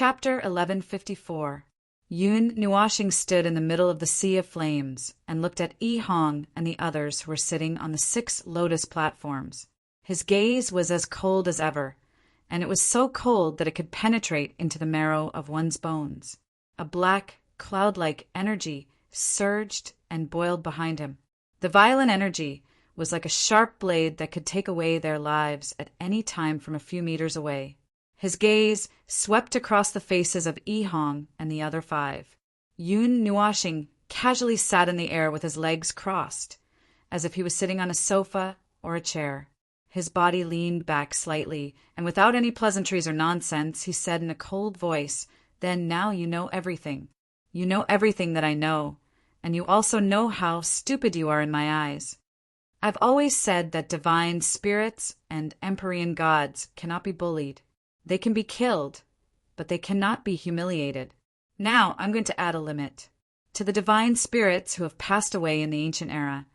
Chapter 1154. Yun Nuashing stood in the middle of the sea of flames and looked at Yi Hong and the others who were sitting on the 6 lotus platforms. His gaze was as cold as ever, and it was so cold that it could penetrate into the marrow of one's bones. A black, cloud-like energy surged and boiled behind him. The violent energy was like a sharp blade that could take away their lives at any time from a few meters away. His gaze swept across the faces of Yi Hong and the other 5. Yun Nuashing casually sat in the air with his legs crossed, as if he was sitting on a sofa or a chair. His body leaned back slightly, and without any pleasantries or nonsense, he said in a cold voice, "Then now you know everything. You know everything that I know, and you also know how stupid you are in my eyes. I've always said that divine spirits and empyrean gods cannot be bullied. They can be killed, but they cannot be humiliated. Now I'm going to add a limit. To the divine spirits who have passed away in the ancient era,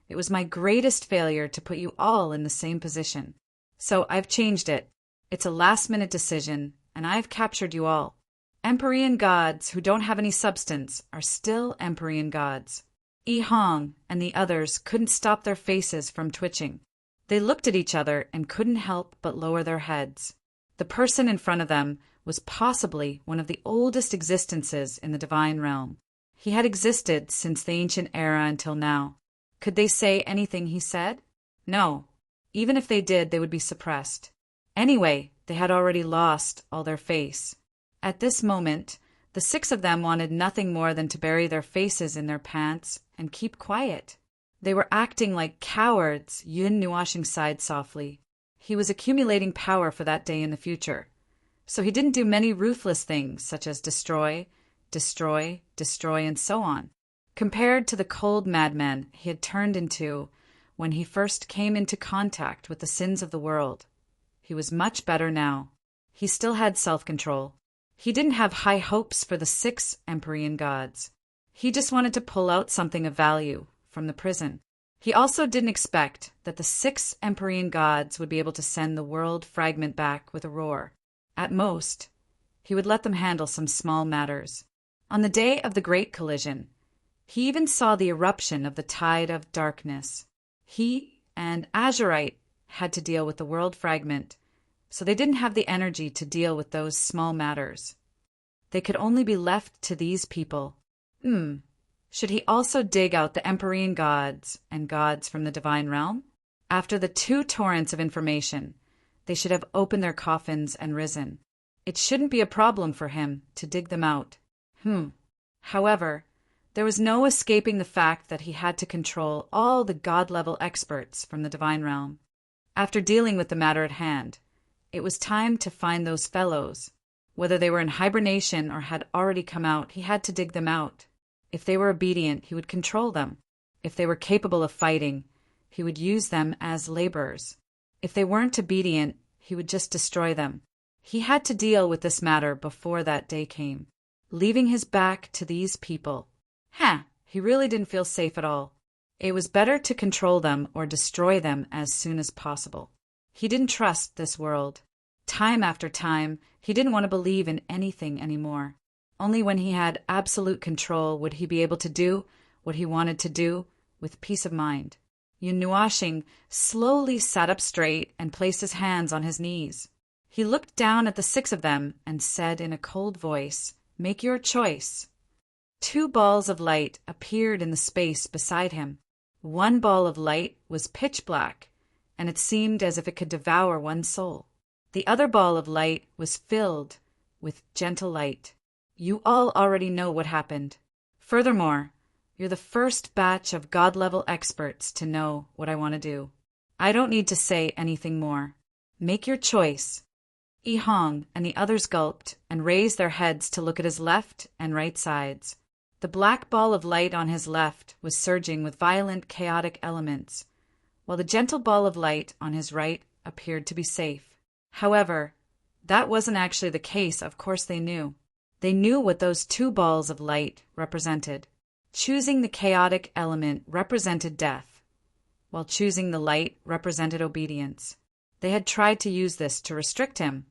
it was my greatest failure to put you all in the same position. So I've changed it. It's a last-minute decision, and I've captured you all. Empyrean gods who don't have any substance are still empyrean gods." Yi Hong and the others couldn't stop their faces from twitching. They looked at each other and couldn't help but lower their heads. The person in front of them was possibly one of the oldest existences in the divine realm. He had existed since the ancient era until now. Could they say anything he said? No. Even if they did, they would be suppressed. Anyway, they had already lost all their face. At this moment, the 6 of them wanted nothing more than to bury their faces in their pants and keep quiet. They were acting like cowards, Yun Nuashing sighed softly. He was accumulating power for that day in the future, so he didn't do many ruthless things such as destroy, and so on. Compared to the cold madman he had turned into when he first came into contact with the sins of the world, he was much better now. He still had self-control. He didn't have high hopes for the 6 empyrean gods. He just wanted to pull out something of value from the prison. He also didn't expect that the 6 empyrean gods would be able to send the world fragment back with a roar. At most, he would let them handle some small matters. On the day of the Great Collision, he even saw the eruption of the tide of darkness. He and Azurite had to deal with the world fragment, so they didn't have the energy to deal with those small matters. They could only be left to these people. Should he also dig out the empyrean gods and gods from the divine realm? After the 2 torrents of information, they should have opened their coffins and risen. It shouldn't be a problem for him to dig them out. However, there was no escaping the fact that he had to control all the god-level experts from the divine realm. After dealing with the matter at hand, it was time to find those fellows. Whether they were in hibernation or had already come out, he had to dig them out. If they were obedient, he would control them. If they were capable of fighting, he would use them as laborers. If they weren't obedient, he would just destroy them. He had to deal with this matter before that day came. Leaving his back to these people. He really didn't feel safe at all. It was better to control them or destroy them as soon as possible. He didn't trust this world. Time after time, he didn't want to believe in anything anymore. Only when he had absolute control would he be able to do what he wanted to do with peace of mind. Yun Nuashing slowly sat up straight and placed his hands on his knees. He looked down at the 6 of them and said in a cold voice, "Make your choice." 2 balls of light appeared in the space beside him. One ball of light was pitch black, and it seemed as if it could devour one's soul. The other ball of light was filled with gentle light. You all already know what happened. Furthermore, you're the first batch of god-level experts to know what I want to do. I don't need to say anything more. Make your choice. Yi Hong and the others gulped and raised their heads to look at his left and right sides. The black ball of light on his left was surging with violent, chaotic elements, while the gentle ball of light on his right appeared to be safe. However, that wasn't actually the case, of course they knew. They knew what those 2 balls of light represented. Choosing the chaotic element represented death, while choosing the light represented obedience. They had tried to use this to restrict him,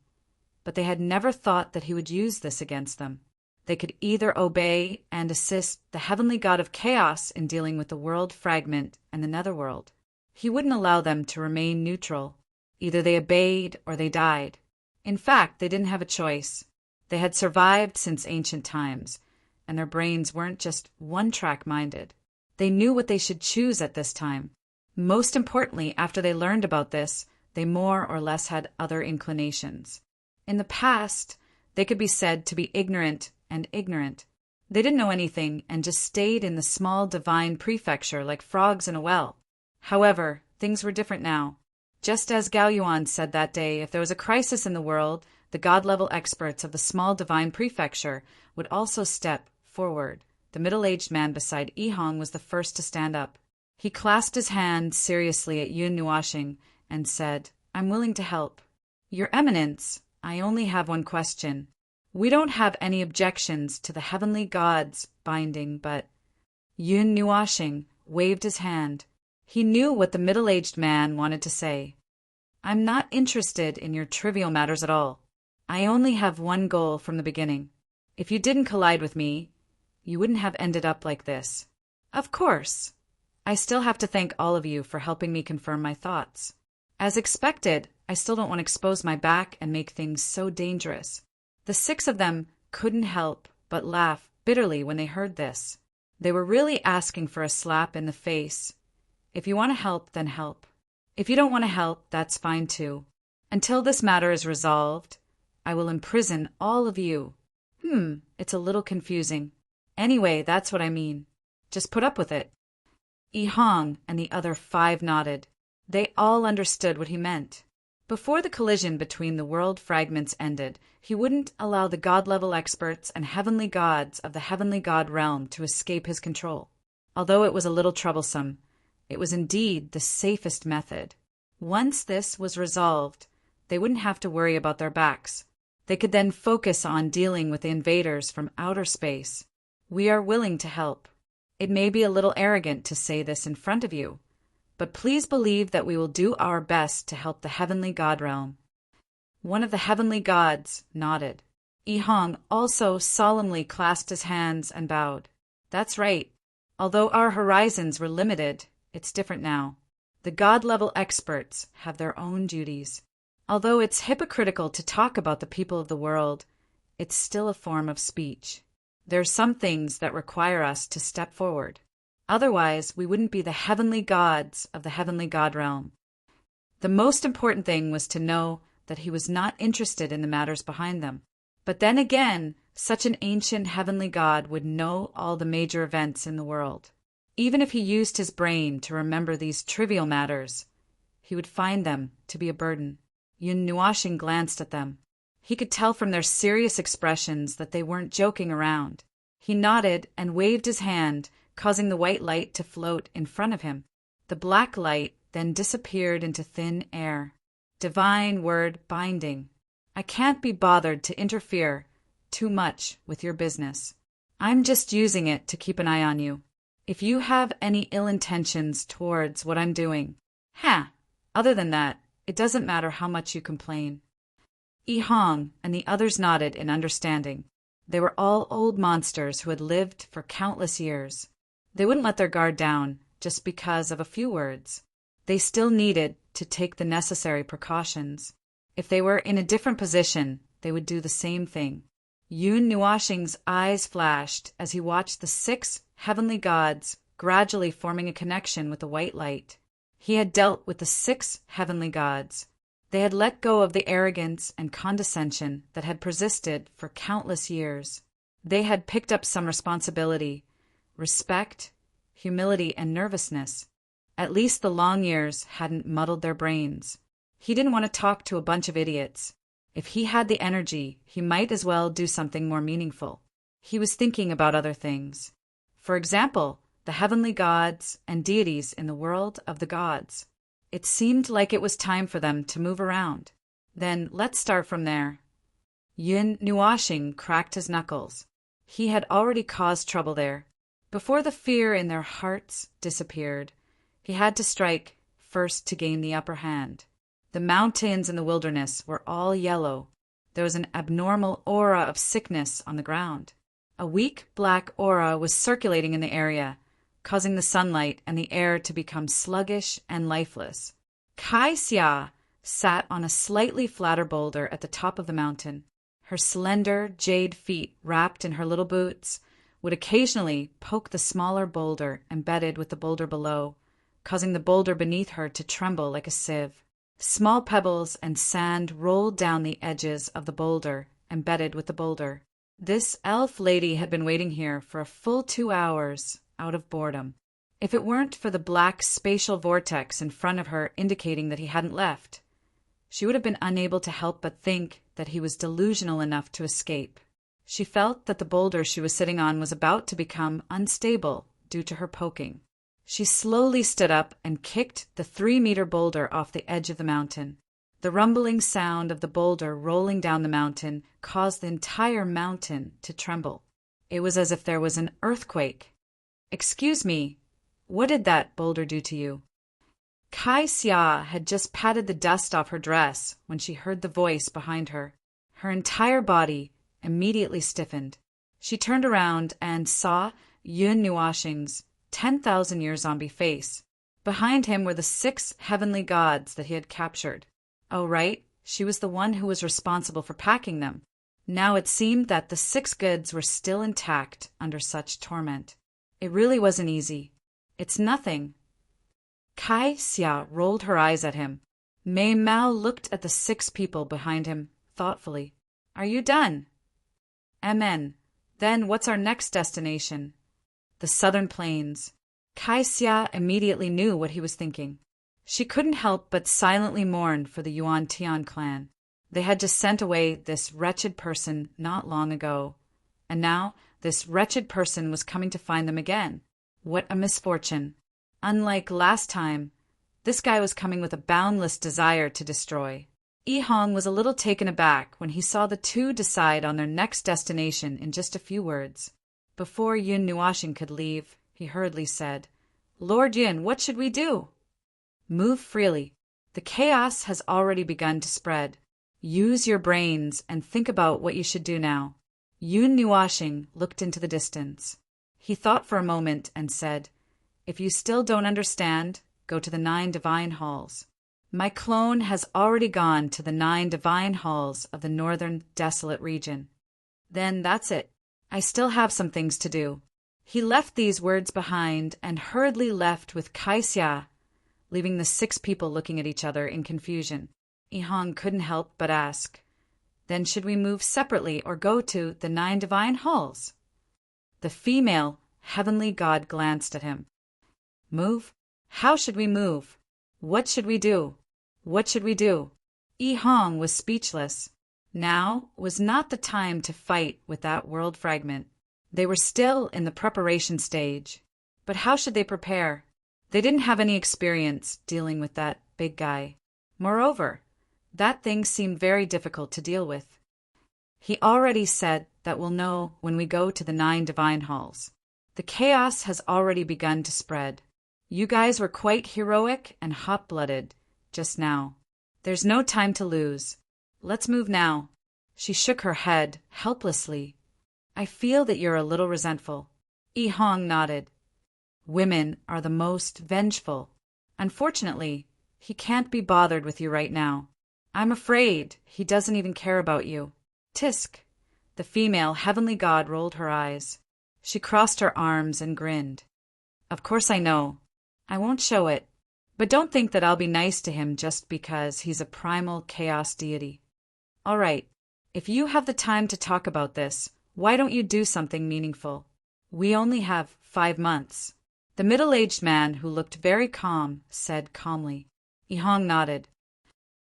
but they had never thought that he would use this against them. They could either obey and assist the heavenly god of chaos in dealing with the world fragment and the netherworld. He wouldn't allow them to remain neutral. Either they obeyed or they died. In fact, they didn't have a choice. They had survived since ancient times, and their brains weren't just one-track minded. They knew what they should choose at this time. Most importantly, after they learned about this, they more or less had other inclinations. In the past, they could be said to be ignorant and ignorant. They didn't know anything and just stayed in the small divine prefecture like frogs in a well. However, things were different now. Just as Gao Yuan said that day, if there was a crisis in the world, the god-level experts of the small divine prefecture would also step forward. The middle-aged man beside Yi Hong was the first to stand up. He clasped his hand seriously at Yun Nuashing and said, "I'm willing to help. Your Eminence, I only have one question. We don't have any objections to the heavenly gods binding, but—" Yun Nuashing waved his hand. He knew what the middle-aged man wanted to say. "I'm not interested in your trivial matters at all. I only have one goal from the beginning. If you didn't collide with me, you wouldn't have ended up like this. Of course, I still have to thank all of you for helping me confirm my thoughts. As expected, I still don't want to expose my back and make things so dangerous." The 6 of them couldn't help but laugh bitterly when they heard this. They were really asking for a slap in the face. If you want to help, then help. If you don't want to help, that's fine too. Until this matter is resolved, I will imprison all of you. It's a little confusing. Anyway, that's what I mean. Just put up with it. Yi Hong and the other 5 nodded. They all understood what he meant. Before the collision between the world fragments ended, he wouldn't allow the god-level experts and heavenly gods of the heavenly god realm to escape his control. Although it was a little troublesome, it was indeed the safest method. Once this was resolved, they wouldn't have to worry about their backs. They could then focus on dealing with the invaders from outer space. We are willing to help. It may be a little arrogant to say this in front of you, but please believe that we will do our best to help the heavenly god realm. One of the heavenly gods nodded. Yi Hong also solemnly clasped his hands and bowed. That's right. Although our horizons were limited, it's different now. The god-level experts have their own duties. Although it's hypocritical to talk about the people of the world, it's still a form of speech. There are some things that require us to step forward. Otherwise, we wouldn't be the heavenly gods of the heavenly god realm. The most important thing was to know that he was not interested in the matters behind them. But then again, such an ancient heavenly god would know all the major events in the world. Even if he used his brain to remember these trivial matters, he would find them to be a burden. Yun Nuashing glanced at them. He could tell from their serious expressions that they weren't joking around. He nodded and waved his hand, causing the white light to float in front of him. The black light then disappeared into thin air. Divine word binding. I can't be bothered to interfere too much with your business. I'm just using it to keep an eye on you. If you have any ill intentions towards what I'm doing, other than that, it doesn't matter how much you complain. Yi Hong and the others nodded in understanding. They were all old monsters who had lived for countless years. They wouldn't let their guard down just because of a few words. They still needed to take the necessary precautions. If they were in a different position, they would do the same thing. Yun Nuashing's eyes flashed as he watched the 6 heavenly gods gradually forming a connection with the white light. He had dealt with the 6 heavenly gods. They had let go of the arrogance and condescension that had persisted for countless years. They had picked up some responsibility, respect, humility, and nervousness. At least the long years hadn't muddled their brains. He didn't want to talk to a bunch of idiots. If he had the energy, he might as well do something more meaningful. He was thinking about other things. For example, the heavenly gods and deities in the world of the gods. It seemed like it was time for them to move around. Then let's start from there. Yun Nuashing cracked his knuckles. He had already caused trouble there. Before the fear in their hearts disappeared, he had to strike first to gain the upper hand. The mountains in the wilderness were all yellow. There was an abnormal aura of sickness on the ground. A weak black aura was circulating in the area, causing the sunlight and the air to become sluggish and lifeless. Kai Xia sat on a slightly flatter boulder at the top of the mountain. Her slender jade feet, wrapped in her little boots, would occasionally poke the smaller boulder embedded with the boulder below, causing the boulder beneath her to tremble like a sieve. Small pebbles and sand rolled down the edges of the boulder embedded with the boulder. This elf lady had been waiting here for a full 2 hours out of boredom. If it weren't for the black spatial vortex in front of her indicating that he hadn't left, she would have been unable to help but think that he was delusional enough to escape. She felt that the boulder she was sitting on was about to become unstable due to her poking. She slowly stood up and kicked the 3-meter boulder off the edge of the mountain. The rumbling sound of the boulder rolling down the mountain caused the entire mountain to tremble. It was as if there was an earthquake. "Excuse me, what did that boulder do to you?" Kai Xia had just patted the dust off her dress when she heard the voice behind her. Her entire body immediately stiffened. She turned around and saw Yun Nuoxing's 10,000-year zombie face. Behind him were the 6 heavenly gods that he had captured. Oh, right, she was the one who was responsible for packing them. Now it seemed that the 6 goods were still intact under such torment. It really wasn't easy. "It's nothing." Kai Xia rolled her eyes at him. Mei Mao looked at the 6 people behind him thoughtfully. "Are you done?" "Amen. Then what's our next destination?" "The southern plains." Kai Xia immediately knew what he was thinking. She couldn't help but silently mourn for the Yuan Tian clan. They had just sent away this wretched person not long ago, and now this wretched person was coming to find them again. What a misfortune. Unlike last time, this guy was coming with a boundless desire to destroy. Yi Hong was a little taken aback when he saw the two decide on their next destination in just a few words. Before Yun Nuoxing could leave, he hurriedly said, "Lord Yun, what should we do?" "Move freely. The chaos has already begun to spread. Use your brains and think about what you should do now." Yun Nuoxing looked into the distance. He thought for a moment and said, "If you still don't understand, go to the 9 divine halls. My clone has already gone to the 9 divine halls of the northern desolate region. Then that's it. I still have some things to do." He left these words behind and hurriedly left with Kai Xia, leaving the 6 people looking at each other in confusion. Yi Hong couldn't help but ask, "Then should we move separately or go to the 9 divine halls?" The female heavenly god glanced at him. "Move? How should we move? What should we do? What should we do?" Yi Hong was speechless. Now was not the time to fight with that world fragment. They were still in the preparation stage. But how should they prepare? They didn't have any experience dealing with that big guy. Moreover, that thing seemed very difficult to deal with. He already said that we'll know when we go to the 9 divine halls. The chaos has already begun to spread. You guys were quite heroic and hot-blooded just now. There's no time to lose. Let's move now." She shook her head helplessly. "I feel that you're a little resentful." Yi Hong nodded. "Women are the most vengeful. Unfortunately, he can't be bothered with you right now. I'm afraid he doesn't even care about you." "Tisk." The female heavenly god rolled her eyes. She crossed her arms and grinned. "Of course I know. I won't show it. But don't think that I'll be nice to him just because he's a primal chaos deity. All right, if you have the time to talk about this, why don't you do something meaningful? We only have 5 months. The middle-aged man, who looked very calm, said calmly. Yi Hong nodded.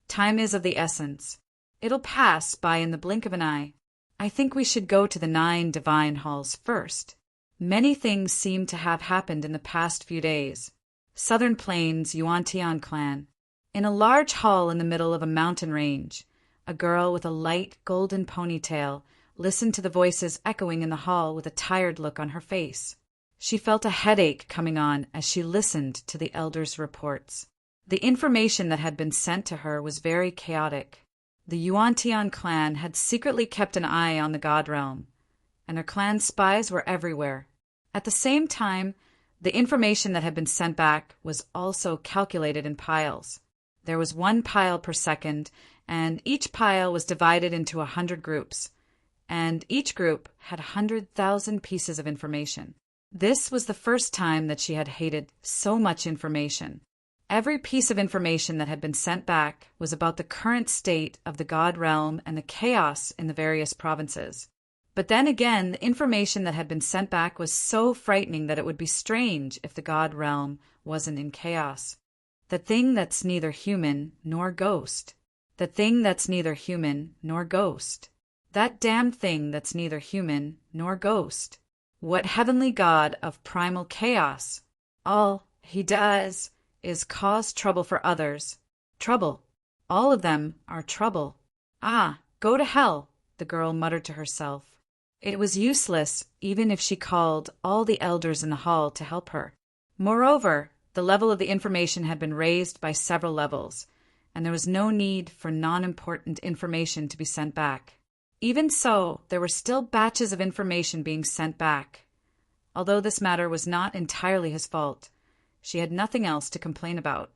"Time is of the essence. It'll pass by in the blink of an eye. I think we should go to the 9 divine halls first. Many things seem to have happened in the past few days. Southern Plains Yuan-Tian clan. In a large hall in the middle of a mountain range, a girl with a light golden ponytail listened to the voices echoing in the hall with a tired look on her face. She felt a headache coming on as she listened to the elders' reports. The information that had been sent to her was very chaotic. The Yuan-Tian clan had secretly kept an eye on the God Realm, and her clan's spies were everywhere. At the same time, the information that had been sent back was also calculated in piles. There was 1 pile per second, and each pile was divided into 100 groups, and each group had 100,000 pieces of information. This was the first time that she had hated so much information. Every piece of information that had been sent back was about the current state of the God Realm and the chaos in the various provinces. But then again, the information that had been sent back was so frightening that it would be strange if the God Realm wasn't in chaos. The thing that's neither human nor ghost. The thing that's neither human nor ghost. That damned thing that's neither human nor ghost. What heavenly God of primal chaos? All he does is cause trouble for others. Trouble. All of them are trouble. Ah, go to hell, the girl muttered to herself. It was useless, even if she called all the elders in the hall to help her. Moreover, the level of the information had been raised by several levels, and there was no need for non-important information to be sent back. Even so, there were still batches of information being sent back. Although this matter was not entirely his fault, she had nothing else to complain about.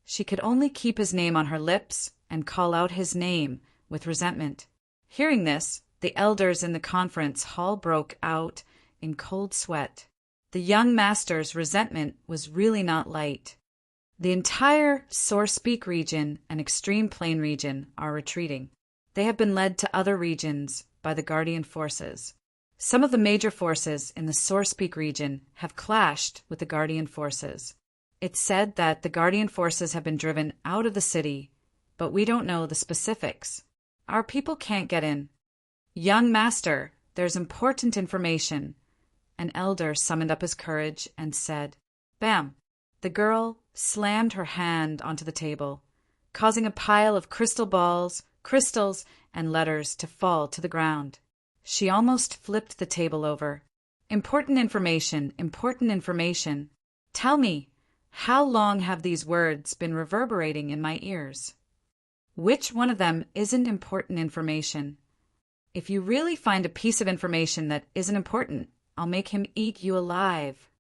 She could only keep his name on her lips and call out his name with resentment. Hearing this, the elders in the conference hall broke out in cold sweat. The young master's resentment was really not light. The entire Soar-Speak region and Extreme Plain region are retreating. They have been led to other regions by the Guardian forces. Some of the major forces in the Soar-Speak region have clashed with the Guardian forces. It's said that the Guardian forces have been driven out of the city, but we don't know the specifics. Our people can't get in. Young master, there's important information. An elder summoned up his courage and said, "Bam!" The girl slammed her hand onto the table, causing a pile of crystal balls, crystals, and letters to fall to the ground. She almost flipped the table over. Important information, important information. Tell me, how long have these words been reverberating in my ears? Which one of them isn't important information? If you really find a piece of information that isn't important, I'll make him eat you alive.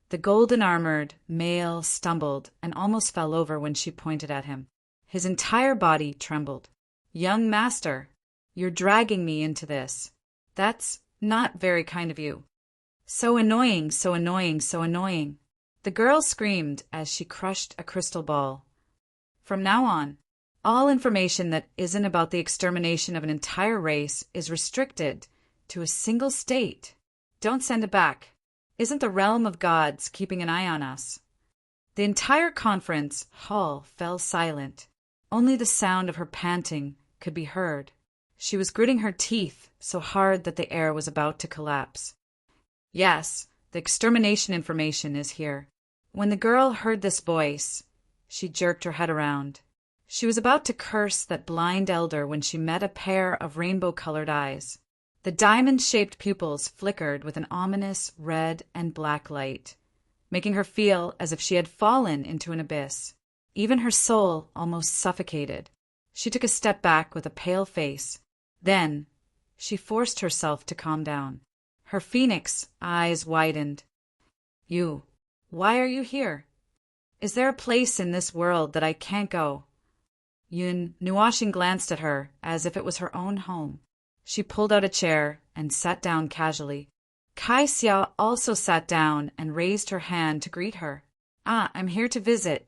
The golden-armored male stumbled and almost fell over when she pointed at him. His entire body trembled. Young master, you're dragging me into this. That's not very kind of you. So annoying, so annoying, so annoying. The girl screamed as she crushed a crystal ball. From now on, all information that isn't about the extermination of an entire race is restricted to a single state. Don't send it back. Isn't the realm of gods keeping an eye on us? The entire conference hall fell silent. Only the sound of her panting could be heard. She was gritting her teeth so hard that the air was about to collapse. Yes, the extermination information is here. When the girl heard this voice, she jerked her head around. She was about to curse that blind elder when she met a pair of rainbow-colored eyes. The diamond-shaped pupils flickered with an ominous red and black light, making her feel as if she had fallen into an abyss. Even her soul almost suffocated. She took a step back with a pale face. Then, she forced herself to calm down. Her phoenix eyes widened. Why are you here? Is there a place in this world that I can't go? Yun Nuashing glanced at her as if it was her own home. She pulled out a chair and sat down casually. Kai Xia also sat down and raised her hand to greet her. I'm here to visit.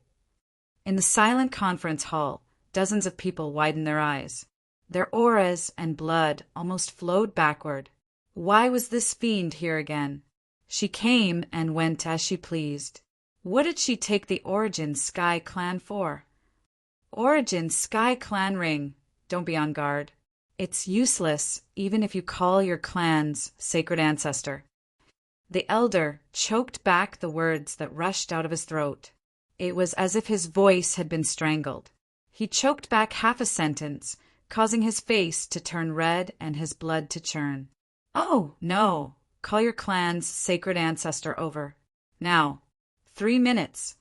In the silent conference hall, dozens of people widened their eyes. Their auras and blood almost flowed backward. Why was this fiend here again? She came and went as she pleased. What did she take the Origin Sky Clan for? Origin Sky Clan ring. Don't be on guard. It's useless, even if you call your clan's sacred ancestor. The elder choked back the words that rushed out of his throat. It was as if his voice had been strangled. He choked back half a sentence, causing his face to turn red and his blood to churn. Oh, no. Call your clan's sacred ancestor over. Now. 3 minutes.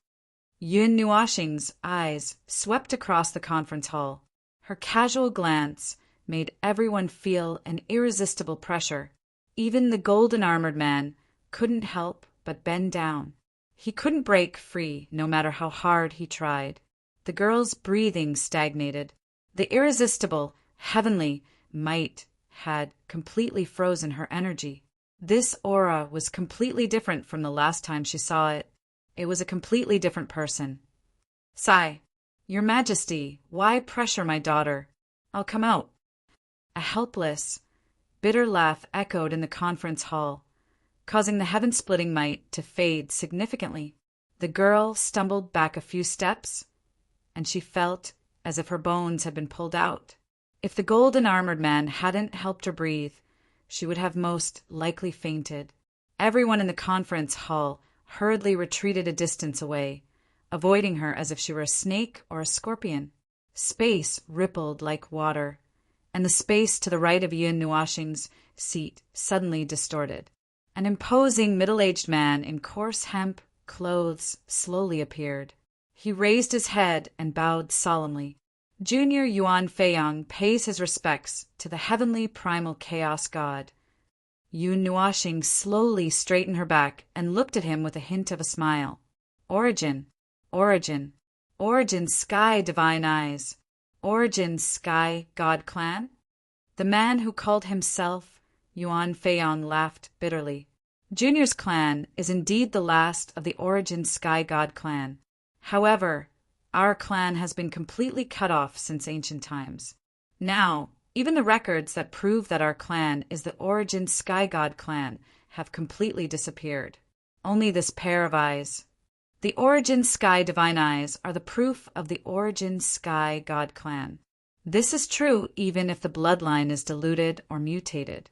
Yun Nuashing's eyes swept across the conference hall. Her casual glance made everyone feel an irresistible pressure. Even the golden-armored man couldn't help but bend down. He couldn't break free no matter how hard he tried. The girl's breathing stagnated. The irresistible, heavenly might had completely frozen her energy. This aura was completely different from the last time she saw it. It was a completely different person. "Sigh, Your Majesty, why pressure my daughter? I'll come out." A helpless, bitter laugh echoed in the conference hall, causing the heaven-splitting might to fade significantly. The girl stumbled back a few steps, and she felt as if her bones had been pulled out. If the golden-armored man hadn't helped her breathe, she would have most likely fainted. Everyone in the conference hall hurriedly retreated a distance away, avoiding her as if she were a snake or a scorpion. Space rippled like water, and the space to the right of Yun Nuashing's seat suddenly distorted. An imposing middle-aged man in coarse hemp clothes slowly appeared. He raised his head and bowed solemnly. Junior Yuan Feiyang pays his respects to the heavenly primal chaos god. Yun Nuashing slowly straightened her back and looked at him with a hint of a smile. Origin, origin, origin sky divine eyes, origin sky god clan? The man who called himself Yuan Feiyang laughed bitterly. Junior's clan is indeed the last of the origin sky god clan. However, our clan has been completely cut off since ancient times. Now, even the records that prove that our clan is the origin sky god clan have completely disappeared. Only this pair of eyes. The origin sky divine eyes are the proof of the origin sky god clan. This is true even if the bloodline is diluted or mutated.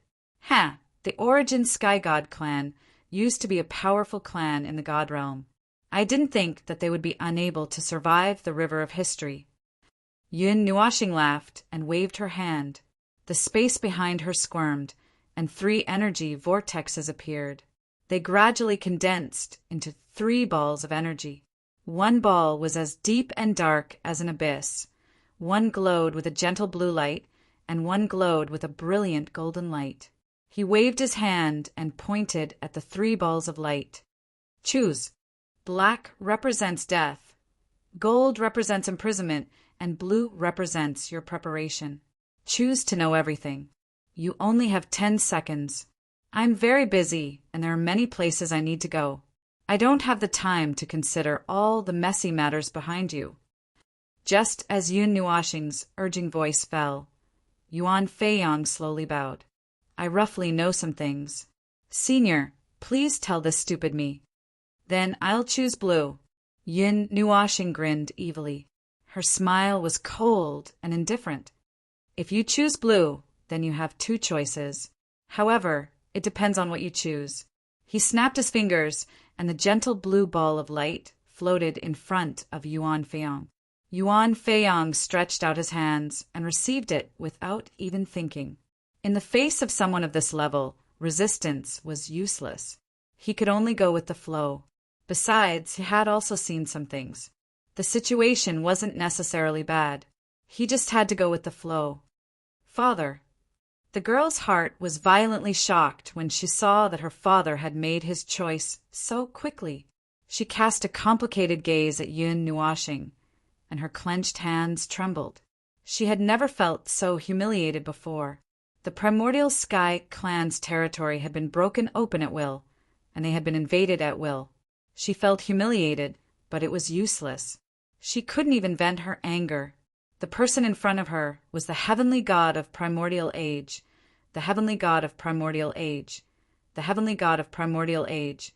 The origin sky god clan used to be a powerful clan in the god realm. I didn't think that they would be unable to survive the river of history. Yun Nuashing laughed and waved her hand. The space behind her squirmed, and 3 energy vortexes appeared. They gradually condensed into 3 balls of energy. One ball was as deep and dark as an abyss. One glowed with a gentle blue light, and one glowed with a brilliant golden light. He waved his hand and pointed at the 3 balls of light. "Choose. Black represents death, gold represents imprisonment, and blue represents your preparation. Choose to know everything. You only have 10 seconds. I'm very busy, and there are many places I need to go. I don't have the time to consider all the messy matters behind you." Just as Yun Nuashing's urging voice fell, Yuan Feiyang slowly bowed. "I roughly know some things. Senior, please tell this stupid me." "Then I'll choose blue." Yun Nuashing grinned evilly. Her smile was cold and indifferent. "If you choose blue, then you have 2 choices. However, it depends on what you choose." He snapped his fingers, and the gentle blue ball of light floated in front of Yuan Feiyang. Yuan Feiyang stretched out his hands and received it without even thinking. In the face of someone of this level, resistance was useless. He could only go with the flow. Besides, he had also seen some things. The situation wasn't necessarily bad. He just had to go with the flow. "Father." The girl's heart was violently shocked when she saw that her father had made his choice so quickly. She cast a complicated gaze at Yun Nuashing, and her clenched hands trembled. She had never felt so humiliated before. The Primordial Sky clan's territory had been broken open at will, and they had been invaded at will. She felt humiliated, but it was useless. She couldn't even vent her anger. The person in front of her was the heavenly god of primordial age, the heavenly god of primordial age, the heavenly god of primordial age,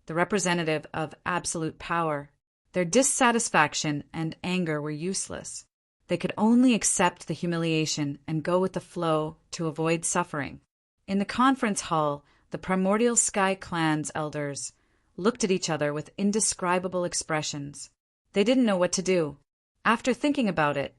the representative of absolute power. Their dissatisfaction and anger were useless. They could only accept the humiliation and go with the flow to avoid suffering. In the conference hall, the Primordial Sky clan's elders looked at each other with indescribable expressions. They didn't know what to do. After thinking about it,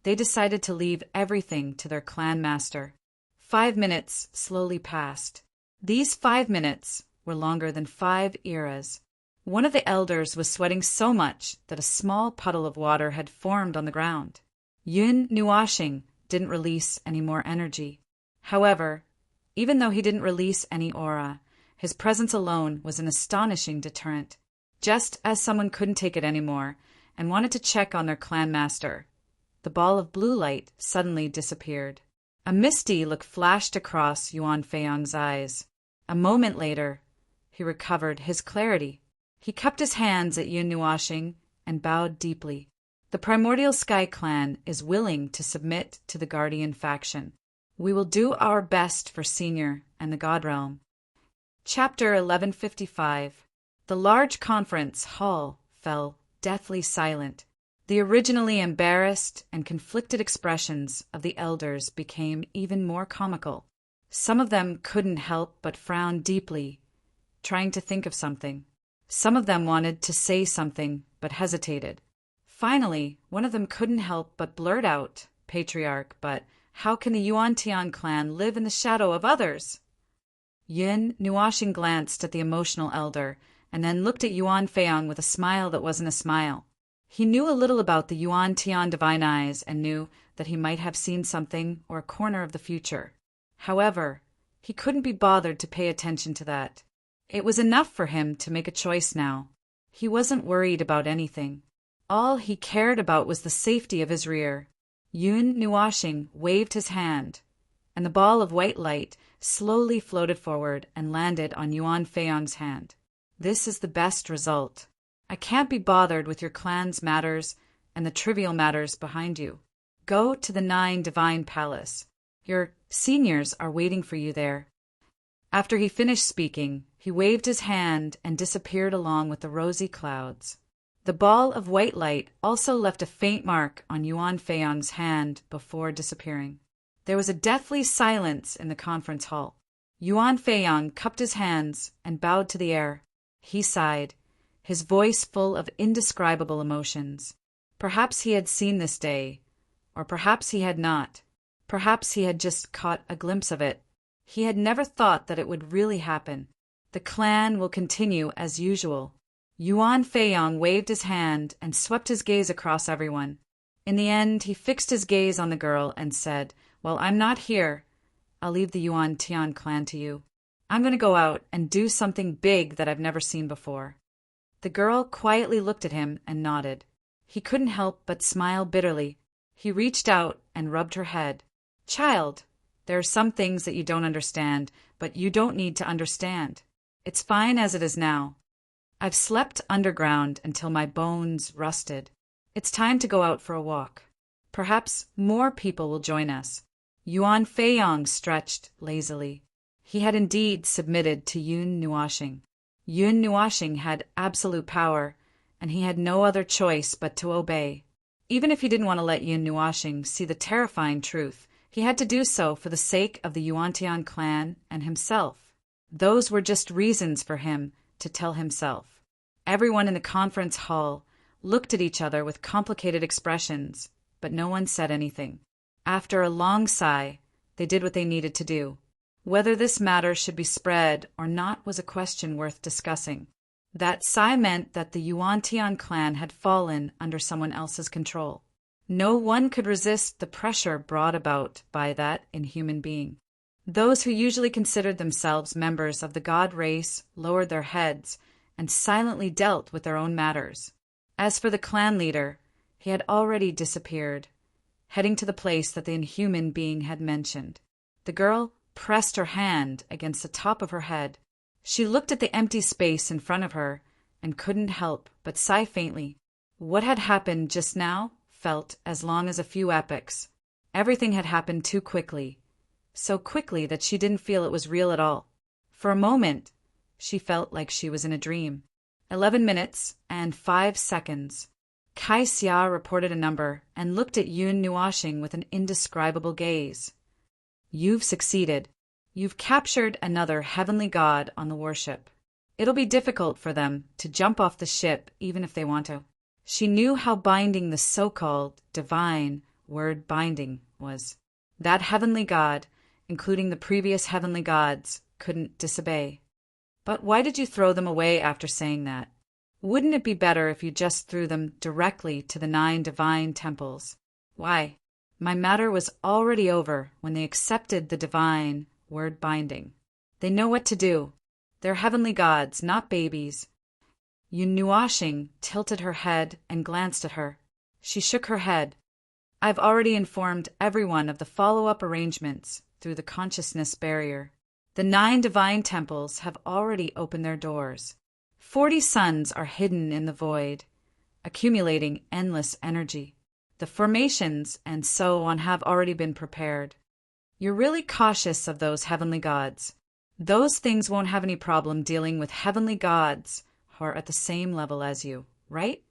they decided to leave everything to their clan master. 5 minutes slowly passed. These 5 minutes were longer than 5 eras. One of the elders was sweating so much that a small puddle of water had formed on the ground. Yun Nuashing didn't release any more energy. However, even though he didn't release any aura, his presence alone was an astonishing deterrent. Just as someone couldn't take it anymore and wanted to check on their clan master, the ball of blue light suddenly disappeared. A misty look flashed across Yuan Feiyang's eyes. A moment later, he recovered his clarity. He cupped his hands at Yun Nuashing and bowed deeply. The Primordial Sky Clan is willing to submit to the Guardian faction. We will do our best for Senior and the God Realm. Chapter 1155. The large conference hall fell deathly silent. The originally embarrassed and conflicted expressions of the elders became even more comical. Some of them couldn't help but frown deeply, trying to think of something. Some of them wanted to say something but hesitated. Finally, one of them couldn't help but blurt out, "Patriarch, but how can the Yuan-Tian clan live in the shadow of others?" Yun Nuashing glanced at the emotional elder and then looked at Yuan Feiyang with a smile that wasn't a smile. He knew a little about the Yuan-Tian divine eyes and knew that he might have seen something or a corner of the future. However, he couldn't be bothered to pay attention to that. It was enough for him to make a choice now. He wasn't worried about anything. All he cared about was the safety of his rear. Yun Nuashing waved his hand, and the ball of white light slowly floated forward and landed on Yuan Feiyang's hand. "This is the best result. I can't be bothered with your clan's matters and the trivial matters behind you. Go to the 9 Divine Palace. Your seniors are waiting for you there." After he finished speaking, he waved his hand and disappeared along with the rosy clouds. The ball of white light also left a faint mark on Yuan Feiyang's hand before disappearing. There was a deathly silence in the conference hall. Yuan Feiyang cupped his hands and bowed to the air. He sighed, his voice full of indescribable emotions. Perhaps he had seen this day, or perhaps he had not. Perhaps he had just caught a glimpse of it. He had never thought that it would really happen. The clan will continue as usual. Yuan Feiyang waved his hand and swept his gaze across everyone. In the end, he fixed his gaze on the girl and said, "Well, I'm not here. I'll leave the Yuan-Tian clan to you. I'm going to go out and do something big that I've never seen before." The girl quietly looked at him and nodded. He couldn't help but smile bitterly. He reached out and rubbed her head. "Child, there are some things that you don't understand, but you don't need to understand. It's fine as it is now. I've slept underground until my bones rusted. It's time to go out for a walk. Perhaps more people will join us." Yuan Feiyang stretched lazily. He had indeed submitted to Yun Nuashing. Yun Nuashing had absolute power, and he had no other choice but to obey. Even if he didn't want to let Yun Nuashing see the terrifying truth, he had to do so for the sake of the Yuan-Tian clan and himself. Those were just reasons for him to tell himself. Everyone in the conference hall looked at each other with complicated expressions, but no one said anything. After a long sigh, they did what they needed to do. Whether this matter should be spread or not was a question worth discussing. That sigh meant that the Yuan-Tian clan had fallen under someone else's control. No one could resist the pressure brought about by that inhuman being. Those who usually considered themselves members of the god race lowered their heads and silently dealt with their own matters. As for the clan leader, he had already disappeared, heading to the place that the inhuman being had mentioned. The girl pressed her hand against the top of her head. She looked at the empty space in front of her and couldn't help but sigh faintly. What had happened just now felt as long as a few epochs. Everything had happened too quickly, so quickly that she didn't feel it was real at all. For a moment, she felt like she was in a dream. 11 minutes and 5 seconds. Kai Xia reported a number and looked at Yun Nuashing with an indescribable gaze. "You've succeeded. You've captured another heavenly god on the warship. It'll be difficult for them to jump off the ship even if they want to." She knew how binding the so-called divine word binding was. That heavenly god, including the previous heavenly gods, couldn't disobey. "But why did you throw them away after saying that? Wouldn't it be better if you just threw them directly to the 9 divine temples?" Why? My matter was already over when they accepted the divine word binding. They know what to do. They're heavenly gods, not babies. Yun Nuashing tilted her head and glanced at her. She shook her head. I've already informed everyone of the follow-up arrangements through the consciousness barrier. The 9 divine temples have already opened their doors. 40 suns are hidden in the void, accumulating endless energy. The formations and so on have already been prepared. You're really cautious of those heavenly gods. Those things won't have any problem dealing with heavenly gods who are at the same level as you, right?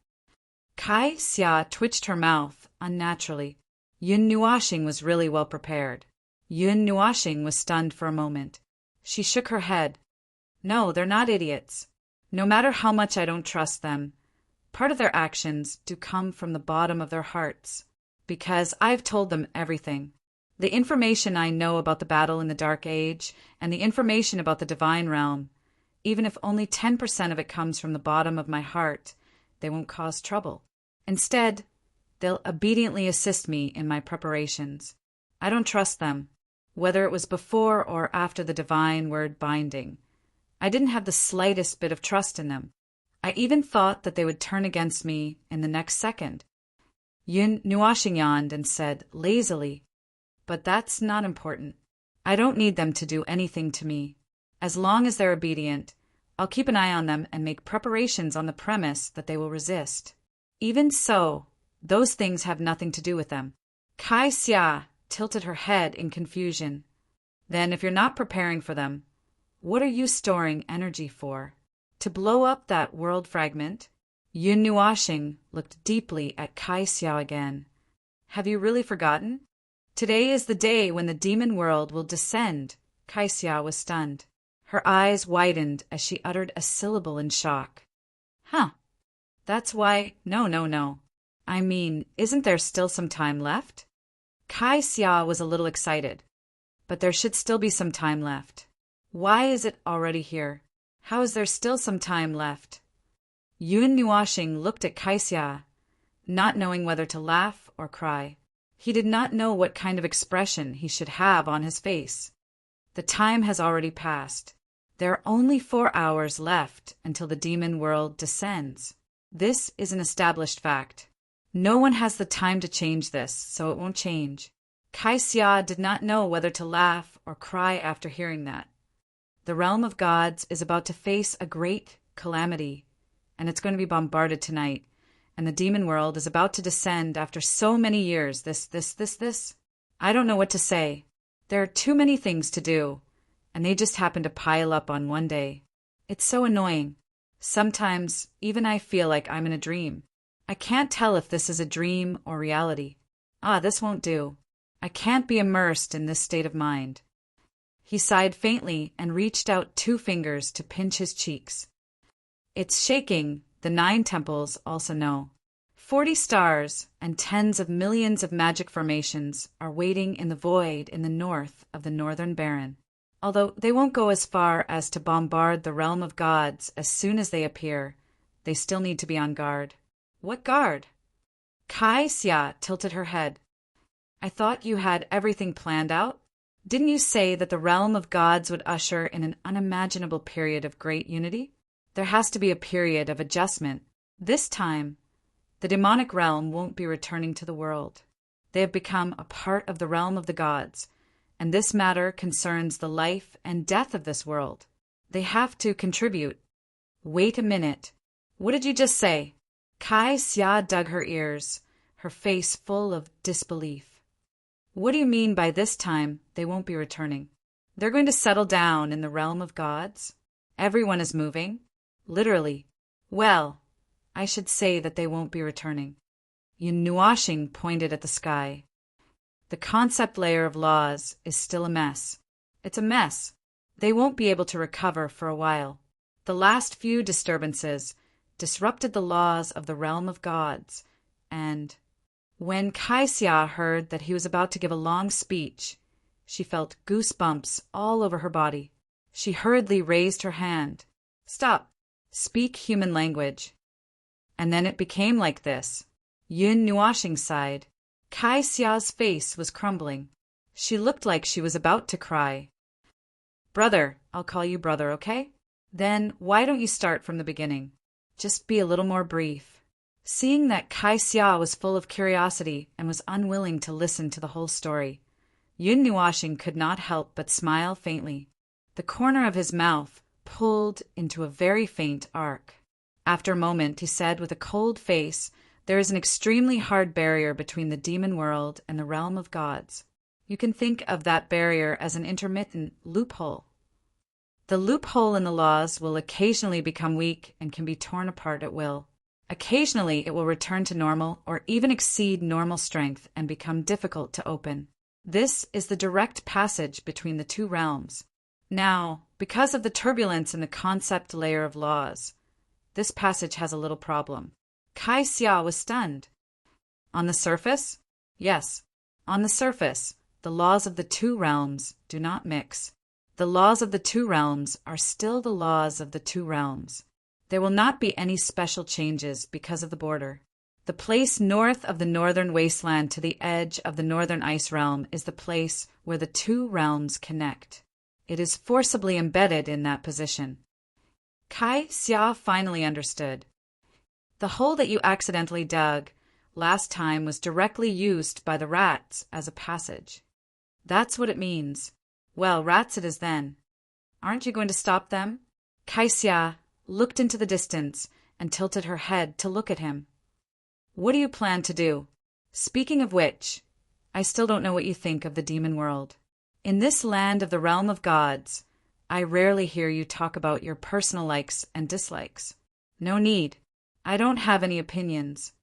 Kai Xia twitched her mouth unnaturally. Yun Nuashing was really well prepared. Yun Nuashing was stunned for a moment. She shook her head. No, they're not idiots. No matter how much I don't trust them, part of their actions do come from the bottom of their hearts, because I've told them everything. The information I know about the battle in the Dark Age and the information about the Divine Realm, even if only 10% of it comes from the bottom of my heart, they won't cause trouble. Instead, they'll obediently assist me in my preparations. I don't trust them, whether it was before or after the divine word binding. I didn't have the slightest bit of trust in them. I even thought that they would turn against me in the next second. Yun Nuashing yawned and said lazily, but that's not important. I don't need them to do anything to me. As long as they're obedient, I'll keep an eye on them and make preparations on the premise that they will resist. Even so, those things have nothing to do with them. Kai Xia tilted her head in confusion. Then if you're not preparing for them, what are you storing energy for? To blow up that world fragment? Yun Nuashing looked deeply at Kai Xia again. Have you really forgotten? Today is the day when the demon world will descend. Kai Xia was stunned. Her eyes widened as she uttered a syllable in shock. Huh. That's why— No. I mean, isn't there still some time left? Kai Xia was a little excited. But there should still be some time left. Why is it already here? How is there still some time left? Yun Nuashing looked at Kai Xia, not knowing whether to laugh or cry. He did not know what kind of expression he should have on his face. The time has already passed. There are only 4 hours left until the demon world descends. This is an established fact. No one has the time to change this, so it won't change. Kai Xia did not know whether to laugh or cry after hearing that. The realm of gods is about to face a great calamity, and it's going to be bombarded tonight, and the demon world is about to descend after so many years. This. I don't know what to say. There are too many things to do, and they just happen to pile up on one day. It's so annoying. Sometimes, even I feel like I'm in a dream. I can't tell if this is a dream or reality. This won't do. I can't be immersed in this state of mind. He sighed faintly and reached out 2 fingers to pinch his cheeks. It's shaking, the 9 temples also know. 40 stars and tens of millions of magic formations are waiting in the void in the north of the Northern Baron. Although they won't go as far as to bombard the realm of gods as soon as they appear, they still need to be on guard. What guard? Kai Xia tilted her head. I thought you had everything planned out. Didn't you say that the realm of gods would usher in an unimaginable period of great unity? There has to be a period of adjustment. This time, the demonic realm won't be returning to the world. They have become a part of the realm of the gods, and this matter concerns the life and death of this world. They have to contribute. Wait a minute. What did you just say? Kai Xia dug her ears, her face full of disbelief. What do you mean by this time they won't be returning? They're going to settle down in the realm of gods? Everyone is moving? Literally. Well, I should say that they won't be returning. Yun Nuashing pointed at the sky. The concept layer of laws is still a mess. It's a mess. They won't be able to recover for a while. The last few disturbances disrupted the laws of the realm of gods, and when Kai Xia heard that he was about to give a long speech, she felt goosebumps all over her body. She hurriedly raised her hand. Stop. Speak human language. And then it became like this. Yun Nuashing sighed. Kai Xia's face was crumbling. She looked like she was about to cry. Brother, I'll call you brother, okay? Then why don't you start from the beginning? Just be a little more brief. Seeing that Kai Xia was full of curiosity and was unwilling to listen to the whole story, Yun Nuoxing could not help but smile faintly. The corner of his mouth pulled into a very faint arc. After a moment, he said with a cold face, "There is an extremely hard barrier between the demon world and the realm of gods. You can think of that barrier as an intermittent loophole. The loophole in the laws will occasionally become weak and can be torn apart at will. Occasionally, it will return to normal or even exceed normal strength and become difficult to open. This is the direct passage between the two realms. Now, because of the turbulence in the concept layer of laws, this passage has a little problem." Kai Xia was stunned. On the surface? Yes. On the surface, the laws of the two realms do not mix. The laws of the two realms are still the laws of the two realms. There will not be any special changes because of the border. The place north of the northern wasteland to the edge of the northern ice realm is the place where the two realms connect. It is forcibly embedded in that position. Kai Xia finally understood. The hole that you accidentally dug last time was directly used by the rats as a passage. That's what it means. Well, rats it is then. Aren't you going to stop them? Kai Xia looked into the distance and tilted her head to look at him. What do you plan to do? Speaking of which, I still don't know what you think of the demon world. In this land of the realm of gods, I rarely hear you talk about your personal likes and dislikes. No need. I don't have any opinions.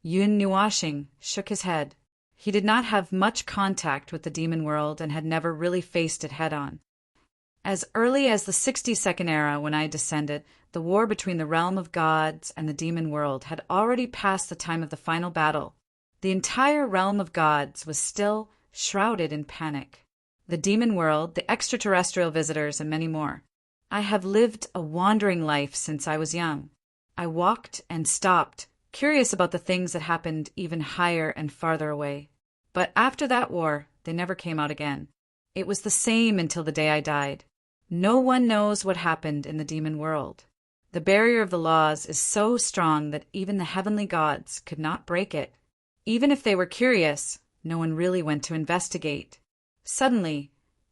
Yun Nuoxing shook his head. He did not have much contact with the demon world and had never really faced it head-on. As early as the 62nd era, when I descended, the war between the realm of gods and the demon world had already passed the time of the final battle. The entire realm of gods was still shrouded in panic. The demon world, the extraterrestrial visitors, and many more. I have lived a wandering life since I was young. I walked and stopped, curious about the things that happened even higher and farther away. But after that war, they never came out again. It was the same until the day I died. No one knows what happened in the demon world. The barrier of the laws is so strong that even the heavenly gods could not break it. Even if they were curious, no one really went to investigate. Suddenly,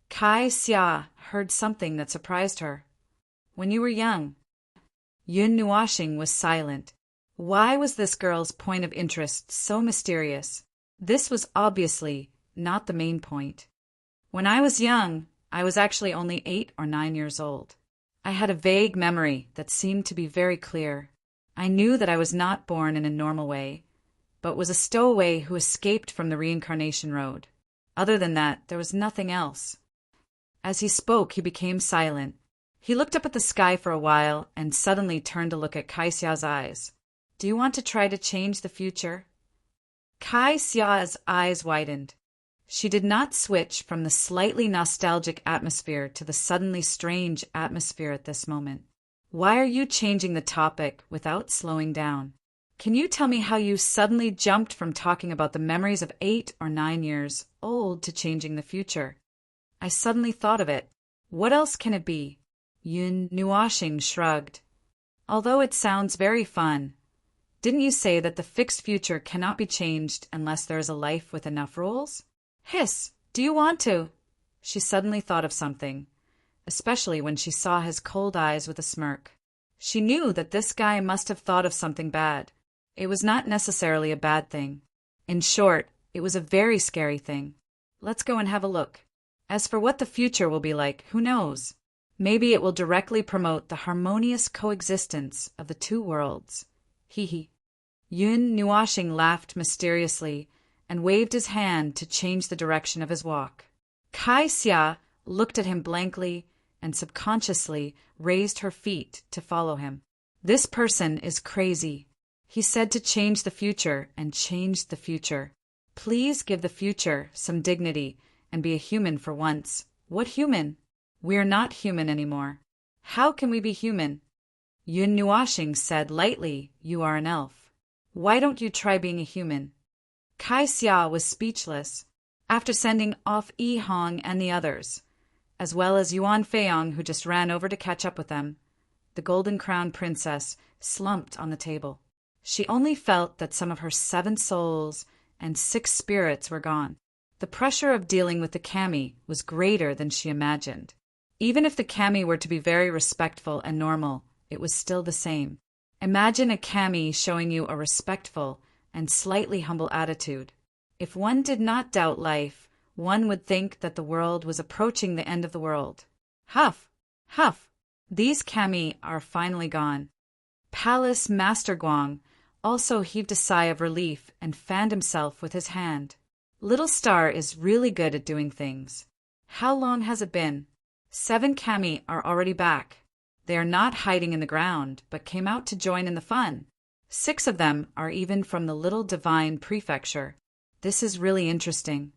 Kai Xia heard something that surprised her. When you were young, Yun Nuoxing was silent. Why was this girl's point of interest so mysterious? This was obviously not the main point. When I was young, I was actually only 8 or 9 years old. I had a vague memory that seemed to be very clear. I knew that I was not born in a normal way, but was a stowaway who escaped from the reincarnation road. Other than that, there was nothing else. As he spoke, he became silent. He looked up at the sky for a while and suddenly turned to look at Kai Xia's eyes. Do you want to try to change the future? Kai Xia's eyes widened. She did not switch from the slightly nostalgic atmosphere to the suddenly strange atmosphere at this moment. Why are you changing the topic without slowing down? Can you tell me how you suddenly jumped from talking about the memories of 8 or 9 years old to changing the future? I suddenly thought of it. What else can it be? Yun Nuoxing shrugged. Although it sounds very fun, didn't you say that the fixed future cannot be changed unless there is a life with enough rules? Hiss, do you want to? She suddenly thought of something, especially when she saw his cold eyes with a smirk. She knew that this guy must have thought of something bad. It was not necessarily a bad thing. In short, it was a very scary thing. Let's go and have a look. As for what the future will be like, who knows? Maybe it will directly promote the harmonious coexistence of the two worlds. Hee hee. Yun Nuoxing laughed mysteriously and waved his hand to change the direction of his walk. Kai Xia looked at him blankly and subconsciously raised her feet to follow him. This person is crazy. He said to change the future and changed the future. Please give the future some dignity and be a human for once. What human? We're not human anymore. How can we be human? Yun Nuoxing said lightly, you are an elf. Why don't you try being a human? Kai Xia was speechless. After sending off Yi Hong and the others, as well as Yuan Feiyong, who just ran over to catch up with them, the Golden Crown Princess slumped on the table. She only felt that some of her 7 souls and 6 spirits were gone. The pressure of dealing with the kami was greater than she imagined. Even if the kami were to be very respectful and normal, it was still the same. Imagine a kami showing you a respectful and slightly humble attitude. If one did not doubt life, one would think that the world was approaching the end of the world. Huff! Huff! These kami are finally gone. Palace Master Guang also heaved a sigh of relief and fanned himself with his hand. Little Star is really good at doing things. How long has it been? 7 kami are already back. They are not hiding in the ground, but came out to join in the fun. 6 of them are even from the Little Divine Prefecture. This is really interesting.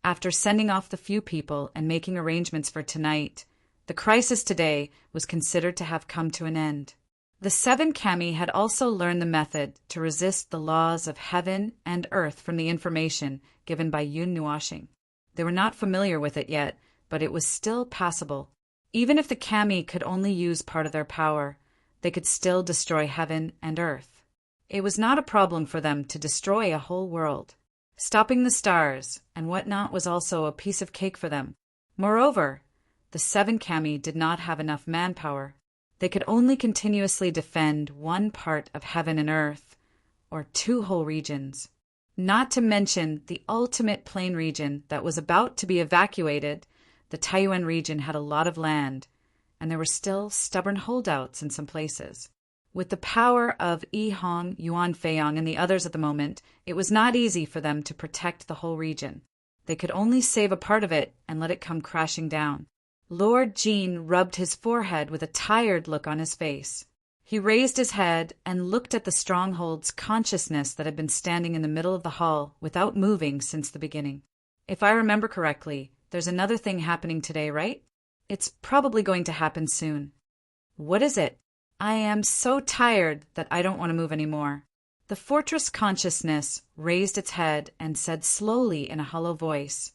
After sending off the few people and making arrangements for tonight, the crisis today was considered to have come to an end. The 7 kami had also learned the method to resist the laws of heaven and earth from the information given by Yun Nuashing. They were not familiar with it yet, but it was still passable. Even if the kami could only use part of their power, they could still destroy heaven and earth. It was not a problem for them to destroy a whole world. Stopping the stars and whatnot was also a piece of cake for them. Moreover, the 7 kami did not have enough manpower. They could only continuously defend one part of heaven and earth, or 2 whole regions. Not to mention the ultimate plain region that was about to be evacuated. The Taiyuan region had a lot of land, and there were still stubborn holdouts in some places. With the power of Yi Hong, Yuan Feiyong, and the others at the moment, it was not easy for them to protect the whole region. They could only save a part of it and let it come crashing down. Lord Jean rubbed his forehead with a tired look on his face. He raised his head and looked at the stronghold's consciousness that had been standing in the middle of the hall without moving since the beginning. If I remember correctly, there's another thing happening today, right? It's probably going to happen soon. What is it? I am so tired that I don't want to move anymore. The fortress consciousness raised its head and said slowly in a hollow voice,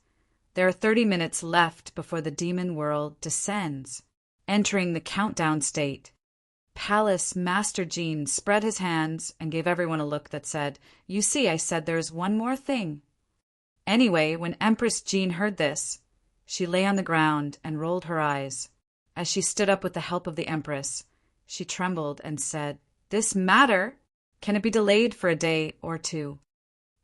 "There are 30 minutes left before the demon world descends," entering the countdown state. Palace Master Jean spread his hands and gave everyone a look that said, "You see, I said there's one more thing." Anyway, when Empress Jean heard this, she lay on the ground and rolled her eyes. As she stood up with the help of the Empress, she trembled and said, "This matter? Can it be delayed for a day or 2?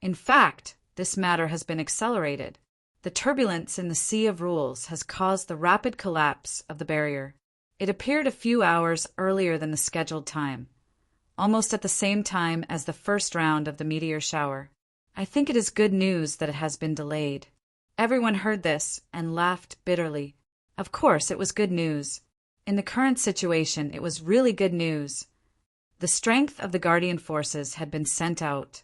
In fact, this matter has been accelerated. The turbulence in the Sea of Rules has caused the rapid collapse of the barrier. It appeared a few hours earlier than the scheduled time, almost at the same time as the first round of the meteor shower. I think it is good news that it has been delayed." Everyone heard this and laughed bitterly. Of course, it was good news. In the current situation, it was really good news. The strength of the Guardian forces had been sent out,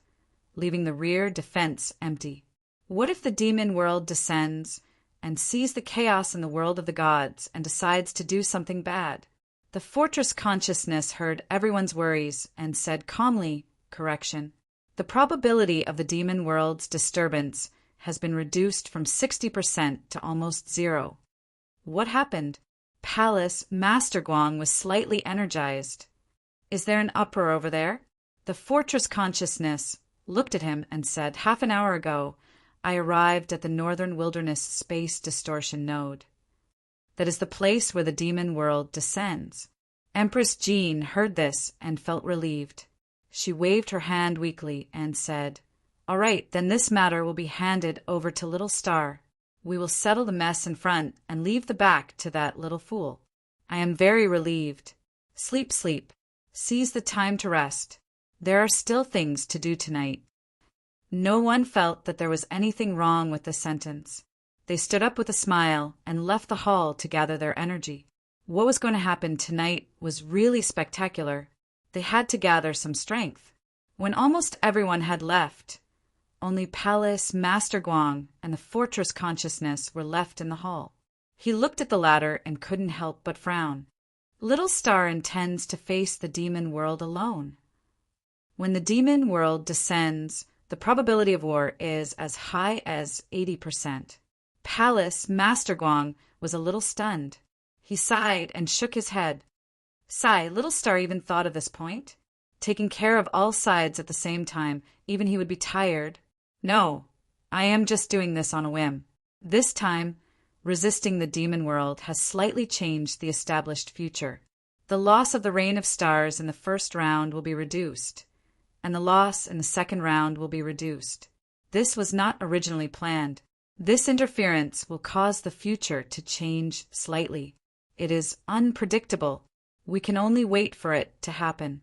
leaving the rear defense empty. What if the demon world descends and sees the chaos in the world of the gods and decides to do something bad? The fortress consciousness heard everyone's worries and said calmly, "Correction. The probability of the demon world's disturbance has been reduced from 60% to almost 0. What happened? Palace Master Guang was slightly energized. Is there an uproar over there? The fortress consciousness looked at him and said, "Half an hour ago, I arrived at the Northern Wilderness Space Distortion Node. That is the place where the demon world descends." Empress Jean heard this and felt relieved. She waved her hand weakly and said, "All right, then this matter will be handed over to Little Star. We will settle the mess in front and leave the back to that little fool. I am very relieved. Sleep, sleep. Seize the time to rest. There are still things to do tonight." No one felt that there was anything wrong with the sentence. They stood up with a smile and left the hall to gather their energy. What was going to happen tonight was really spectacular. They had to gather some strength. When almost everyone had left, only Palace Master Guang and the fortress consciousness were left in the hall. He looked at the latter and couldn't help but frown. Little Star intends to face the demon world alone. When the demon world descends, The probability of war is as high as 80%. Palace Master Guang was a little stunned. He sighed and shook his head. Sigh, Little Star even thought of this point. Taking care of all sides at the same time, even he would be tired. No, I am just doing this on a whim. This time, resisting the demon world has slightly changed the established future. The loss of the Reign of Stars in the first round will be reduced, and the loss in the second round will be reduced. This was not originally planned. This interference will cause the future to change slightly. It is unpredictable. We can only wait for it to happen.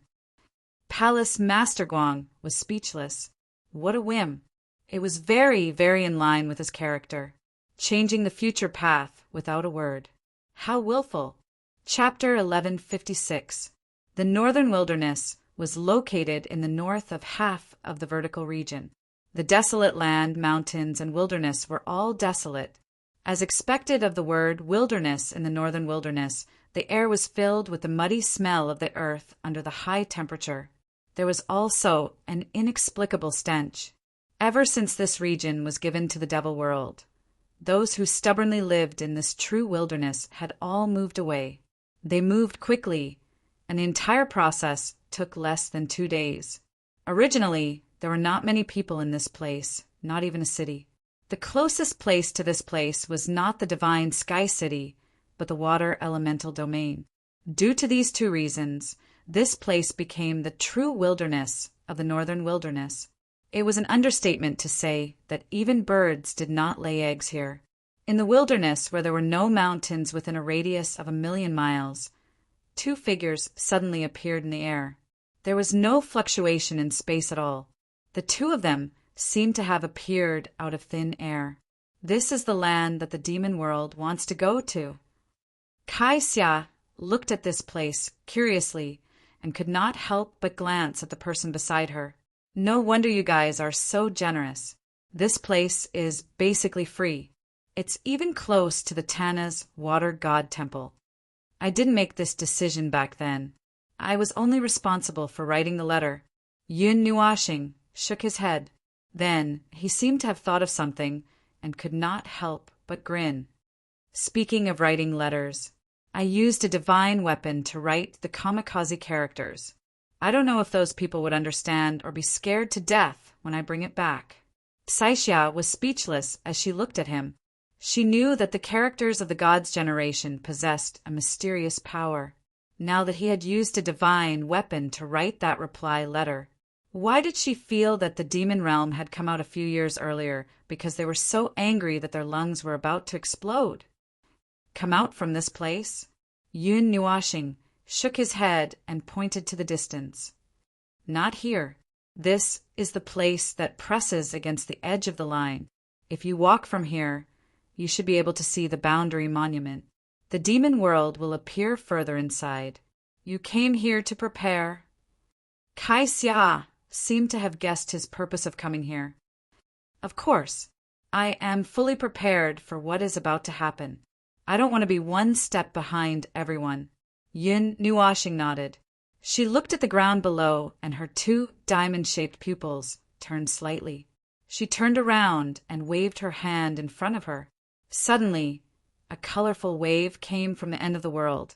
Palace Master Guang was speechless. What a whim. It was very, very in line with his character. Changing the future path without a word. How willful. Chapter 1156. The Northern Wilderness was located in the north of half of the vertical region. The desolate land, mountains, and wilderness were all desolate. As expected of the word wilderness in the Northern Wilderness, the air was filled with the muddy smell of the earth under the high temperature. There was also an inexplicable stench. Ever since this region was given to the Devil World, those who stubbornly lived in this true wilderness had all moved away. They moved quickly, and the entire process took less than 2 days. Originally, there were not many people in this place, not even a city. The closest place to this place was not the divine Sky City, but the water elemental domain. Due to these 2 reasons, this place became the true wilderness of the Northern Wilderness. It was an understatement to say that even birds did not lay eggs here. In the wilderness, where there were no mountains within a radius of 1,000,000 miles, 2 figures suddenly appeared in the air. There was no fluctuation in space at all. The 2 of them seemed to have appeared out of thin air. This is the land that the demon world wants to go to. Kai Xia looked at this place curiously and could not help but glance at the person beside her. No wonder you guys are so generous. This place is basically free. It's even close to the Tana's Water God Temple. I didn't make this decision back then. I was only responsible for writing the letter. Yun Nuashing shook his head. Then he seemed to have thought of something and could not help but grin. Speaking of writing letters, I used a divine weapon to write the kamikaze characters. I don't know if those people would understand or be scared to death when I bring it back. Saixia was speechless as she looked at him. She knew that the characters of the God's generation possessed a mysterious power. Now that he had used a divine weapon to write that reply letter, why did she feel that the demon realm had come out a few years earlier because they were so angry that their lungs were about to explode? Come out from this place? Yun Nuashing shook his head and pointed to the distance. Not here. This is the place that presses against the edge of the line. If you walk from here, you should be able to see the boundary monument. The demon world will appear further inside. You came here to prepare. Kai Xia seemed to have guessed his purpose of coming here. Of course, I am fully prepared for what is about to happen. I don't want to be one step behind everyone. Yun Nuashing nodded. She looked at the ground below, and her 2 diamond-shaped pupils turned slightly. She turned around and waved her hand in front of her. Suddenly, a colorful wave came from the end of the world,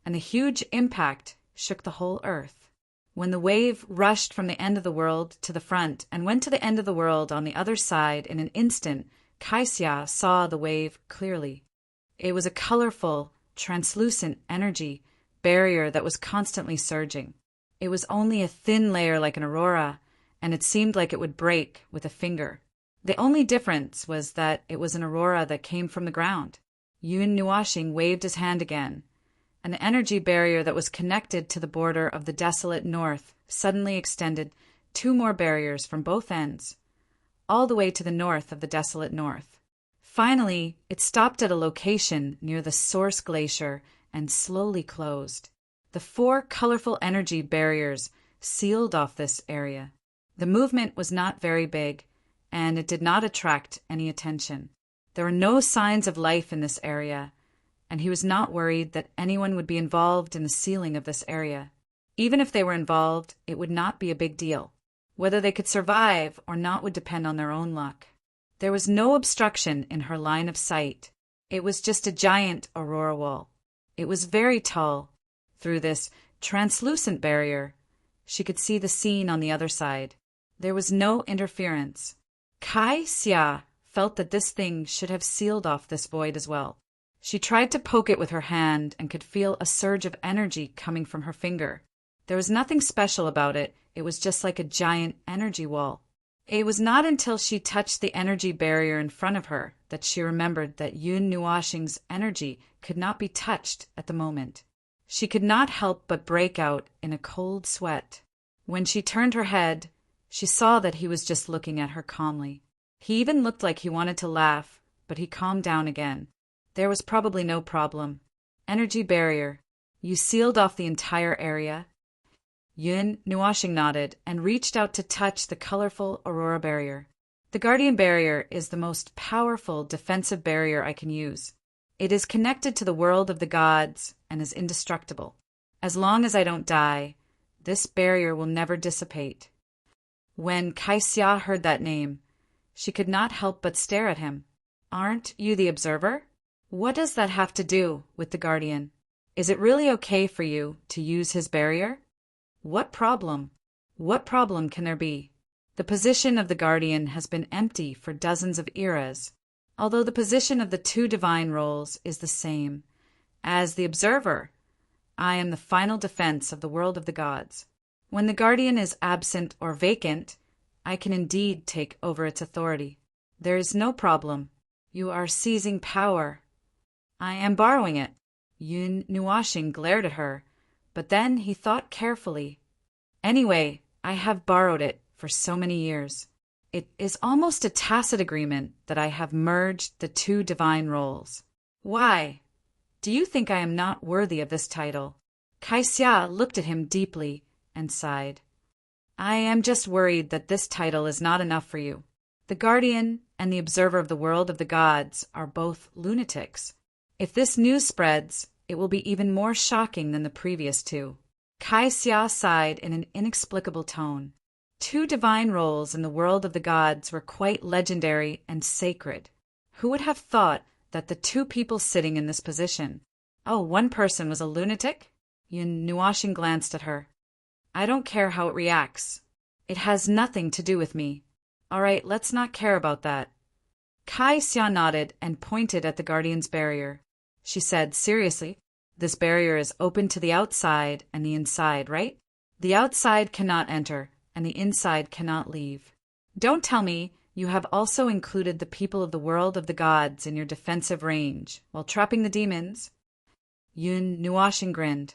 and the huge impact shook the whole earth. When the wave rushed from the end of the world to the front and went to the end of the world on the other side in an instant, Kai Xia saw the wave clearly. It was a colorful, translucent energy barrier that was constantly surging. It was only a thin layer like an aurora, and it seemed like it would break with a finger. The only difference was that it was an aurora that came from the ground. Yun Nuashing waved his hand again. An energy barrier that was connected to the border of the desolate north suddenly extended 2 more barriers from both ends, all the way to the north of the desolate north. Finally, it stopped at a location near the source glacier and slowly closed. The 4 colorful energy barriers sealed off this area. The movement was not very big, and it did not attract any attention. There were no signs of life in this area, and he was not worried that anyone would be involved in the sealing of this area. Even if they were involved, it would not be a big deal. Whether they could survive or not would depend on their own luck. There was no obstruction in her line of sight. It was just a giant aurora wall. It was very tall. Through this translucent barrier, she could see the scene on the other side. There was no interference. Kai Xia felt that this thing should have sealed off this void as well. She tried to poke it with her hand and could feel a surge of energy coming from her finger. There was nothing special about it. It was just like a giant energy wall. It was not until she touched the energy barrier in front of her that she remembered that Yun Nuoxing's energy could not be touched at the moment. She could not help but break out in a cold sweat. When she turned her head, she saw that he was just looking at her calmly. He even looked like he wanted to laugh, but he calmed down again. There was probably no problem. Energy barrier. You sealed off the entire area? Yun Nuoxing nodded and reached out to touch the colorful aurora barrier. The guardian barrier is the most powerful defensive barrier I can use. It is connected to the world of the gods and is indestructible. As long as I don't die, this barrier will never dissipate. When Kai Xia heard that name, she could not help but stare at him. Aren't you the observer? What does that have to do with the guardian? Is it really okay for you to use his barrier? What problem? What problem can there be? The position of the guardian has been empty for dozens of eras, although the position of the two divine roles is the same. As the observer, I am the final defense of the world of the gods. When the guardian is absent or vacant, I can indeed take over its authority. There is no problem. You are seizing power. I am borrowing it. Yun Nuoxing glared at her, but then he thought carefully. Anyway, I have borrowed it for so many years. It is almost a tacit agreement that I have merged the two divine roles. Why? Do you think I am not worthy of this title? Kai Xia looked at him deeply and sighed. I am just worried that this title is not enough for you. The guardian and the observer of the world of the gods are both lunatics. If this news spreads, it will be even more shocking than the previous two. Kai Xia sighed in an inexplicable tone. Two divine roles in the world of the gods were quite legendary and sacred. Who would have thought that the two people sitting in this position? Oh, one person was a lunatic? Yun Nuoxing glanced at her. I don't care how it reacts. It has nothing to do with me. All right, let's not care about that. Kai Xia nodded and pointed at the guardian's barrier. She said seriously, this barrier is open to the outside and the inside, right? The outside cannot enter, and the inside cannot leave. Don't tell me you have also included the people of the world of the gods in your defensive range while trapping the demons. Yun Nuoxing grinned.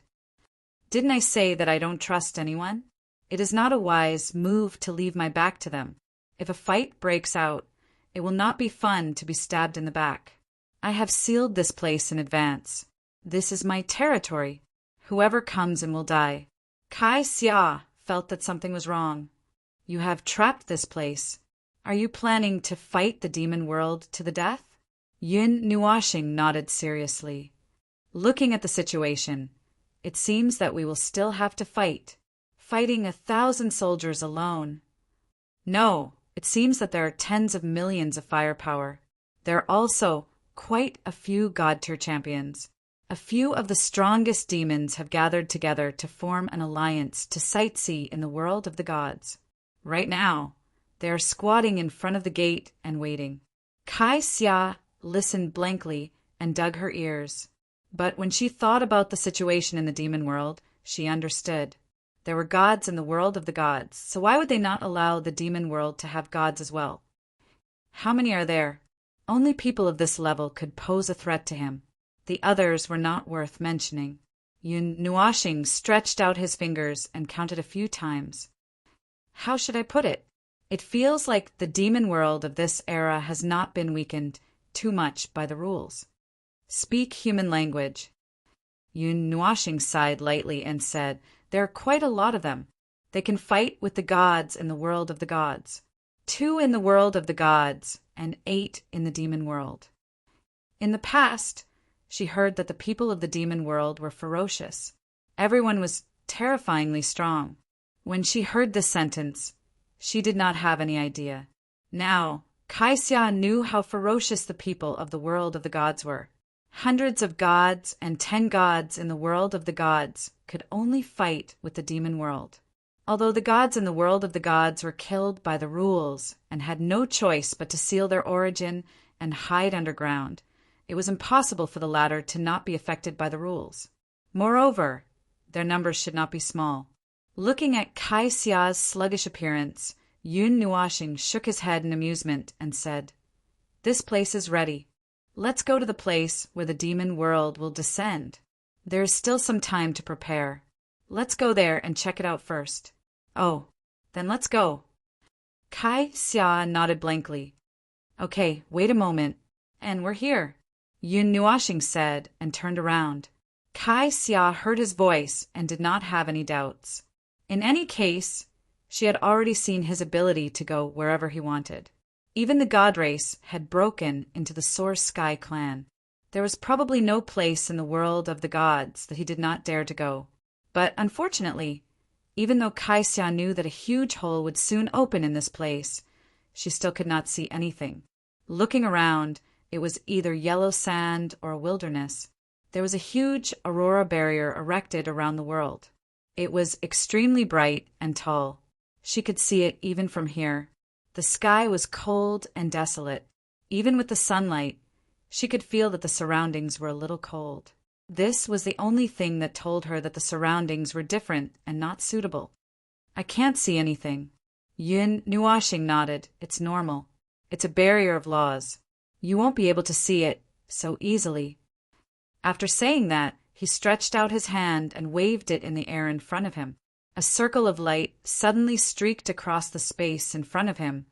Didn't I say that I don't trust anyone? It is not a wise move to leave my back to them. If a fight breaks out, it will not be fun to be stabbed in the back. I have sealed this place in advance. This is my territory. Whoever comes in will die. Kai Xia felt that something was wrong. You have trapped this place. Are you planning to fight the demon world to the death? Yun Nuoxing nodded seriously. Looking at the situation, it seems that we will still have to fight. Fighting 1,000 soldiers alone. No, it seems that there are tens of millions of firepower. There are also quite a few god-tier champions. A few of the strongest demons have gathered together to form an alliance to sightsee in the world of the gods. Right now, they are squatting in front of the gate and waiting. Kai Xia listened blankly and dug her ears. But when she thought about the situation in the demon world, she understood. There were gods in the world of the gods, so why would they not allow the demon world to have gods as well? How many are there? Only people of this level could pose a threat to him. The others were not worth mentioning. Yun Nuoxing stretched out his fingers and counted a few times. How should I put it? It feels like the demon world of this era has not been weakened too much by the rules. Speak human language. Yun Nuoxing sighed lightly and said, there are quite a lot of them. They can fight with the gods in the world of the gods. 2 in the world of the gods and 8 in the demon world. In the past, she heard that the people of the demon world were ferocious. Everyone was terrifyingly strong. When she heard this sentence, She did not have any idea. Now, Kaixia knew how ferocious the people of the world of the gods were. Hundreds of gods and 10 gods in the world of the gods could only fight with the demon world. Although the gods in the world of the gods were killed by the rules and had no choice but to seal their origin and hide underground, it was impossible for the latter to not be affected by the rules. Moreover, their numbers should not be small. Looking at Kaixia's sluggish appearance, Yun Nuashing shook his head in amusement and said, "This place is ready. Let's go to the place where the demon world will descend. There is still some time to prepare. Let's go there and check it out first." "Oh, then let's go." Kaixia nodded blankly. "Okay, wait a moment. And we're here," Yun Nuashing said and turned around. Kaixia heard his voice and did not have any doubts. In any case, she had already seen his ability to go wherever he wanted. Even the god race had broken into the Source Sky clan. There was probably no place in the world of the gods that he did not dare to go. But unfortunately, even though Kaixia knew that a huge hole would soon open in this place, she still could not see anything. Looking around, it was either yellow sand or a wilderness. There was a huge aurora barrier erected around the world. It was extremely bright and tall. She could see it even from here. The sky was cold and desolate. Even with the sunlight, she could feel that the surroundings were a little cold. This was the only thing that told her that the surroundings were different and not suitable. "I can't see anything." Yun Nuashing nodded. "It's normal. It's a barrier of laws. You won't be able to see it so easily." After saying that, he stretched out his hand and waved it in the air in front of him. A circle of light suddenly streaked across the space in front of him,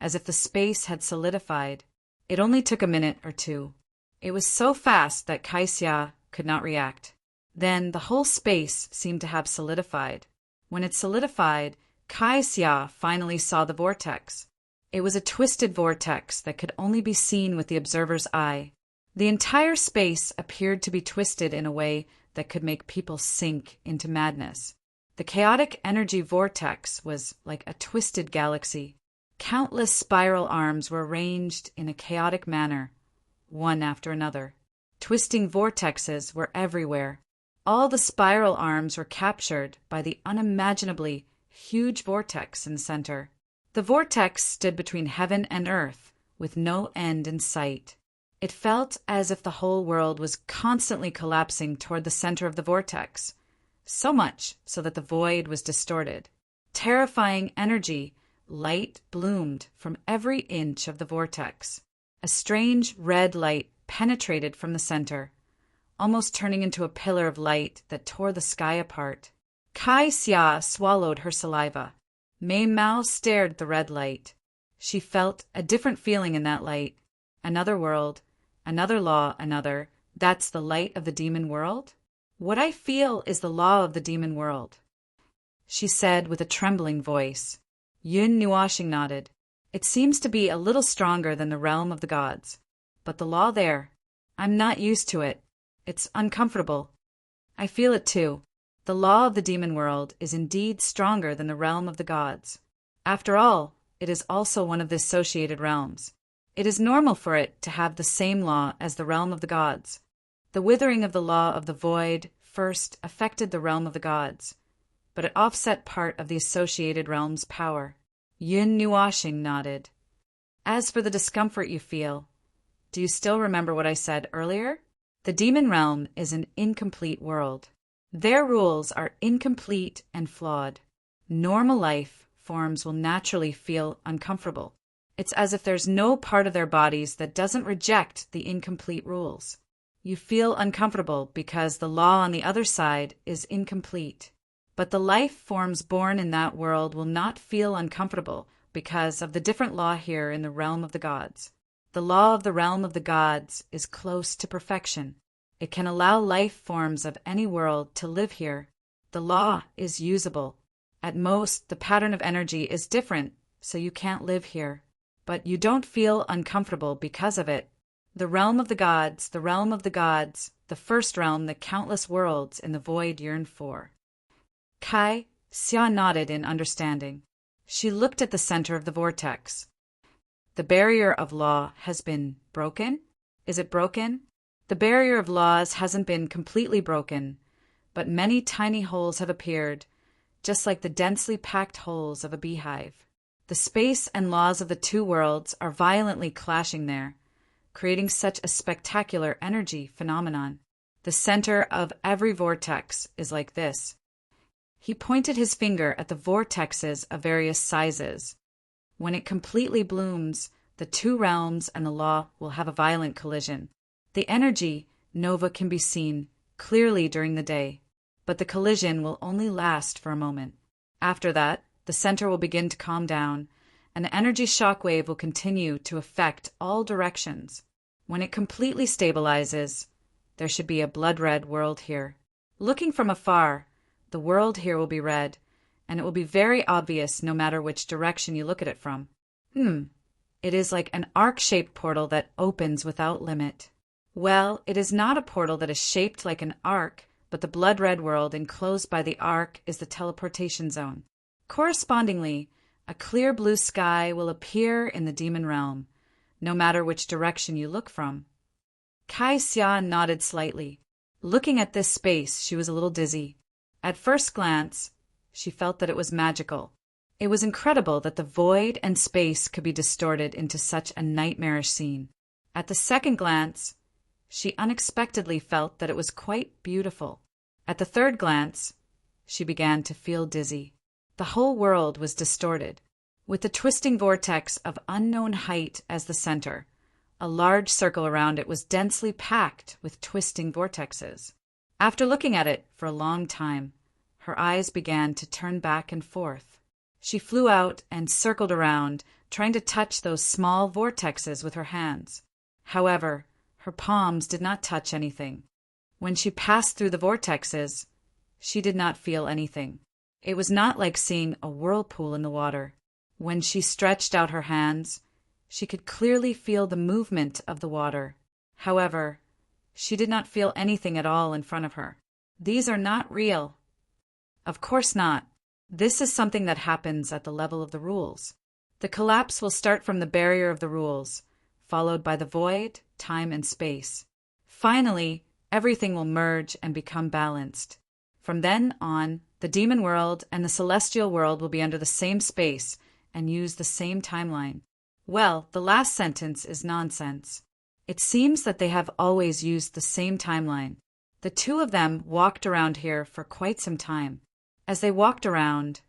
as if the space had solidified. It only took a minute or two. It was so fast that Kaixia could not react. Then the whole space seemed to have solidified. When it solidified, Kaixia finally saw the vortex. It was a twisted vortex that could only be seen with the observer's eye. The entire space appeared to be twisted in a way that could make people sink into madness. The chaotic energy vortex was like a twisted galaxy. Countless spiral arms were arranged in a chaotic manner, one after another. Twisting vortexes were everywhere. All the spiral arms were captured by the unimaginably huge vortex in the center. The vortex stood between heaven and earth, with no end in sight. It felt as if the whole world was constantly collapsing toward the center of the vortex, so much so that the void was distorted. Terrifying energy, light bloomed from every inch of the vortex. A strange red light penetrated from the center, almost turning into a pillar of light that tore the sky apart. Kaixia swallowed her saliva. Mei Mao stared at the red light. She felt a different feeling in that light. Another world, another law, that's the light of the demon world? What I feel is the law of the demon world, she said with a trembling voice. Yun Nuashing nodded. It seems to be a little stronger than the realm of the gods. But the law there, I'm not used to it. It's uncomfortable. I feel it too. The law of the demon world is indeed stronger than the realm of the gods. After all, it is also one of the associated realms. It is normal for it to have the same law as the realm of the gods. The withering of the law of the void first affected the realm of the gods, but it offset part of the associated realm's power. Yun Nuashing nodded. As for the discomfort you feel, do you still remember what I said earlier? The demon realm is an incomplete world. Their rules are incomplete and flawed. Normal life forms will naturally feel uncomfortable. It's as if there's no part of their bodies that doesn't reject the incomplete rules. You feel uncomfortable because the law on the other side is incomplete. But the life forms born in that world will not feel uncomfortable because of the different law here in the realm of the gods. The law of the realm of the gods is close to perfection. It can allow life forms of any world to live here. The law is usable. At most, the pattern of energy is different, so you can't live here. But you don't feel uncomfortable because of it. The realm of the gods, the first realm that countless worlds in the void yearn for. Kaixia nodded in understanding. She looked at the center of the vortex. The barrier of law has been broken? Is it broken? The barrier of laws hasn't been completely broken, but many tiny holes have appeared, just like the densely packed holes of a beehive. The space and laws of the two worlds are violently clashing there, creating such a spectacular energy phenomenon. The center of every vortex is like this. He pointed his finger at the vortexes of various sizes. When it completely blooms, the two realms and the law will have a violent collision. The energy, nova, can be seen clearly during the day, but the collision will only last for a moment. After that, the center will begin to calm down, and the energy shock wave will continue to affect all directions. When it completely stabilizes, there should be a blood-red world here. Looking from afar, the world here will be red, and it will be very obvious no matter which direction you look at it from. It is like an arc-shaped portal that opens without limit. Well, it is not a portal that is shaped like an arc, but the blood-red world enclosed by the arc is the teleportation zone. Correspondingly, a clear blue sky will appear in the demon realm, no matter which direction you look from. Kai Xia nodded slightly. Looking at this space, she was a little dizzy. At first glance, she felt that it was magical. It was incredible that the void and space could be distorted into such a nightmarish scene. At the second glance, she unexpectedly felt that it was quite beautiful. At the third glance, she began to feel dizzy. The whole world was distorted, with the twisting vortex of unknown height as the center. A large circle around it was densely packed with twisting vortexes. After looking at it for a long time, her eyes began to turn back and forth. She flew out and circled around, trying to touch those small vortexes with her hands. However, her palms did not touch anything. When she passed through the vortexes, she did not feel anything. It was not like seeing a whirlpool in the water. When she stretched out her hands, she could clearly feel the movement of the water. However, she did not feel anything at all in front of her. These are not real. Of course not. This is something that happens at the level of the rules. The collapse will start from the barrier of the rules, followed by the void, time, and space. Finally, everything will merge and become balanced. From then on, the demon world and the celestial world will be under the same space and use the same timeline. Well, the last sentence is nonsense. It seems that they have always used the same timeline. The two of them walked around here for quite some time. As they walked around,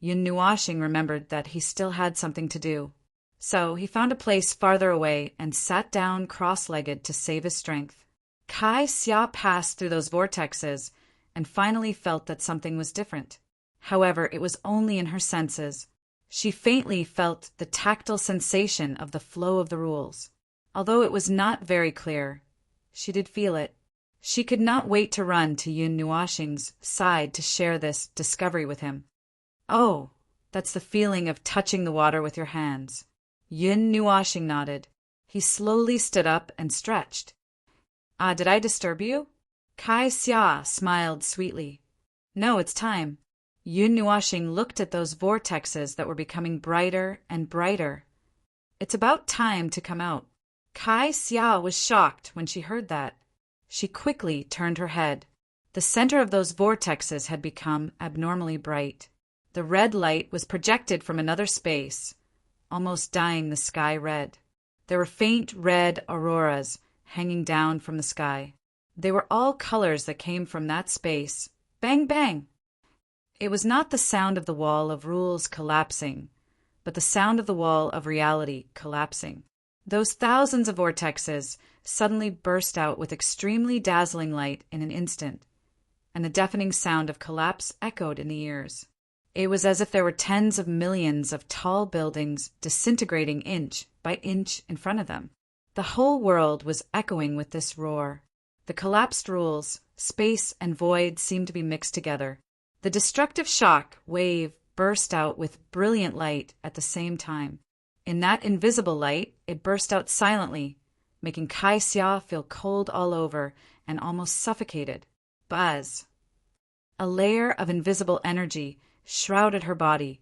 Yun Nuashing remembered that he still had something to do. So he found a place farther away and sat down cross-legged to save his strength. Kai Xia passed through those vortexes and finally felt that something was different. However, it was only in her senses. She faintly felt the tactile sensation of the flow of the rules. Although it was not very clear, she did feel it. She could not wait to run to Yun Nuashing's side to share this discovery with him. Oh, that's the feeling of touching the water with your hands. Yun Nuashing nodded. He slowly stood up and stretched. Did I disturb you? Kai Xia smiled sweetly. No, it's time. Yun Nuashing looked at those vortexes that were becoming brighter and brighter. It's about time to come out. Kai Xia was shocked when she heard that. She quickly turned her head. The center of those vortexes had become abnormally bright. The red light was projected from another space, almost dyeing the sky red. There were faint red auroras hanging down from the sky. They were all colors that came from that space. Bang, bang! It was not the sound of the wall of rules collapsing, but the sound of the wall of reality collapsing. Those thousands of vortexes suddenly burst out with extremely dazzling light in an instant, and the deafening sound of collapse echoed in the ears. It was as if there were tens of millions of tall buildings disintegrating inch by inch in front of them. The whole world was echoing with this roar. The collapsed rules, space and void seemed to be mixed together. The destructive shock wave burst out with brilliant light at the same time. In that invisible light, it burst out silently, making Kai Xia feel cold all over and almost suffocated. Buzz! A layer of invisible energy shrouded her body,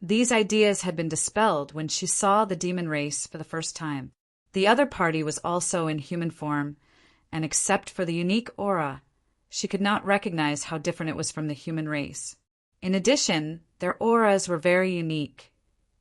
These ideas had been dispelled when she saw the demon race for the first time. The other party was also in human form, and except for the unique aura, she could not recognize how different it was from the human race. In addition, their auras were very unique,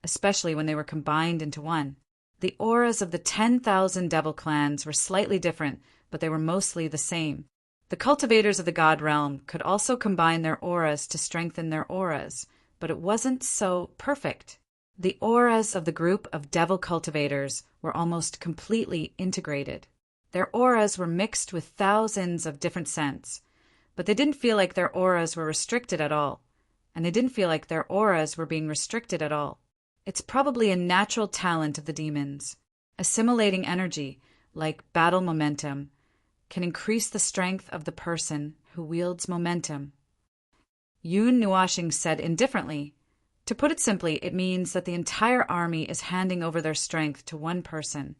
especially when they were combined into one. The auras of the 10,000 devil clans were slightly different, but they were mostly the same. The cultivators of the god realm could also combine their auras to strengthen their auras, but it wasn't so perfect. The auras of the group of devil cultivators were almost completely integrated. Their auras were mixed with thousands of different scents, but they didn't feel like their auras were restricted at all, and they didn't feel like their auras were being restricted at all. It's probably a natural talent of the demons. Assimilating energy, like battle momentum, can increase the strength of the person who wields momentum. Yun Nuashing said indifferently, "To put it simply, it means that the entire army is handing over their strength to one person,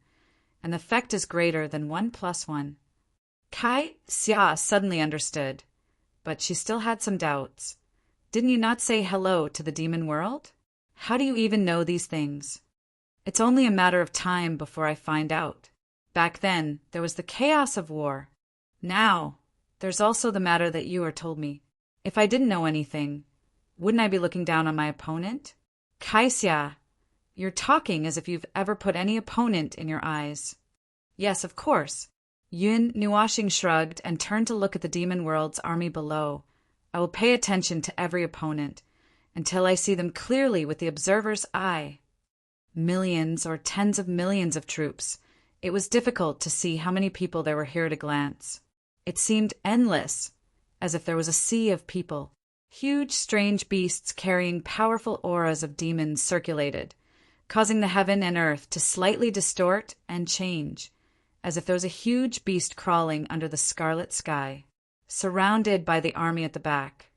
and the effect is greater than 1 + 1. Kai Xia suddenly understood, but she still had some doubts. "Didn't you not say hello to the demon world? How do you even know these things?" "It's only a matter of time before I find out. Back then, there was the chaos of war. Now, there's also the matter that you are told me. If I didn't know anything, wouldn't I be looking down on my opponent?" "Kaixia, you're talking as if you've ever put any opponent in your eyes." "Yes, of course." Yun Nuashing shrugged and turned to look at the demon world's army below. "I will pay attention to every opponent, until I see them clearly with the observer's eye." Millions or tens of millions of troops. It was difficult to see how many people there were here at a glance. It seemed endless, as if there was a sea of people. Huge, strange beasts carrying powerful auras of demons circulated, causing the heaven and earth to slightly distort and change, as if there was a huge beast crawling under the scarlet sky. Surrounded by the army at the back,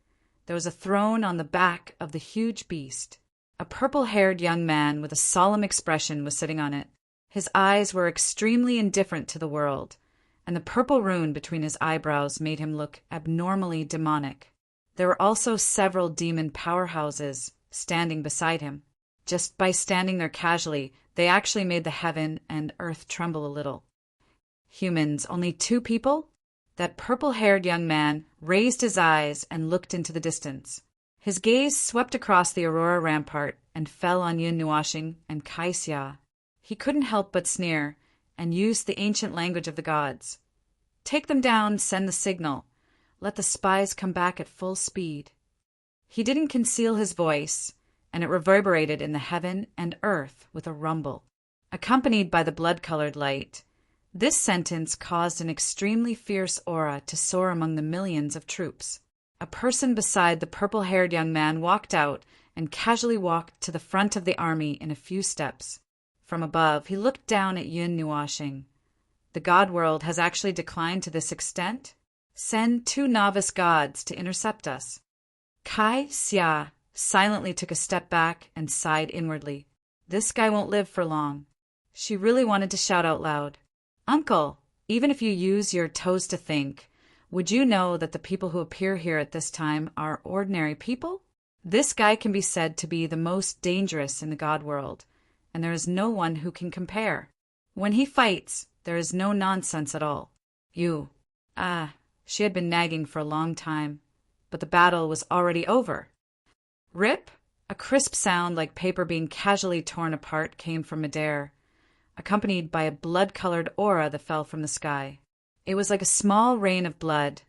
there was a throne on the back of the huge beast. A purple-haired young man with a solemn expression was sitting on it. His eyes were extremely indifferent to the world, and the purple rune between his eyebrows made him look abnormally demonic. There were also several demon powerhouses standing beside him. Just by standing there casually, they actually made the heaven and earth tremble a little. Humans, only 2 people? That purple-haired young man raised his eyes and looked into the distance. His gaze swept across the Aurora Rampart and fell on Yun Nuashing and Kaixia. He couldn't help but sneer, and used the ancient language of the gods. "Take them down, send the signal. Let the spies come back at full speed." He didn't conceal his voice, and it reverberated in the heaven and earth with a rumble, accompanied by the blood-colored light. This sentence caused an extremely fierce aura to soar among the millions of troops. A person beside the purple-haired young man walked out and casually walked to the front of the army in a few steps. From above, he looked down at Yun Nuashing. "The god world has actually declined to this extent? Send 2 novice gods to intercept us." Kai Xia silently took a step back and sighed inwardly. This guy won't live for long. She really wanted to shout out loud, "Uncle, even if you use your toes to think, would you know that the people who appear here at this time are ordinary people? This guy can be said to be the most dangerous in the god world, and there is no one who can compare. When he fights, there is no nonsense at all. You." She had been nagging for a long time, but the battle was already over. Rip! A crisp sound like paper being casually torn apart came from midair, accompanied by a blood-colored aura that fell from the sky. It was like a small rain of blood,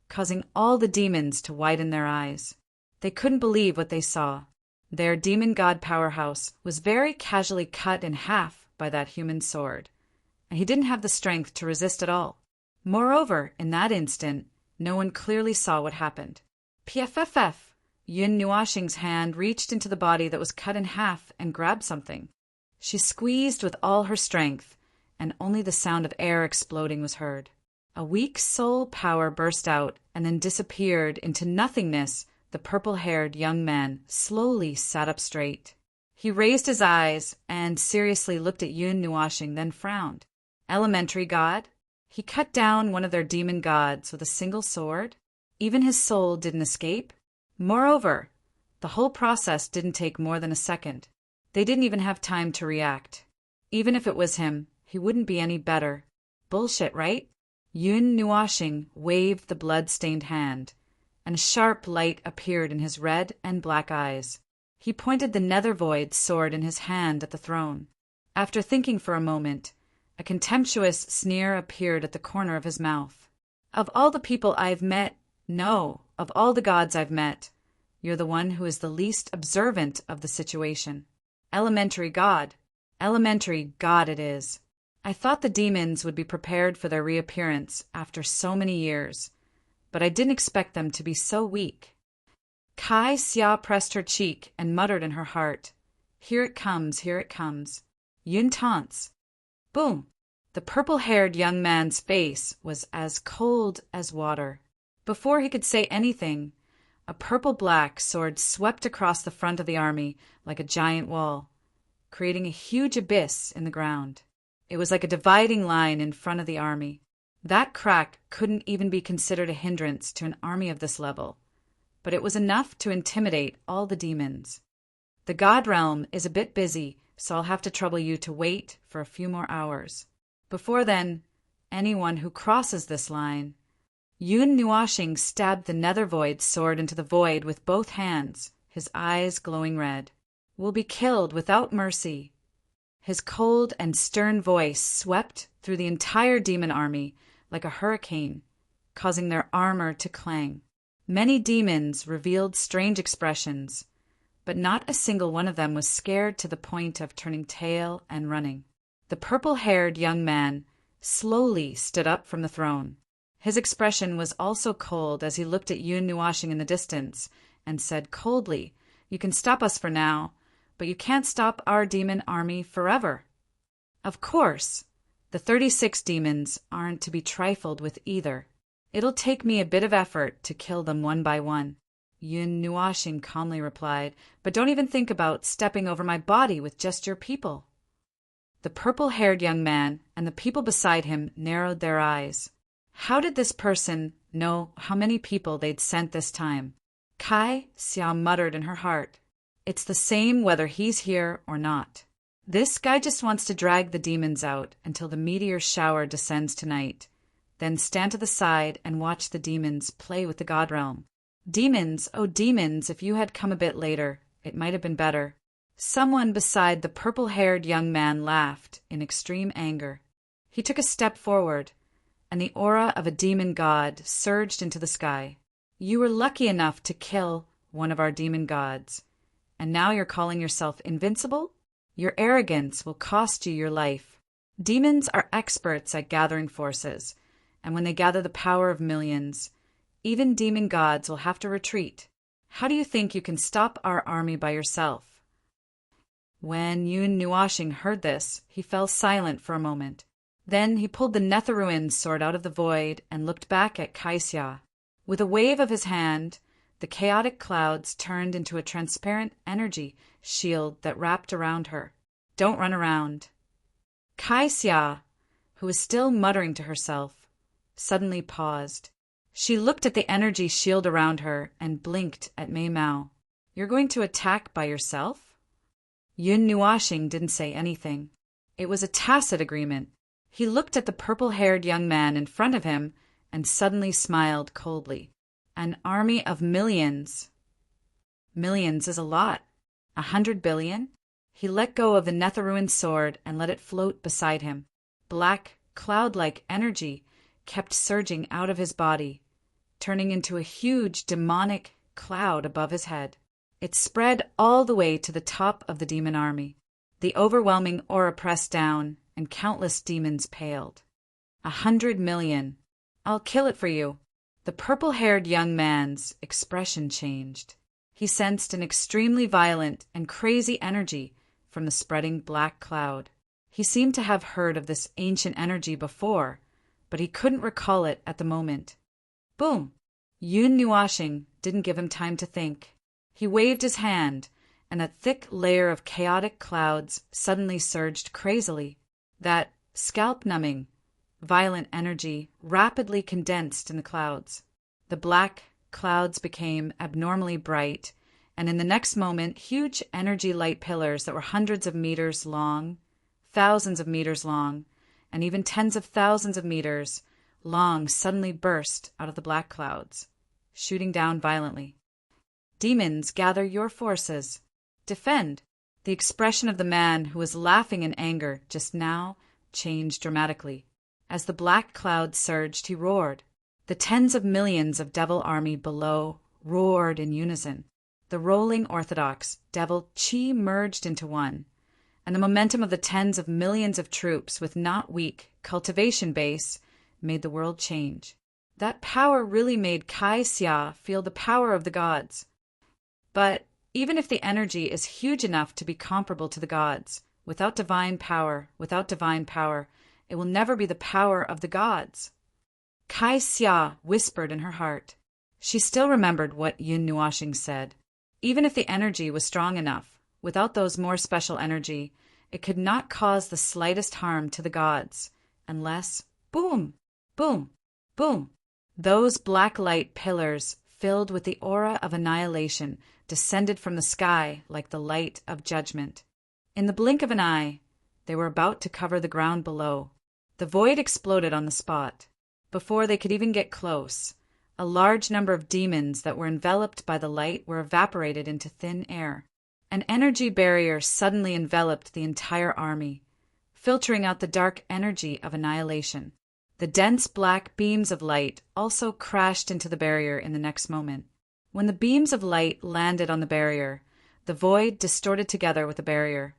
causing all the demons to widen their eyes. They couldn't believe what they saw. Their demon god powerhouse was very casually cut in half by that human sword, and he didn't have the strength to resist at all. Moreover, in that instant, no one clearly saw what happened. PFFF! Yun Nuashing's hand reached into the body that was cut in half and grabbed something. She squeezed with all her strength, and only the sound of air exploding was heard. A weak soul power burst out and then disappeared into nothingness. The purple-haired young man slowly sat up straight. He raised his eyes and seriously looked at Yun Nuashing, then frowned. Elementary god? He cut down one of their demon gods with a single sword? Even his soul didn't escape? Moreover, The whole process didn't take more than a second. They didn't even have time to react. Even if it was him, he wouldn't be any better. Bullshit, right? Yun Nuashing waved the blood-stained hand, and a sharp light appeared in his red and black eyes. He pointed the nether void sword in his hand at the throne. After thinking for a moment, a contemptuous sneer appeared at the corner of his mouth. Of all the people I've met, no, of all the gods I've met, you're the one who is the least observant of the situation. Elementary god it is. I thought the demons would be prepared for their reappearance after so many years, but I didn't expect them to be so weak. Kai Xia pressed her cheek and muttered in her heart, Here it comes, here it comes. Yun taunts. Boom! The purple-haired young man's face was as cold as water. Before he could say anything, a purple-black sword swept across the front of the army like a giant wall, creating a huge abyss in the ground. It was like a dividing line in front of the army. That crack couldn't even be considered a hindrance to an army of this level, but it was enough to intimidate all the demons. The God Realm is a bit busy, so I'll have to trouble you to wait for a few more hours. Before then, anyone who crosses this line— Yun Nuashing stabbed the nether void sword into the void with both hands, his eyes glowing red. Will be killed without mercy. His cold and stern voice swept through the entire demon army like a hurricane, causing their armor to clang. Many demons revealed strange expressions, but not a single one of them was scared to the point of turning tail and running. The purple-haired young man slowly stood up from the throne. His expression was also cold as he looked at Yun Nuashing in the distance and said coldly, You can stop us for now, but you can't stop our demon army forever. Of course, the 36 demons aren't to be trifled with either. It'll take me a bit of effort to kill them one by one. Yun Nuashing calmly replied, But don't even think about stepping over my body with just your people. The purple-haired young man and the people beside him narrowed their eyes. How did this person know how many people they'd sent this time? Kai Xia muttered in her heart, It's the same whether he's here or not. This guy just wants to drag the demons out until the meteor shower descends tonight, then stand to the side and watch the demons play with the God Realm. Demons, oh demons, if you had come a bit later, it might have been better. Someone beside the purple-haired young man laughed in extreme anger. He took a step forward, and the aura of a demon god surged into the sky. You were lucky enough to kill one of our demon gods, and now you're calling yourself invincible? Your arrogance will cost you your life. Demons are experts at gathering forces, and when they gather the power of millions, even demon gods will have to retreat. How do you think you can stop our army by yourself? When Yun Nuashing heard this, he fell silent for a moment. Then he pulled the Netherruin sword out of the void and looked back at Kai Xia. With a wave of his hand, the chaotic clouds turned into a transparent energy shield that wrapped around her. Don't run around. Kai Xia, who was still muttering to herself, suddenly paused. She looked at the energy shield around her and blinked at Mei Mao. You're going to attack by yourself? Yun Nuashing didn't say anything. It was a tacit agreement. He looked at the purple-haired young man in front of him and suddenly smiled coldly. An army of millions. Millions is a lot. 100 billion? He let go of the Netherruin sword and let it float beside him. Black, cloud-like energy kept surging out of his body, turning into a huge demonic cloud above his head. It spread all the way to the top of the demon army. The overwhelming aura pressed down, and countless demons paled. 100 million. I'll kill it for you. The purple-haired young man's expression changed. He sensed an extremely violent and crazy energy from the spreading black cloud. He seemed to have heard of this ancient energy before, but he couldn't recall it at the moment. Boom! Yun Nuashing didn't give him time to think. He waved his hand, and a thick layer of chaotic clouds suddenly surged crazily. That scalp-numbing, violent energy rapidly condensed in the clouds. The black clouds became abnormally bright and in the next moment, huge energy light pillars that were hundreds of meters long, thousands of meters long, and even tens of thousands of meters long suddenly burst out of the black clouds, shooting down violently. Demons, gather your forces. Defend. The expression of the man who was laughing in anger just now changed dramatically. As the black clouds surged, he roared. The tens of millions of devil army below roared in unison. The rolling orthodox devil chi merged into one, and the momentum of the tens of millions of troops with not weak cultivation base made the world change. That power really made Kai Xia feel the power of the gods. But even if the energy is huge enough to be comparable to the gods, without divine power, it will never be the power of the gods. Kai Xia whispered in her heart. She still remembered what Yun Nuoxing said. Even if the energy was strong enough, without those more special energy, it could not cause the slightest harm to the gods, unless, boom, boom, boom, those black light pillars filled with the aura of annihilation descended from the sky like the light of judgment. In the blink of an eye, they were about to cover the ground below. The void exploded on the spot. Before they could even get close, a large number of demons that were enveloped by the light were evaporated into thin air. An energy barrier suddenly enveloped the entire army, filtering out the dark energy of annihilation. The dense black beams of light also crashed into the barrier in the next moment. When the beams of light landed on the barrier, the void distorted together with the barrier,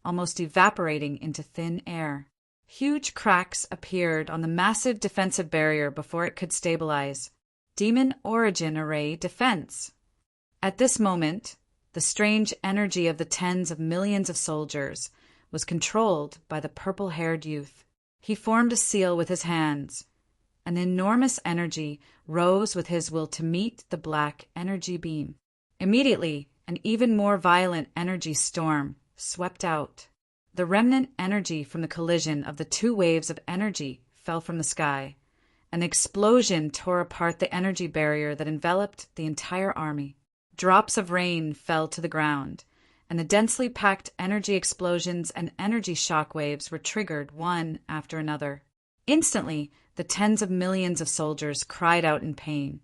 almost evaporating into thin air. Huge cracks appeared on the massive defensive barrier before it could stabilize. Demon Origin Array Defense. At this moment, the strange energy of the tens of millions of soldiers was controlled by the purple-haired youth. He formed a seal with his hands. An enormous energy rose with his will to meet the black energy beam. Immediately, an even more violent energy storm swept out. The remnant energy from the collision of the two waves of energy fell from the sky. An explosion tore apart the energy barrier that enveloped the entire army. Drops of rain fell to the ground, and the densely packed energy explosions and energy shock waves were triggered one after another. Instantly, the tens of millions of soldiers cried out in pain,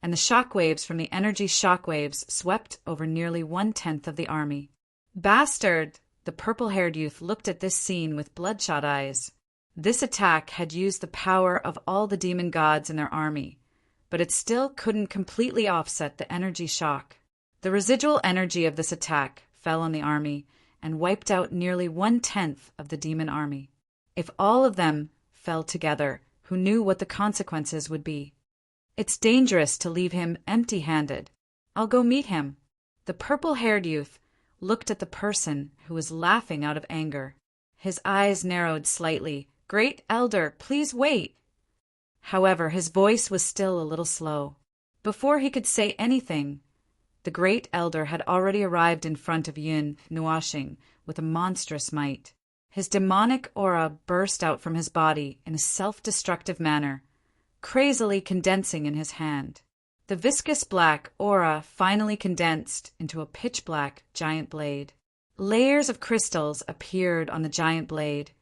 and the shock waves from the energy shock waves swept over nearly 1/10 of the army. Bastard! The purple-haired youth looked at this scene with bloodshot eyes. This attack had used the power of all the demon gods in their army, but it still couldn't completely offset the energy shock. The residual energy of this attack fell on the army and wiped out nearly 1/10 of the demon army. If all of them fell together, who knew what the consequences would be? It's dangerous to leave him empty-handed. I'll go meet him. The purple-haired youth looked at the person who was laughing out of anger. His eyes narrowed slightly. Great Elder, please wait. However, his voice was still a little slow. Before he could say anything, the Great Elder had already arrived in front of Yun Nuoxing with a monstrous might. His demonic aura burst out from his body in a self-destructive manner, crazily condensing in his hand. The viscous black aura finally condensed into a pitch-black giant blade. Layers of crystals appeared on the giant blade,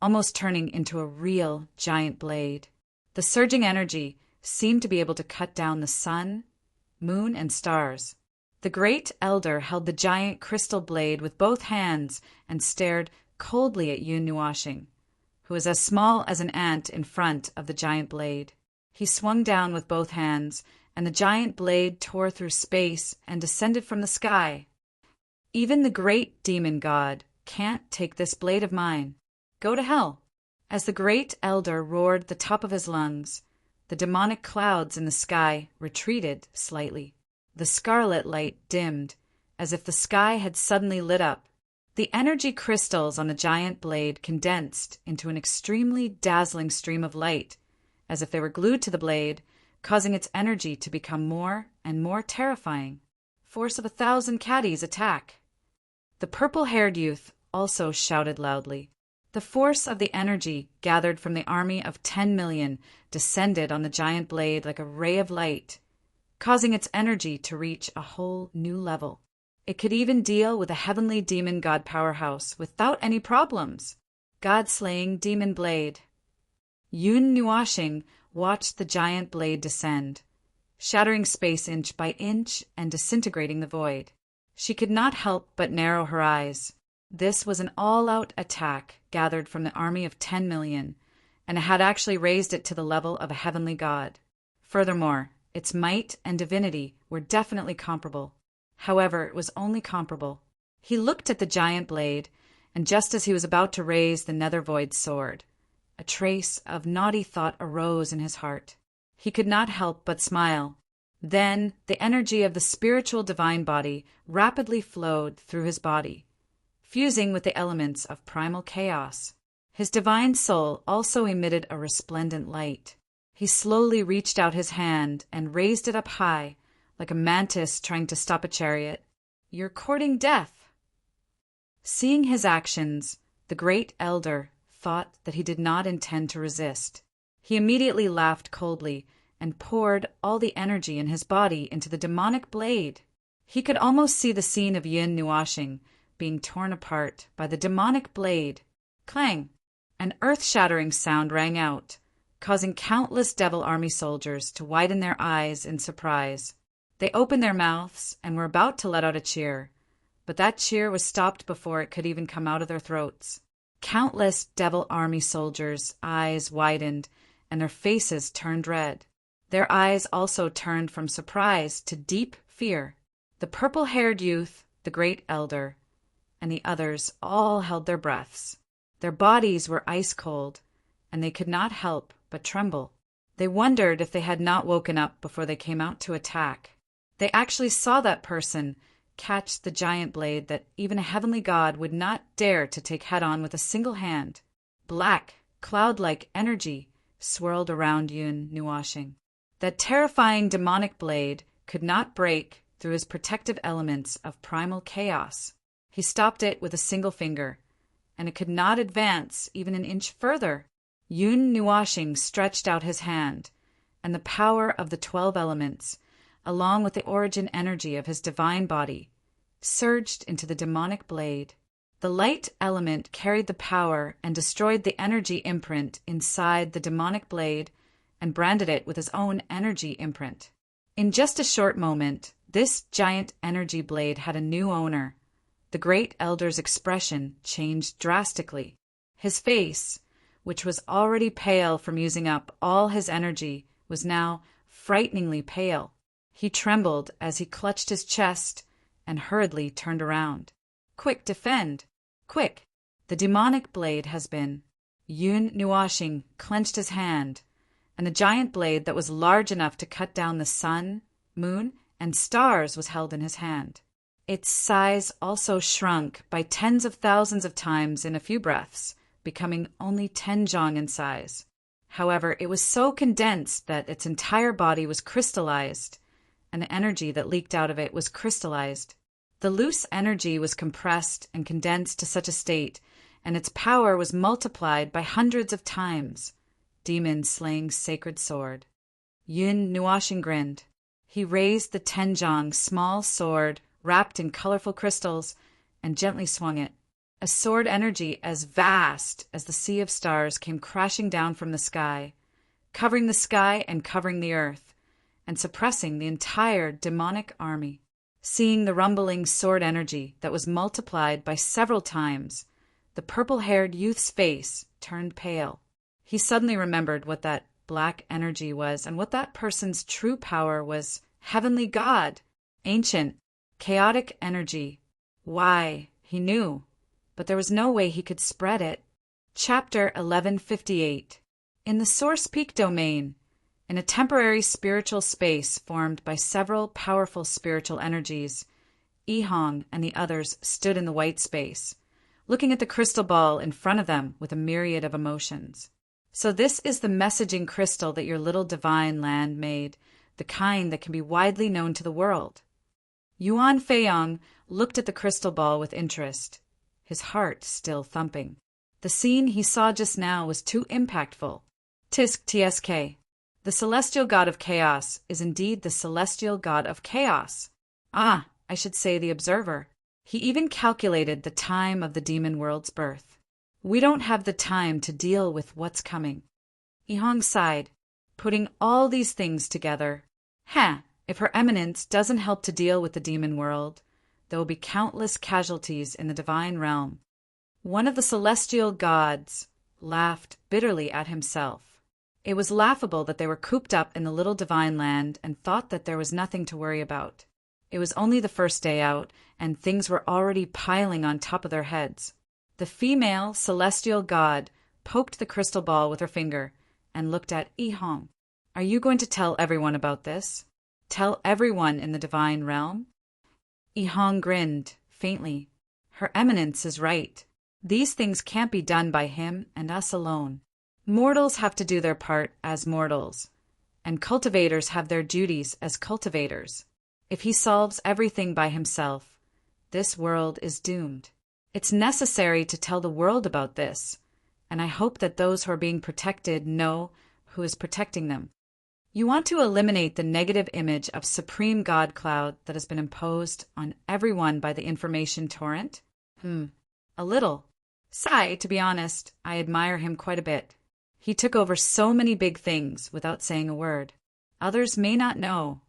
almost turning into a real giant blade. The surging energy seemed to be able to cut down the sun, moon, and stars. The Great Elder held the giant crystal blade with both hands and stared coldly at Yun Nuoxing, who was as small as an ant in front of the giant blade. He swung down with both hands, and the giant blade tore through space and descended from the sky. Even the great demon god can't take this blade of mine. Go to hell. As the Great Elder roared the top of his lungs, the demonic clouds in the sky retreated slightly. The scarlet light dimmed, as if the sky had suddenly lit up. The energy crystals on the giant blade condensed into an extremely dazzling stream of light, as if they were glued to the blade, causing its energy to become more and more terrifying. Force of 1,000 caddies attack. The purple-haired youth also shouted loudly. The force of the energy gathered from the army of 10 million descended on the giant blade like a ray of light, causing its energy to reach a whole new level. It could even deal with a heavenly demon god powerhouse without any problems. God-slaying demon blade. Yun Nuashing watched the giant blade descend, shattering space inch by inch and disintegrating the void. She could not help but narrow her eyes. This was an all-out attack gathered from the army of 10 million, and it had actually raised it to the level of a heavenly god. Furthermore, its might and divinity were definitely comparable. However, it was only comparable. He looked at the giant blade, and just as he was about to raise the nether void sword, a trace of naughty thought arose in his heart. He could not help but smile. Then the energy of the spiritual divine body rapidly flowed through his body, fusing with the elements of primal chaos. His divine soul also emitted a resplendent light. He slowly reached out his hand and raised it up high, like a mantis trying to stop a chariot. "You're courting death." Seeing his actions, the great elder thought that he did not intend to resist. He immediately laughed coldly and poured all the energy in his body into the demonic blade. He could almost see the scene of Yin Nuashing being torn apart by the demonic blade. Clang! An earth-shattering sound rang out, causing countless devil army soldiers to widen their eyes in surprise. They opened their mouths and were about to let out a cheer, but that cheer was stopped before it could even come out of their throats. Countless devil army soldiers' eyes widened and their faces turned red. Their eyes also turned from surprise to deep fear. The purple-haired youth, the great elder, and the others all held their breaths. Their bodies were ice-cold, and they could not help but tremble. They wondered if they had not woken up before they came out to attack. They actually saw that person catch the giant blade that even a heavenly god would not dare to take head-on with a single hand. Black, cloud-like energy swirled around Yun Nuashing. That terrifying demonic blade could not break through his protective elements of primal chaos. He stopped it with a single finger, and it could not advance even an inch further. Yun Nuashing stretched out his hand, and the power of the 12 elements, along with the origin energy of his divine body, surged into the demonic blade. The light element carried the power and destroyed the energy imprint inside the demonic blade and branded it with his own energy imprint. In just a short moment, this giant energy blade had a new owner. The great elder's expression changed drastically. His face, which was already pale from using up all his energy, was now frighteningly pale. He trembled as he clutched his chest and hurriedly turned around. "Quick, defend! Quick! The demonic blade has been—" Yun Nuashing clenched his hand, and the giant blade that was large enough to cut down the sun, moon, and stars was held in his hand. Its size also shrunk by tens of thousands of times in a few breaths, becoming only 10 jong in size. However, it was so condensed that its entire body was crystallized, and the energy that leaked out of it was crystallized. The loose energy was compressed and condensed to such a state, and its power was multiplied by hundreds of times. Demon slaying sacred sword. Yun Nuashing grinned. He raised the 10-jong small sword wrapped in colorful crystals and gently swung it. A sword energy as vast as the sea of stars came crashing down from the sky, covering the sky and covering the earth, and suppressing the entire demonic army. Seeing the rumbling sword energy that was multiplied by several times, the purple-haired youth's face turned pale. He suddenly remembered what that black energy was and what that person's true power was. Heavenly God, ancient, chaotic energy. Why, he knew, but there was no way he could spread it. Chapter 1158. In the Source Peak domain, in a temporary spiritual space formed by several powerful spiritual energies, Ihong and the others stood in the white space, looking at the crystal ball in front of them with a myriad of emotions. So this is the messaging crystal that your little divine land made, the kind that can be widely known to the world. Yuan Feiyong looked at the crystal ball with interest, his heart still thumping. The scene he saw just now was too impactful. Tisk tsk. The celestial god of chaos is indeed the celestial god of chaos. Ah, I should say the observer. He even calculated the time of the demon world's birth. We don't have the time to deal with what's coming. Ihong sighed, putting all these things together. If Her Eminence doesn't help to deal with the demon world, there will be countless casualties in the divine realm. One of the celestial gods laughed bitterly at himself. It was laughable that they were cooped up in the little divine land and thought that there was nothing to worry about. It was only the first day out, and things were already piling on top of their heads. The female celestial god poked the crystal ball with her finger and looked at Ihong. Are you going to tell everyone about this? Tell everyone in the divine realm? Ihong grinned, faintly. Her Eminence is right. These things can't be done by him and us alone. Mortals have to do their part as mortals, and cultivators have their duties as cultivators. If he solves everything by himself, this world is doomed. It's necessary to tell the world about this, and I hope that those who are being protected know who is protecting them. You want to eliminate the negative image of Supreme God Cloud that has been imposed on everyone by the information torrent? A little. Sigh, to be honest, I admire him quite a bit. He took over so many big things without saying a word. Others may not know,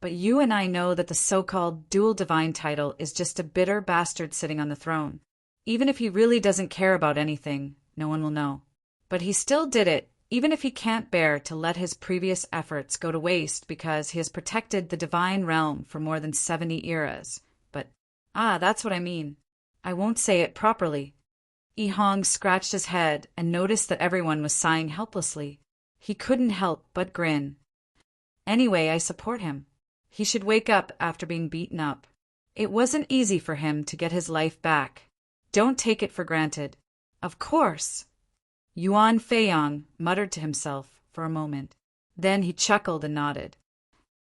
but you and I know that the so-called dual divine title is just a bitter bastard sitting on the throne. Even if he really doesn't care about anything, no one will know. But he still did it, even if he can't bear to let his previous efforts go to waste because he has protected the divine realm for more than 70 eras. But, that's what I mean. I won't say it properly. Ihong scratched his head and noticed that everyone was sighing helplessly. He couldn't help but grin. Anyway, I support him. He should wake up after being beaten up. It wasn't easy for him to get his life back. Don't take it for granted. Of course. Yuan Feiyang muttered to himself for a moment. Then he chuckled and nodded.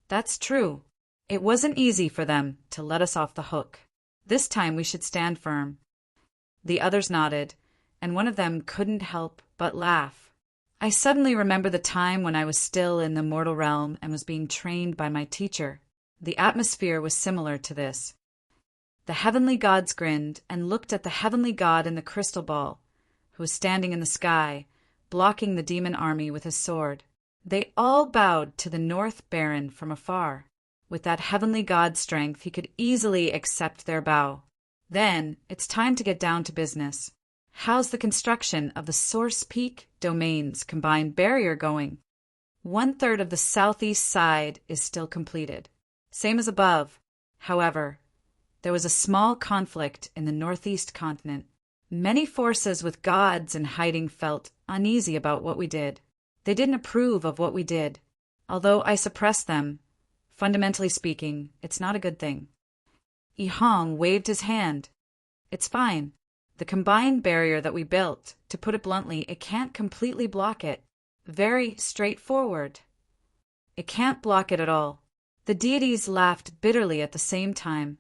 That's true. It wasn't easy for them to let us off the hook. This time we should stand firm. The others nodded, and one of them couldn't help but laugh. I suddenly remember the time when I was still in the mortal realm and was being trained by my teacher. The atmosphere was similar to this. The heavenly gods grinned and looked at the heavenly god in the crystal ball, who was standing in the sky, blocking the demon army with his sword. They all bowed to the North Baron from afar. With that heavenly god strength, he could easily accept their bow. Then, it's time to get down to business. How's the construction of the Source Peak Domains combined barrier going? 1/3 of the southeast side is still completed. Same as above. However, there was a small conflict in the northeast continent. Many forces with gods in hiding felt uneasy about what we did. They didn't approve of what we did. Although I suppressed them, fundamentally speaking, it's not a good thing. Ihong waved his hand. It's fine. The combined barrier that we built, to put it bluntly, it can't completely block it. Very straightforward. It can't block it at all. The deities laughed bitterly at the same time,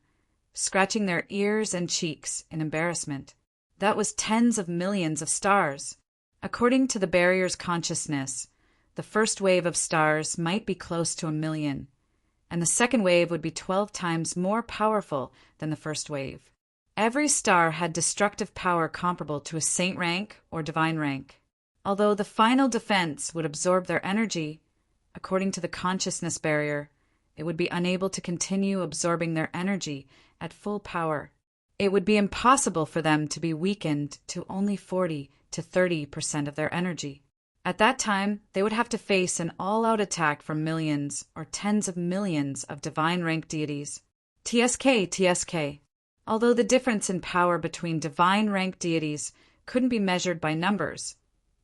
scratching their ears and cheeks in embarrassment. That was tens of millions of stars. According to the barrier's consciousness, the first wave of stars might be close to 1 million, and the second wave would be 12 times more powerful than the first wave. Every star had destructive power comparable to a saint rank or divine rank. Although the final defense would absorb their energy, according to the consciousness barrier, it would be unable to continue absorbing their energy at full power. It would be impossible for them to be weakened to only 40 to 30% of their energy. At that time, they would have to face an all-out attack from millions or tens of millions of divine-ranked deities. TSK. Although the difference in power between divine-ranked deities couldn't be measured by numbers,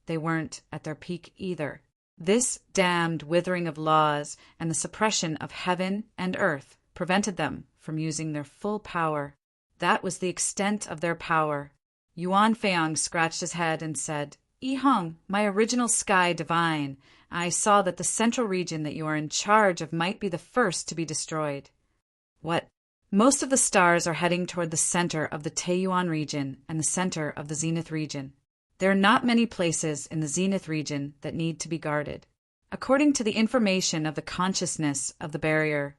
they weren't at their peak either. This damned withering of laws and the suppression of heaven and earth prevented them from using their full power. That was the extent of their power. Yuan Feiyang scratched his head and said, Ihong, my original sky divine, I saw that the central region that you are in charge of might be the first to be destroyed. What? Most of the stars are heading toward the center of the Taiyuan region and the center of the Zenith region. There are not many places in the Zenith region that need to be guarded. According to the information of the consciousness of the barrier,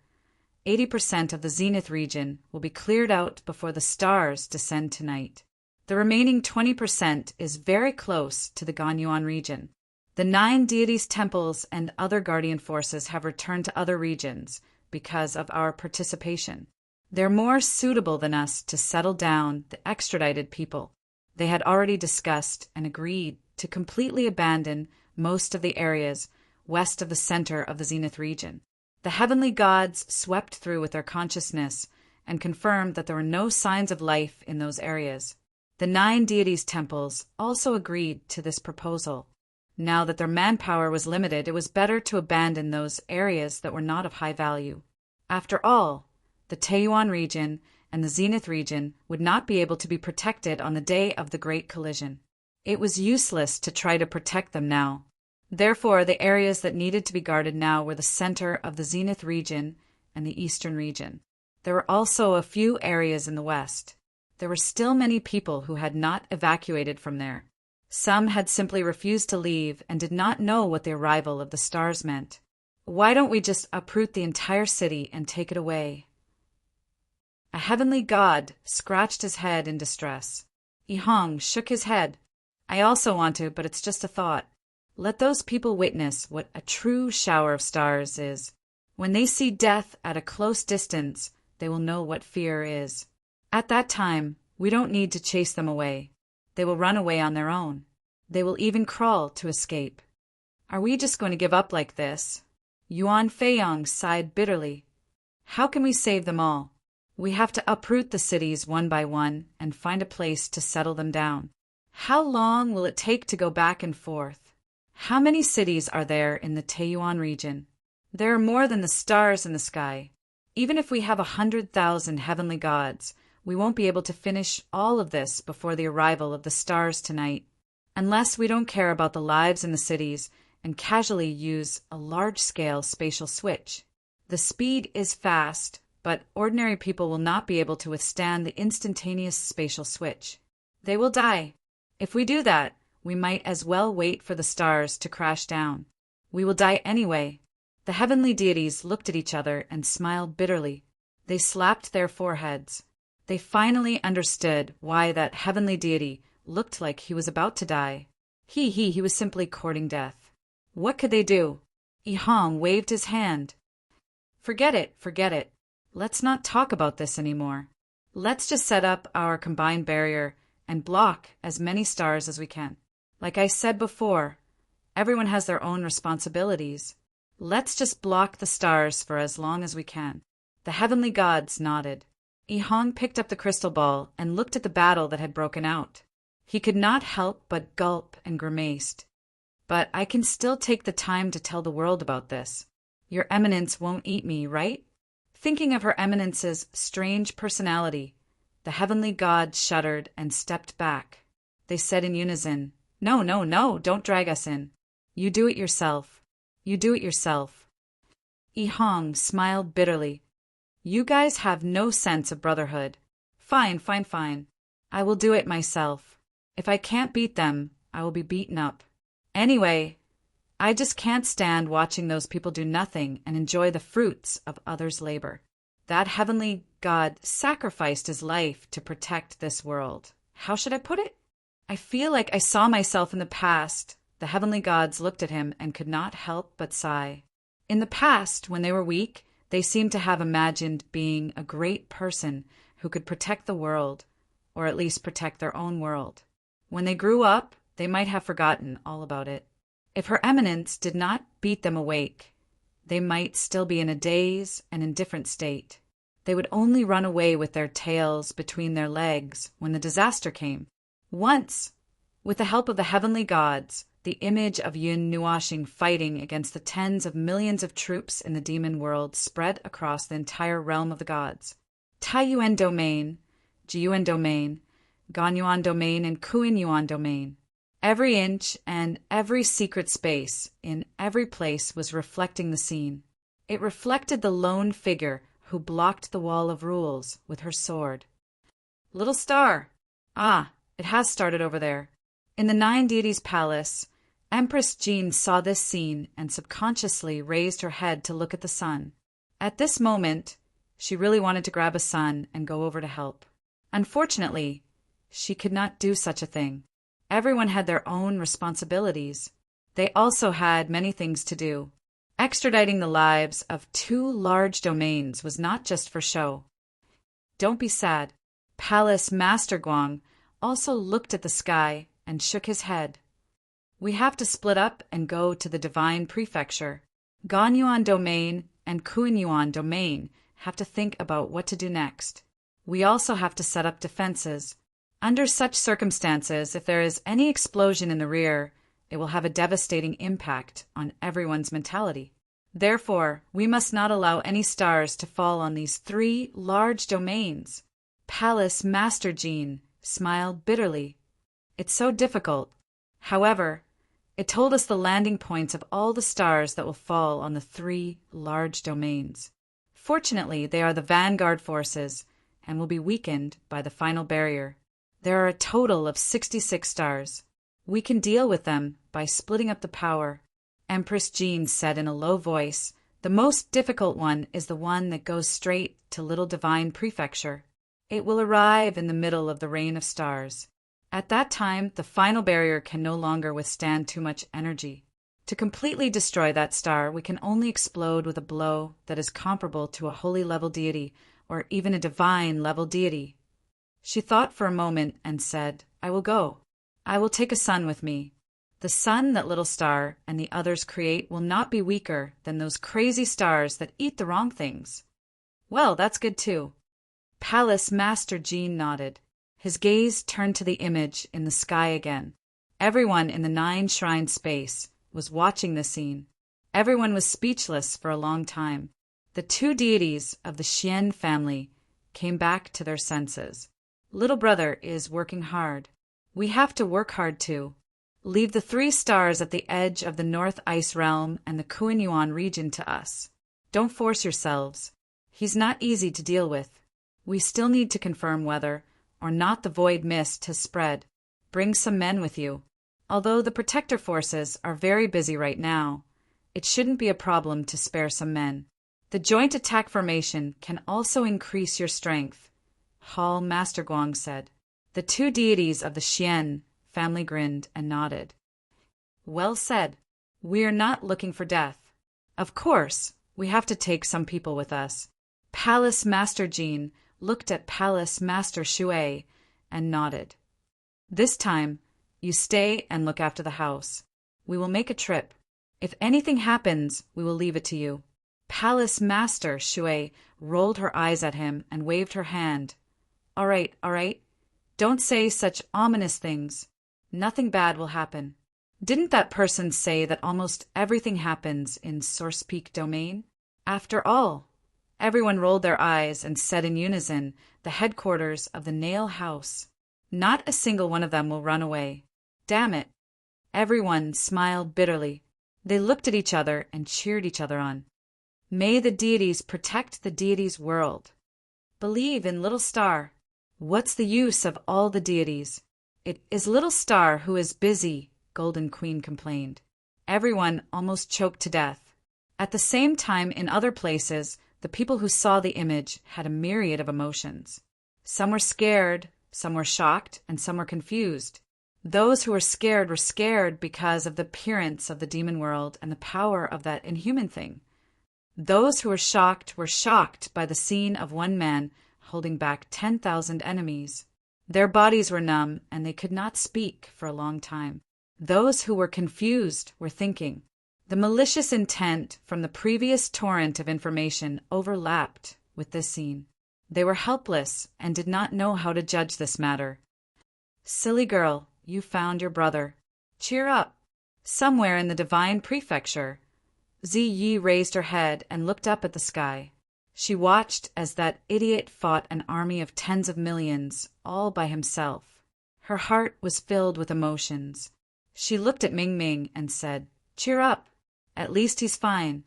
80% of the zenith region will be cleared out before the stars descend tonight. The remaining 20% is very close to the Ganyuan region. The 9 deities' temples and other guardian forces have returned to other regions because of our participation. They're more suitable than us to settle down the extradited people. They had already discussed and agreed to completely abandon most of the areas west of the center of the zenith region. The heavenly gods swept through with their consciousness and confirmed that there were no signs of life in those areas. The 9 deities' temples also agreed to this proposal. Now that their manpower was limited, it was better to abandon those areas that were not of high value. After all, the Taiyuan region and the zenith region would not be able to be protected on the day of the Great Collision. It was useless to try to protect them now. Therefore, the areas that needed to be guarded now were the center of the zenith region and the eastern region. There were also a few areas in the west. There were still many people who had not evacuated from there. Some had simply refused to leave and did not know what the arrival of the stars meant. Why don't we just uproot the entire city and take it away? A heavenly god scratched his head in distress. Ihong shook his head. I also want to, but it's just a thought. Let those people witness what a true shower of stars is. When they see death at a close distance, they will know what fear is. At that time, we don't need to chase them away. They will run away on their own. They will even crawl to escape. Are we just going to give up like this? Yuan Feiyong sighed bitterly. How can we save them all? We have to uproot the cities one by one and find a place to settle them down. How long will it take to go back and forth? How many cities are there in the Taiyuan region? There are more than the stars in the sky. Even if we have 100,000 heavenly gods, we won't be able to finish all of this before the arrival of the stars tonight, unless we don't care about the lives in the cities and casually use a large-scale spatial switch. The speed is fast, but ordinary people will not be able to withstand the instantaneous spatial switch. They will die. If we do that, we might as well wait for the stars to crash down. We will die anyway. The heavenly deities looked at each other and smiled bitterly. They slapped their foreheads. They finally understood why that heavenly deity looked like he was about to die. He was simply courting death. What could they do? Ihong waved his hand. Forget it. Let's not talk about this anymore. Let's just set up our combined barrier and block as many stars as we can. Like I said before, everyone has their own responsibilities. Let's just block the stars for as long as we can. The heavenly gods nodded. Ihong picked up the crystal ball and looked at the battle that had broken out. He could not help but gulp and grimaced. But I can still take the time to tell the world about this. Your Eminence won't eat me, right? Thinking of Her Eminence's strange personality, the heavenly god shuddered and stepped back. They said in unison, No, don't drag us in. You do it yourself. Ihong smiled bitterly. You guys have no sense of brotherhood. Fine. I will do it myself. If I can't beat them, I will be beaten up. Anyway, I just can't stand watching those people do nothing and enjoy the fruits of others' labor. That heavenly god sacrificed his life to protect this world. How should I put it? I feel like I saw myself in the past. The heavenly gods looked at him and could not help but sigh. In the past, when they were weak, they seemed to have imagined being a great person who could protect the world, or at least protect their own world. When they grew up, they might have forgotten all about it. If Her Eminence did not beat them awake, they might still be in a daze and indifferent state. They would only run away with their tails between their legs when the disaster came. Once, with the help of the heavenly gods, the image of Yun Nuashing fighting against the tens of millions of troops in the demon world spread across the entire realm of the gods. Taiyuan domain, Jiyuan domain, Ganyuan domain, and Kuin Yuan domain. Every inch and every secret space in every place was reflecting the scene. It reflected the lone figure who blocked the wall of rules with her sword. Little star! Ah, it has started over there. In the 9 deities' palace, Empress Jean saw this scene and subconsciously raised her head to look at the sun. At this moment, she really wanted to grab a sun and go over to help. Unfortunately, she could not do such a thing. Everyone had their own responsibilities. They also had many things to do. Extraditing the lives of 2 large domains was not just for show. Don't be sad. Palace Master Guang also looked at the sky and shook his head. We have to split up and go to the Divine Prefecture. Ganyuan Domain and Kunyuan Domain have to think about what to do next. We also have to set up defenses. Under such circumstances, if there is any explosion in the rear, it will have a devastating impact on everyone's mentality. Therefore, we must not allow any stars to fall on these 3 large domains. Palace Master Jean smiled bitterly. It's so difficult. However, it told us the landing points of all the stars that will fall on the 3 large domains. Fortunately, they are the vanguard forces and will be weakened by the final barrier. There are a total of 66 stars. We can deal with them by splitting up the power. Empress Jean said in a low voice, the most difficult one is the one that goes straight to Little Divine Prefecture. It will arrive in the middle of the rain of stars. At that time, the final barrier can no longer withstand too much energy. To completely destroy that star, we can only explode with a blow that is comparable to a holy level deity or even a divine level deity. She thought for a moment and said, I will go. I will take a sun with me. The sun that Little Star and the others create will not be weaker than those crazy stars that eat the wrong things. Well, that's good too. Palace Master Jean nodded. His gaze turned to the image in the sky again. Everyone in the 9 shrine space was watching the scene. Everyone was speechless for a long time. The 2 deities of the Xian family came back to their senses. Little brother is working hard. We have to work hard too. Leave the 3 stars at the edge of the North Ice Realm and the Kuinyuan region to us. Don't force yourselves. He's not easy to deal with. We still need to confirm whether or not the void mist has spread. Bring some men with you. Although the protector forces are very busy right now, it shouldn't be a problem to spare some men. The joint attack formation can also increase your strength, Hall Master Guang said. The 2 deities of the Xian family grinned and nodded. Well said. We are not looking for death. Of course, we have to take some people with us. Palace Master Jean looked at Palace Master Shui and nodded. This time, you stay and look after the house. We will make a trip. If anything happens, we will leave it to you. Palace Master Shui rolled her eyes at him and waved her hand. All right, all right. Don't say such ominous things. Nothing bad will happen. Didn't that person say that almost everything happens in Source Peak Domain? After all, everyone rolled their eyes and said in unison, the headquarters of the Nail House. Not a single one of them will run away. Damn it. Everyone smiled bitterly. They looked at each other and cheered each other on. May the deities protect the deities' world. Believe in Little Star. What's the use of all the deities? It is Little Star who is busy, Golden Queen complained. Everyone almost choked to death. At the same time, in other places, the people who saw the image had a myriad of emotions. Some were scared, some were shocked, and some were confused. Those who were scared because of the appearance of the demon world and the power of that inhuman thing. Those who were shocked by the scene of one man holding back 10,000 enemies. Their bodies were numb and they could not speak for a long time. Those who were confused were thinking. The malicious intent from the previous torrent of information overlapped with this scene. They were helpless and did not know how to judge this matter. Silly girl, you found your brother. Cheer up. Somewhere in the Divine Prefecture. Ziyi raised her head and looked up at the sky. She watched as that idiot fought an army of tens of millions, all by himself. Her heart was filled with emotions. She looked at Ming Ming and said, Cheer up. At least he's fine.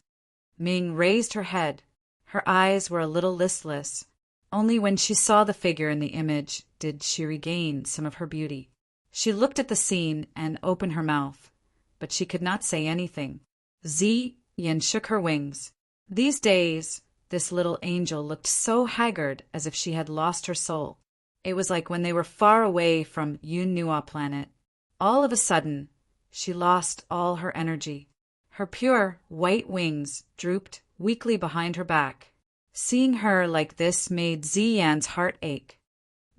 Ming raised her head. Her eyes were a little listless. Only when she saw the figure in the image did she regain some of her beauty. She looked at the scene and opened her mouth. but she could not say anything. Yin shook her wings. These days, this little angel looked so haggard as if she had lost her soul. It was like when they were far away from Yun Nua planet. All of a sudden, she lost all her energy. Her pure, white wings drooped weakly behind her back. Seeing her like this made Ziyan's heart ache.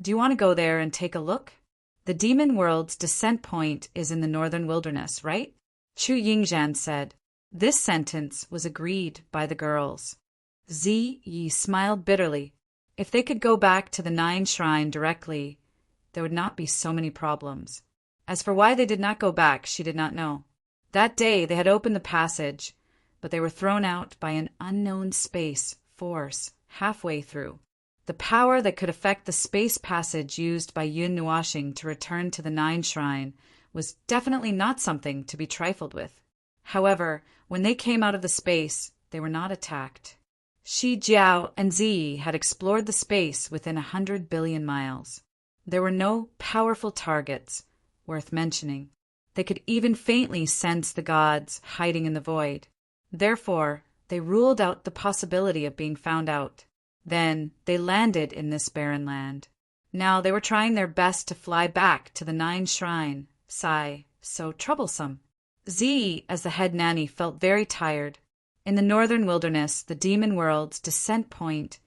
Do you want to go there and take a look? The demon world's descent point is in the northern wilderness, right? Chu Yingzhan said. This sentence was agreed by the girls. Yi smiled bitterly. If they could go back to the 9 shrine directly, there would not be so many problems. As for why they did not go back, she did not know. That day they had opened the passage, but they were thrown out by an unknown space force halfway through. The power that could affect the space passage used by Yun Nuashing to return to the 9 shrine was definitely not something to be trifled with. However, when they came out of the space, they were not attacked. Shi Jiao and Ziyi had explored the space within 100 billion miles. There were no powerful targets worth mentioning. They could even faintly sense the gods hiding in the void. Therefore, they ruled out the possibility of being found out. Then they landed in this barren land. Now they were trying their best to fly back to the 9 shrine. Sigh, so troublesome. Ziyi, as the head nanny, felt very tired. In the northern wilderness, the demon world's descent point,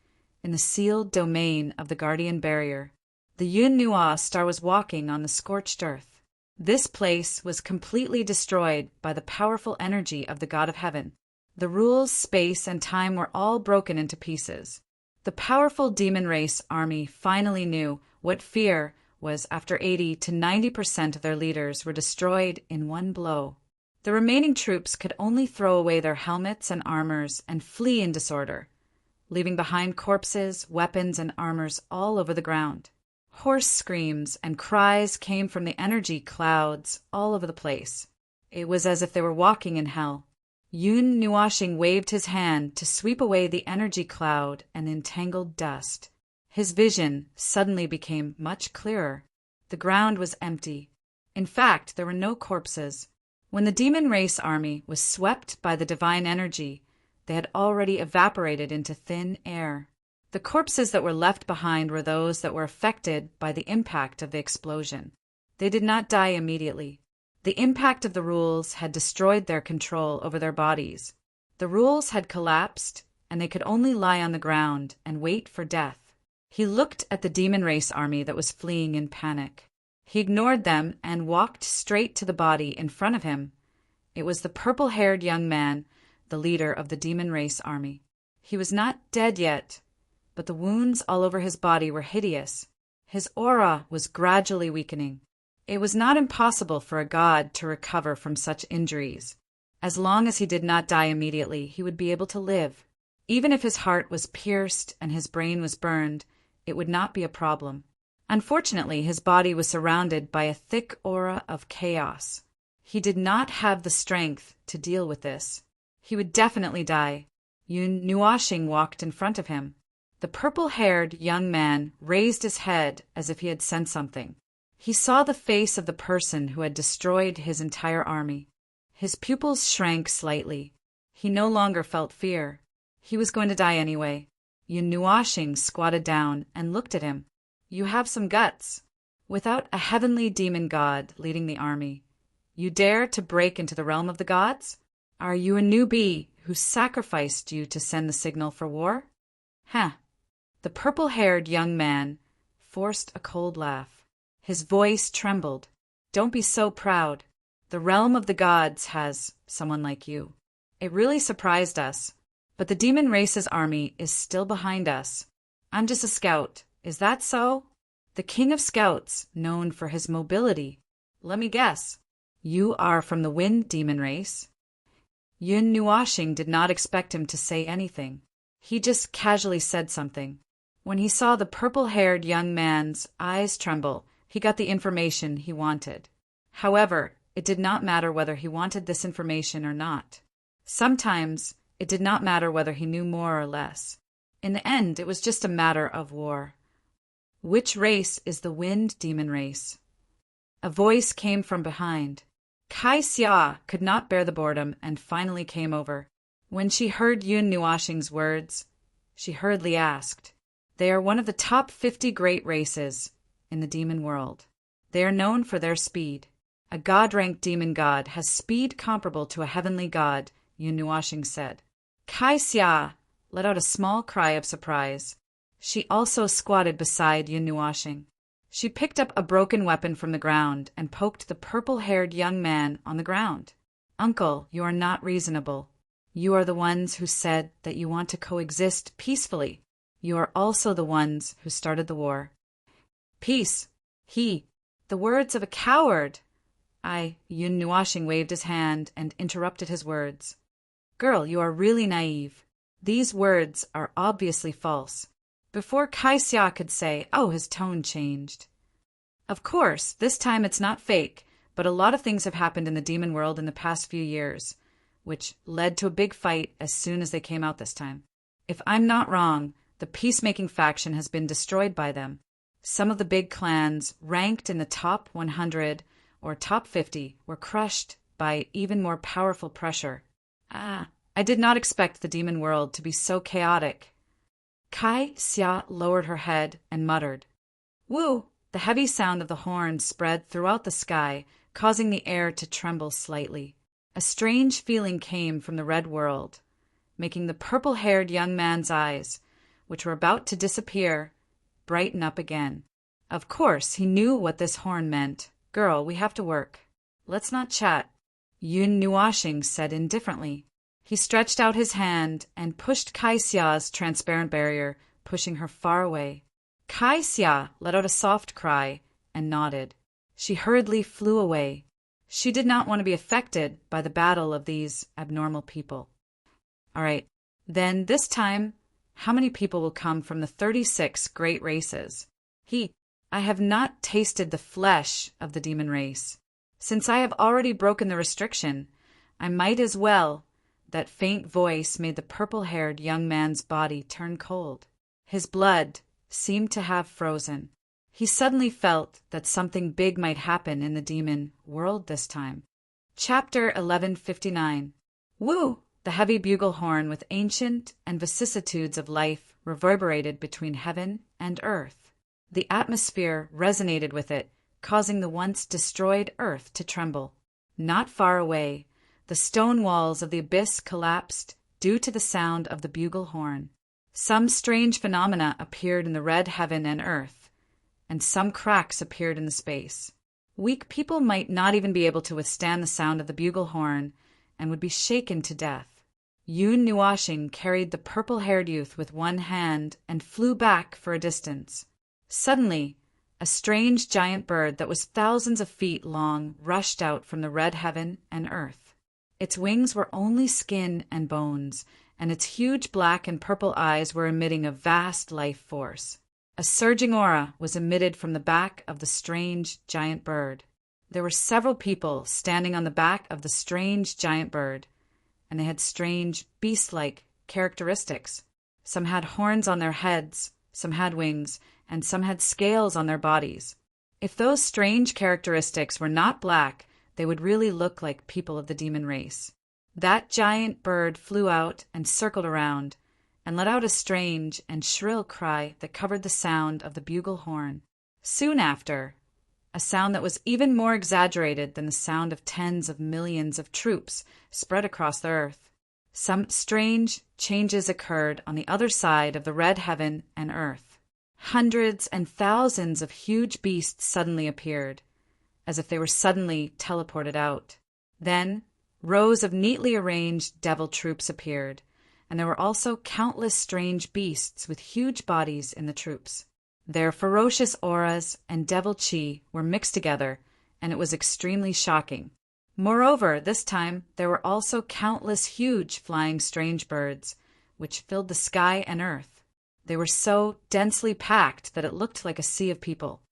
in the sealed domain of the guardian barrier, the Yun Nua star was walking on the scorched earth. This place was completely destroyed by the powerful energy of the god of heaven. The rules, space, and time were all broken into pieces. The powerful demon race army finally knew what fear was after 80 to 90% of their leaders were destroyed in one blow. The remaining troops could only throw away their helmets and armors and flee in disorder, leaving behind corpses, weapons, and armors all over the ground. Hoarse screams and cries came from the energy clouds all over the place. It was as if they were walking in hell. Yun Nuashing waved his hand to sweep away the energy cloud and entangled dust. His vision suddenly became much clearer. The ground was empty. In fact, there were no corpses. When the demon race army was swept by the divine energy, they had already evaporated into thin air. The corpses that were left behind were those that were affected by the impact of the explosion. They did not die immediately. The impact of the rules had destroyed their control over their bodies. The rules had collapsed, and they could only lie on the ground and wait for death. He looked at the demon race army that was fleeing in panic. He ignored them and walked straight to the body in front of him. It was the purple-haired young man, the leader of the demon race army. He was not dead yet, but the wounds all over his body were hideous. His aura was gradually weakening. It was not impossible for a god to recover from such injuries. As long as he did not die immediately, he would be able to live. Even if his heart was pierced and his brain was burned, it would not be a problem. Unfortunately, his body was surrounded by a thick aura of chaos. He did not have the strength to deal with this. He would definitely die. Yun Nuashing walked in front of him. The purple-haired young man raised his head as if he had sensed something. He saw the face of the person who had destroyed his entire army. His pupils shrank slightly. He no longer felt fear. He was going to die anyway. Yun Nuashing squatted down and looked at him. You have some guts. Without a heavenly demon god leading the army, you dare to break into the realm of the gods? Are you a newbie who sacrificed you to send the signal for war? Huh. The purple-haired young man forced a cold laugh. His voice trembled. Don't be so proud. The realm of the gods has someone like you. It really surprised us, but the demon race's army is still behind us. I'm just a scout. Is that so? The king of scouts, known for his mobility. Let me guess. You are from the wind demon race. Yun Nuashing did not expect him to say anything. He just casually said something. When he saw the purple-haired young man's eyes tremble, he got the information he wanted. However, it did not matter whether he wanted this information or not. Sometimes it did not matter whether he knew more or less. In the end, it was just a matter of war. Which race is the wind demon race? A voice came from behind. Kai Xia could not bear the boredom and finally came over. When she heard Yun Nuoxing's words, she hurriedly asked, "They are one of the top 50 great races in the demon world. They are known for their speed. A god-ranked demon god has speed comparable to a heavenly god," Yun Nuoxing said. Kai Xia let out a small cry of surprise. She also squatted beside Yun Nuoxing. She picked up a broken weapon from the ground and poked the purple-haired young man on the ground. "Uncle, you are not reasonable. You are the ones who said that you want to coexist peacefully. You are also the ones who started the war." "Peace. The words of a coward." Yun Nuoxing waved his hand and interrupted his words. "Girl, you are really naive. These words are obviously false." Before Kai Xia could say, his tone changed. "Of course, this time it's not fake, but a lot of things have happened in the demon world in the past few years, which led to a big fight as soon as they came out this time. If I'm not wrong, the peacemaking faction has been destroyed by them. Some of the big clans ranked in the top 100 or top 50 were crushed by even more powerful pressure. I did not expect the demon world to be so chaotic." Kai Xia lowered her head and muttered, "Woo!" The heavy sound of the horn spread throughout the sky, causing the air to tremble slightly. A strange feeling came from the red world, making the purple-haired young man's eyes, which were about to disappear, brighten up again. Of course, he knew what this horn meant. "Girl, we have to work. Let's not chat," Yun Nuoxing said indifferently. He stretched out his hand and pushed Kai Xia's transparent barrier, pushing her far away. Kai Xia let out a soft cry and nodded. She hurriedly flew away. She did not want to be affected by the battle of these abnormal people. "All right, then this time, how many people will come from the 36 great races?" "I have not tasted the flesh of the demon race. Since I have already broken the restriction, I might as well." That faint voice made the purple-haired young man's body turn cold. His blood seemed to have frozen. He suddenly felt that something big might happen in the demon world this time. Chapter 1159. Woo! The heavy bugle horn with ancient and vicissitudes of life reverberated between heaven and earth. The atmosphere resonated with it, causing the once destroyed earth to tremble. Not far away, the stone walls of the abyss collapsed due to the sound of the bugle horn. Some strange phenomena appeared in the red heaven and earth, and some cracks appeared in the space. Weak people might not even be able to withstand the sound of the bugle horn and would be shaken to death. Yun Nuoxing carried the purple-haired youth with one hand and flew back for a distance. Suddenly, a strange giant bird that was thousands of feet long rushed out from the red heaven and earth. Its wings were only skin and bones, and its huge black and purple eyes were emitting a vast life force. A surging aura was emitted from the back of the strange giant bird. There were several people standing on the back of the strange giant bird, and they had strange beast-like characteristics. Some had horns on their heads, some had wings, and some had scales on their bodies. If those strange characteristics were not black, they would really look like people of the demon race. That giant bird flew out and circled around, and let out a strange and shrill cry that covered the sound of the bugle horn. Soon after, a sound that was even more exaggerated than the sound of tens of millions of troops spread across the earth. Some strange changes occurred on the other side of the red heaven and earth. Hundreds and thousands of huge beasts suddenly appeared, as if they were suddenly teleported out. Then, rows of neatly arranged devil troops appeared, and there were also countless strange beasts with huge bodies in the troops. Their ferocious auras and devil chi were mixed together, and it was extremely shocking. Moreover, this time there were also countless huge flying strange birds, which filled the sky and earth. They were so densely packed that it looked like a sea of people.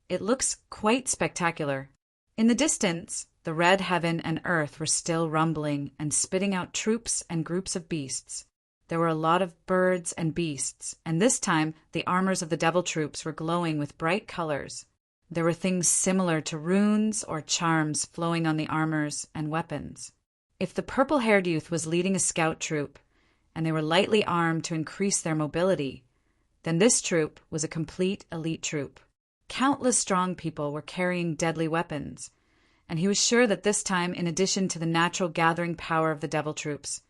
It looks quite spectacular. In the distance, the red heaven and earth were still rumbling and spitting out troops and groups of beasts. There were a lot of birds and beasts, and this time the armors of the devil troops were glowing with bright colors. There were things similar to runes or charms flowing on the armors and weapons. If the purple-haired youth was leading a scout troop, and they were lightly armed to increase their mobility, then this troop was a complete elite troop. Countless strong people were carrying deadly weapons, and he was sure that this time, in addition to the natural gathering power of the devil troops,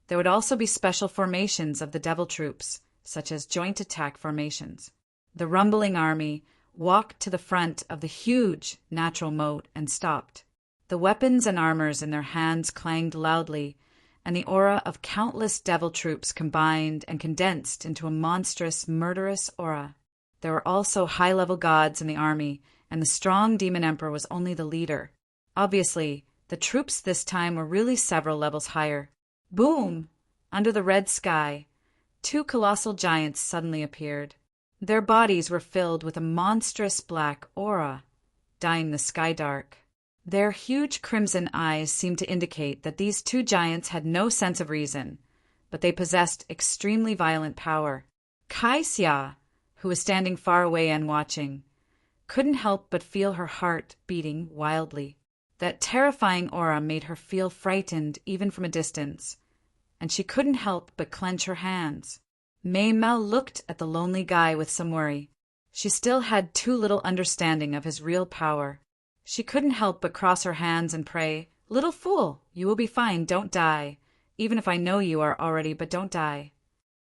there would also be special formations of the devil troops, such as joint attack formations. The rumbling army walked to the front of the huge natural moat and stopped. The weapons and armors in their hands clanged loudly, and the aura of countless devil troops combined and condensed into a monstrous, murderous aura. There were also high-level gods in the army, and the strong demon emperor was only the leader. Obviously, the troops this time were really several levels higher. Boom! Under the red sky, two colossal giants suddenly appeared. Their bodies were filled with a monstrous black aura, dyeing the sky dark. Their huge crimson eyes seemed to indicate that these two giants had no sense of reason, but they possessed extremely violent power. Kaisia, who was standing far away and watching, couldn't help but feel her heart beating wildly. That terrifying aura made her feel frightened even from a distance, and she couldn't help but clench her hands. Mei Mel looked at the lonely guy with some worry. She still had too little understanding of his real power. She couldn't help but cross her hands and pray, "Little fool, you will be fine, don't die. Even if I know you are already, but don't die."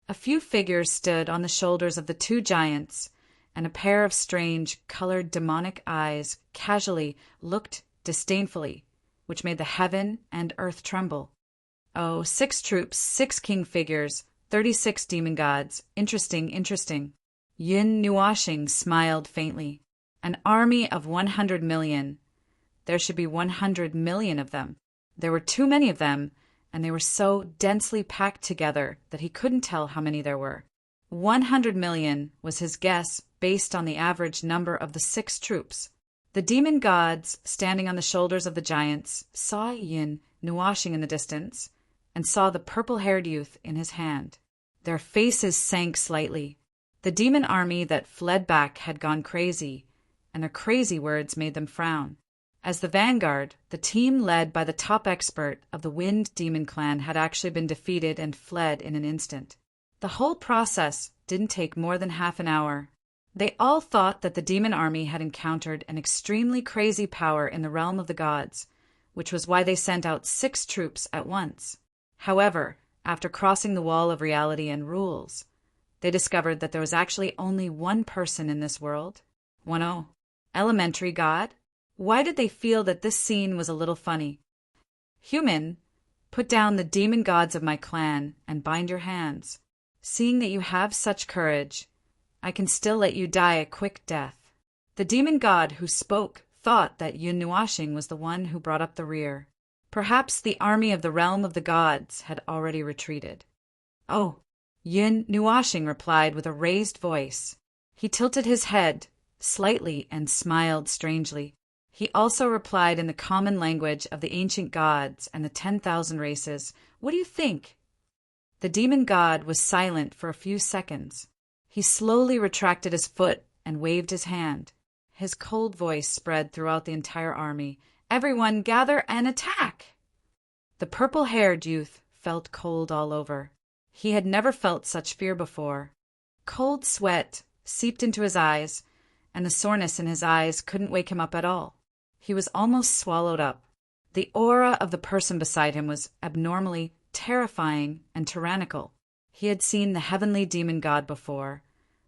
A few figures stood on the shoulders of the two giants, and a pair of strange, colored demonic eyes casually looked disdainfully, which made the heaven and earth tremble. Oh, 6 troops, 6 king figures, 36 demon gods. Interesting, interesting. Yun Nuashing smiled faintly. An army of 100 million. There should be 100 million of them. There were too many of them, and they were so densely packed together that he couldn't tell how many there were. 100 million was his guess based on the average number of the 6 troops. The demon gods, standing on the shoulders of the giants, saw Yin Nuashing in the distance and saw the purple-haired youth in his hand. Their faces sank slightly. The demon army that fled back had gone crazy, and their crazy words made them frown. As the vanguard, the team led by the top expert of the Wind Demon Clan had actually been defeated and fled in an instant. The whole process didn't take more than half an hour. They all thought that the demon army had encountered an extremely crazy power in the realm of the gods, which was why they sent out 6 troops at once. However, after crossing the wall of reality and rules, they discovered that there was actually only one person in this world. 1-0. Elementary God? Why did they feel that this scene was a little funny? Human, put down the demon gods of my clan and bind your hands. Seeing that you have such courage, I can still let you die a quick death. The demon god who spoke thought that Yun Nuashing was the one who brought up the rear. Perhaps the army of the realm of the gods had already retreated. Oh, Yun Nuashing replied with a raised voice. He tilted his head slightly and smiled strangely. He also replied in the common language of the ancient gods and the 10,000 races, "What do you think?" The demon god was silent for a few seconds. He slowly retracted his foot and waved his hand. His cold voice spread throughout the entire army. "Everyone gather and attack!" The purple-haired youth felt cold all over. He had never felt such fear before. Cold sweat seeped into his eyes, and the soreness in his eyes couldn't wake him up at all. He was almost swallowed up. The aura of the person beside him was abnormally terrifying and tyrannical. He had seen the heavenly demon god before,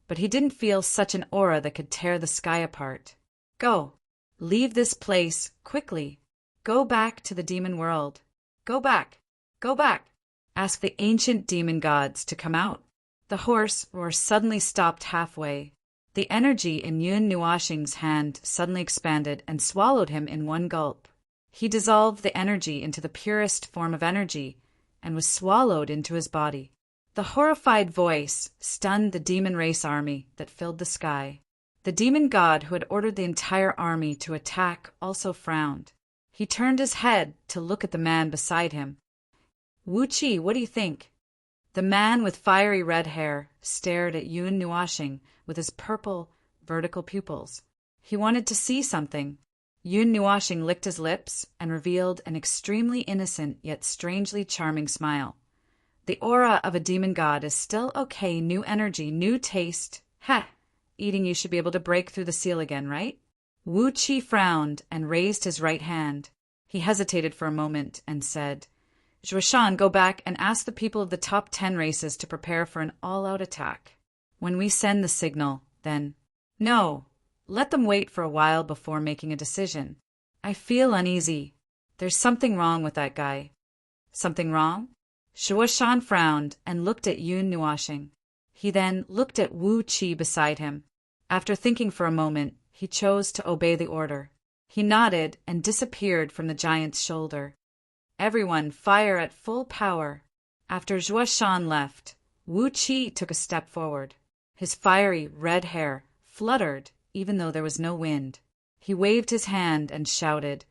but he didn't feel such an aura that could tear the sky apart. "Go. Leave this place quickly. Go back to the demon world. Go back. Go back." Ask the ancient demon gods to come out. The hoarse roar suddenly stopped halfway. The energy in Yun Nuashing's hand suddenly expanded and swallowed him in one gulp. He dissolved the energy into the purest form of energy and was swallowed into his body. The horrified voice stunned the demon race army that filled the sky. The demon god who had ordered the entire army to attack also frowned. He turned his head to look at the man beside him. "Wu Qi, what do you think?" The man with fiery red hair stared at Yun Nuashing with his purple, vertical pupils. He wanted to see something. Yun Nuashing licked his lips and revealed an extremely innocent yet strangely charming smile. The aura of a demon god is still okay, new energy, new taste. Heh, eating you should be able to break through the seal again, right? Wu Qi frowned and raised his right hand. He hesitated for a moment and said, Zhuoshan, go back and ask the people of the top 10 races to prepare for an all-out attack. When we send the signal, then... No, let them wait for a while before making a decision. I feel uneasy. There's something wrong with that guy. Something wrong? Zhuoshan frowned and looked at Yun Nuashing. He then looked at Wu Qi beside him. After thinking for a moment, he chose to obey the order. He nodded and disappeared from the giant's shoulder. Everyone fire at full power. After Zhuoshan left, Wu Qi took a step forward. His fiery red hair fluttered even though there was no wind. He waved his hand and shouted,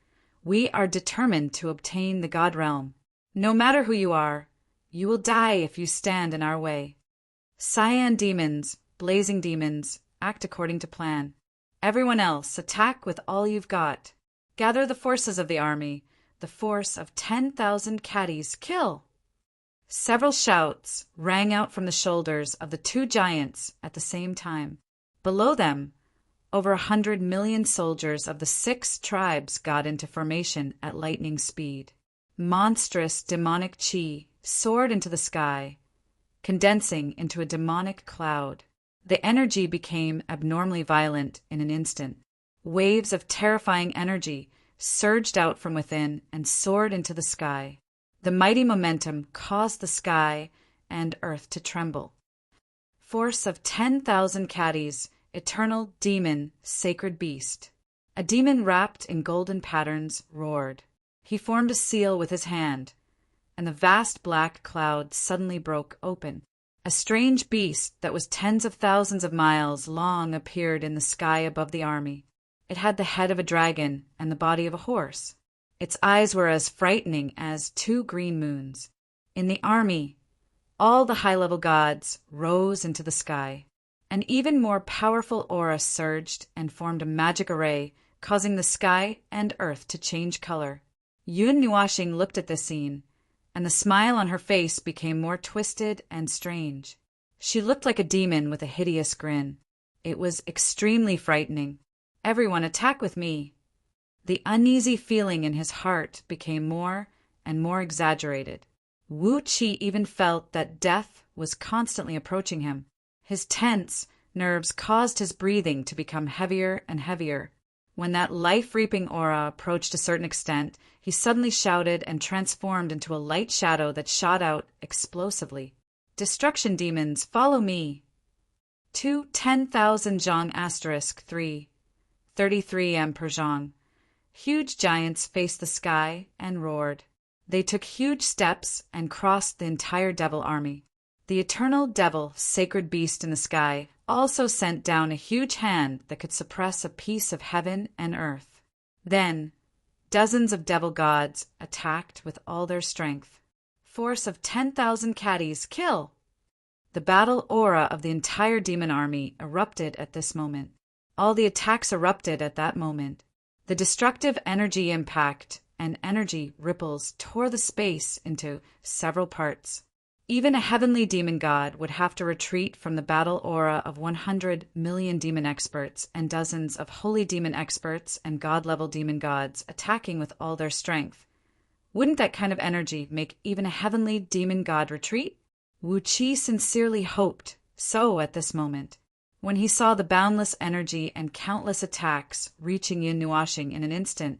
We are determined to obtain the God realm. No matter who you are, you will die if you stand in our way. Cyan demons, blazing demons, act according to plan. Everyone else, attack with all you've got. Gather the forces of the army, the force of 10,000 caddies, kill! Several shouts rang out from the shoulders of the two giants at the same time. Below them, over 100 million soldiers of the 6 tribes got into formation at lightning speed. Monstrous demonic chi soared into the sky, condensing into a demonic cloud. The energy became abnormally violent in an instant. Waves of terrifying energy surged out from within and soared into the sky. The mighty momentum caused the sky and earth to tremble. Force of 10,000 caddies, eternal demon, sacred beast. A demon wrapped in golden patterns roared. He formed a seal with his hand, and the vast black cloud suddenly broke open. A strange beast that was tens of thousands of miles long appeared in the sky above the army. It had the head of a dragon and the body of a horse. Its eyes were as frightening as 2 green moons. In the army, all the high-level gods rose into the sky. An even more powerful aura surged and formed a magic array, causing the sky and earth to change color. Yun Nuashing looked at this scene, and the smile on her face became more twisted and strange. She looked like a demon with a hideous grin. It was extremely frightening. Everyone attack with me. The uneasy feeling in his heart became more and more exaggerated. Wu Qi even felt that death was constantly approaching him. His tense nerves caused his breathing to become heavier and heavier. When that life-reaping aura approached a certain extent, he suddenly shouted and transformed into a light shadow that shot out explosively. Destruction demons, follow me. 10,000 Zhang * 3. 33 M per Zhang. Huge giants faced the sky and roared. They took huge steps and crossed the entire devil army. The eternal devil, sacred beast in the sky, also sent down a huge hand that could suppress a piece of heaven and earth. Then, dozens of devil gods attacked with all their strength. Force of 10,000 caddies, kill! The battle aura of the entire demon army erupted at this moment. All the attacks erupted at that moment. The destructive energy impact and energy ripples tore the space into several parts. Even a heavenly demon god would have to retreat from the battle aura of 100 million demon experts and dozens of holy demon experts and god-level demon gods attacking with all their strength. Wouldn't that kind of energy make even a heavenly demon god retreat? Wu Qi sincerely hoped so at this moment. When he saw the boundless energy and countless attacks reaching Yun Nuashing in an instant,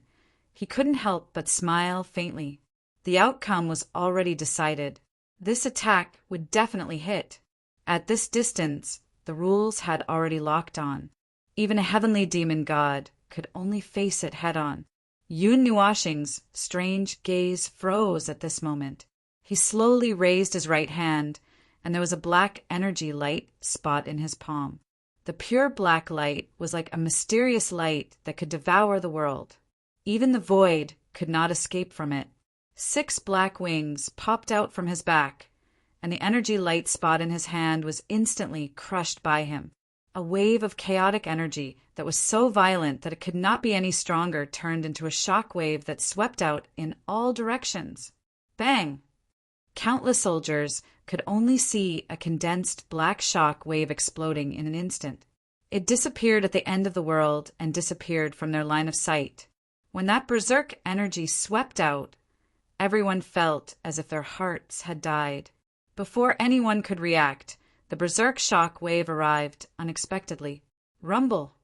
he couldn't help but smile faintly. The outcome was already decided. This attack would definitely hit. At this distance, the rules had already locked on. Even a heavenly demon god could only face it head-on. Yun Nuashing's strange gaze froze at this moment. He slowly raised his right hand, and there was a black energy light spot in his palm. The pure black light was like a mysterious light that could devour the world. Even the void could not escape from it. 6 black wings popped out from his back, and the energy light spot in his hand was instantly crushed by him. A wave of chaotic energy that was so violent that it could not be any stronger turned into a shock wave that swept out in all directions. Bang! Countless soldiers could only see a condensed black shock wave exploding in an instant. It disappeared at the end of the world and disappeared from their line of sight. When that berserk energy swept out, everyone felt as if their hearts had died. Before anyone could react, the berserk shock wave arrived unexpectedly. Rumble!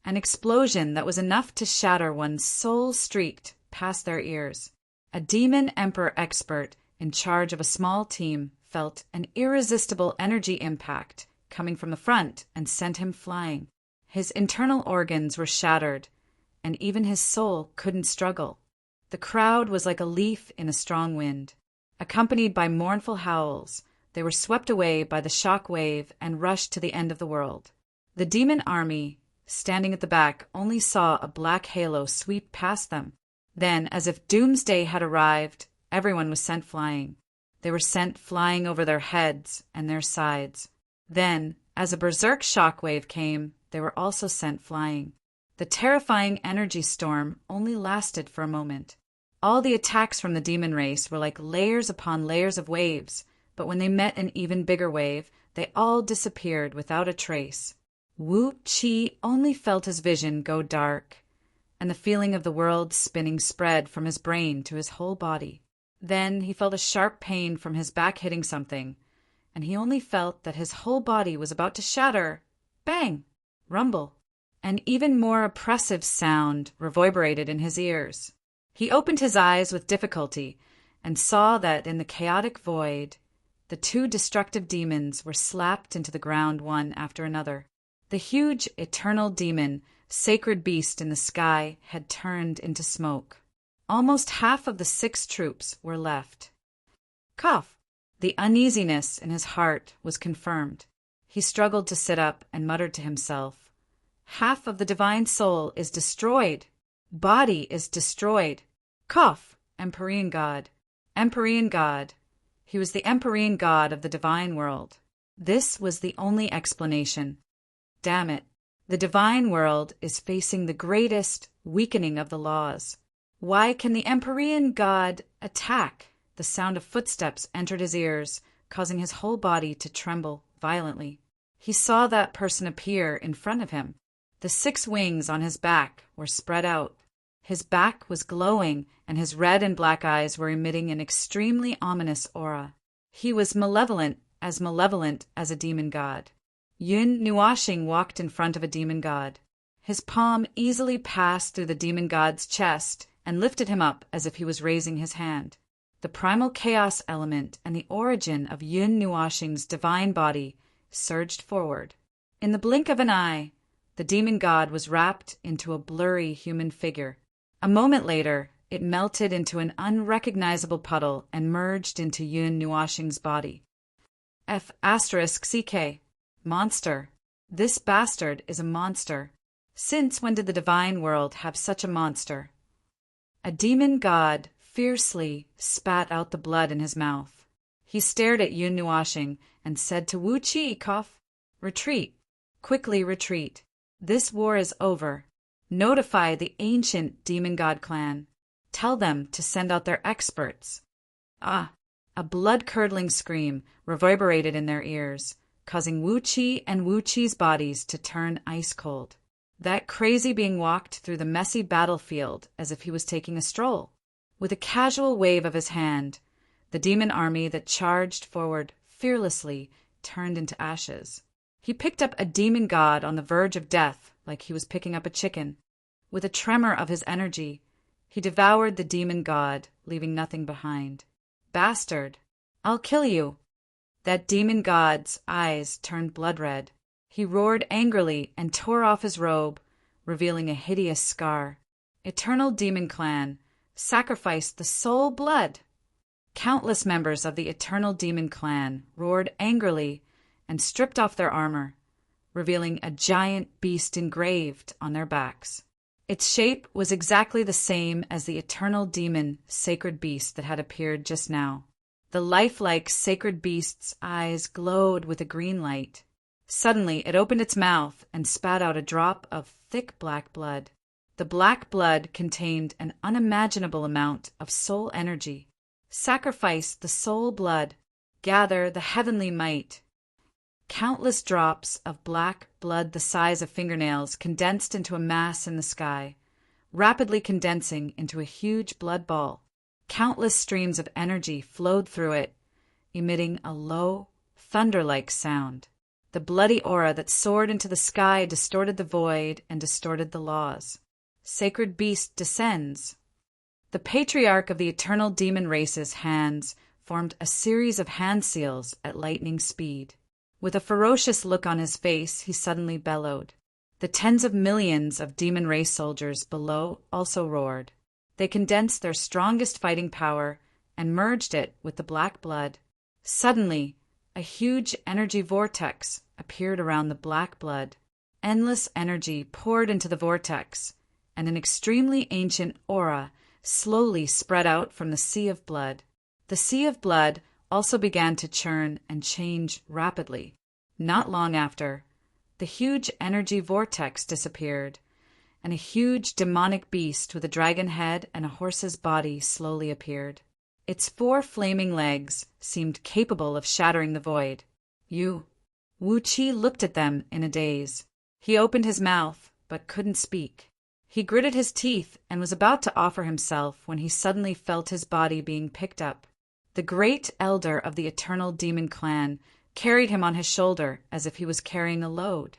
An explosion that was enough to shatter one's soul streaked past their ears. A demon emperor expert in charge of a small team felt an irresistible energy impact coming from the front and sent him flying. His internal organs were shattered, and even his soul couldn't struggle. The crowd was like a leaf in a strong wind. Accompanied by mournful howls, they were swept away by the shock wave and rushed to the end of the world. The demon army, standing at the back, only saw a black halo sweep past them. Then, as if doomsday had arrived, everyone was sent flying. They were sent flying over their heads and their sides. Then, as a berserk shockwave came, they were also sent flying. The terrifying energy storm only lasted for a moment. All the attacks from the demon race were like layers upon layers of waves, but when they met an even bigger wave, they all disappeared without a trace. Wu Qi only felt his vision go dark, and the feeling of the world spinning spread from his brain to his whole body. Then he felt a sharp pain from his back hitting something, and he only felt that his whole body was about to shatter. Bang! Rumble! An even more oppressive sound reverberated in his ears. He opened his eyes with difficulty and saw that in the chaotic void, the two destructive demons were slapped into the ground one after another. The huge, eternal demon, sacred beast in the sky, had turned into smoke. Almost half of the 6 troops were left. Cough! The uneasiness in his heart was confirmed. He struggled to sit up and muttered to himself, "Half of the divine soul is destroyed. Body is destroyed. Cough! Empyrean God. Empyrean God. He was the Empyrean God of the divine world." This was the only explanation. Damn it. The divine world is facing the greatest weakening of the laws. Why can the Empyrean God attack? The sound of footsteps entered his ears, causing his whole body to tremble violently. He saw that person appear in front of him. The 6 wings on his back were spread out. His back was glowing, and his red and black eyes were emitting an extremely ominous aura. He was malevolent as a demon god. Yun Nuashing walked in front of a demon god. His palm easily passed through the demon god's chest and lifted him up as if he was raising his hand. The primal chaos element and the origin of Yun Nuashing's divine body surged forward. In the blink of an eye, the demon god was wrapped into a blurry human figure. A moment later, it melted into an unrecognizable puddle and merged into Yun Nuashing's body. F***CK. Monster. This bastard is a monster. Since when did the divine world have such a monster? A demon god fiercely spat out the blood in his mouth. He stared at Yun Nuashing and said to Wu Qi, cough, "Retreat. Quickly retreat. This war is over. Notify the ancient demon god clan. Tell them to send out their experts." Ah! A blood-curdling scream reverberated in their ears, causing Wu Qi and Wu Qi's bodies to turn ice-cold. That crazy being walked through the messy battlefield as if he was taking a stroll. With a casual wave of his hand, the demon army that charged forward fearlessly turned into ashes. He picked up a demon god on the verge of death like he was picking up a chicken. With a tremor of his energy, he devoured the demon god, leaving nothing behind. Bastard! I'll kill you! That demon god's eyes turned blood-red. He roared angrily and tore off his robe, revealing a hideous scar. Eternal Demon Clan sacrificed the soul blood. Countless members of the Eternal Demon Clan roared angrily and stripped off their armor, revealing a giant beast engraved on their backs. Its shape was exactly the same as the eternal demon sacred beast that had appeared just now. The lifelike sacred beast's eyes glowed with a green light. Suddenly, it opened its mouth and spat out a drop of thick black blood. The black blood contained an unimaginable amount of soul energy. Sacrifice the soul blood. Gather the heavenly might. Countless drops of black blood the size of fingernails condensed into a mass in the sky, rapidly condensing into a huge blood ball. Countless streams of energy flowed through it, emitting a low, thunder-like sound. The bloody aura that soared into the sky distorted the void and distorted the laws. Sacred beast descends. The patriarch of the eternal demon race's hands formed a series of hand seals at lightning speed. With a ferocious look on his face, he suddenly bellowed. The tens of millions of demon race soldiers below also roared. They condensed their strongest fighting power and merged it with the black blood. Suddenly, a huge energy vortex appeared around the black blood. Endless energy poured into the vortex, and an extremely ancient aura slowly spread out from the sea of blood. The sea of blood also began to churn and change rapidly. Not long after, the huge energy vortex disappeared, and a huge demonic beast with a dragon head and a horse's body slowly appeared. Its 4 flaming legs seemed capable of shattering the void. Wu Qi looked at them in a daze. He opened his mouth, but couldn't speak. He gritted his teeth and was about to offer himself when he suddenly felt his body being picked up. The great elder of the eternal demon clan carried him on his shoulder as if he was carrying a load.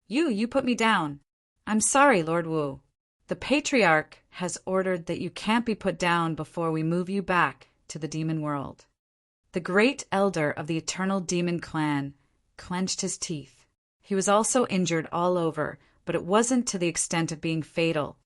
You put me down. I'm sorry, Lord Wu. The patriarch has ordered that you can't be put down before we move you back to the demon world. The great elder of the eternal demon clan clenched his teeth. He was also injured all over, but it wasn't to the extent of being fatal.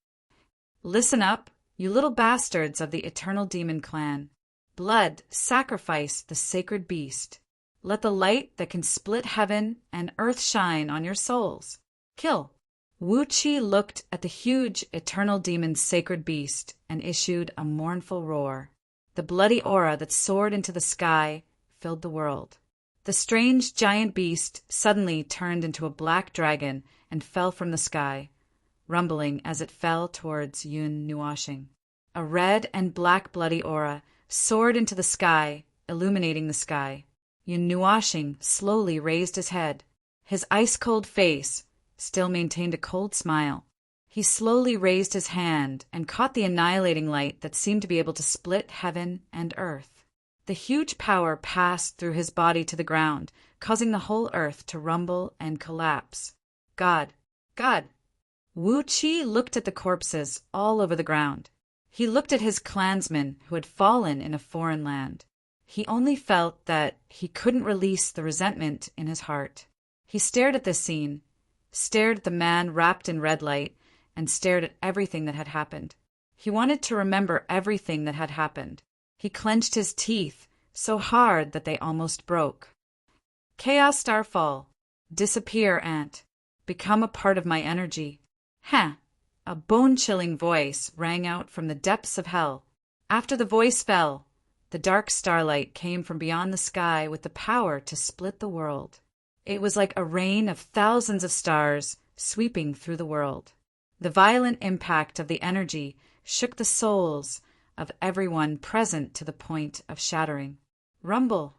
Listen up, you little bastards of the eternal demon clan. Blood, sacrifice the sacred beast. Let the light that can split heaven and earth shine on your souls. Kill. Wu Qi looked at the huge eternal demon's sacred beast and issued a mournful roar. The bloody aura that soared into the sky filled the world. The strange giant beast suddenly turned into a black dragon and fell from the sky, rumbling as it fell towards Yun Nuashing. A red and black bloody aura soared into the sky, illuminating the sky. Yun Nuashing slowly raised his head. His ice-cold face still maintained a cold smile. He slowly raised his hand and caught the annihilating light that seemed to be able to split heaven and earth. The huge power passed through his body to the ground, causing the whole earth to rumble and collapse. God! Wu Qi looked at the corpses all over the ground. He looked at his clansmen who had fallen in a foreign land. He only felt that he couldn't release the resentment in his heart. He stared at this scene, stared at the man wrapped in red light, and stared at everything that had happened. He wanted to remember everything that had happened. He clenched his teeth so hard that they almost broke. Chaos Starfall. Disappear, Ant. Become a part of my energy. Heh! A bone-chilling voice rang out from the depths of hell. After the voice fell, the dark starlight came from beyond the sky with the power to split the world. It was like a rain of thousands of stars sweeping through the world. The violent impact of the energy shook the souls of everyone present to the point of shattering. Rumble!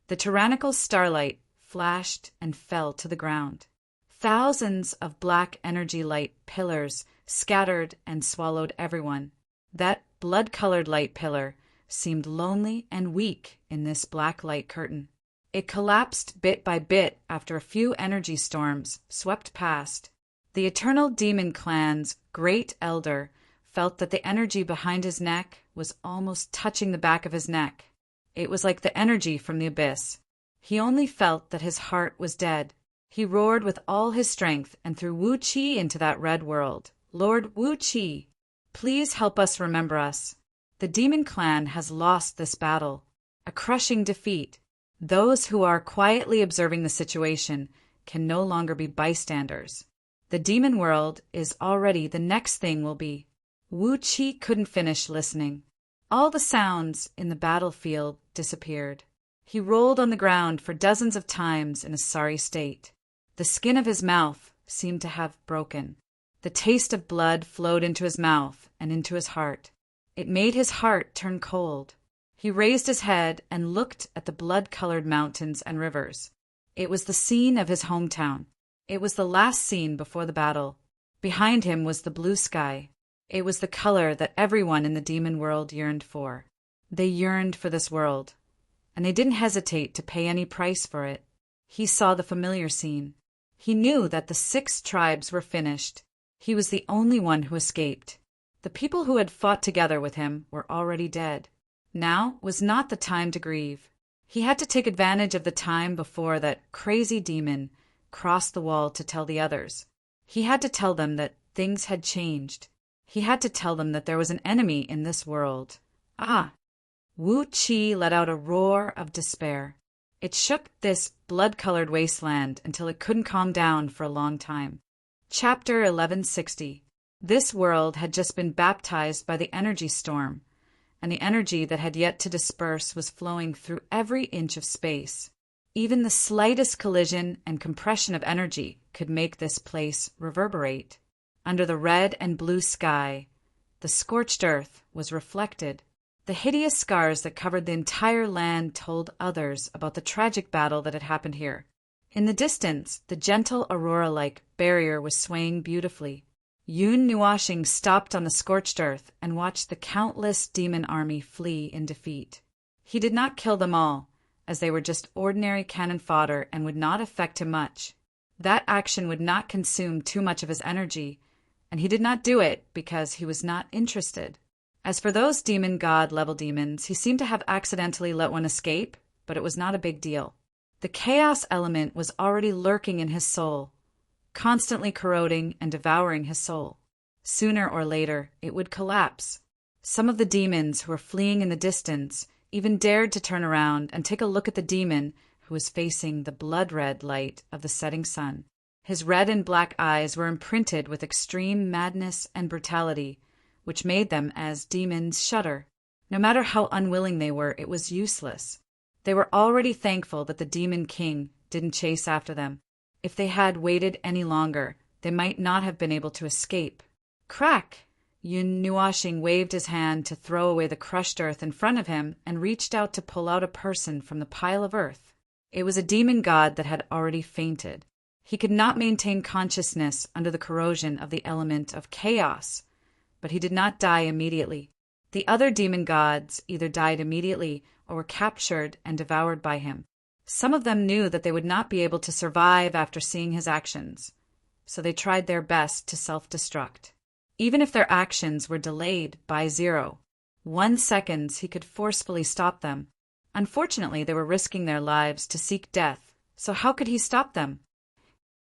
The tyrannical starlight flashed and fell to the ground. Thousands of black energy light pillars scattered and swallowed everyone. That blood-colored light pillar seemed lonely and weak in this black light curtain. It collapsed bit by bit after a few energy storms swept past. The Eternal Demon Clan's great elder felt that the energy behind his neck was almost touching the back of his neck. It was like the energy from the abyss. He only felt that his heart was dead. He roared with all his strength and threw Wu Qi into that red world. Lord Wu Qi, please help us remember us. The Demon Clan has lost this battle. A crushing defeat. Those who are quietly observing the situation can no longer be bystanders. The demon world is already the next thing will be. Wu Qi couldn't finish listening. All the sounds in the battlefield disappeared. He rolled on the ground for dozens of times in a sorry state. The skin of his mouth seemed to have broken. The taste of blood flowed into his mouth and into his heart. It made his heart turn cold. He raised his head and looked at the blood-colored mountains and rivers. It was the scene of his hometown. It was the last scene before the battle. Behind him was the blue sky. It was the color that everyone in the demon world yearned for. They yearned for this world, and they didn't hesitate to pay any price for it. He saw the familiar scene. He knew that the 6 tribes were finished. He was the only one who escaped. The people who had fought together with him were already dead. Now was not the time to grieve. He had to take advantage of the time before that crazy demon crossed the wall to tell the others. He had to tell them that things had changed. He had to tell them that there was an enemy in this world. Ah! Wu Qi let out a roar of despair. It shook this blood-colored wasteland until it couldn't calm down for a long time. Chapter 1160. This world had just been baptized by the energy storm, and the energy that had yet to disperse was flowing through every inch of space. Even the slightest collision and compression of energy could make this place reverberate. Under the red and blue sky, the scorched earth was reflected. The hideous scars that covered the entire land told others about the tragic battle that had happened here. In the distance, the gentle aurora-like barrier was swaying beautifully. Yun Nuashing stopped on the scorched earth and watched the countless demon army flee in defeat. He did not kill them all, as they were just ordinary cannon fodder and would not affect him much. That action would not consume too much of his energy, and he did not do it because he was not interested. As for those demon god-level demons, he seemed to have accidentally let one escape, but it was not a big deal. The chaos element was already lurking in his soul, constantly corroding and devouring his soul. Sooner or later, it would collapse. Some of the demons who were fleeing in the distance even dared to turn around and take a look at the demon who was facing the blood-red light of the setting sun. His red and black eyes were imprinted with extreme madness and brutality, which made them as demons shudder. No matter how unwilling they were, it was useless. They were already thankful that the demon king didn't chase after them. If they had waited any longer, they might not have been able to escape. Crack! Yun Nuashing waved his hand to throw away the crushed earth in front of him and reached out to pull out a person from the pile of earth. It was a demon god that had already fainted. He could not maintain consciousness under the corrosion of the element of chaos, but he did not die immediately. The other demon gods either died immediately or were captured and devoured by him. Some of them knew that they would not be able to survive after seeing his actions, so they tried their best to self-destruct. Even if their actions were delayed by 0.1 seconds, he could forcefully stop them. Unfortunately, they were risking their lives to seek death, so how could he stop them?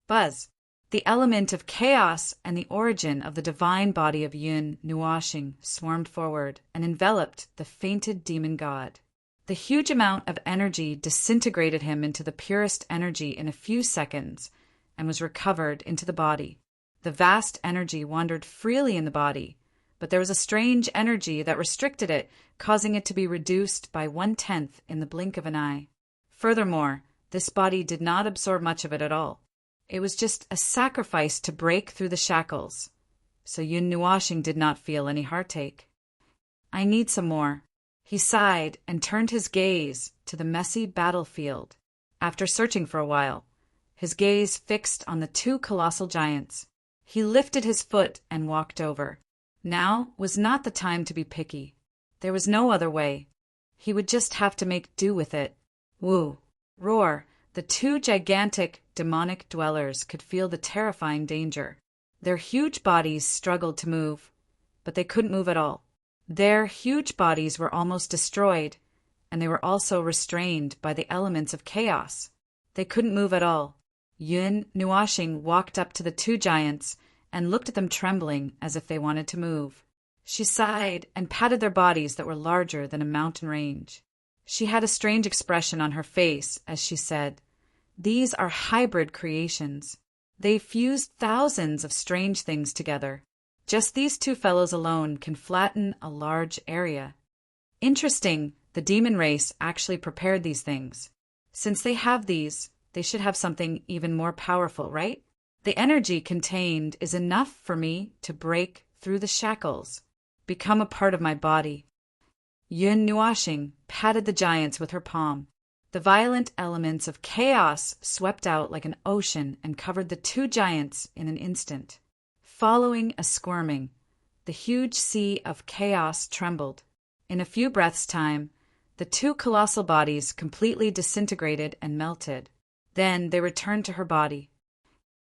Buzz. The element of chaos and the origin of the divine body of Yun Nuashing swarmed forward and enveloped the fainted demon god. The huge amount of energy disintegrated him into the purest energy in a few seconds and was recovered into the body. The vast energy wandered freely in the body, but there was a strange energy that restricted it, causing it to be reduced by 1/10 in the blink of an eye. Furthermore, this body did not absorb much of it at all. It was just a sacrifice to break through the shackles, so Yun Nuashing did not feel any heartache. I need some more. He sighed and turned his gaze to the messy battlefield. After searching for a while, his gaze fixed on the 2 colossal giants. He lifted his foot and walked over. Now was not the time to be picky. There was no other way. He would just have to make do with it. Woo! Roar! The 2 gigantic, demonic dwellers could feel the terrifying danger. Their huge bodies struggled to move, but they couldn't move at all. Their huge bodies were almost destroyed, and they were also restrained by the elements of chaos. They couldn't move at all. Yun Nuashing walked up to the 2 giants and looked at them trembling as if they wanted to move. She sighed and patted their bodies that were larger than a mountain range. She had a strange expression on her face as she said, "These are hybrid creations. They fused thousands of strange things together. Just these 2 fellows alone can flatten a large area." Interesting, The demon race actually prepared these things. Since they have these, they should have something even more powerful, right? The energy contained is enough for me to break through the shackles, become a part of my body. Yun Nuashing patted the giants with her palm. The violent elements of chaos swept out like an ocean and covered the two giants in an instant. Following a squirming, the huge sea of chaos trembled. In a few breaths' time, the two colossal bodies completely disintegrated and melted. Then they returned to her body.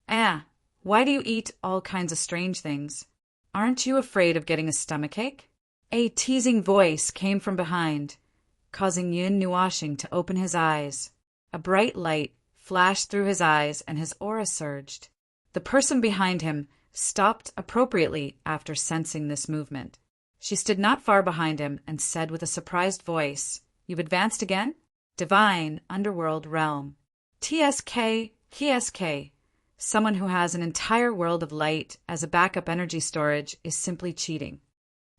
Why do you eat all kinds of strange things? Aren't you afraid of getting a stomachache? A teasing voice came from behind, causing Yun Nuashing to open his eyes. A bright light flashed through his eyes and his aura surged. The person behind him stopped appropriately after sensing this movement. She stood not far behind him and said with a surprised voice, "You've advanced again? Divine Underworld Realm. TSK. Someone who has an entire world of light as a backup energy storage is simply cheating.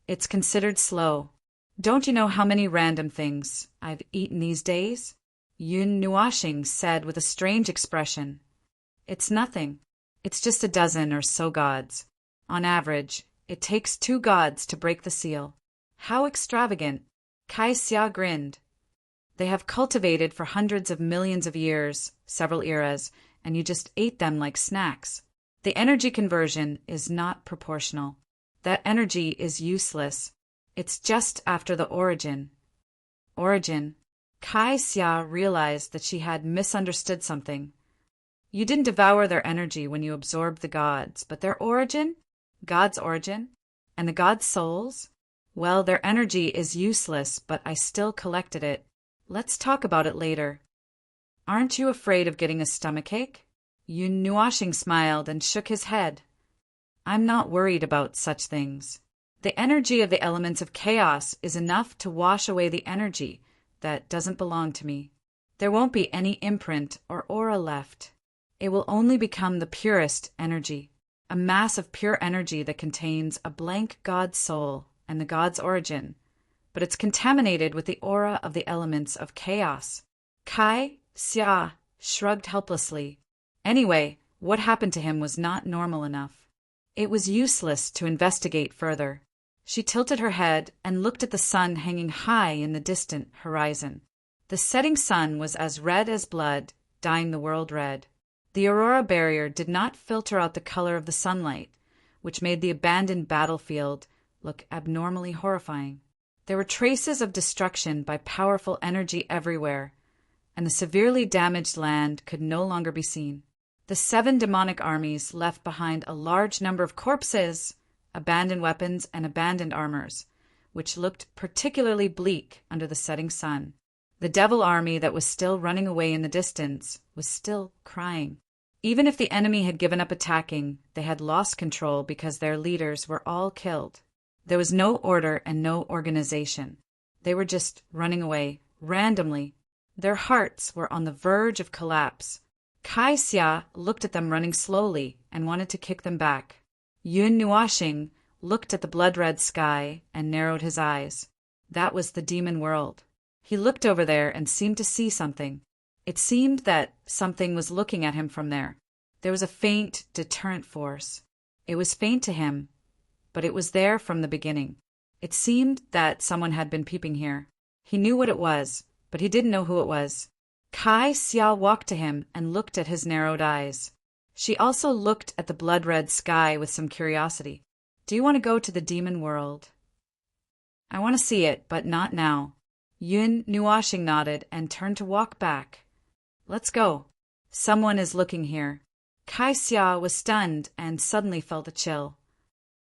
It's considered slow. Don't you know how many random things I've eaten these days?" Yun Nuashing said with a strange expression. "It's nothing. It's just a dozen or so gods. On average, it takes 2 gods to break the seal." "How extravagant!" Kai Xia grinned. "They have cultivated for hundreds of millions of years, several eras, and you just ate them like snacks. The energy conversion is not proportional. That energy is useless. It's just after the origin." Origin? Kai Xia realized that she had misunderstood something. You didn't devour their energy when you absorbed the gods, but their origin? God's origin? And the gods' souls? Well, their energy is useless, but I still collected it. Let's talk about it later. Aren't you afraid of getting a stomachache? Yun Nuashing smiled and shook his head. I'm not worried about such things. The energy of the elements of chaos is enough to wash away the energy that doesn't belong to me. There won't be any imprint or aura left. It will only become the purest energy, a mass of pure energy that contains a blank God soul and the God's origin, but it's contaminated with the aura of the elements of chaos. Kai Xia shrugged helplessly. Anyway, what happened to him was not normal enough. It was useless to investigate further. She tilted her head and looked at the sun hanging high in the distant horizon. The setting sun was as red as blood, dyeing the world red. The aurora barrier did not filter out the color of the sunlight, which made the abandoned battlefield look abnormally horrifying. There were traces of destruction by powerful energy everywhere, and the severely damaged land could no longer be seen. The 7 demonic armies left behind a large number of corpses, abandoned weapons, and abandoned armors, which looked particularly bleak under the setting sun. The devil army that was still running away in the distance was still crying. Even if the enemy had given up attacking, they had lost control because their leaders were all killed. There was no order and no organization. They were just running away, randomly. Their hearts were on the verge of collapse. Kai Xia looked at them running slowly and wanted to kick them back. Yun Nuashing looked at the blood-red sky and narrowed his eyes. That was the demon world. He looked over there and seemed to see something. It seemed that something was looking at him from there. There was a faint deterrent force. It was faint to him, but it was there from the beginning. It seemed that someone had been peeping here. He knew what it was, but he didn't know who it was. Kai Xia walked to him and looked at his narrowed eyes. She also looked at the blood-red sky with some curiosity. "Do you want to go to the demon world?" "I want to see it, but not now." Yun Nuashing nodded and turned to walk back. "Let's go. Someone is looking here." Kai Xia was stunned and suddenly felt a chill.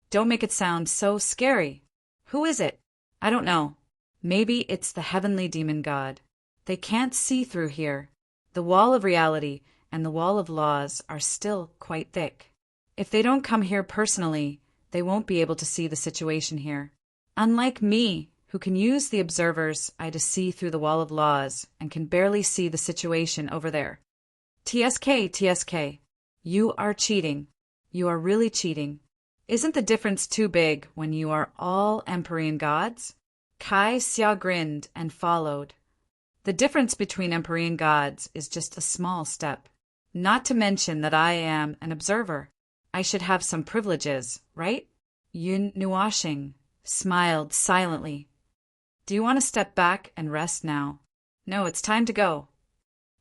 "Don't make it sound so scary. Who is it?" "I don't know. Maybe it's the heavenly demon god. They can't see through here. The wall of reality and the wall of laws are still quite thick. If they don't come here personally, they won't be able to see the situation here. Unlike me, who can use the observer's eye to see through the wall of laws and can barely see the situation over there. TSK. You are cheating. You are really cheating. Isn't the difference too big when you are all Empyrean gods? Kai Xia grinned and followed. The difference between Empyrean gods is just a small step. Not to mention that I am an observer. I should have some privileges, right? Yun Nuashing smiled silently. Do you want to step back and rest now? No, it's time to go.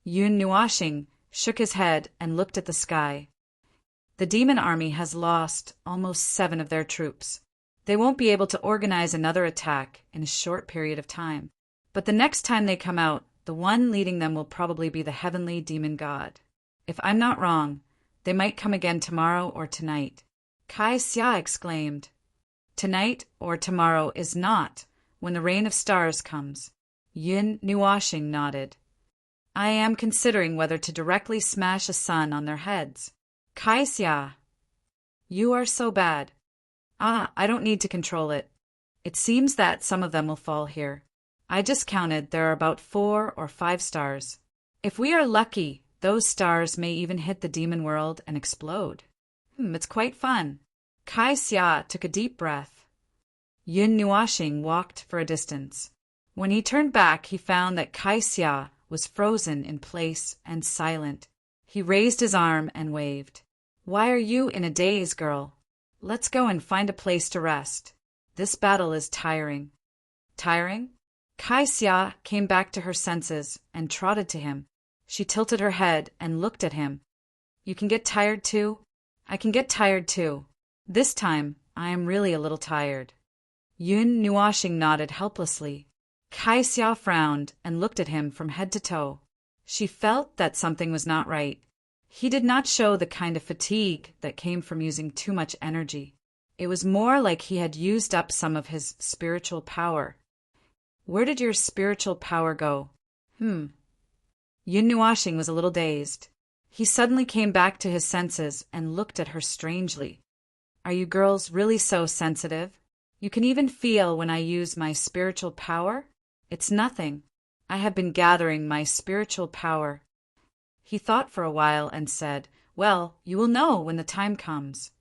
Yun Nuashing shook his head and looked at the sky. The demon army has lost almost 7 of their troops. They won't be able to organize another attack in a short period of time. But the next time they come out, the one leading them will probably be the heavenly demon god. If I'm not wrong, they might come again tomorrow or tonight. Kai Xia exclaimed. Tonight or tomorrow is not when the rain of stars comes. Yun Nuashing nodded. I am considering whether to directly smash a sun on their heads. Kai Xia. You are so bad. I don't need to control it. It seems that some of them will fall here. I just counted there are about 4 or 5 stars. If we are lucky, those stars may even hit the demon world and explode. It's quite fun. Kai Xia took a deep breath. Yun Nuashing walked for a distance. When he turned back, he found that Kai Xia was frozen in place and silent. He raised his arm and waved. Why are you in a daze, girl? Let's go and find a place to rest. This battle is tiring. Tiring? Kai Xia came back to her senses and trotted to him. She tilted her head and looked at him. You can get tired too? I can get tired too. This time, I am really a little tired. Yun Nuashing nodded helplessly. Kai Xia frowned and looked at him from head to toe. She felt that something was not right. He did not show the kind of fatigue that came from using too much energy. It was more like he had used up some of his spiritual power. Where did your spiritual power go? Yun Nuashing was a little dazed. He suddenly came back to his senses and looked at her strangely. Are you girls really so sensitive? You can even feel when I use my spiritual power? It's nothing. I have been gathering my spiritual power. He thought for a while and said, Well, you will know when the time comes.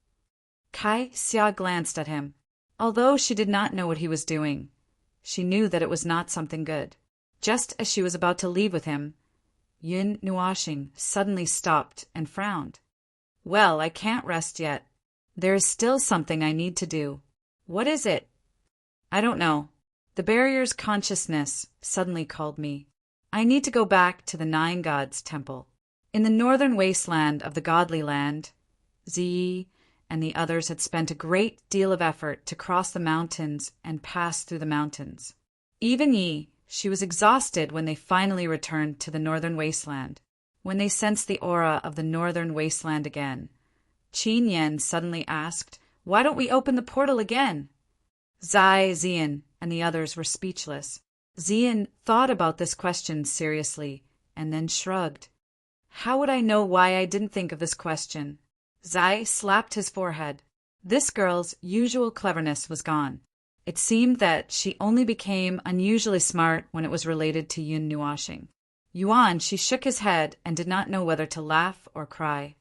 Kai Xia glanced at him. Although she did not know what he was doing, she knew that it was not something good. Just as she was about to leave with him, Yun Nuashing suddenly stopped and frowned. Well, I can't rest yet. There is still something I need to do. What is it? I don't know. The barrier's consciousness suddenly called me. I need to go back to the 9 gods' temple. In the northern wasteland of the godly land, Zi and the others had spent a great deal of effort to cross the mountains and pass through the mountains. Even Yi, she was exhausted when they finally returned to the northern wasteland. When they sensed the aura of the northern wasteland again, Qin Yan suddenly asked, Why don't we open the portal again? Zai, Zian, and the others were speechless. Zian thought about this question seriously and then shrugged. How would I know why I didn't think of this question? Zai slapped his forehead. This girl's usual cleverness was gone. It seemed that she only became unusually smart when it was related to Yun Nuashing. Yuan, she shook his head and did not know whether to laugh or cry.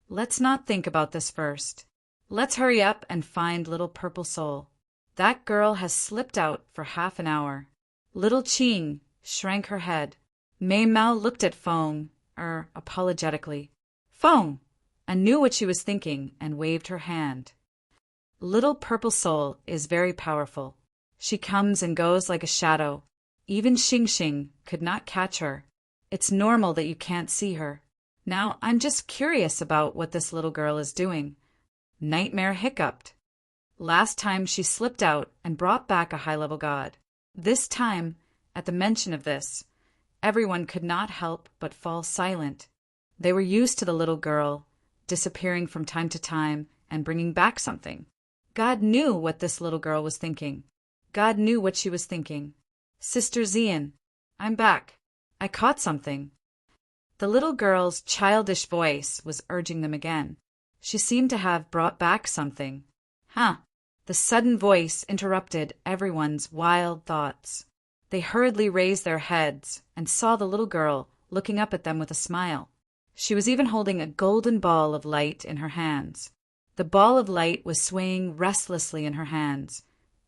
Let's not think about this first. Let's hurry up and find little Purple Soul. That girl has slipped out for half an hour. Little Qing shrank her head. Mei Mao looked at Feng, apologetically. Feng! And knew what she was thinking and waved her hand. Little Purple Soul is very powerful. She comes and goes like a shadow. Even Xing Xing could not catch her. It's normal that you can't see her. Now, I'm just curious about what this little girl is doing. Nightmare hiccuped. Last time she slipped out and brought back a high-level god. This time, at the mention of this, everyone could not help but fall silent. They were used to the little girl disappearing from time to time and bringing back something. God knew what this little girl was thinking. God knew what she was thinking. Sister Zian, I'm back. I caught something. The little girl's childish voice was urging them again. She seemed to have brought back something. The sudden voice interrupted everyone's wild thoughts. They hurriedly raised their heads and saw the little girl looking up at them with a smile. She was even holding a golden ball of light in her hands. The ball of light was swaying restlessly in her hands,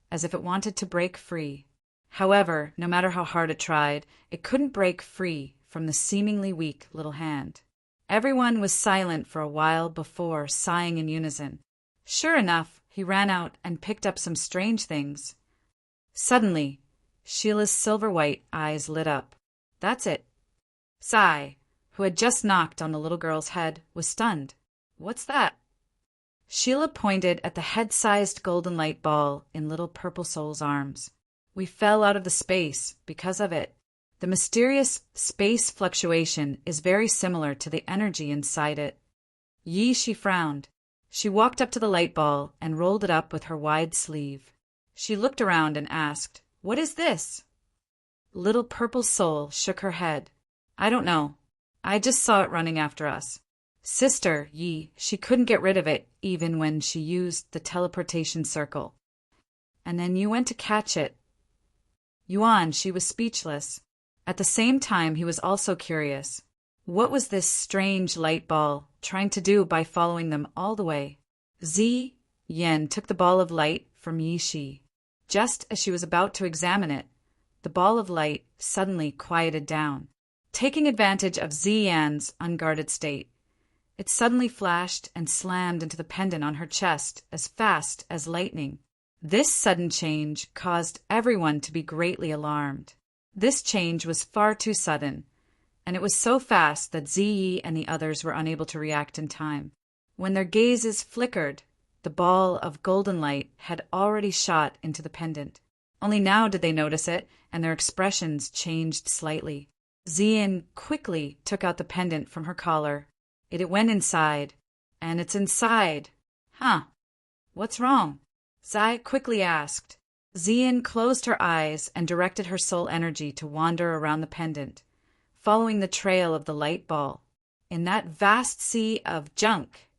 as if it wanted to break free. However, no matter how hard it tried, it couldn't break free from the seemingly weak little hand. Everyone was silent for a while before sighing in unison. Sure enough, he ran out and picked up some strange things. Suddenly, Sheila's silver-white eyes lit up. That's it. Sai, who had just knocked on the little girl's head, was stunned. What's that? Sheila pointed at the head-sized golden light ball in little Purple Soul's arms. We fell out of the space because of it. The mysterious space fluctuation is very similar to the energy inside it. She frowned. She walked up to the light ball and rolled it up with her wide sleeve. She looked around and asked, "What is this?" Little Purple Soul shook her head. "I don't know. I just saw it running after us. Sister, she couldn't get rid of it even when she used the teleportation circle. And then you went to catch it." Yuan, she was speechless. At the same time, he was also curious. What was this strange light ball trying to do by following them all the way? Yen took the ball of light from Shi. Just as she was about to examine it, the ball of light suddenly quieted down. Taking advantage of Yan's unguarded state, it suddenly flashed and slammed into the pendant on her chest as fast as lightning. This sudden change caused everyone to be greatly alarmed. This change was far too sudden, and it was so fast that Ziyi and the others were unable to react in time. When their gazes flickered, the ball of golden light had already shot into the pendant. Only now did they notice it, and their expressions changed slightly. Ziyin quickly took out the pendant from her collar. It went inside, and it's inside. Huh? What's wrong? Zai quickly asked. Ziyin closed her eyes and directed her soul energy to wander around the pendant, following the trail of the light ball. In that vast sea of junk.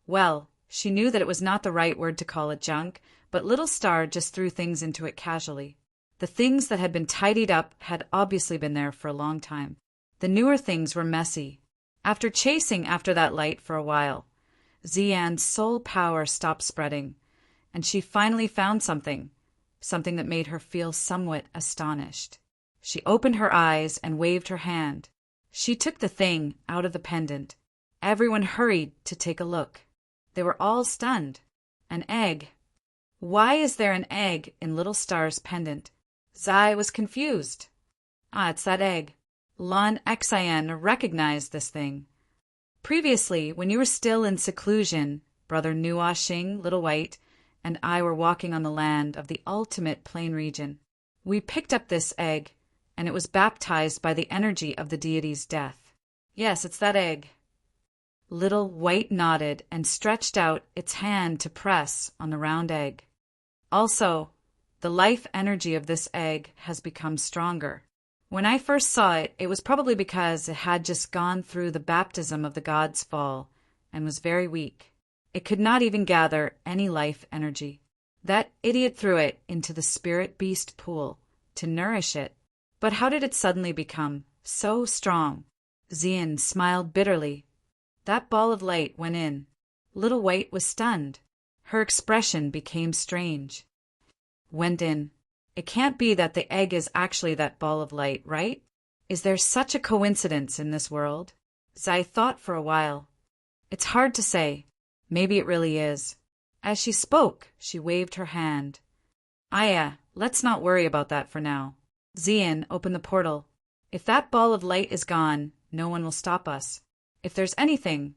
Well, she knew that it was not the right word to call it junk, but Little Star just threw things into it casually. The things that had been tidied up had obviously been there for a long time. The newer things were messy. After chasing after that light for a while, Ziyan's soul power stopped spreading, and she finally found something that made her feel somewhat astonished. She opened her eyes and waved her hand. She took the thing out of the pendant. Everyone hurried to take a look. They were all stunned. An egg. Why is there an egg in Little Star's pendant? Zai was confused. It's that egg. Lon Xian recognized this thing. Previously, when you were still in seclusion, Brother Nua Xing, Little White, and I were walking on the land of the ultimate plain region. We picked up this egg, and it was baptized by the energy of the deity's death. Yes, it's that egg. Little White nodded and stretched out its hand to press on the round egg. Also, the life energy of this egg has become stronger. When I first saw it, it was probably because it had just gone through the baptism of the god's fall and was very weak. It could not even gather any life energy. That idiot threw it into the spirit beast pool to nourish it. But how did it suddenly become so strong? Ziyin smiled bitterly. That ball of light went in. Little White was stunned. Her expression became strange. Went in. It can't be that the egg is actually that ball of light, right? Is there such a coincidence in this world? Zai thought for a while. It's hard to say. Maybe it really is. As she spoke, she waved her hand. Aya, let's not worry about that for now. Ziyin opened the portal. If that ball of light is gone, no one will stop us. If there's anything,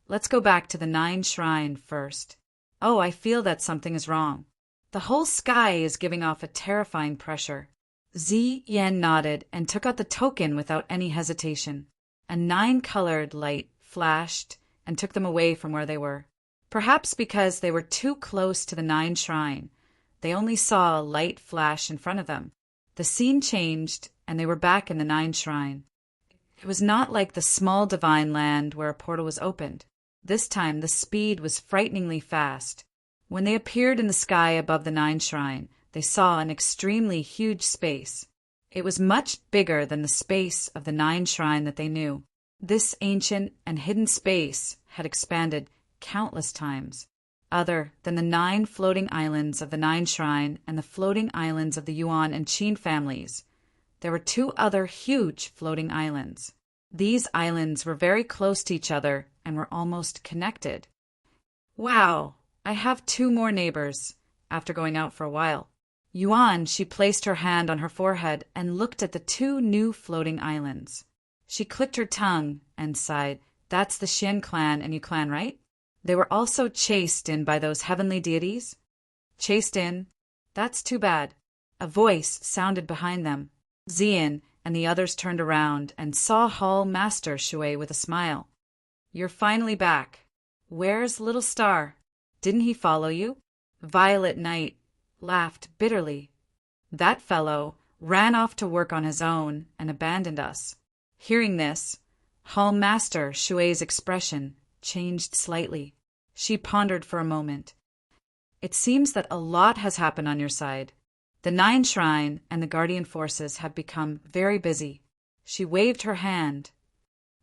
let's go back to the 9 Shrine first. Oh, I feel that something is wrong. The whole sky is giving off a terrifying pressure. Ziyin nodded and took out the token without any hesitation. A 9-colored light flashed and took them away from where they were. Perhaps because they were too close to the 9 Shrine, they only saw a light flash in front of them. The scene changed, and they were back in the 9 Shrine. It was not like the small divine land where a portal was opened. This time the speed was frighteningly fast. When they appeared in the sky above the 9 Shrine, they saw an extremely huge space. It was much bigger than the space of the 9 Shrine that they knew. This ancient and hidden space had expanded countless times. other than the 9 floating islands of the Nine Shrine and the floating islands of the Yuan and Qin families. There were 2 other huge floating islands. These islands were very close to each other and were almost connected. Wow, I have 2 more neighbors, after going out for a while. Yuan, she placed her hand on her forehead and looked at the 2 new floating islands. She clicked her tongue and sighed. That's the Xian clan and Yu clan, right? They were also chased in by those heavenly deities? Chased in? That's too bad. A voice sounded behind them. Xian and the others turned around and saw Hall Master Shui with a smile. You're finally back. Where's Little Star? Didn't he follow you? Violet Knight laughed bitterly. That fellow ran off to work on his own and abandoned us. Hearing this, Hall Master Shui's expression changed slightly. She pondered for a moment. It seems that a lot has happened on your side. The Nine Shrine and the Guardian forces have become very busy. She waved her hand.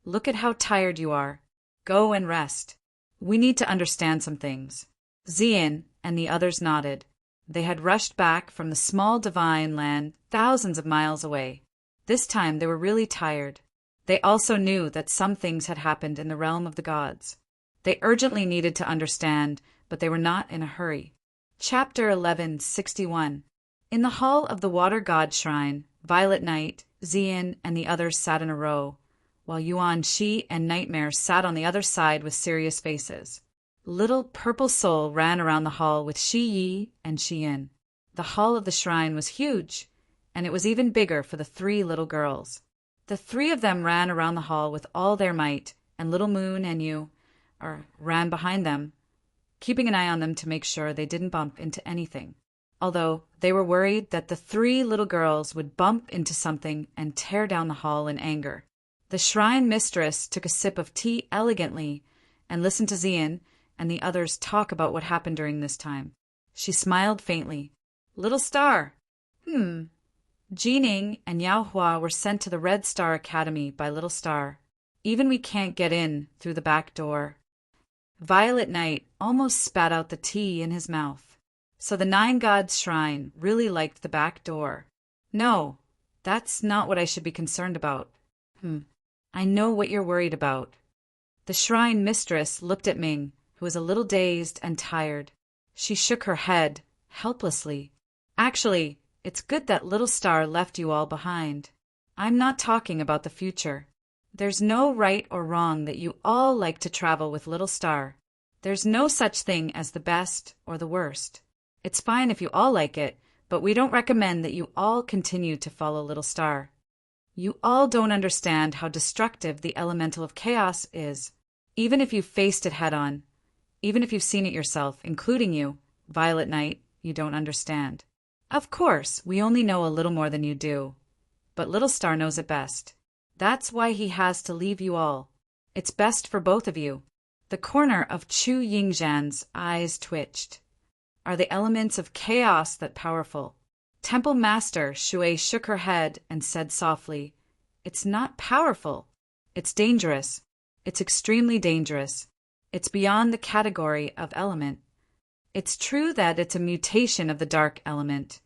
Look at how tired you are. Go and rest. We need to understand some things. Xian and the others nodded. They had rushed back from the small divine land thousands of miles away. This time they were really tired. They also knew that some things had happened in the realm of the gods. They urgently needed to understand, but they were not in a hurry. Chapter 1161. In the hall of the Water God Shrine, Violet Knight, Xian, and the others sat in a row, while Yuan Shi and Nightmare sat on the other side with serious faces. Little Purple Soul ran around the hall with Shi Yi and Xian. The hall of the shrine was huge, and it was even bigger for the 3 little girls. The 3 of them ran around the hall with all their might, and Little Moon and Yu ran behind them, keeping an eye on them to make sure they didn't bump into anything. Although they were worried that the 3 little girls would bump into something and tear down the hall in anger. The shrine mistress took a sip of tea elegantly and listened to Xian and the others talk about what happened during this time. She smiled faintly. Little Star. Jining and Yao Hua were sent to the Red Star Academy by Little Star. Even we can't get in through the back door. Violet Knight almost spat out the tea in his mouth. So the 9 Gods Shrine really liked the back door. No, that's not what I should be concerned about. I know what you're worried about. The shrine mistress looked at Ming, who was a little dazed and tired. She shook her head, helplessly. Actually, it's good that Little Star left you all behind. I'm not talking about the future. There's no right or wrong that you all like to travel with Little Star. There's no such thing as the best or the worst. It's fine if you all like it, but we don't recommend that you all continue to follow Little Star. You all don't understand how destructive the elemental of chaos is. Even if you've faced it head-on, even if you've seen it yourself, including you, Violet Knight, you don't understand. Of course, we only know a little more than you do, but Little Star knows it best. That's why he has to leave you all. It's best for both of you. The corner of Chu Yingzhan's eyes twitched. Are the elements of chaos that powerful? Temple Master Shui shook her head and said softly, It's not powerful. It's dangerous. It's extremely dangerous. It's beyond the category of element. It's true that it's a mutation of the dark element,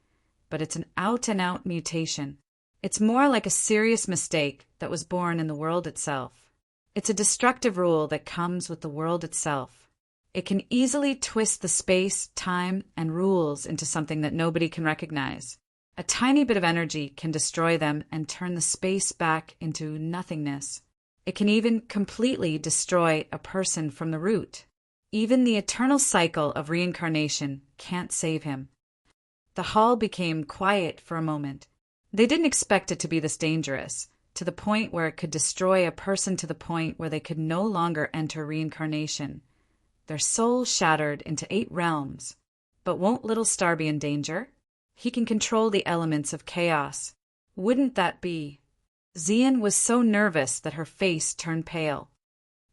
but it's an out-and-out mutation. It's more like a serious mistake that was born in the world itself. It's a destructive rule that comes with the world itself. It can easily twist the space, time, and rules into something that nobody can recognize. A tiny bit of energy can destroy them and turn the space back into nothingness. It can even completely destroy a person from the root. Even the eternal cycle of reincarnation can't save him. The hall became quiet for a moment. They didn't expect it to be this dangerous, to the point where it could destroy a person to the point where they could no longer enter reincarnation. Their soul shattered into 8 realms. But won't Little Star be in danger? He can control the elements of chaos. Wouldn't that be? Xian was so nervous that her face turned pale.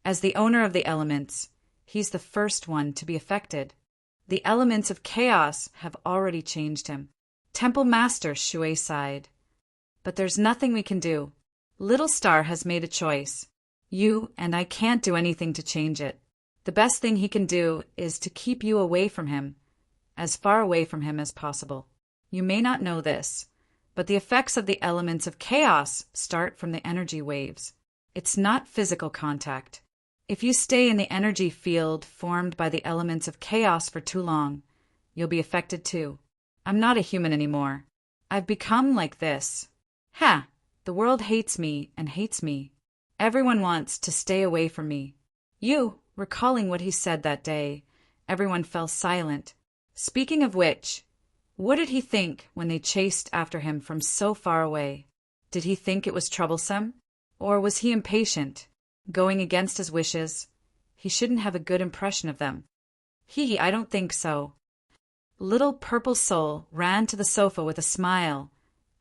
As the owner of the elements, he's the first one to be affected. The elements of chaos have already changed him. Temple Master Shui sighed. But there's nothing we can do. Little Star has made a choice. You and I can't do anything to change it. The best thing he can do is to keep you away from him, as far away from him as possible. You may not know this, but the effects of the elements of chaos start from the energy waves. It's not physical contact. If you stay in the energy field formed by the elements of chaos for too long, you'll be affected too. I'm not a human anymore. I've become like this. Ha! The world hates me and hates me. Everyone wants to stay away from me. Recalling what he said that day, everyone fell silent. Speaking of which, what did he think when they chased after him from so far away? Did he think it was troublesome? Or was he impatient, going against his wishes? He shouldn't have a good impression of them. I don't think so. Little Purple Soul ran to the sofa with a smile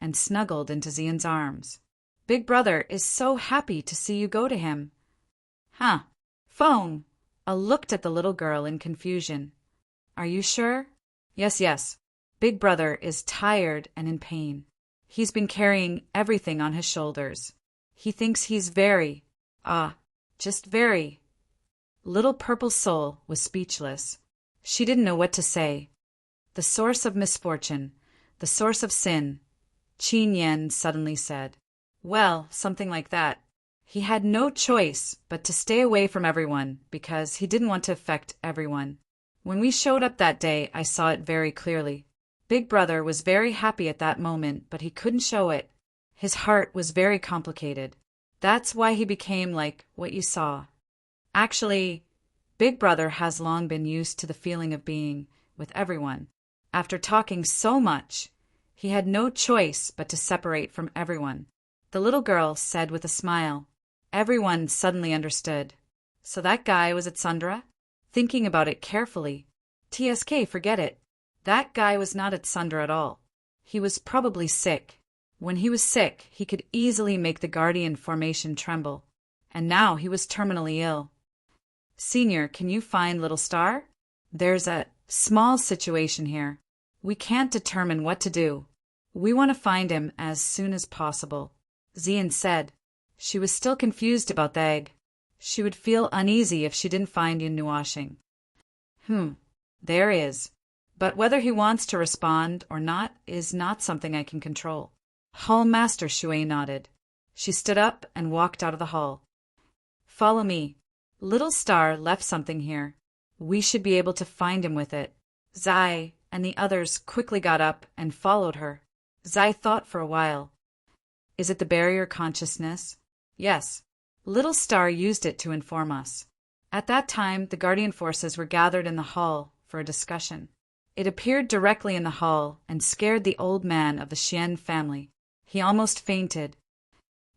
and snuggled into Xian's arms. Big Brother is so happy to see you go to him. Huh. Phone. I looked at the little girl in confusion. Are you sure? Yes. Big Brother is tired and in pain. He's been carrying everything on his shoulders. He thinks he's just very. Little Purple Soul was speechless. She didn't know what to say. The source of misfortune, the source of sin, Qin Yan suddenly said. Well, something like that. He had no choice but to stay away from everyone because he didn't want to affect everyone. When we showed up that day, I saw it very clearly. Big Brother was very happy at that moment, but he couldn't show it. His heart was very complicated. That's why he became like what you saw. Actually, Big Brother has long been used to the feeling of being with everyone. After talking so much, he had no choice but to separate from everyone. The little girl said with a smile. Everyone suddenly understood. So that guy was at Sundra? Thinking about it carefully. TSK, forget it. That guy was not at Sundra at all. He was probably sick. When he was sick, he could easily make the Guardian formation tremble. And now he was terminally ill. Senior, can you find Little Star? There's a small situation here. We can't determine what to do. We want to find him as soon as possible. Xian said. She was still confused about the egg. She would feel uneasy if she didn't find Yun Nuashing. There is. But whether he wants to respond or not is not something I can control. Hall Master Shui nodded. She stood up and walked out of the hall. Follow me. Little Star left something here. We should be able to find him with it. Zai and the others quickly got up and followed her. Zai thought for a while. Is it the barrier consciousness? Yes. Little Star used it to inform us. At that time, the Guardian forces were gathered in the hall for a discussion. It appeared directly in the hall and scared the old man of the Xian family. He almost fainted.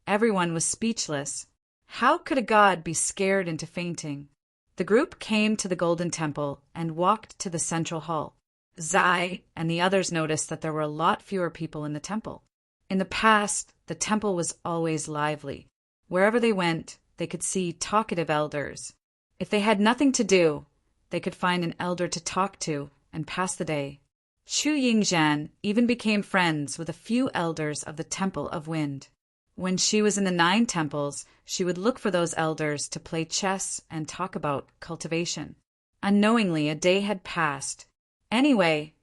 Everyone was speechless. How could a god be scared into fainting? The group came to the Golden Temple and walked to the central hall. Zai and the others noticed that there were a lot fewer people in the temple. In the past, the temple was always lively. Wherever they went, they could see talkative elders. If they had nothing to do, they could find an elder to talk to and pass the day. Chu Yingzhan even became friends with a few elders of the Temple of Wind. When she was in the 9 temples, she would look for those elders to play chess and talk about cultivation. Unknowingly, a day had passed. Anyway,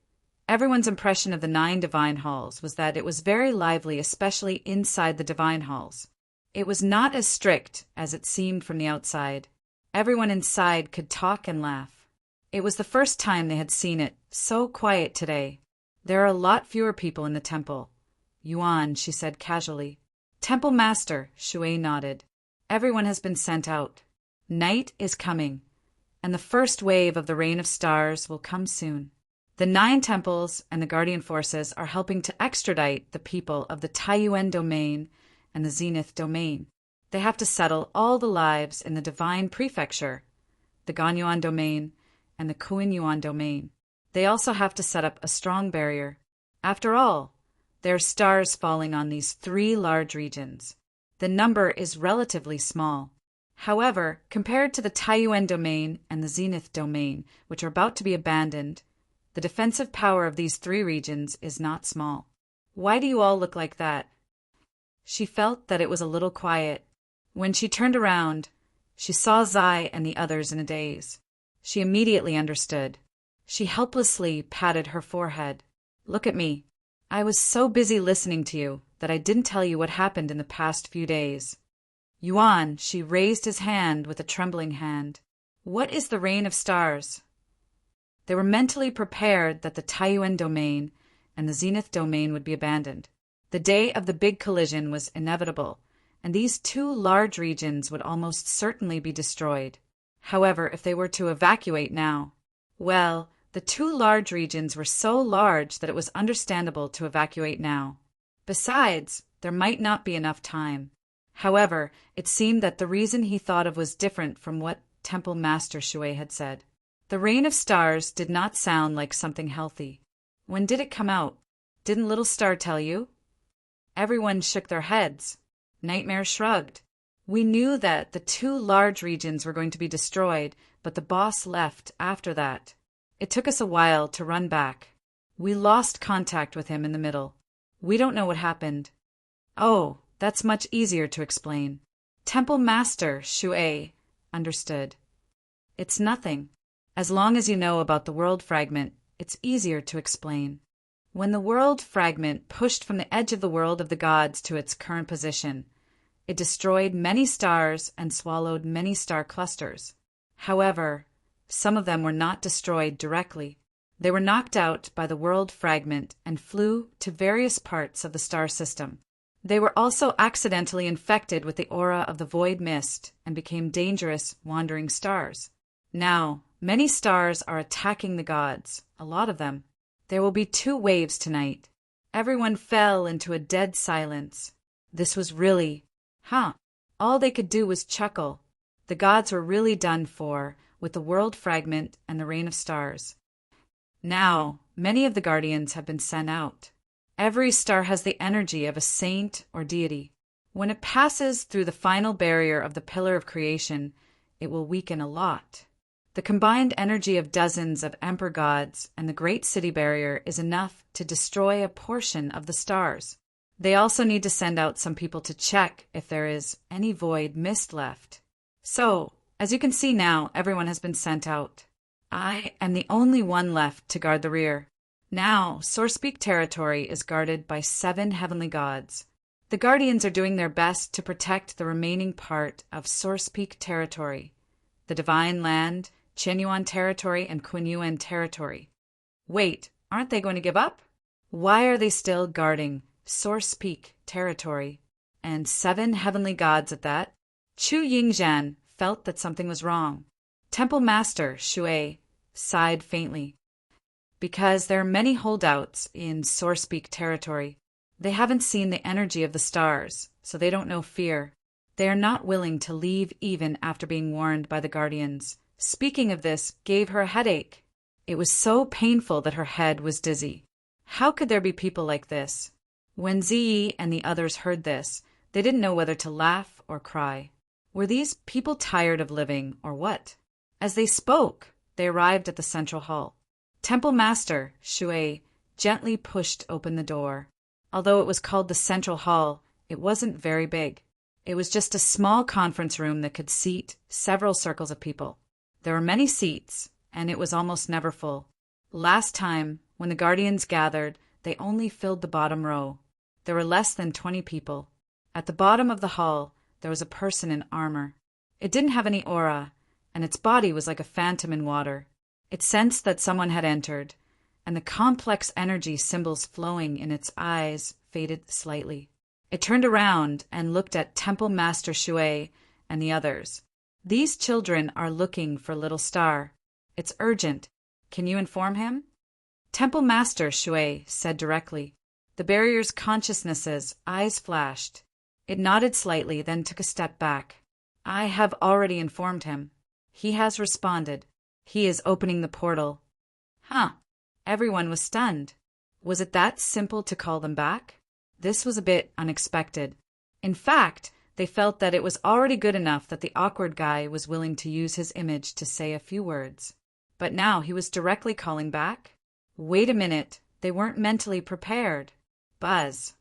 everyone's impression of the 9 divine halls was that it was very lively, especially inside the divine halls. It was not as strict as it seemed from the outside. Everyone inside could talk and laugh. It was the first time they had seen it so quiet today. There are a lot fewer people in the temple. Yuan, she said casually. Temple Master, Shui nodded. Everyone has been sent out. Night is coming, and the first wave of the Rain of Stars will come soon. The 9 temples and the Guardian forces are helping to extradite the people of the Taiyuan domain and the Zenith domain. They have to settle all the lives in the Divine Prefecture, the Ganyuan domain, and the Kuinyuan domain. They also have to set up a strong barrier. After all, there are stars falling on these 3 large regions. The number is relatively small. However, compared to the Taiyuan domain and the Zenith domain, which are about to be abandoned, the defensive power of these 3 regions is not small. Why do you all look like that? She felt that it was a little quiet. When she turned around, She saw Zai and the others in a daze. She immediately understood. She helplessly patted her forehead. Look at me. I was so busy listening to you that I didn't tell you what happened in the past few days. Yuan, she raised his hand with a trembling hand. What is the rain of stars? They were mentally prepared that the Taiyuan domain and the Zenith domain would be abandoned. The day of the big collision was inevitable, and these two large regions would almost certainly be destroyed. However, if they were to evacuate now, well, the two large regions were so large that it was understandable to evacuate now. Besides, there might not be enough time. However, it seemed that the reason he thought of was different from what Temple Master Shui had said. The rain of stars did not sound like something healthy. When did it come out? Didn't Little Star tell you? Everyone shook their heads. Nightmare shrugged. We knew that the two large regions were going to be destroyed, but the boss left after that. It took us a while to run back. We lost contact with him in the middle. We don't know what happened. Oh, that's much easier to explain. Temple Master Shui understood. It's nothing. As long as you know about the world fragment, it's easier to explain. When the world fragment pushed from the edge of the world of the gods to its current position, it destroyed many stars and swallowed many star clusters. However, some of them were not destroyed directly. They were knocked out by the world fragment and flew to various parts of the star system. They were also accidentally infected with the aura of the void mist and became dangerous wandering stars. Now, many stars are attacking the gods, a lot of them. There will be 2 waves tonight. Everyone fell into a dead silence. This was really, all they could do was chuckle. The gods were really done for with the world fragment and the rain of stars. Now, many of the guardians have been sent out. Every star has the energy of a saint or deity. When it passes through the final barrier of the pillar of creation, it will weaken a lot. The combined energy of dozens of emperor gods and the great city barrier is enough to destroy a portion of the stars. They also need to send out some people to check if there is any void mist left. So, as you can see now, everyone has been sent out. I am the only one left to guard the rear. Now, Source Peak territory is guarded by 7 heavenly gods. The guardians are doing their best to protect the remaining part of Source Peak territory, the Divine Land, Qianyuan territory, and Kunyuan territory. Wait, aren't they going to give up? Why are they still guarding Source Peak territory? And 7 heavenly gods at that? Chu Yingzhan felt that something was wrong. Temple Master Shui sighed faintly. Because there are many holdouts in Source Peak territory. They haven't seen the energy of the stars, so they don't know fear. They are not willing to leave even after being warned by the guardians. Speaking of this gave her a headache. It was so painful that her head was dizzy. How could there be people like this? When Ziyi and the others heard this, they didn't know whether to laugh or cry. Were these people tired of living or what? As they spoke, they arrived at the central hall. Temple Master Shui gently pushed open the door. Although it was called the Central Hall, it wasn't very big. It was just a small conference room that could seat several circles of people. There were many seats, and it was almost never full. Last time, when the guardians gathered, they only filled the bottom row. There were less than 20 people. At the bottom of the hall, there was a person in armor. It didn't have any aura, and its body was like a phantom in water. It sensed that someone had entered, and the complex energy symbols flowing in its eyes faded slightly. It turned around and looked at Temple Master Shui and the others. These children are looking for Little Star. It's urgent. Can you inform him? Temple Master Shui said directly. The barrier's consciousness's eyes flashed. It nodded slightly, then took a step back. I have already informed him. He has responded. He is opening the portal. Everyone was stunned. Was it that simple to call them back? This was a bit unexpected. In fact, they felt that it was already good enough that the awkward guy was willing to use his image to say a few words. But now he was directly calling back? Wait a minute, they weren't mentally prepared. Buzz.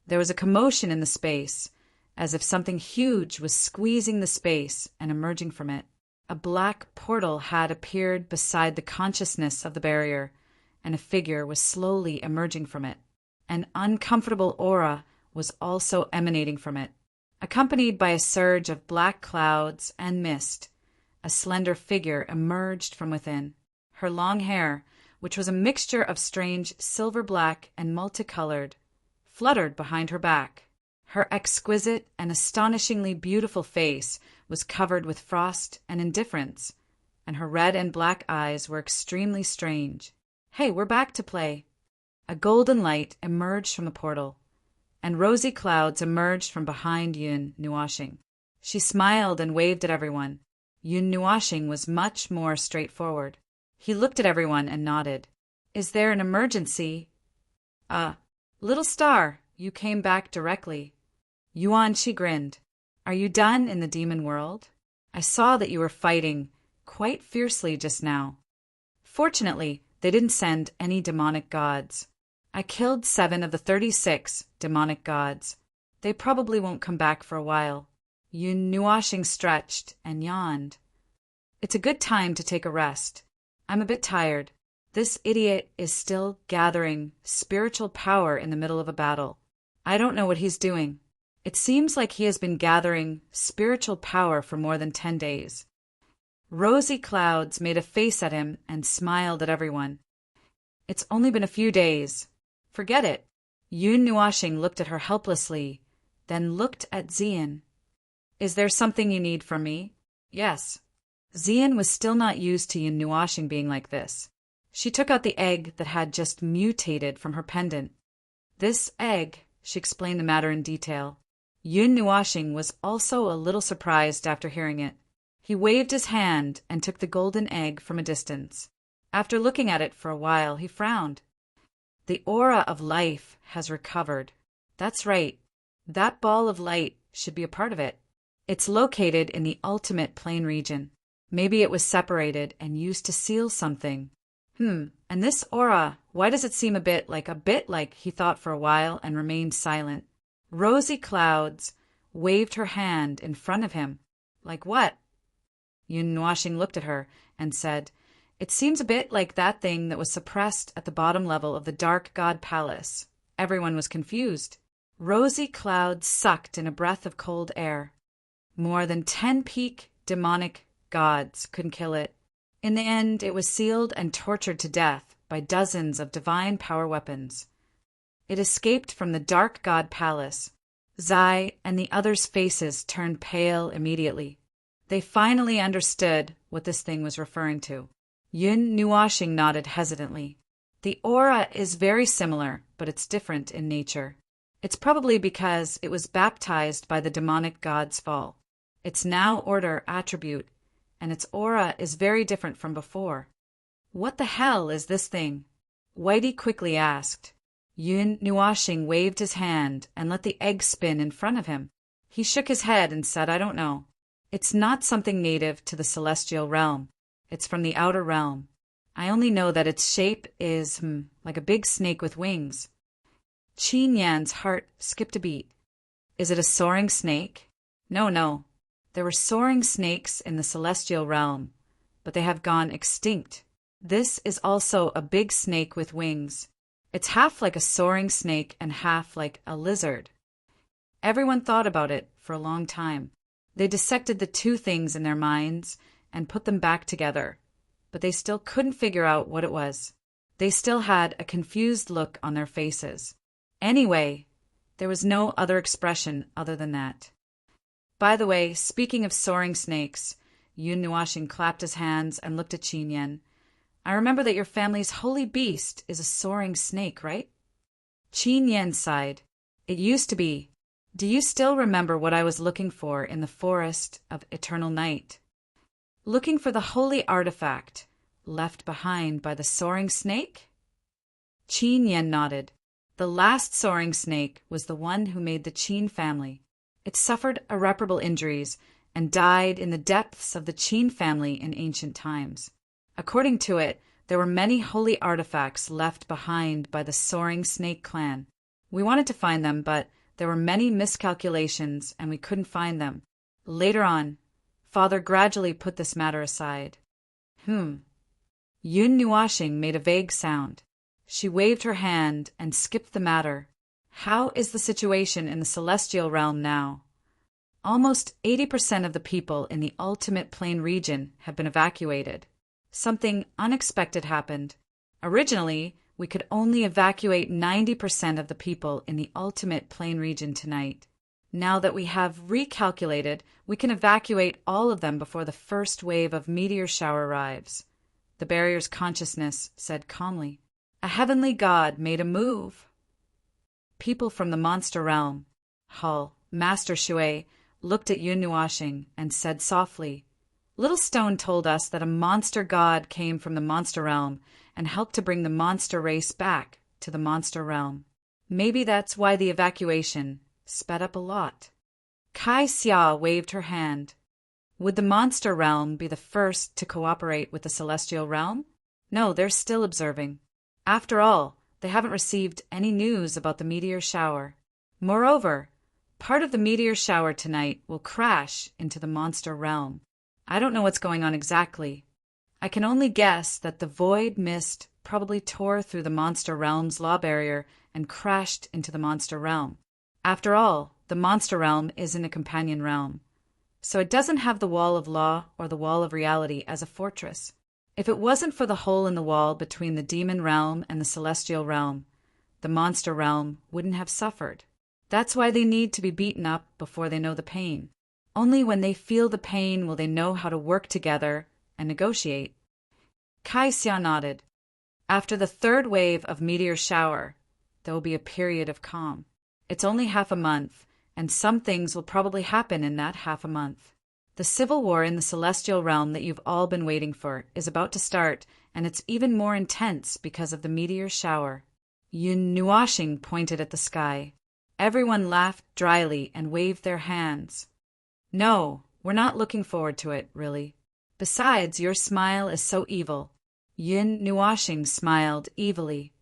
There was a commotion in the space, as if something huge was squeezing the space and emerging from it. A black portal had appeared beside the consciousness of the barrier, and a figure was slowly emerging from it. An uncomfortable aura was also emanating from it. Accompanied by a surge of black clouds and mist, a slender figure emerged from within. Her long hair, which was a mixture of strange silver-black and multicolored, fluttered behind her back. Her exquisite and astonishingly beautiful face was covered with frost and indifference, and her red and black eyes were extremely strange. "Hey, we're back to play." A golden light emerged from the portal, and rosy clouds emerged from behind Yun Nuashing. She smiled and waved at everyone. Yun Nuashing was much more straightforward. He looked at everyone and nodded. "Is there an emergency?" Little star, you came back directly." Yuan, she grinned. "Are you done in the demon world? I saw that you were fighting quite fiercely just now." Fortunately, they didn't send any demonic gods. I killed 7 of the 36 demonic gods. They probably won't come back for a while. Yun Nuashing stretched and yawned. "It's a good time to take a rest. I'm a bit tired. This idiot is still gathering spiritual power in the middle of a battle. I don't know what he's doing. It seems like he has been gathering spiritual power for more than 10 days. Rosy clouds made a face at him and smiled at everyone. "It's only been a few days. Forget it." Yun Nuashing looked at her helplessly, then looked at Xian. "Is there something you need from me?" "Yes." Xian was still not used to Yun Nuashing being like this. She took out the egg that had just mutated from her pendant. "This egg," she explained the matter in detail. Yun Nuashing was also a little surprised after hearing it. He waved his hand and took the golden egg from a distance. After looking at it for a while, he frowned. "The aura of life has recovered." "That's right. That ball of light should be a part of it. It's located in the ultimate plane region. Maybe it was separated and used to seal something. And this aura, why does it seem a bit like," he thought for a while and remained silent. Rosy Clouds waved her hand in front of him. "Like what?" Yun Nuashing looked at her and said, "It seems a bit like that thing that was suppressed at the bottom level of the Dark God Palace." Everyone was confused. Rosy Clouds sucked in a breath of cold air. More than 10 peak demonic gods couldn't kill it. In the end, it was sealed and tortured to death by dozens of divine power weapons. It escaped from the Dark God Palace. Zai and the others' faces turned pale immediately. They finally understood what this thing was referring to. Yun Nuashing nodded hesitantly. "The aura is very similar, but it's different in nature. It's probably because it was baptized by the demonic god's fall. It's now order attribute, and its aura is very different from before." "What the hell is this thing?" Whitey quickly asked. Yun Nuashing waved his hand and let the egg spin in front of him. He shook his head and said, "I don't know. It's not something native to the celestial realm. It's from the outer realm. I only know that its shape is, like a big snake with wings." Qin Yan's heart skipped a beat. "Is it a soaring snake?" No. There were soaring snakes in the celestial realm, but they have gone extinct. This is also a big snake with wings. It's half like a soaring snake and half like a lizard. Everyone thought about it for a long time. They dissected the two things in their minds and put them back together, but they still couldn't figure out what it was. They still had a confused look on their faces. Anyway, there was no other expression other than that. "By the way, speaking of soaring snakes," Yun Nuashing clapped his hands and looked at Qin Yan. "I remember that your family's holy beast is a soaring snake, right?" Qin Yan sighed. "It used to be. Do you still remember what I was looking for in the forest of eternal night?" "Looking for the holy artifact left behind by the soaring snake?" Qin Yan nodded. "The last soaring snake was the one who made the Qin family. It suffered irreparable injuries and died in the depths of the Qin family in ancient times. According to it, there were many holy artifacts left behind by the soaring snake clan. We wanted to find them, but There were many miscalculations, and we couldn't find them. Later on, Father gradually put this matter aside. Yun Nuashing made a vague sound. She waved her hand and skipped the matter. How is the situation in the celestial realm now? Almost 80% of the people in the ultimate plane region have been evacuated. Something unexpected happened. Originally, we could only evacuate 90% of the people in the ultimate plane region tonight. Now that we have recalculated, we can evacuate all of them before the first wave of meteor shower arrives. The barrier's consciousness said calmly. A heavenly god made a move. People from the monster realm, Hull, Master Shui, looked at Yun Nuashing and said softly, Little Stone told us that a monster god came from the monster realm and helped to bring the monster race back to the monster realm. Maybe that's why the evacuation sped up a lot. Kai Xia waved her hand. Would the monster realm be the first to cooperate with the celestial realm? No, they're still observing. After all, they haven't received any news about the meteor shower. Moreover, part of the meteor shower tonight will crash into the monster realm. I don't know what's going on exactly. I can only guess that the void mist probably tore through the monster realm's law barrier and crashed into the monster realm. After all, the monster realm isn't a companion realm, so it doesn't have the wall of law or the wall of reality as a fortress. If it wasn't for the hole in the wall between the demon realm and the celestial realm, the monster realm wouldn't have suffered. That's why they need to be beaten up before they know the pain. Only when they feel the pain will they know how to work together and negotiate. Kai Xia nodded. After the third wave of meteor shower, there will be a period of calm. It's only half a month, and some things will probably happen in that half a month. The civil war in the celestial realm that you've all been waiting for is about to start, and it's even more intense because of the meteor shower. Yun Nuashing pointed at the sky. Everyone laughed dryly and waved their hands. No, we're not looking forward to it, really. Besides, your smile is so evil. Yun Nuashing smiled evilly.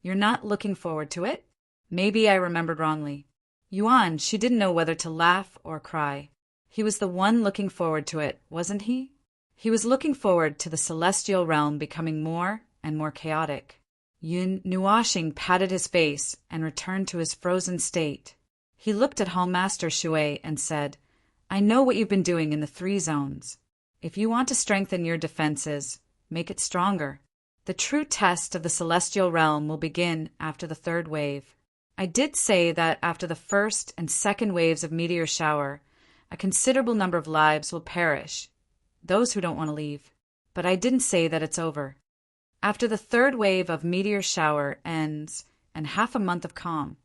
You're not looking forward to it? Maybe I remembered wrongly. Yuan, she didn't know whether to laugh or cry. He was the one looking forward to it, wasn't he? He was looking forward to the celestial realm becoming more and more chaotic. Yun Nuashing patted his face and returned to his frozen state. He looked at Hallmaster Shui and said, I know what you've been doing in the 3 zones. If you want to strengthen your defenses, make it stronger. The true test of the celestial realm will begin after the 3rd wave. I did say that after the 1st and 2nd waves of meteor shower, a considerable number of lives will perish, those who don't want to leave. But I didn't say that it's over. After the 3rd wave of meteor shower ends and half a month of calm,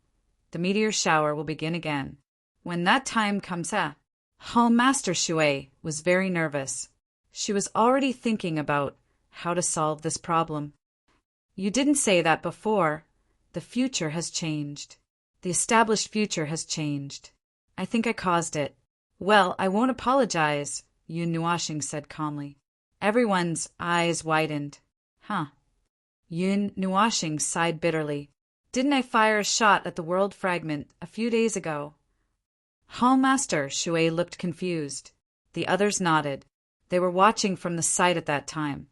the meteor shower will begin again. When that time comes, Hallmaster Shui was very nervous. She was already thinking about how to solve this problem. You didn't say that before. The future has changed. The established future has changed. I think I caused it. Well, I won't apologize, Yun Nuashing said calmly. Everyone's eyes widened. Yun Nuashing sighed bitterly. Didn't I fire a shot at the world fragment a few days ago? Hallmaster Shui looked confused. The others nodded. They were watching from the side at that time,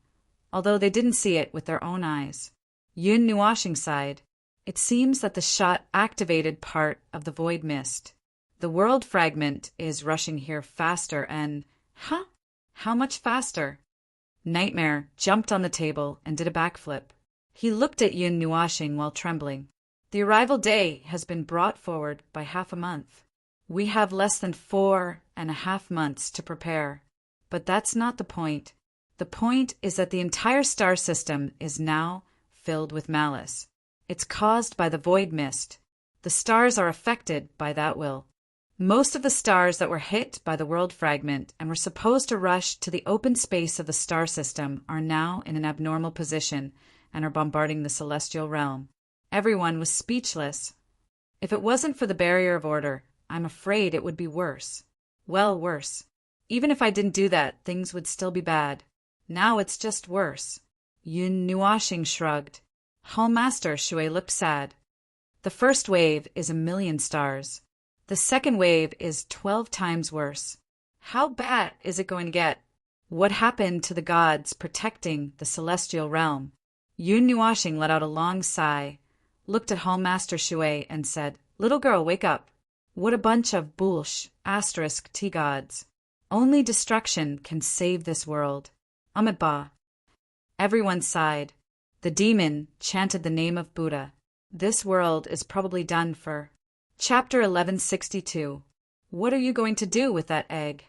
although they didn't see it with their own eyes. Yun Nuashing sighed. It seems that the shot activated part of the void mist. The world fragment is rushing here faster and… How much faster? Nightmare jumped on the table and did a backflip. He looked at Yun Nuashing while trembling. The arrival day has been brought forward by half a month. We have less than 4.5 months to prepare. But that's not the point. The point is that the entire star system is now filled with malice. It's caused by the void mist. The stars are affected by that will. Most of the stars that were hit by the world fragment and were supposed to rush to the open space of the star system are now in an abnormal position and are bombarding the celestial realm. Everyone was speechless. If it wasn't for the barrier of order, I'm afraid it would be worse. Well, worse. Even if I didn't do that, things would still be bad. Now it's just worse. Yun Nuashing shrugged. Hallmaster Shui looked sad. The first wave is 1,000,000 stars. The second wave is 12 times worse. How bad is it going to get? What happened to the gods protecting the celestial realm? Yun Nuashing let out a long sigh, looked at Hallmaster Shui, and said, "Little girl, wake up. What a bunch of bullsh, *T gods. Only destruction can save this world. Amitabha." Everyone sighed. The demon chanted the name of Buddha. This world is probably done for. Chapter 1162. What are you going to do with that egg?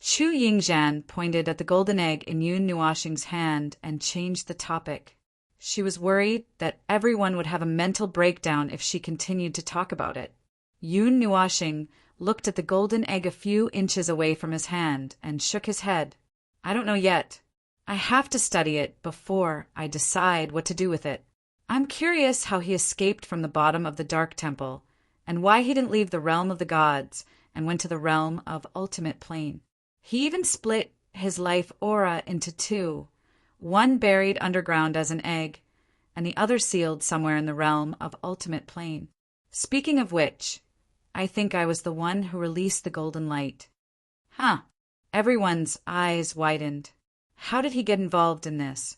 Chu Yingzhan pointed at the golden egg in Yun Nuashing's hand and changed the topic. She was worried that everyone would have a mental breakdown if she continued to talk about it. Yun Nuashing looked at the golden egg a few inches away from his hand and shook his head. "I don't know yet. I have to study it before I decide what to do with it. I'm curious how he escaped from the bottom of the Dark Temple and why he didn't leave the realm of the gods and went to the realm of Ultimate Plane. He even split his life aura into two, one buried underground as an egg, and the other sealed somewhere in the realm of Ultimate Plane. Speaking of which, I think I was the one who released the golden light." Huh. Everyone's eyes widened. How did he get involved in this?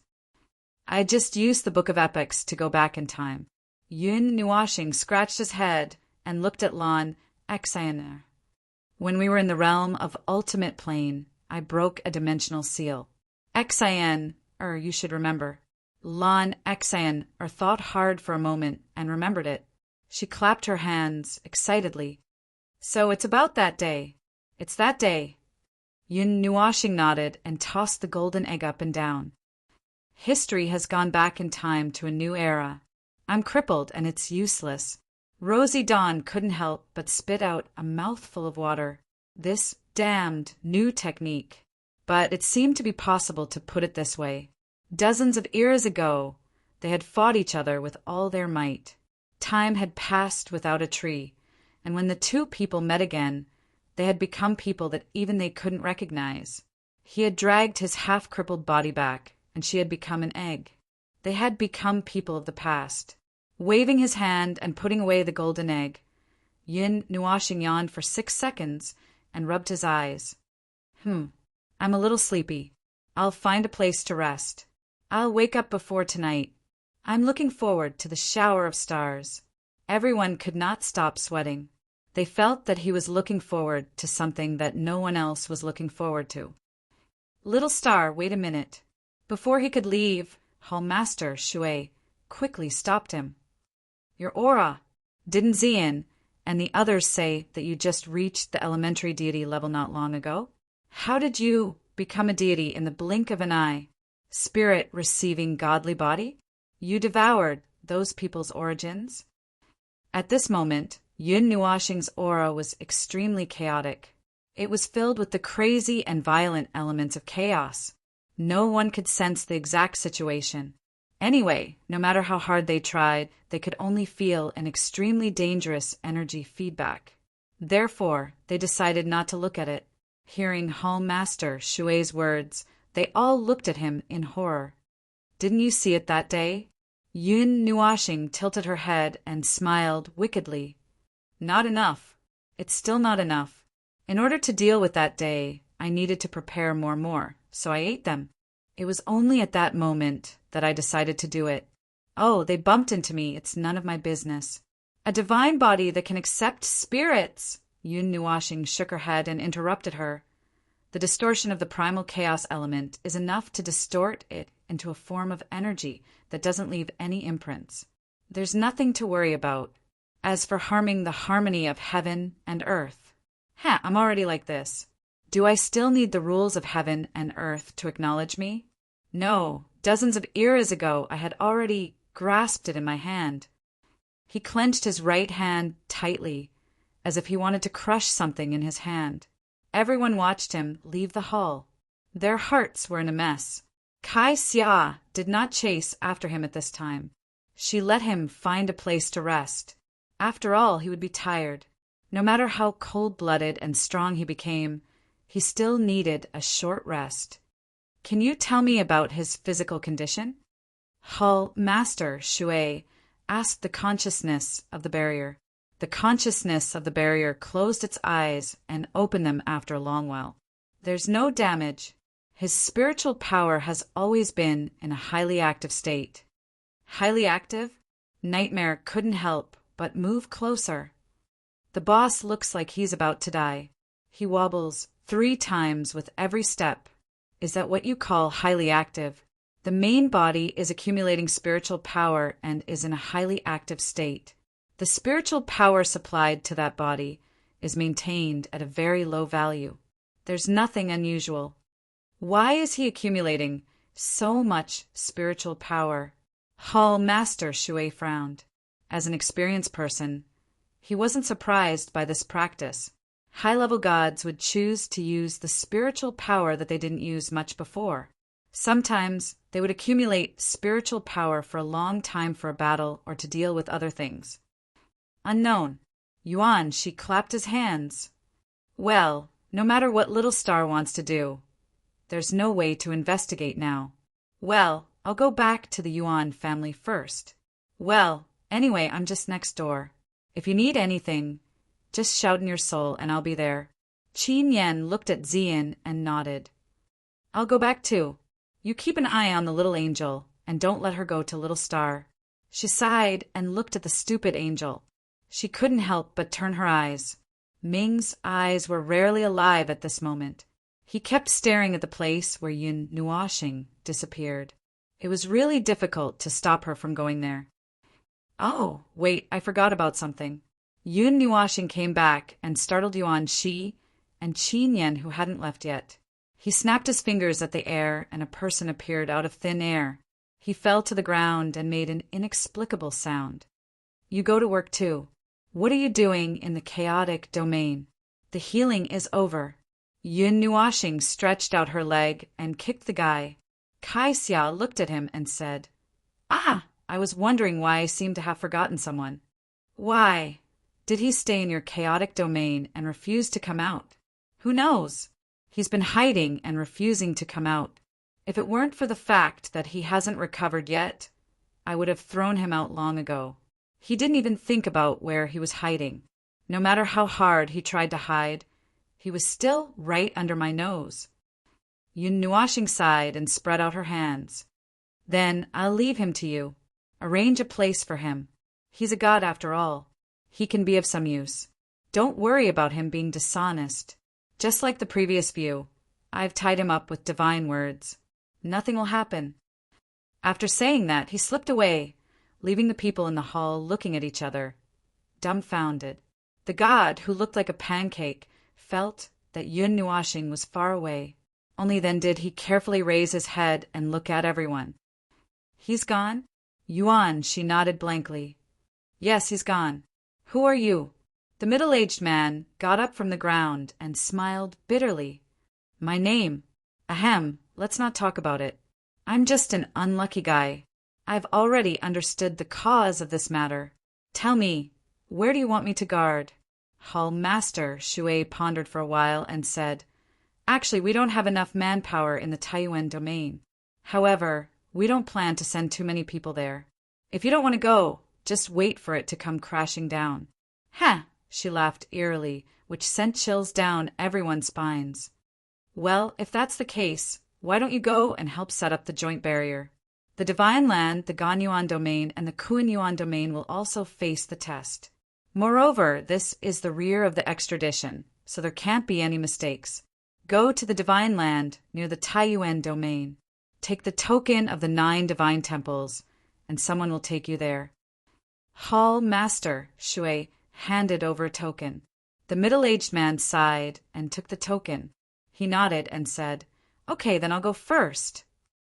"I just used the Book of Epics to go back in time." Yun Nuashing scratched his head and looked at Lan Xaner. "When we were in the realm of Ultimate Plane, I broke a dimensional seal. Xan, you should remember." Lan Xan thought hard for a moment and remembered it. She clapped her hands excitedly. "So it's about that day. It's that day." Yun Nuashing nodded and tossed the golden egg up and down. "History has gone back in time to a new era. I'm crippled and it's useless." Rosy Dawn couldn't help but spit out a mouthful of water. This damned new technique. But it seemed to be possible to put it this way. Dozens of eras ago, they had fought each other with all their might. Time had passed without a tree, and when the two people met again, they had become people that even they couldn't recognize. He had dragged his half-crippled body back, and she had become an egg. They had become people of the past. Waving his hand and putting away the golden egg, Yun Nuashing yawned for 6 seconds and rubbed his eyes. I'm a little sleepy. I'll find a place to rest. I'll wake up before tonight. I'm looking forward to the shower of stars." Everyone could not stop sweating. They felt that he was looking forward to something that no one else was looking forward to. "Little star, wait a minute." Before he could leave, Hallmaster Shui quickly stopped him. "Your aura. Didn't Xian and the others say that you just reached the elementary deity level not long ago? How did you become a deity in the blink of an eye? Spirit receiving godly body? You devoured those people's origins?" At this moment, Yun Nuashing's aura was extremely chaotic. It was filled with the crazy and violent elements of chaos. No one could sense the exact situation. Anyway, no matter how hard they tried, they could only feel an extremely dangerous energy feedback. Therefore, they decided not to look at it. Hearing Hallmaster Shui's words, they all looked at him in horror. "Didn't you see it that day?" Yun Nuashing tilted her head and smiled wickedly. "Not enough. It's still not enough. In order to deal with that day, I needed to prepare more, so I ate them. It was only at that moment that I decided to do it. Oh, they bumped into me. It's none of my business." "A divine body that can accept spirits!" Yun Nuashing shook her head and interrupted her. "The distortion of the primal chaos element is enough to distort it into a form of energy that doesn't leave any imprints. There's nothing to worry about. As for harming the harmony of heaven and earth, I'm already like this. Do I still need the rules of heaven and earth to acknowledge me? No, dozens of eras ago I had already grasped it in my hand." He clenched his right hand tightly, as if he wanted to crush something in his hand. Everyone watched him leave the hall. Their hearts were in a mess. Kai Xia did not chase after him at this time. She let him find a place to rest. After all, he would be tired. No matter how cold-blooded and strong he became, he still needed a short rest. "Can you tell me about his physical condition?" Hallmaster Shui asked the consciousness of the barrier. The consciousness of the barrier closed its eyes and opened them after a long while. There's no damage. His spiritual power has always been in a highly active state. Highly active? Nightmare couldn't help but move closer. The boss looks like he's about to die. He wobbles 3 times with every step. Is that what you call highly active? The main body is accumulating spiritual power and is in a highly active state. The spiritual power supplied to that body is maintained at a very low value. There's nothing unusual. Why is he accumulating so much spiritual power? Hall Master Shui frowned. As an experienced person, he wasn't surprised by this practice. High-level gods would choose to use the spiritual power that they didn't use much before. Sometimes they would accumulate spiritual power for a long time for a battle or to deal with other things. Unknown. Yuan, she clapped his hands. Well, no matter what Little Star wants to do, there's no way to investigate now. Well, I'll go back to the Yuan family first. Well, anyway, I'm just next door. If you need anything, just shout in your soul and I'll be there. Qin Yan looked at Zian and nodded. I'll go back too. You keep an eye on the little angel and don't let her go to Little Star. She sighed and looked at the stupid angel. She couldn't help but turn her eyes. Ming's eyes were rarely alive at this moment. He kept staring at the place where Yun Nuoxing disappeared. It was really difficult to stop her from going there. Oh, wait, I forgot about something. Yun Nuoxing came back and startled Yuan Shi and Qin Yan, who hadn't left yet. He snapped his fingers at the air and a person appeared out of thin air. He fell to the ground and made an inexplicable sound. You go to work too. What are you doing in the chaotic domain? The healing is over. Yun Nuoxing stretched out her leg and kicked the guy. Kai Xia looked at him and said, Ah, I was wondering why I seemed to have forgotten someone. Why? Did he stay in your chaotic domain and refuse to come out? Who knows? He's been hiding and refusing to come out. If it weren't for the fact that he hasn't recovered yet, I would have thrown him out long ago. He didn't even think about where he was hiding. No matter how hard he tried to hide, he was still right under my nose. Yun Nuoxing sighed and spread out her hands. Then I'll leave him to you. Arrange a place for him. He's a god after all. He can be of some use. Don't worry about him being dishonest. Just like the previous view, I've tied him up with divine words. Nothing will happen. After saying that, he slipped away, leaving the people in the hall looking at each other, dumbfounded. The god, who looked like a pancake, felt that Yun Nuoxing was far away. Only then did he carefully raise his head and look at everyone. He's gone? Yuan, she nodded blankly. Yes, he's gone. Who are you? The middle-aged man got up from the ground and smiled bitterly. My name? Ahem, let's not talk about it. I'm just an unlucky guy. I've already understood the cause of this matter. Tell me, where do you want me to guard? Hall Master Shui pondered for a while and said, Actually, we don't have enough manpower in the Taiyuan domain. However, we don't plan to send too many people there. If you don't want to go, just wait for it to come crashing down. Heh, she laughed eerily, which sent chills down everyone's spines. Well, if that's the case, why don't you go and help set up the joint barrier? The Divine Land, the Ganyuan domain, and the Kuan-Yuan domain will also face the test. Moreover, this is the rear of the extradition, so there can't be any mistakes. Go to the Divine Land near the Taiyuan domain. Take the token of the 9 divine temples, and someone will take you there. Hall Master Shui handed over a token. The middle-aged man sighed and took the token. He nodded and said, Okay, then I'll go first.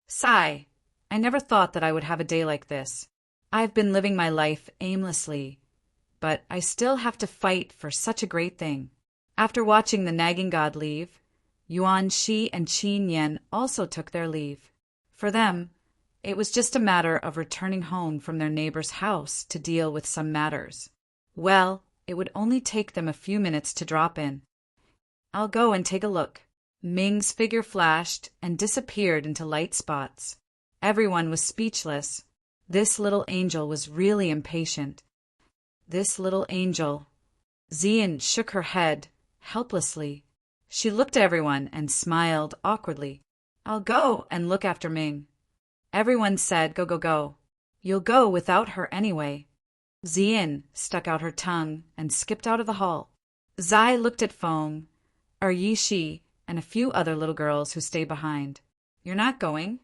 Sigh. I never thought that I would have a day like this. I've been living my life aimlessly, but I still have to fight for such a great thing. After watching the nagging god leave, Yuan Shi and Qin Yan also took their leave. For them, it was just a matter of returning home from their neighbor's house to deal with some matters. Well, it would only take them a few minutes to drop in. I'll go and take a look. Ming's figure flashed and disappeared into light spots. Everyone was speechless. This little angel was really impatient. This little angel. Xian shook her head, helplessly. She looked at everyone and smiled awkwardly. I'll go and look after Ming. Everyone said, go, go, go. You'll go without her anyway. Xian stuck out her tongue and skipped out of the hall. Zai looked at Feng, Yishi, and a few other little girls who stayed behind. You're not going?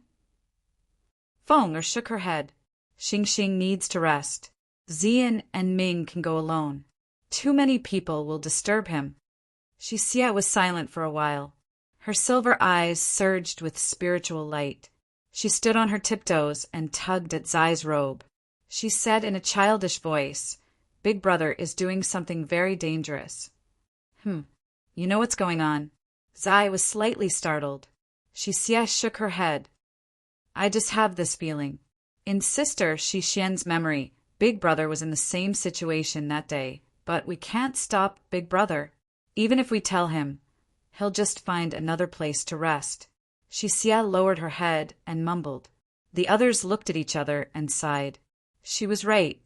Feng shook her head. Xing needs to rest. Xian and Ming can go alone. Too many people will disturb him. Xia was silent for a while. Her silver eyes surged with spiritual light. She stood on her tiptoes and tugged at Zai's robe. She said in a childish voice, Big Brother is doing something very dangerous. You know what's going on. Zai was slightly startled. Xia shook her head. I just have this feeling. In Sister Xian's memory, Big Brother was in the same situation that day, but we can't stop Big Brother. Even if we tell him, he'll just find another place to rest. Xia lowered her head and mumbled. The others looked at each other and sighed. She was right.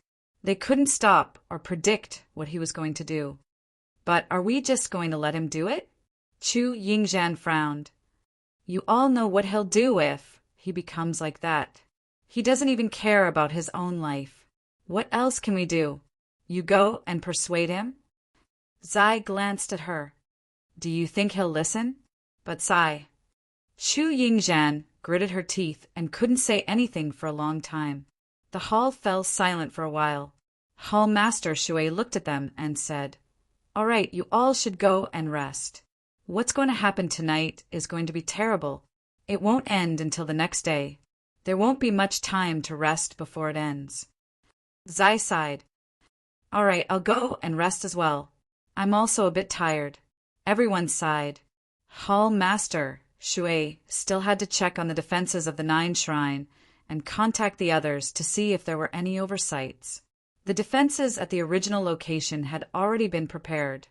They couldn't stop or predict what he was going to do. But are we just going to let him do it? Chu Yingzhan frowned. You all know what he'll do if he becomes like that. He doesn't even care about his own life. What else can we do? You go and persuade him? Zai glanced at her. Do you think he'll listen? But Zai. Chu Yingzhan gritted her teeth and couldn't say anything for a long time. The hall fell silent for a while. Hall Master Shui looked at them and said, All right, you all should go and rest. What's going to happen tonight is going to be terrible. It won't end until the next day. There won't be much time to rest before it ends. Zai sighed. All right, I'll go and rest as well. I'm also a bit tired. Everyone sighed. Hall Master Shui still had to check on the defenses of the Nine Shrine and contact the others to see if there were any oversights. The defenses at the original location had already been prepared,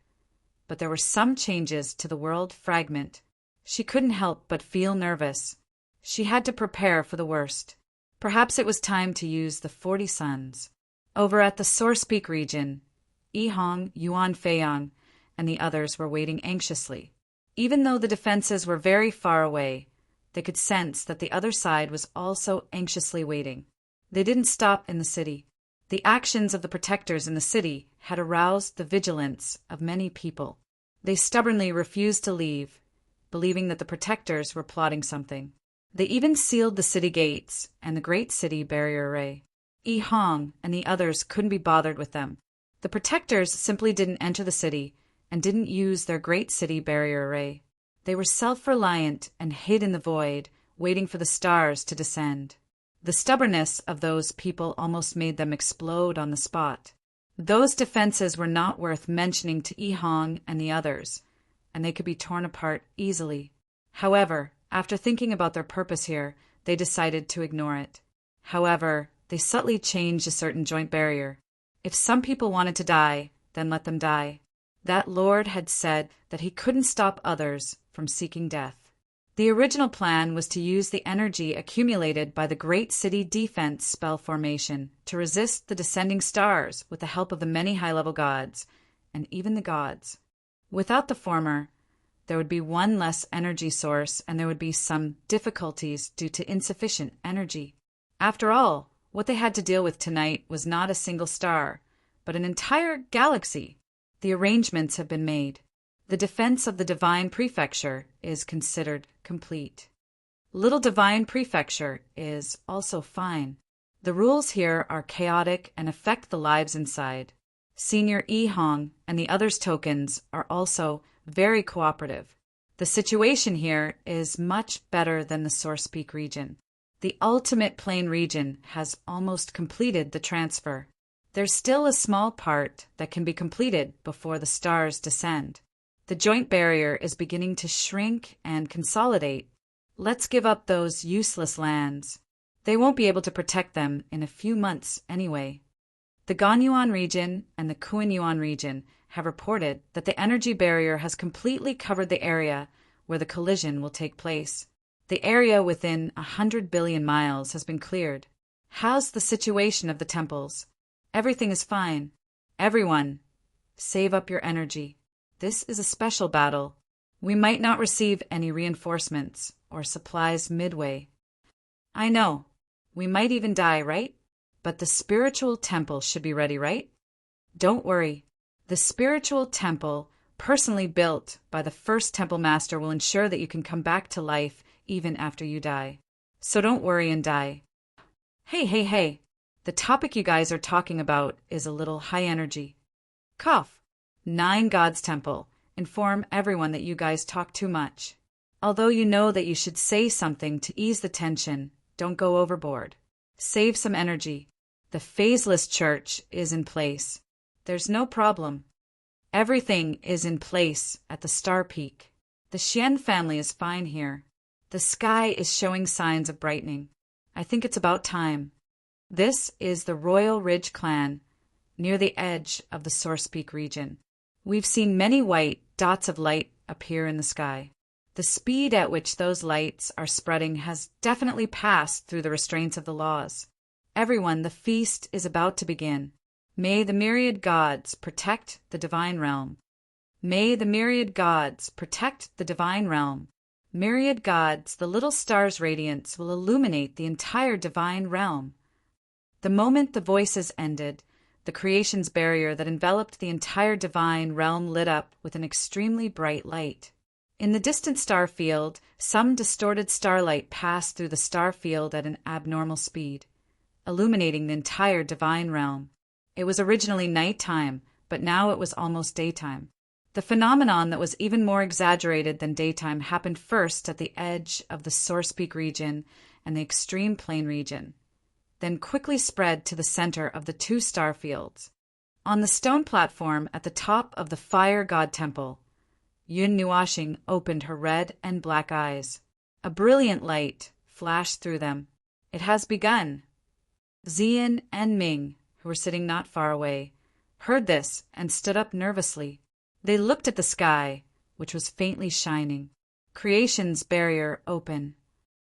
but there were some changes to the world fragment. She couldn't help but feel nervous. She had to prepare for the worst. Perhaps it was time to use the 40 Suns. Over at the Source Peak region, Yihong, Yuan Feiyang, and the others were waiting anxiously. Even though the defenses were very far away, they could sense that the other side was also anxiously waiting. They didn't stop in the city. The actions of the protectors in the city had aroused the vigilance of many people. They stubbornly refused to leave, believing that the protectors were plotting something. They even sealed the city gates and the Great City Barrier Array. Yihong and the others couldn't be bothered with them. The protectors simply didn't enter the city and didn't use their Great City Barrier Array. They were self-reliant and hid in the void, waiting for the stars to descend. The stubbornness of those people almost made them explode on the spot. Those defenses were not worth mentioning to Yihong and the others, and they could be torn apart easily. However, after thinking about their purpose here, they decided to ignore it. However, they subtly changed a certain joint barrier. If some people wanted to die, then let them die. That lord had said that he couldn't stop others from seeking death. The original plan was to use the energy accumulated by the Great City Defense spell formation to resist the descending stars with the help of the many high-level gods, and even the gods. Without the former, there would be one less energy source and there would be some difficulties due to insufficient energy. After all, what they had to deal with tonight was not a single star, but an entire galaxy. The arrangements have been made. The defense of the Divine Prefecture is considered complete. Little Divine Prefecture is also fine. The rules here are chaotic and affect the lives inside. Senior Yihong and the others' tokens are also very cooperative. The situation here is much better than the Source Peak region. The Ultimate Plane region has almost completed the transfer. There's still a small part that can be completed before the stars descend. The joint barrier is beginning to shrink and consolidate. Let's give up those useless lands. They won't be able to protect them in a few months anyway. The Ganyuan region and the Kuanyuan region have reported that the energy barrier has completely covered the area where the collision will take place. The area within 100 billion miles has been cleared. How's the situation of the temples? Everything is fine. Everyone, save up your energy. This is a special battle. We might not receive any reinforcements or supplies midway. I know. We might even die, right? But the spiritual temple should be ready, right? Don't worry. The spiritual temple, personally built by the first temple master, will ensure that you can come back to life even after you die. So don't worry and die. Hey. The topic you guys are talking about is a little high energy. Cough. 9 Gods Temple. Inform everyone that you guys talk too much. Although you know that you should say something to ease the tension, don't go overboard. Save some energy. The phaseless church is in place. There's no problem. Everything is in place at the Star Peak. The Xian family is fine here. The sky is showing signs of brightening. I think it's about time. This is the Royal Ridge clan, near the edge of the Source Peak region. We've seen many white dots of light appear in the sky. The speed at which those lights are spreading has definitely passed through the restraints of the laws. Everyone, the feast is about to begin. May the myriad gods protect the divine realm. May the myriad gods protect the divine realm. Myriad gods, the little star's radiance will illuminate the entire divine realm. The moment the voices ended, the creation's barrier that enveloped the entire divine realm lit up with an extremely bright light. In the distant star field, some distorted starlight passed through the star field at an abnormal speed, illuminating the entire divine realm. It was originally nighttime, but now it was almost daytime. The phenomenon that was even more exaggerated than daytime happened first at the edge of the Source Peak region and the Extreme Plain region, then quickly spread to the center of the 2 star fields. On the stone platform at the top of the Fire God Temple, Yun Nuashing opened her red and black eyes. A brilliant light flashed through them. It has begun. Xian and Ming, who were sitting not far away, heard this and stood up nervously. They looked at the sky, which was faintly shining. Creation's barrier open.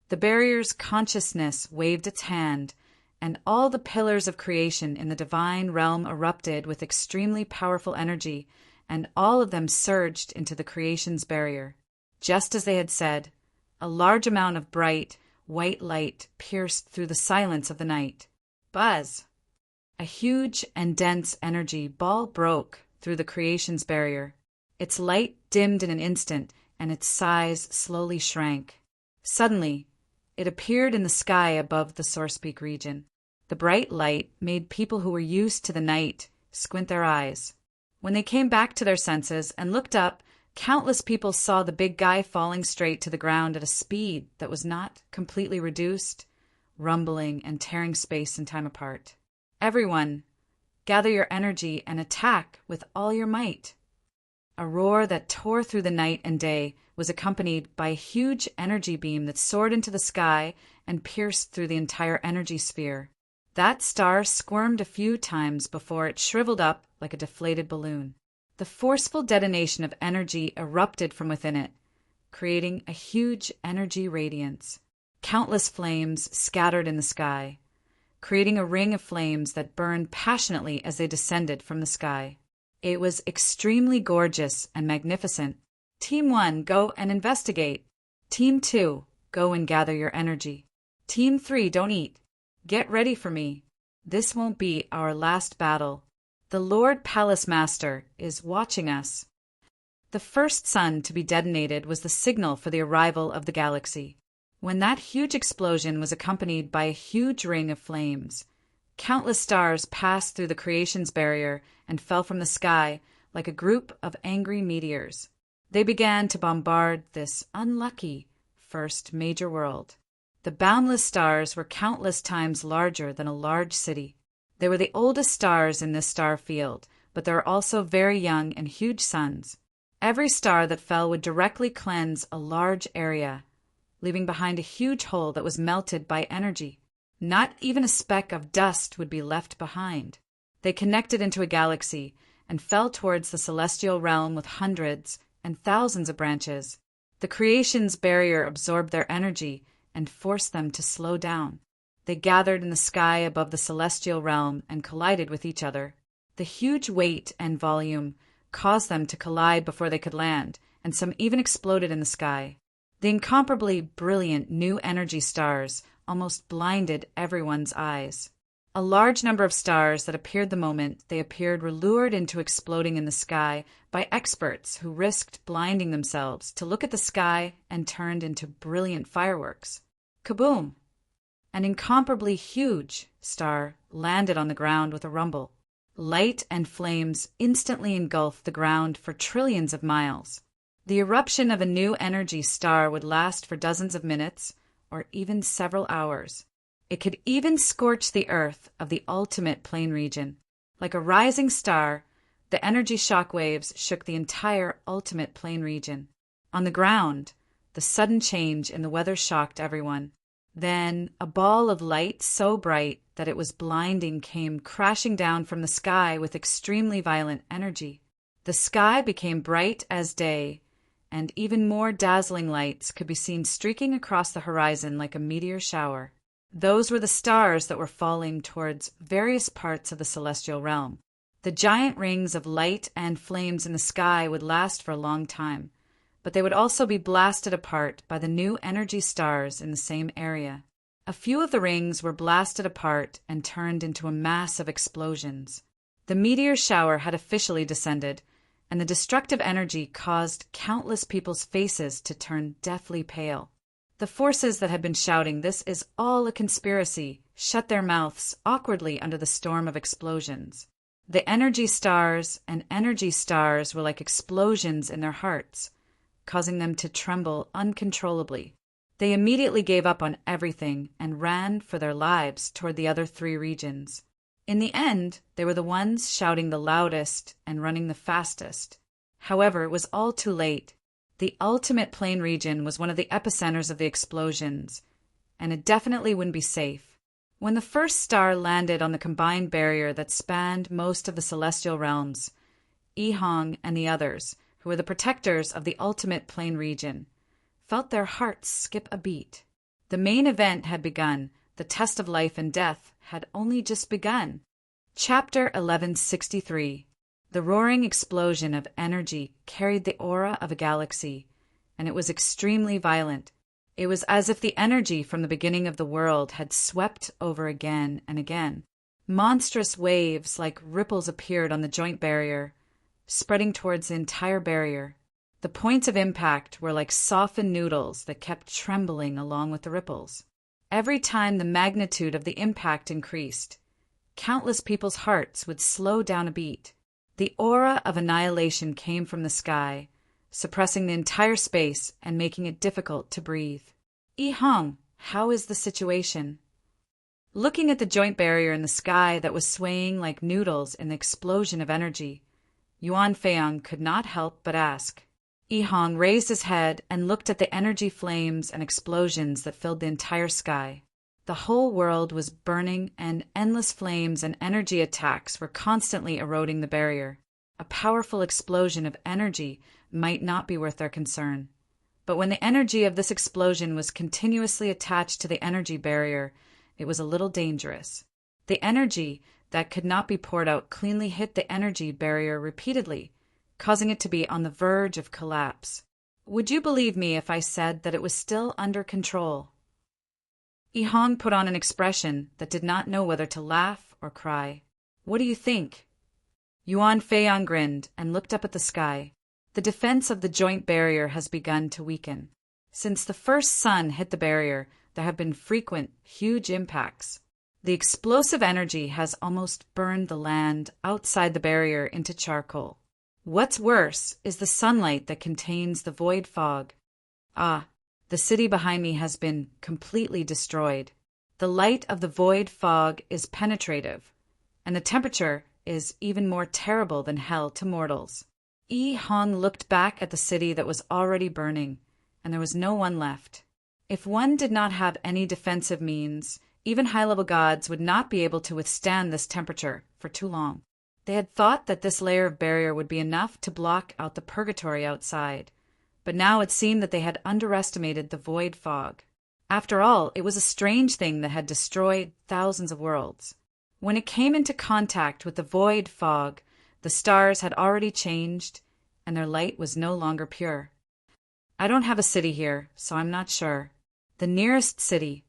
The barrier's consciousness waved its hand, and all the pillars of creation in the divine realm erupted with extremely powerful energy, and all of them surged into the creation's barrier. Just as they had said, a large amount of bright, white light pierced through the silence of the night. Buzz! A huge and dense energy ball broke through the creation's barrier. Its light dimmed in an instant, and its size slowly shrank. Suddenly, it appeared in the sky above the Source Peak region. The bright light made people who were used to the night squint their eyes. When they came back to their senses and looked up, countless people saw the big guy falling straight to the ground at a speed that was not completely reduced, rumbling and tearing space and time apart. Everyone, gather your energy and attack with all your might. A roar that tore through the night and day was accompanied by a huge energy beam that soared into the sky and pierced through the entire energy sphere. That star squirmed a few times before it shriveled up like a deflated balloon. The forceful detonation of energy erupted from within it, creating a huge energy radiance. Countless flames scattered in the sky, creating a ring of flames that burned passionately as they descended from the sky. It was extremely gorgeous and magnificent. Team 1, go and investigate. Team 2, go and gather your energy. Team 3, don't eat. Get ready for me. This won't be our last battle. The Lord Palace Master is watching us. The first sun to be detonated was the signal for the arrival of the galaxy. When that huge explosion was accompanied by a huge ring of flames, countless stars passed through the creation's barrier and fell from the sky like a group of angry meteors. They began to bombard this unlucky first major world. The boundless stars were countless times larger than a large city. They were the oldest stars in this star field, but there are also very young and huge suns. Every star that fell would directly cleanse a large area, leaving behind a huge hole that was melted by energy. Not even a speck of dust would be left behind. They connected into a galaxy and fell towards the celestial realm with hundreds and thousands of branches. The creation's barrier absorbed their energy and forced them to slow down. They gathered in the sky above the celestial realm and collided with each other. The huge weight and volume caused them to collide before they could land, and some even exploded in the sky. The incomparably brilliant new energy stars almost blinded everyone's eyes. A large number of stars that appeared the moment they appeared were lured into exploding in the sky by experts who risked blinding themselves to look at the sky and turned into brilliant fireworks. Kaboom! An incomparably huge star landed on the ground with a rumble. Light and flames instantly engulfed the ground for trillions of miles. The eruption of a new energy star would last for dozens of minutes or even several hours. It could even scorch the earth of the ultimate plane region. Like a rising star, the energy shock waves shook the entire ultimate plane region. On the ground, the sudden change in the weather shocked everyone. Then, a ball of light so bright that it was blinding came crashing down from the sky with extremely violent energy. The sky became bright as day, and even more dazzling lights could be seen streaking across the horizon like a meteor shower. Those were the stars that were falling towards various parts of the celestial realm. The giant rings of light and flames in the sky would last for a long time, but they would also be blasted apart by the new energy stars in the same area. A few of the rings were blasted apart and turned into a mass of explosions. The meteor shower had officially descended, and the destructive energy caused countless people's faces to turn deathly pale. The forces that had been shouting, "This is all a conspiracy," shut their mouths awkwardly under the storm of explosions. The energy stars and energy stars were like explosions in their hearts, causing them to tremble uncontrollably. They immediately gave up on everything and ran for their lives toward the other three regions. In the end, they were the ones shouting the loudest and running the fastest. However, it was all too late. The ultimate plane region was one of the epicenters of the explosions, and it definitely wouldn't be safe. When the first star landed on the combined barrier that spanned most of the celestial realms, Ihong and the others, who were the protectors of the ultimate plane region, felt their hearts skip a beat. The main event had begun. The test of life and death had only just begun. Chapter 1163. The roaring explosion of energy carried the aura of a galaxy, and it was extremely violent. It was as if the energy from the beginning of the world had swept over again and again. Monstrous waves like ripples appeared on the joint barrier, spreading towards the entire barrier. The points of impact were like softened noodles that kept trembling along with the ripples. Every time the magnitude of the impact increased, countless people's hearts would slow down a beat. The aura of annihilation came from the sky, suppressing the entire space and making it difficult to breathe. Ihong, how is the situation? Looking at the joint barrier in the sky that was swaying like noodles in the explosion of energy, Yuan Feiyang could not help but ask. Ihong raised his head and looked at the energy flames and explosions that filled the entire sky. The whole world was burning, and endless flames and energy attacks were constantly eroding the barrier. A powerful explosion of energy might not be worth their concern. But when the energy of this explosion was continuously attached to the energy barrier, it was a little dangerous. The energy that could not be poured out cleanly hit the energy barrier repeatedly, causing it to be on the verge of collapse. Would you believe me if I said that it was still under control? Ihong put on an expression that did not know whether to laugh or cry. What do you think? Yuan Feiyang grinned and looked up at the sky. The defense of the joint barrier has begun to weaken. Since the first sun hit the barrier, there have been frequent, huge impacts. The explosive energy has almost burned the land outside the barrier into charcoal. What's worse is the sunlight that contains the void fog. The city behind me has been completely destroyed. The light of the void fog is penetrative, and the temperature is even more terrible than hell to mortals. Ihong looked back at the city that was already burning, and there was no one left. If one did not have any defensive means, even high-level gods would not be able to withstand this temperature for too long. They had thought that this layer of barrier would be enough to block out the purgatory outside, but now it seemed that they had underestimated the void fog. After all, it was a strange thing that had destroyed thousands of worlds. When it came into contact with the void fog, the stars had already changed, and their light was no longer pure. I don't have a city here, so I'm not sure. The nearest city.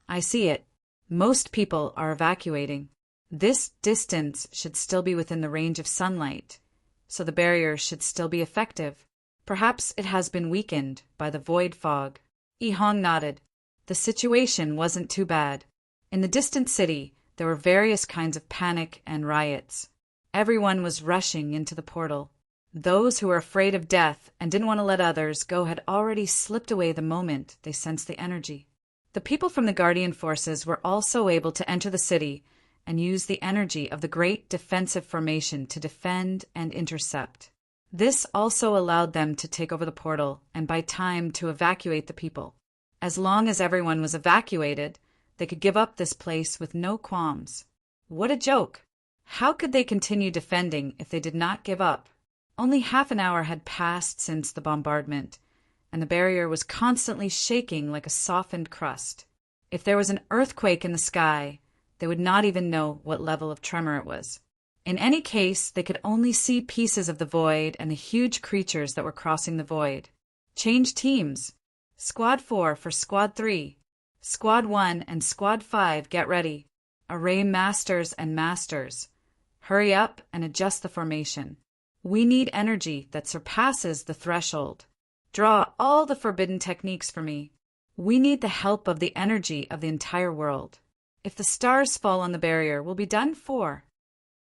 I see it. Most people are evacuating. This distance should still be within the range of sunlight, so the barrier should still be effective. Perhaps it has been weakened by the void fog. Ihong nodded. The situation wasn't too bad. In the distant city, there were various kinds of panic and riots. Everyone was rushing into the portal. Those who were afraid of death and didn't want to let others go had already slipped away the moment they sensed the energy. The people from the Guardian forces were also able to enter the city and use the energy of the great defensive formation to defend and intercept. This also allowed them to take over the portal and buy time to evacuate the people. As long as everyone was evacuated, they could give up this place with no qualms. What a joke! How could they continue defending if they did not give up? Only half an hour had passed since the bombardment, and the barrier was constantly shaking like a softened crust. If there was an earthquake in the sky, they would not even know what level of tremor it was. In any case, they could only see pieces of the void and the huge creatures that were crossing the void. Change teams. Squad 4 for Squad 3. Squad 1 and Squad 5 get ready. Array masters and masters. Hurry up and adjust the formation. We need energy that surpasses the threshold. Draw all the forbidden techniques for me. We need the help of the energy of the entire world. If the stars fall on the barrier, we'll be done for.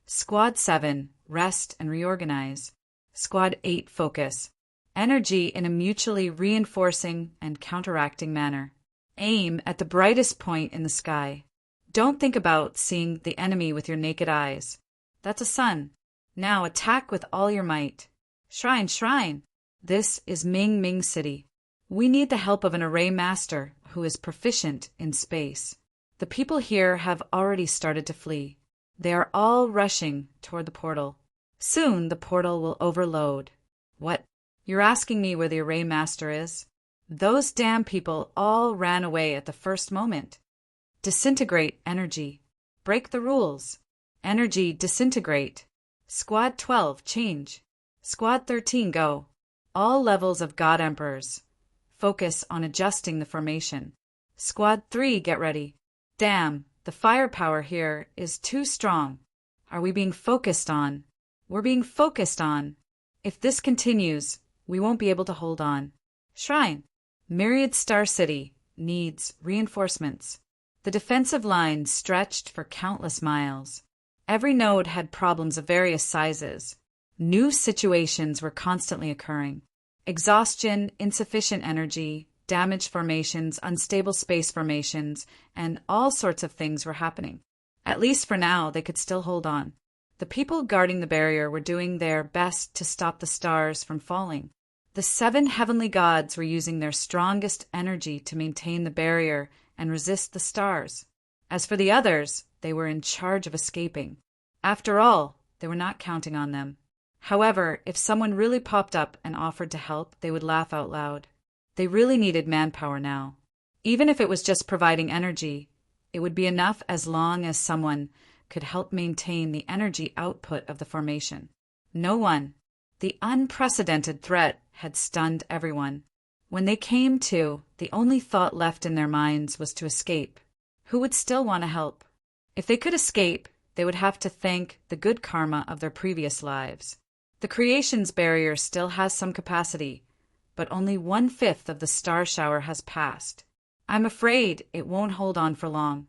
Squad 7, rest and reorganize. Squad 8, focus. Energy in a mutually reinforcing and counteracting manner. Aim at the brightest point in the sky. Don't think about seeing the enemy with your naked eyes. That's a sun. Now attack with all your might. Shrine, shrine! This is Ming Ming City. We need the help of an array master who is proficient in space. The people here have already started to flee. They are all rushing toward the portal. Soon the portal will overload. What? You're asking me where the array master is? Those damn people all ran away at the first moment. Disintegrate energy. Break the rules. Energy disintegrate. Squad 12, change. Squad 13, go. All levels of God Emperors. Focus on adjusting the formation. Squad 3, get ready. Damn, the firepower here is too strong. Are we being focused on? We're being focused on. If this continues, we won't be able to hold on. Shrine. Myriad Star City needs reinforcements. The defensive line stretched for countless miles. Every node had problems of various sizes. New situations were constantly occurring. Exhaustion, insufficient energy, damaged formations, unstable space formations, and all sorts of things were happening. At least for now, they could still hold on. The people guarding the barrier were doing their best to stop the stars from falling. The 7 heavenly gods were using their strongest energy to maintain the barrier and resist the stars. As for the others, they were in charge of escaping. After all, they were not counting on them. However, if someone really popped up and offered to help, they would laugh out loud. They really needed manpower now. Even if it was just providing energy, it would be enough as long as someone could help maintain the energy output of the formation. No one. The unprecedented threat had stunned everyone. When they came to, the only thought left in their minds was to escape. Who would still want to help? If they could escape, they would have to thank the good karma of their previous lives. The creation's barrier still has some capacity, but only 1/5 of the star shower has passed. I'm afraid it won't hold on for long.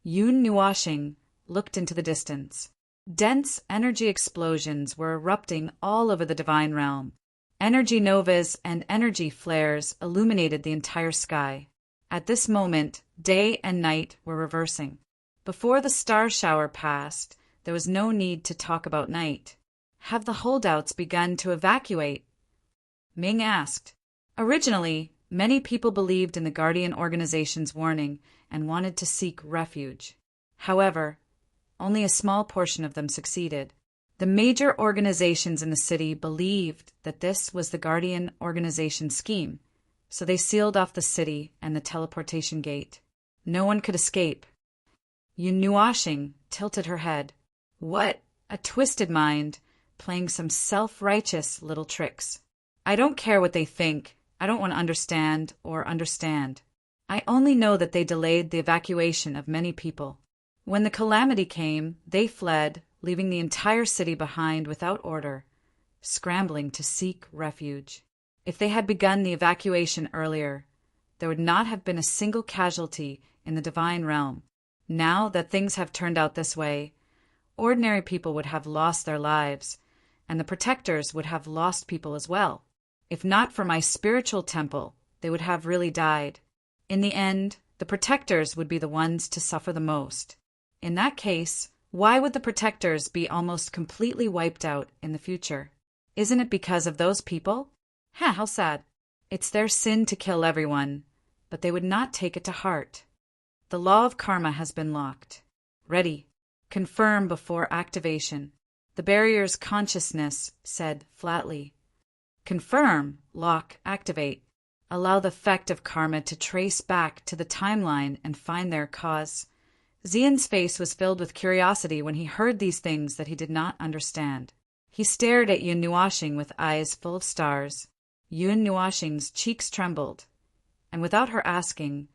Yun Nuashing looked into the distance. Dense energy explosions were erupting all over the divine realm. Energy novas and energy flares illuminated the entire sky. At this moment, day and night were reversing. Before the star shower passed, there was no need to talk about night. Have the holdouts begun to evacuate? Ming asked. Originally, many people believed in the Guardian organization's warning and wanted to seek refuge. However, only a small portion of them succeeded. The major organizations in the city believed that this was the Guardian organization scheme, so they sealed off the city and the teleportation gate. No one could escape. Yun Nuashing tilted her head. What a twisted mind, playing some self-righteous little tricks. I don't care what they think. I don't want to understand or understand. I only know that they delayed the evacuation of many people. When the calamity came, they fled, leaving the entire city behind without order, scrambling to seek refuge. If they had begun the evacuation earlier, there would not have been a single casualty in the divine realm. Now that things have turned out this way, ordinary people would have lost their lives, and the protectors would have lost people as well. If not for my spiritual temple, they would have really died. In the end, the protectors would be the ones to suffer the most. In that case, why would the protectors be almost completely wiped out in the future? Isn't it because of those people? How sad. It's their sin to kill everyone, but they would not take it to heart. The law of karma has been locked. Ready. Confirm before activation. The barrier's consciousness said flatly. Confirm, lock, activate. Allow the effect of karma to trace back to the timeline and find their cause. Xian's face was filled with curiosity when he heard these things that he did not understand. He stared at Yun Nuashing with eyes full of stars. Yun Nuashing's cheeks trembled, and without her asking,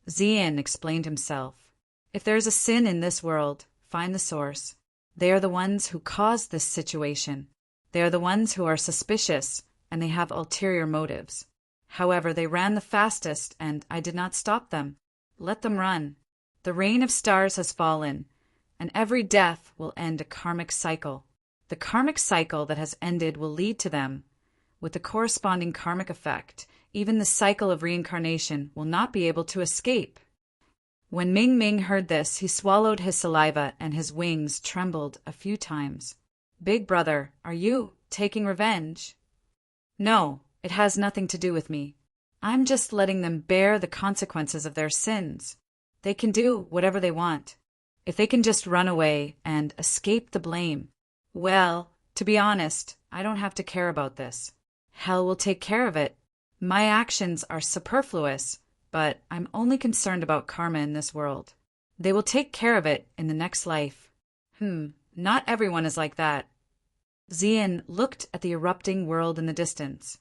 Xian explained himself. If there is a sin in this world, find the source. They are the ones who caused this situation. They are the ones who are suspicious, and they have ulterior motives. However, they ran the fastest, and I did not stop them. Let them run. The rain of stars has fallen, and every death will end a karmic cycle. The karmic cycle that has ended will lead to them. With the corresponding karmic effect, even the cycle of reincarnation will not be able to escape. When Ming Ming heard this, he swallowed his saliva and his wings trembled a few times. Big brother, are you taking revenge? No, it has nothing to do with me. I'm just letting them bear the consequences of their sins. They can do whatever they want. If they can just run away and escape the blame. Well, to be honest, I don't have to care about this. Hell will take care of it. My actions are superfluous, but I'm only concerned about karma in this world. They will take care of it in the next life. Not everyone is like that. Xian looked at the erupting world in the distance.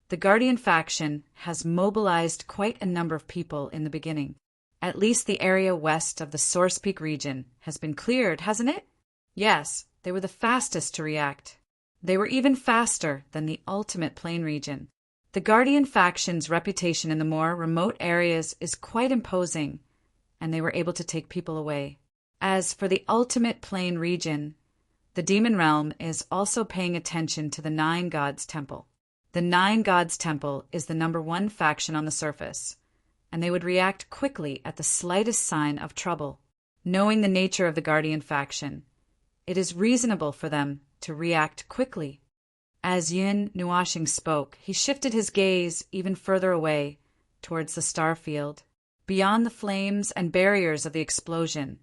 The Guardian faction has mobilized quite a number of people in the beginning. At least the area west of the Source Peak region has been cleared, hasn't it? Yes, they were the fastest to react. They were even faster than the Ultimate Plane region. The Guardian faction's reputation in the more remote areas is quite imposing, and they were able to take people away. As for the Ultimate Plane region, the Demon Realm is also paying attention to the Nine Gods Temple. The Nine Gods Temple is the #1 faction on the surface, and they would react quickly at the slightest sign of trouble. Knowing the nature of the Guardian faction, it is reasonable for them to react quickly. As Yun Nuashing spoke, he shifted his gaze even further away, towards the star field, beyond the flames and barriers of the explosion.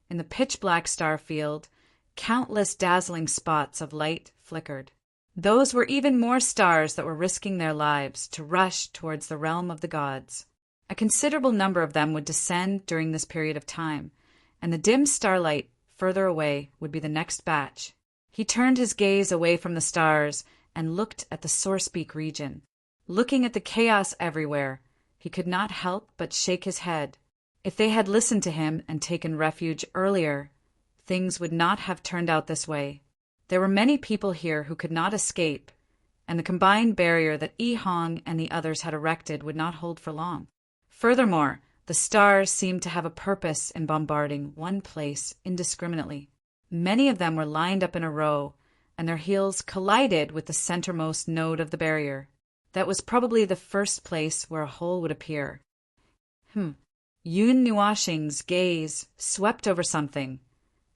In the pitch-black star field, countless dazzling spots of light flickered. Those were even more stars that were risking their lives to rush towards the realm of the gods. A considerable number of them would descend during this period of time, and the dim starlight further away would be the next batch. He turned his gaze away from the stars and looked at the Source Peak region. Looking at the chaos everywhere, he could not help but shake his head. If they had listened to him and taken refuge earlier, things would not have turned out this way. There were many people here who could not escape, and the combined barrier that Yi Hong and the others had erected would not hold for long. Furthermore, the stars seemed to have a purpose in bombarding one place indiscriminately. Many of them were lined up in a row, and their heels collided with the centermost node of the barrier. That was probably the first place where a hole would appear. Yun Nuashing's gaze swept over something,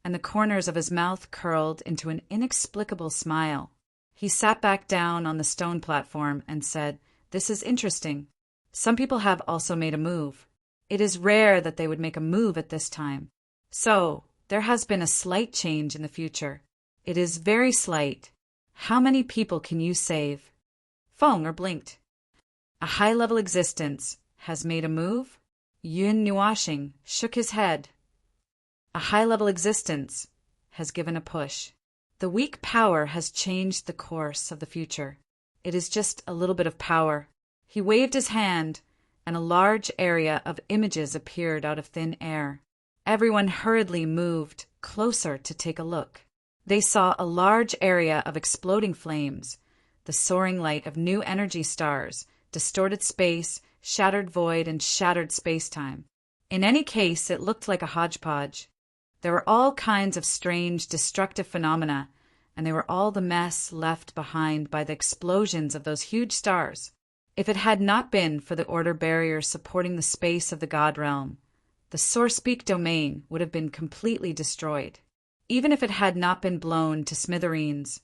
and the corners of his mouth curled into an inexplicable smile. He sat back down on the stone platform and said, "This is interesting. Some people have also made a move. It is rare that they would make a move at this time. So, there has been a slight change in the future. It is very slight. How many people can you save?" Feng blinked. A high-level existence has made a move? Yun Nuashing shook his head. A high-level existence has given a push. The weak power has changed the course of the future. It is just a little bit of power. He waved his hand, and a large area of images appeared out of thin air. Everyone hurriedly moved closer to take a look. They saw a large area of exploding flames, the soaring light of new energy stars, distorted space, shattered void, and shattered space-time. In any case, it looked like a hodgepodge. There were all kinds of strange, destructive phenomena, and they were all the mess left behind by the explosions of those huge stars. If it had not been for the order barrier supporting the space of the God realm, the Sourcepeak domain would have been completely destroyed. Even if it had not been blown to smithereens,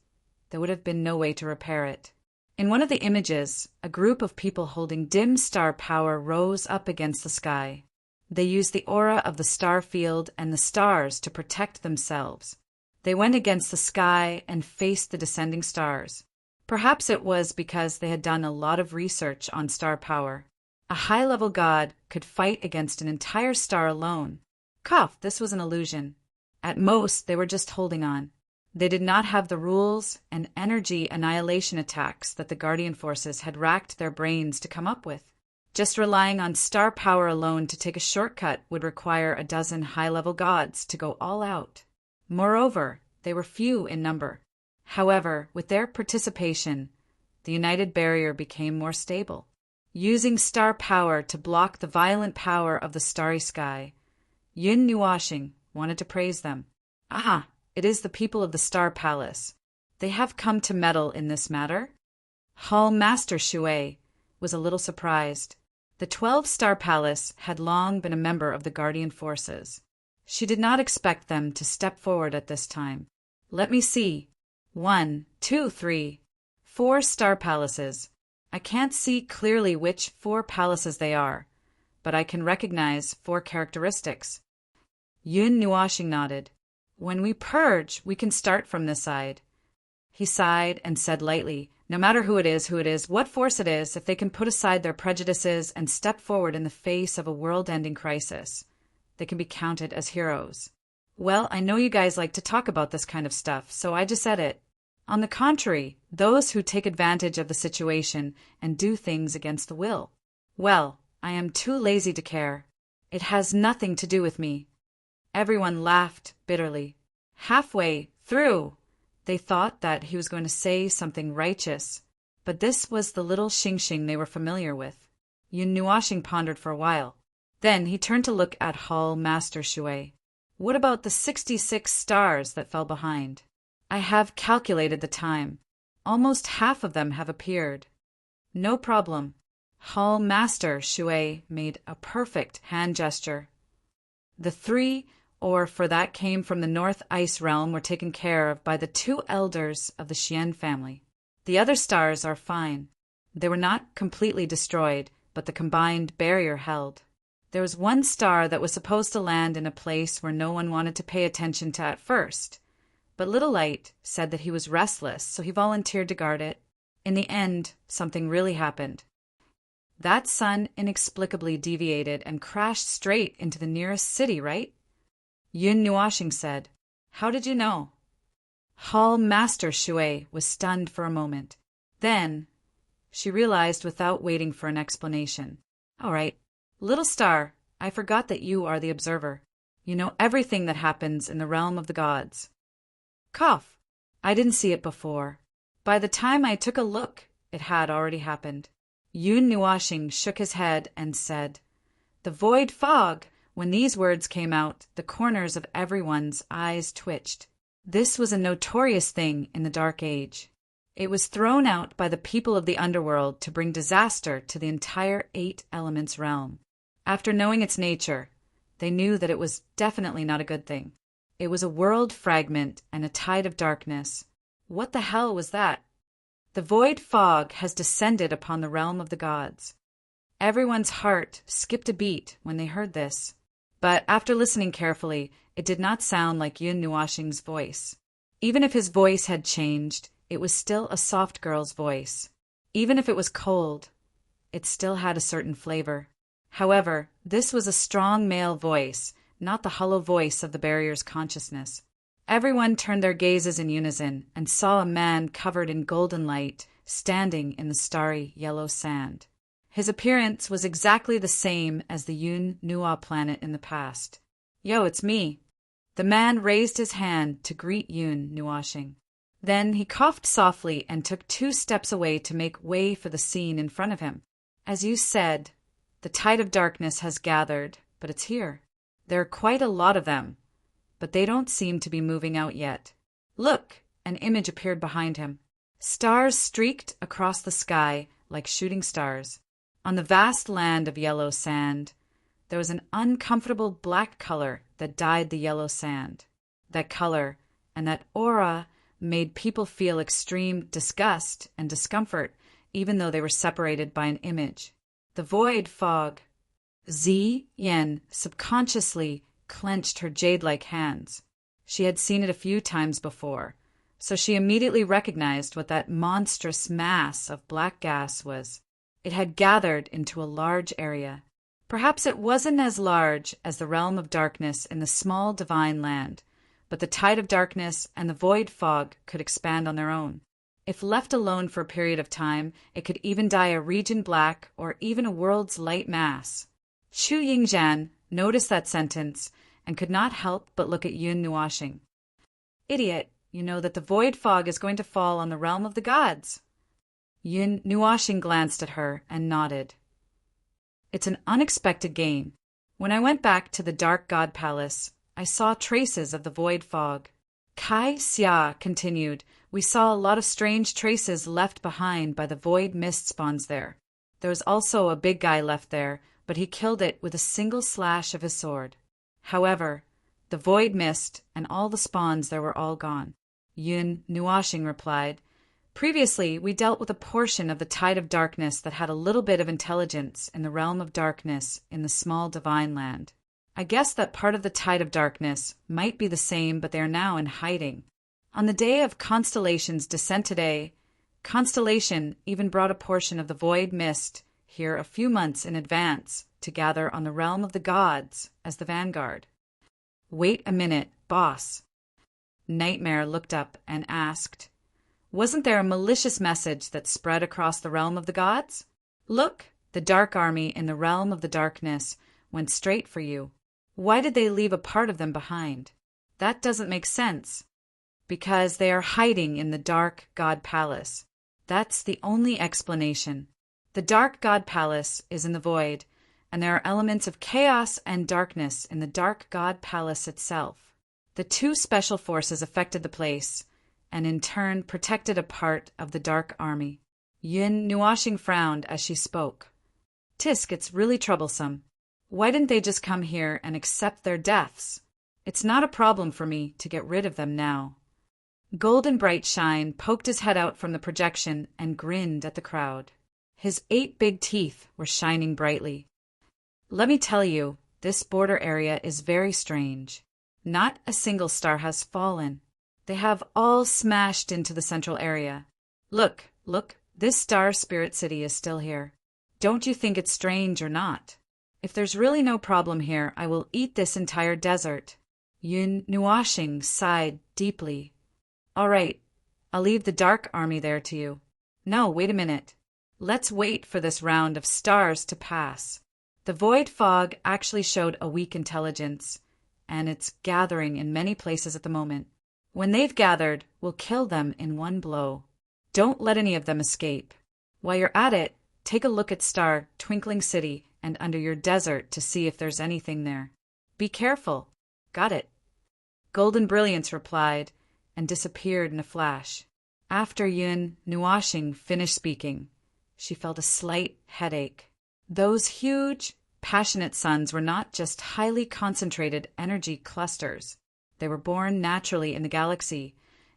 there would have been no way to repair it. In one of the images, a group of people holding dim star power rose up against the sky. They used the aura of the star field and the stars to protect themselves. They went against the sky and faced the descending stars. Perhaps it was because they had done a lot of research on star power. A high-level god could fight against an entire star alone. Cough, this was an illusion. At most, they were just holding on. They did not have the rules and energy annihilation attacks that the Guardian forces had racked their brains to come up with. Just relying on star power alone to take a shortcut would require a dozen high-level gods to go all out. Moreover, they were few in number. However, with their participation, the united barrier became more stable. Using star power to block the violent power of the starry sky, Yun Nuashing wanted to praise them. Ah, it is the people of the Star Palace. They have come to meddle in this matter? Hall Master Shui was a little surprised. The 12-Star Palace had long been a member of the Guardian forces. She did not expect them to step forward at this time. Let me see. 1, 2, 3, 4 Star Palaces. I can't see clearly which 4 palaces they are, but I can recognize 4 characteristics. Yun Nuashing nodded. When we purge, we can start from this side. He sighed and said lightly, no matter who it is, what force it is, if they can put aside their prejudices and step forward in the face of a world-ending crisis, they can be counted as heroes. Well, I know you guys like to talk about this kind of stuff, so I just said it. On the contrary, those who take advantage of the situation and do things against the will. Well, I am too lazy to care. It has nothing to do with me. Everyone laughed bitterly. Halfway through, they thought that he was going to say something righteous, but this was the little Xingxing they were familiar with. Yun Nuashing pondered for a while. Then he turned to look at Hall Master Shui. What about the 66 stars that fell behind? I have calculated the time. Almost half of them have appeared. No problem. Hall Master Shui made a perfect hand gesture. The 3, or for that came from the North Ice Realm, were taken care of by the 2 elders of the Xian family. The other stars are fine. They were not completely destroyed, but the combined barrier held. There was 1 star that was supposed to land in a place where no one wanted to pay attention to at first, but Little Light said that he was restless, so he volunteered to guard it. In the end, something really happened. That sun inexplicably deviated and crashed straight into the nearest city, right? Yun Nuashing said. How did you know? Hall Master Shui was stunned for a moment. Then, she realized without waiting for an explanation. All right, little star, I forgot that you are the observer. You know everything that happens in the realm of the gods. Cough. I didn't see it before. By the time I took a look, it had already happened. Yun Nuashing shook his head and said, The void fog. When these words came out, the corners of everyone's eyes twitched. This was a notorious thing in the Dark Age. It was thrown out by the people of the underworld to bring disaster to the entire 8 elements realm. After knowing its nature, they knew that it was definitely not a good thing. It was a world fragment and a tide of darkness. What the hell was that? The void fog has descended upon the realm of the gods. Everyone's heart skipped a beat when they heard this. But after listening carefully, it did not sound like Yun Nuashing's voice. Even if his voice had changed, it was still a soft girl's voice. Even if it was cold, it still had a certain flavor. However, this was a strong male voice, not the hollow voice of the barrier's consciousness. Everyone turned their gazes in unison and saw a man covered in golden light standing in the starry yellow sand. His appearance was exactly the same as the Yun Nuwa planet in the past. "Yo, it's me." The man raised his hand to greet Yun Nuwashing. Then he coughed softly and took 2 steps away to make way for the scene in front of him. "As you said, the tide of darkness has gathered, but it's here. There are quite a lot of them, but they don't seem to be moving out yet. Look!" An image appeared behind him. Stars streaked across the sky like shooting stars. On the vast land of yellow sand, there was an uncomfortable black color that dyed the yellow sand. That color and that aura made people feel extreme disgust and discomfort, even though they were separated by an image. The void fog. Zi Yen subconsciously clenched her jade-like hands. She had seen it a few times before, so she immediately recognized what that monstrous mass of black gas was. It had gathered into a large area. Perhaps it wasn't as large as the realm of darkness in the small divine land, but the tide of darkness and the void fog could expand on their own. If left alone for a period of time, it could even dye a region black or even a world's light mass. Chu Yingzhan noticed that sentence and could not help but look at Yun Nuashing. "Idiot, you know that the void fog is going to fall on the realm of the gods." Yun Nuashing glanced at her and nodded. "It's an unexpected gain. When I went back to the Dark God Palace, I saw traces of the void fog." Kai Xia continued, "We saw a lot of strange traces left behind by the void mist spawns there. There was also a big guy left there, but he killed it with a single slash of his sword. However, the void mist and all the spawns there were all gone." Yun Nuashing replied, "Previously, we dealt with a portion of the tide of darkness that had a little bit of intelligence in the realm of darkness in the small divine land. I guess that part of the tide of darkness might be the same, but they are now in hiding. On the day of Constellation's descent today, Constellation even brought a portion of the void mist here a few months in advance to gather on the realm of the gods as the vanguard." "Wait a minute, boss." Nightmare looked up and asked, "Wasn't there a malicious message that spread across the realm of the gods? Look, the dark army in the realm of the darkness went straight for you. Why did they leave a part of them behind? That doesn't make sense." "Because they are hiding in the Dark God Palace. That's the only explanation. The Dark God Palace is in the void, and there are elements of chaos and darkness in the Dark God Palace itself. The 2 special forces affected the place, and in turn protected a part of the Dark Army." Yun Nuashing frowned as she spoke. "Tisk, it's really troublesome. Why didn't they just come here and accept their deaths? It's not a problem for me to get rid of them now." Golden Bright Shine poked his head out from the projection and grinned at the crowd. His 8 big teeth were shining brightly. "Let me tell you, this border area is very strange. Not a single star has fallen. They have all smashed into the central area. Look, this star spirit city is still here. Don't you think it's strange or not? If there's really no problem here, I will eat this entire desert." Yun Nuashing sighed deeply. "All right, I'll leave the Dark Army there to you. No, wait a minute. Let's wait for this round of stars to pass. The void fog actually showed a weak intelligence, and it's gathering in many places at the moment. When they've gathered, we'll kill them in one blow. Don't let any of them escape. While you're at it, take a look at Star Twinkling City and under your desert to see if there's anything there. Be careful." "Got it." Golden Brilliance replied and disappeared in a flash. After Yun Nuashing finished speaking, she felt a slight headache. Those huge, passionate suns were not just highly concentrated energy clusters. They were born naturally in the galaxy,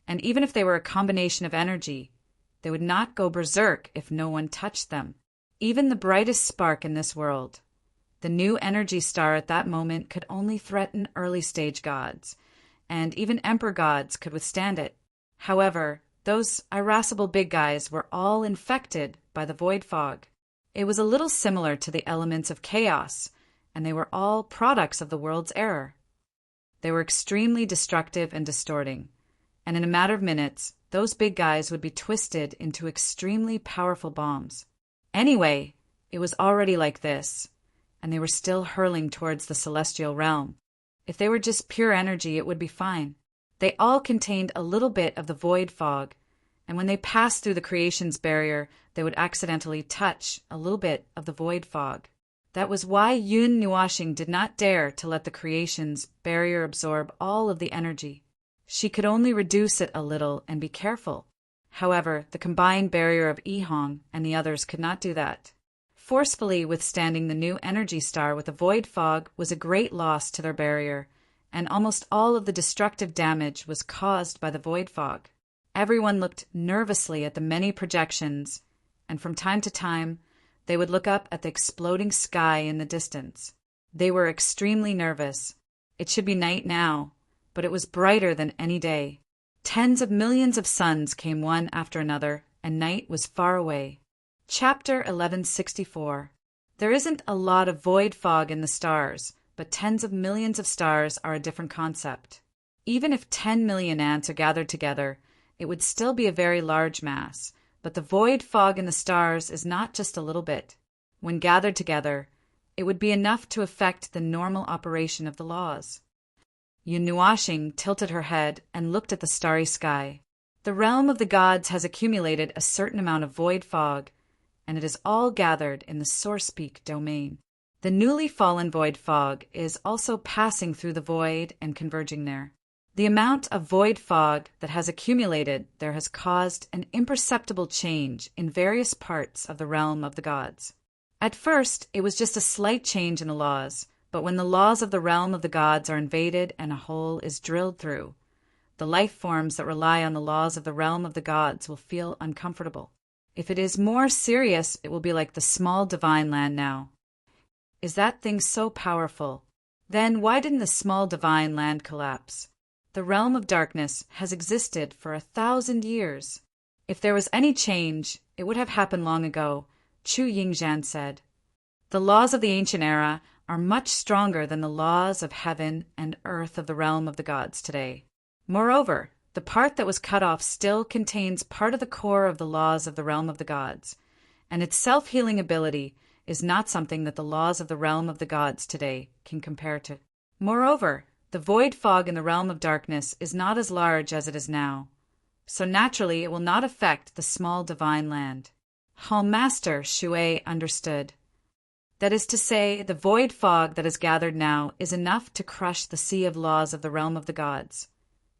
and even if they were a combination of energy, they would not go berserk if no one touched them. Even the brightest spark in this world, the new energy star at that moment, could only threaten early-stage gods, and even emperor gods could withstand it. However, those irascible big guys were all infected by the void fog. It was a little similar to the elements of chaos, and they were all products of the world's error. They were extremely destructive and distorting, and in a matter of minutes, those big guys would be twisted into extremely powerful bombs. Anyway, it was already like this, and they were still hurling towards the celestial realm. If they were just pure energy, it would be fine. They all contained a little bit of the void fog, and when they passed through the creation's barrier, they would accidentally touch a little bit of the void fog. That was why Yun Nuashing did not dare to let the creation's barrier absorb all of the energy. She could only reduce it a little and be careful. However, the combined barrier of Yihong and the others could not do that. Forcefully withstanding the new energy star with the void fog was a great loss to their barrier, and almost all of the destructive damage was caused by the void fog. Everyone looked nervously at the many projections, and from time to time, they would look up at the exploding sky in the distance. They were extremely nervous. It should be night now, but it was brighter than any day. Tens of millions of suns came one after another, and night was far away. Chapter 1164. There isn't a lot of void fog in the stars, but tens of millions of stars are a different concept. Even if 10 million ants are gathered together, it would still be a very large mass, but the void fog in the stars is not just a little bit. When gathered together, it would be enough to affect the normal operation of the laws. Yun Nuashing tilted her head and looked at the starry sky. The realm of the gods has accumulated a certain amount of void fog, and it is all gathered in the Source Peak domain. The newly fallen void fog is also passing through the void and converging there. The amount of void fog that has accumulated there has caused an imperceptible change in various parts of the realm of the gods. At first, it was just a slight change in the laws, but when the laws of the realm of the gods are invaded and a hole is drilled through, the life forms that rely on the laws of the realm of the gods will feel uncomfortable. If it is more serious, it will be like the small divine land now. Is that thing so powerful? Then why didn't the small divine land collapse? The realm of darkness has existed for 1,000 years. If there was any change, it would have happened long ago, Chu Yingzhan said. The laws of the ancient era are much stronger than the laws of heaven and earth of the realm of the gods today. Moreover, the part that was cut off still contains part of the core of the laws of the realm of the gods, and its self-healing ability is not something that the laws of the realm of the gods today can compare to. Moreover, the void fog in the realm of darkness is not as large as it is now, so naturally it will not affect the small divine land. Hall Master Shui understood. That is to say, the void fog that is gathered now is enough to crush the sea of laws of the realm of the gods.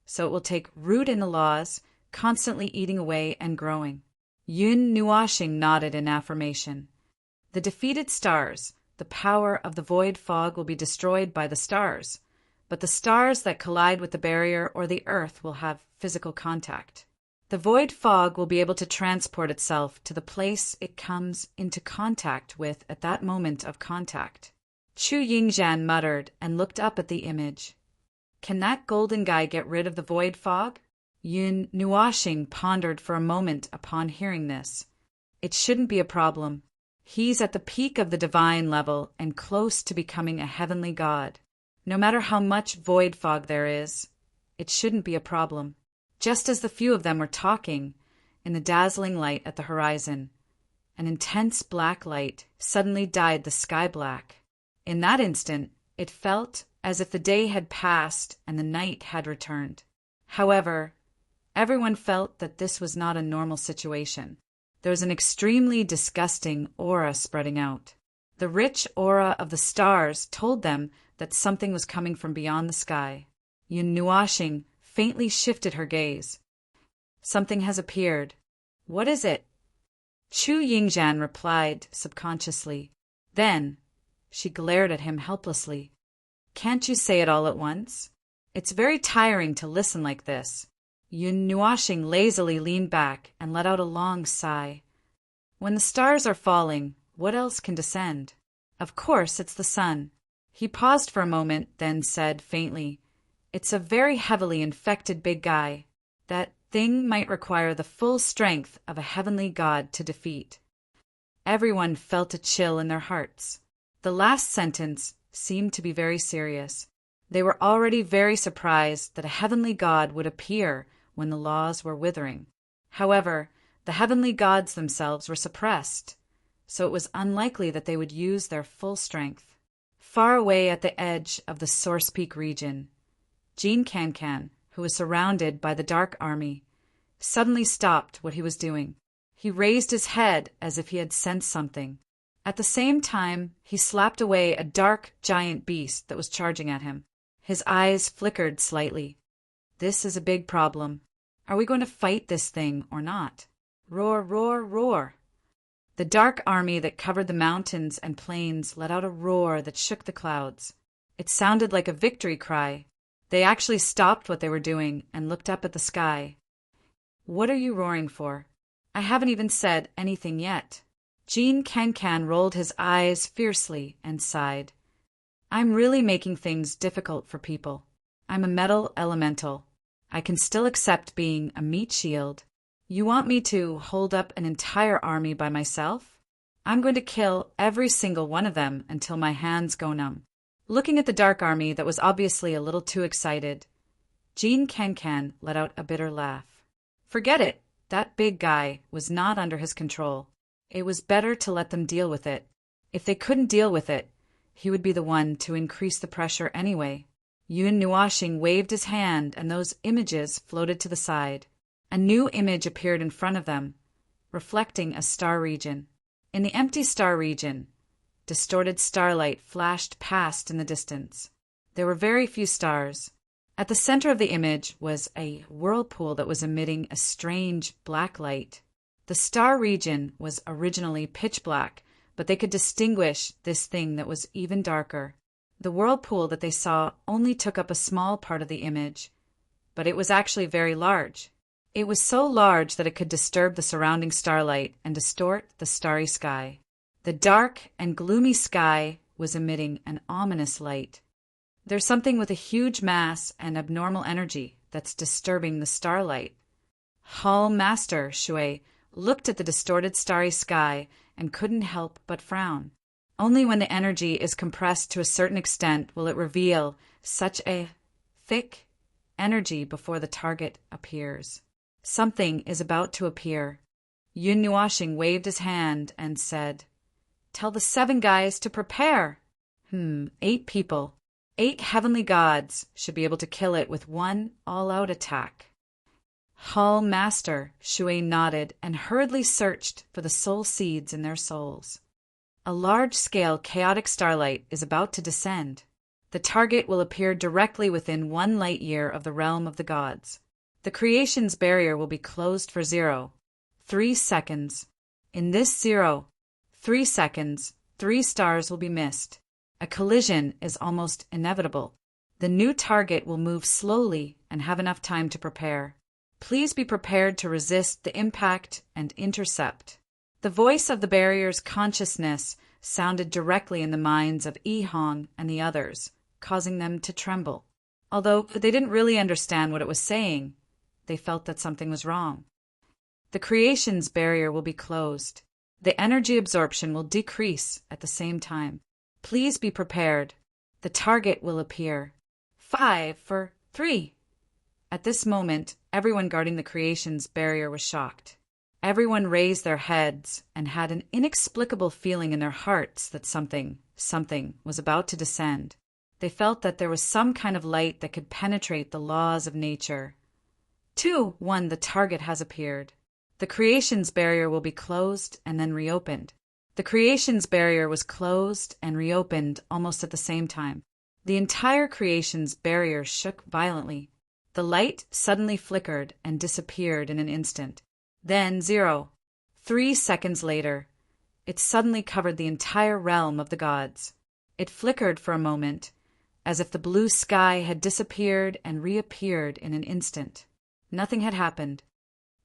So it will take root in the laws, constantly eating away and growing. Yun Nuashing nodded in affirmation. The defeated stars, the power of the void fog will be destroyed by the stars, but the stars that collide with the barrier or the earth will have physical contact. The void fog will be able to transport itself to the place it comes into contact with at that moment of contact. Chu Yingzhan muttered and looked up at the image. Can that golden guy get rid of the void fog? Yun Nuashing pondered for a moment upon hearing this. It shouldn't be a problem. He's at the peak of the divine level and close to becoming a heavenly god. No matter how much void fog there is, it shouldn't be a problem. Just as the few of them were talking, in the dazzling light at the horizon, an intense black light suddenly dyed the sky black. In that instant, it felt as if the day had passed and the night had returned. However, everyone felt that this was not a normal situation. There was an extremely disgusting aura spreading out. The rich aura of the stars told them that something was coming from beyond the sky. Yun Nuashing faintly shifted her gaze. Something has appeared. What is it? Chu Yingzhan replied subconsciously. Then she glared at him helplessly. Can't you say it all at once? It's very tiring to listen like this. Yun Nuashing lazily leaned back and let out a long sigh. When the stars are falling, what else can descend? Of course, it's the sun. He paused for a moment, then said faintly, It's a very heavily infected big guy. That thing might require the full strength of a heavenly god to defeat. Everyone felt a chill in their hearts. The last sentence seemed to be very serious. They were already very surprised that a heavenly god would appear when the laws were withering. However, the heavenly gods themselves were suppressed, so it was unlikely that they would use their full strength. Far away at the edge of the Source Peak region, Jean Cancan, who was surrounded by the Dark Army, suddenly stopped what he was doing. He raised his head as if he had sensed something. At the same time, he slapped away a dark, giant beast that was charging at him. His eyes flickered slightly. This is a big problem. Are we going to fight this thing or not? Roar, roar, roar. The dark army that covered the mountains and plains let out a roar that shook the clouds. It sounded like a victory cry. They actually stopped what they were doing and looked up at the sky. What are you roaring for? I haven't even said anything yet. Jean Cancan rolled his eyes fiercely and sighed. I'm really making things difficult for people. I'm a metal elemental. I can still accept being a meat shield. You want me to hold up an entire army by myself? I'm going to kill every single one of them until my hands go numb. Looking at the dark army that was obviously a little too excited, Jean Cancan let out a bitter laugh. Forget it. That big guy was not under his control. It was better to let them deal with it. If they couldn't deal with it, he would be the one to increase the pressure anyway. Yun Nuashing waved his hand and those images floated to the side. A new image appeared in front of them, reflecting a star region. In the empty star region, distorted starlight flashed past in the distance. There were very few stars. At the center of the image was a whirlpool that was emitting a strange black light. The star region was originally pitch black, but they could distinguish this thing that was even darker. The whirlpool that they saw only took up a small part of the image, but it was actually very large. It was so large that it could disturb the surrounding starlight and distort the starry sky. The dark and gloomy sky was emitting an ominous light. There's something with a huge mass and abnormal energy that's disturbing the starlight. Hall Master Shui looked at the distorted starry sky and couldn't help but frown. Only when the energy is compressed to a certain extent will it reveal such a thick energy before the target appears. Something is about to appear. Yun Nuashing waved his hand and said, "Tell the 7 guys to prepare." 8 people. 8 heavenly gods should be able to kill it with one all-out attack. Hall Master Shui nodded and hurriedly searched for the soul seeds in their souls. A large-scale chaotic starlight is about to descend. The target will appear directly within 1 light year of the realm of the gods. The creation's barrier will be closed for 3 seconds. In this 3 seconds, 3 stars will be missed. A collision is almost inevitable. The new target will move slowly and have enough time to prepare. Please be prepared to resist the impact and intercept. The voice of the barrier's consciousness sounded directly in the minds of Yi Hong and the others, causing them to tremble. Although they didn't really understand what it was saying, they felt that something was wrong. The creation's barrier will be closed. The energy absorption will decrease at the same time. Please be prepared. The target will appear. 5, 4, 3. At this moment, everyone guarding the creation's barrier was shocked. Everyone raised their heads and had an inexplicable feeling in their hearts that something was about to descend. They felt that there was some kind of light that could penetrate the laws of nature. 2, 1. The target has appeared. The creation's barrier will be closed and then reopened. The creation's barrier was closed and reopened almost at the same time. The entire creation's barrier shook violently. The light suddenly flickered and disappeared in an instant. Then 3 seconds later, it suddenly covered the entire realm of the gods. It flickered for a moment, as if the blue sky had disappeared and reappeared in an instant. Nothing had happened.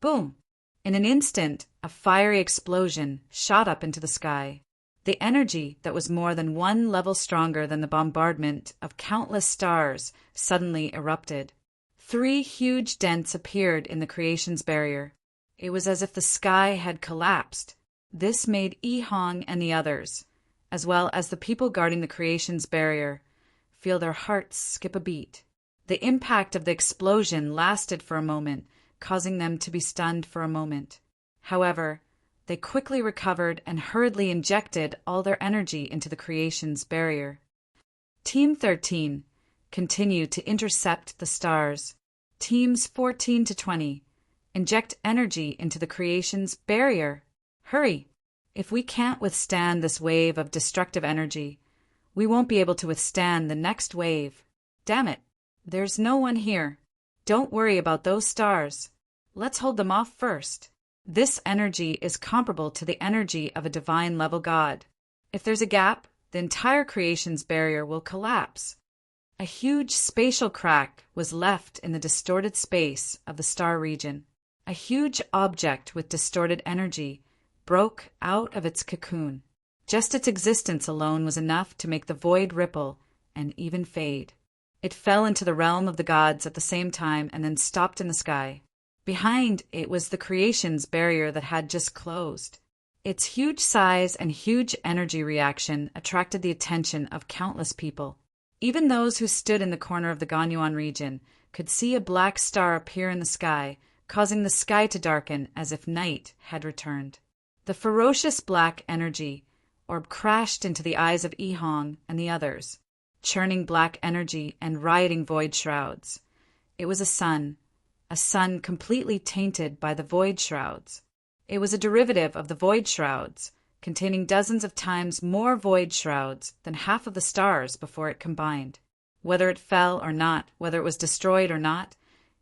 Boom! In an instant, a fiery explosion shot up into the sky. The energy that was more than 1 level stronger than the bombardment of countless stars suddenly erupted. 3 huge dents appeared in the creation's barrier. It was as if the sky had collapsed. This made Yi Hong and the others, as well as the people guarding the creation's barrier, feel their hearts skip a beat. The impact of the explosion lasted for a moment, causing them to be stunned for a moment. However, they quickly recovered and hurriedly injected all their energy into the creation's barrier. Team 13 continued to intercept the stars. Teams 14 to 20 inject energy into the creation's barrier. Hurry! If we can't withstand this wave of destructive energy, we won't be able to withstand the next wave. Damn it! There's no one here. Don't worry about those stars. Let's hold them off first. This energy is comparable to the energy of a divine-level god. If there's a gap, the entire creation's barrier will collapse. A huge spatial crack was left in the distorted space of the star region. A huge object with distorted energy broke out of its cocoon. Just its existence alone was enough to make the void ripple and even fade. It fell into the realm of the gods at the same time and then stopped in the sky. Behind it was the creation's barrier that had just closed. Its huge size and huge energy reaction attracted the attention of countless people. Even those who stood in the corner of the Ganyuan region could see a black star appear in the sky, causing the sky to darken as if night had returned. The ferocious black energy orb crashed into the eyes of Yi Hong and the others, churning black energy and rioting void shrouds. It was a sun completely tainted by the void shrouds. It was a derivative of the void shrouds, containing dozens of times more void shrouds than half of the stars before it combined. Whether it fell or not, whether it was destroyed or not,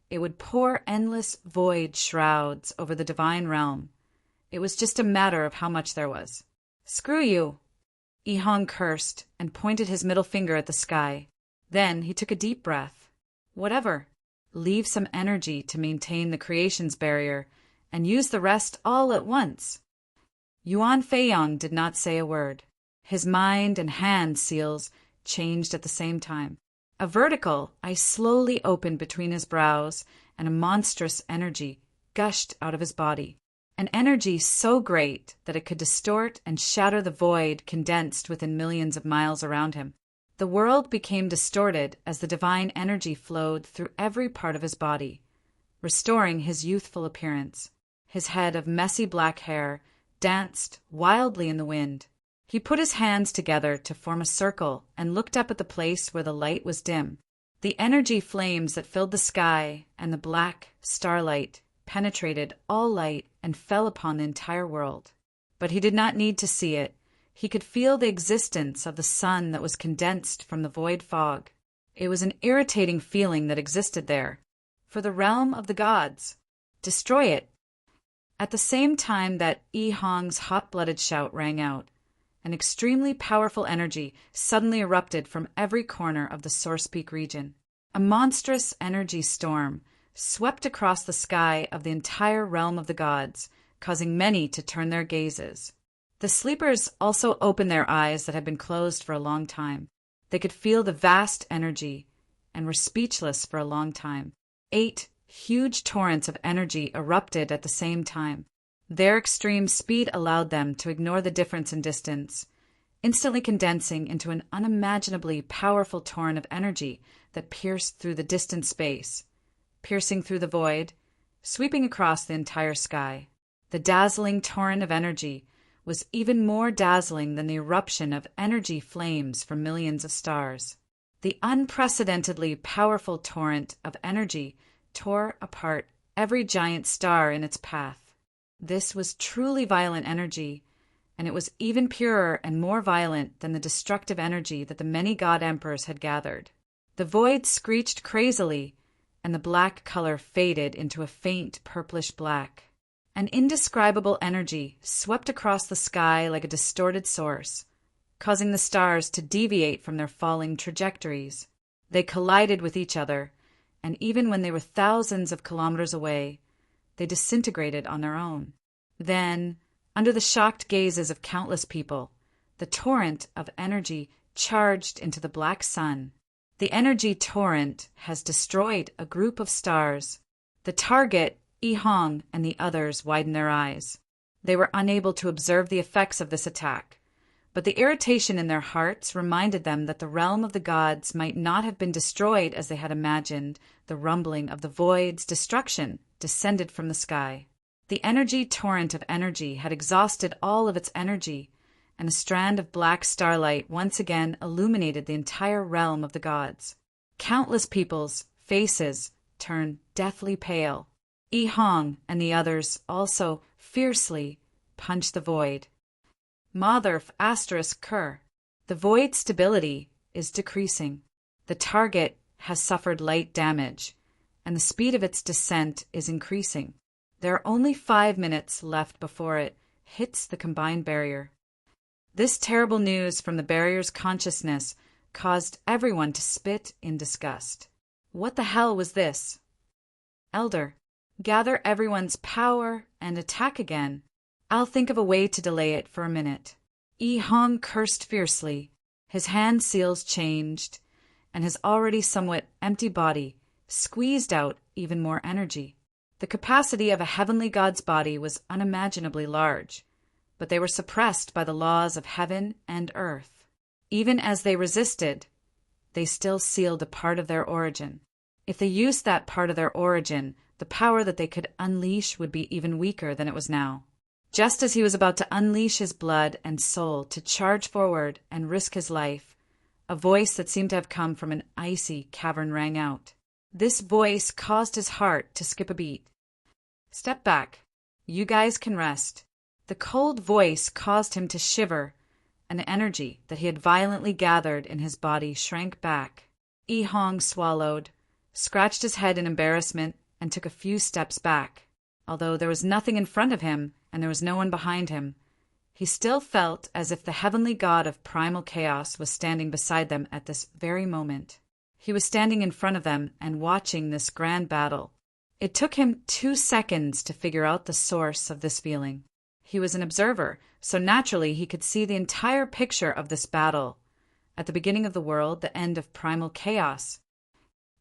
it would pour endless void shrouds over the divine realm. It was just a matter of how much there was. Screw you! Yi Hong cursed and pointed his middle finger at the sky. Then he took a deep breath. Whatever. Leave some energy to maintain the creation's barrier, and use the rest all at once. Yuan Feiyang did not say a word. His mind and hand seals changed at the same time. A vertical eye slowly opened between his brows, and a monstrous energy gushed out of his body. An energy so great that it could distort and shatter the void condensed within millions of miles around him. The world became distorted as the divine energy flowed through every part of his body, restoring his youthful appearance. His head of messy black hair danced wildly in the wind. He put his hands together to form a circle and looked up at the place where the light was dim. The energy flames that filled the sky and the black starlight penetrated all light and fell upon the entire world. But he did not need to see it. He could feel the existence of the sun that was condensed from the void fog. It was an irritating feeling that existed there. For the realm of the gods. Destroy it. At the same time that Yi Hong's hot-blooded shout rang out, an extremely powerful energy suddenly erupted from every corner of the Source Peak region. A monstrous energy storm swept across the sky of the entire realm of the gods, causing many to turn their gazes. The sleepers also opened their eyes that had been closed for a long time. They could feel the vast energy and were speechless for a long time. 8 huge torrents of energy erupted at the same time. Their extreme speed allowed them to ignore the difference in distance, instantly condensing into an unimaginably powerful torrent of energy that pierced through the distant space, piercing through the void, sweeping across the entire sky. The dazzling torrent of energy was even more dazzling than the eruption of energy flames from millions of stars. The unprecedentedly powerful torrent of energy tore apart every giant star in its path. This was truly violent energy, and it was even purer and more violent than the destructive energy that the many god emperors had gathered. The void screeched crazily, and the black color faded into a faint purplish black. An indescribable energy swept across the sky like a distorted source, causing the stars to deviate from their falling trajectories. They collided with each other, and even when they were thousands of kilometers away, they disintegrated on their own. Then, under the shocked gazes of countless people, the torrent of energy charged into the black sun. The energy torrent has destroyed a group of stars. The target, Yi Hong and the others, widened their eyes. They were unable to observe the effects of this attack, but the irritation in their hearts reminded them that the realm of the gods might not have been destroyed as they had imagined. The rumbling of the void's destruction descended from the sky. The energy torrent of energy had exhausted all of its energy, and a strand of black starlight once again illuminated the entire realm of the gods. Countless people's faces turned deathly pale. Yi Hong and the others also fiercely punched the void. Motherf ****. The void stability is decreasing. The target has suffered light damage, and the speed of its descent is increasing. There are only 5 minutes left before it hits the combined barrier. This terrible news from the barrier's consciousness caused everyone to spit in disgust. What the hell was this? Elder, gather everyone's power and attack again. I'll think of a way to delay it for a minute. Yi Hong cursed fiercely. His hand seals changed, and his already somewhat empty body squeezed out even more energy. The capacity of a heavenly god's body was unimaginably large, but they were suppressed by the laws of heaven and earth. Even as they resisted, they still sealed a part of their origin. If they used that part of their origin, the power that they could unleash would be even weaker than it was now. Just as he was about to unleash his blood and soul to charge forward and risk his life, a voice that seemed to have come from an icy cavern rang out. This voice caused his heart to skip a beat. Step back. You guys can rest. The cold voice caused him to shiver, and the energy that he had violently gathered in his body shrank back. Yi Hong swallowed, scratched his head in embarrassment, and took a few steps back. Although there was nothing in front of him and there was no one behind him, he still felt as if the heavenly god of primal chaos was standing beside them at this very moment. He was standing in front of them and watching this grand battle. It took him 2 seconds to figure out the source of this feeling. He was an observer, so naturally he could see the entire picture of this battle. At the beginning of the world, the end of primal chaos,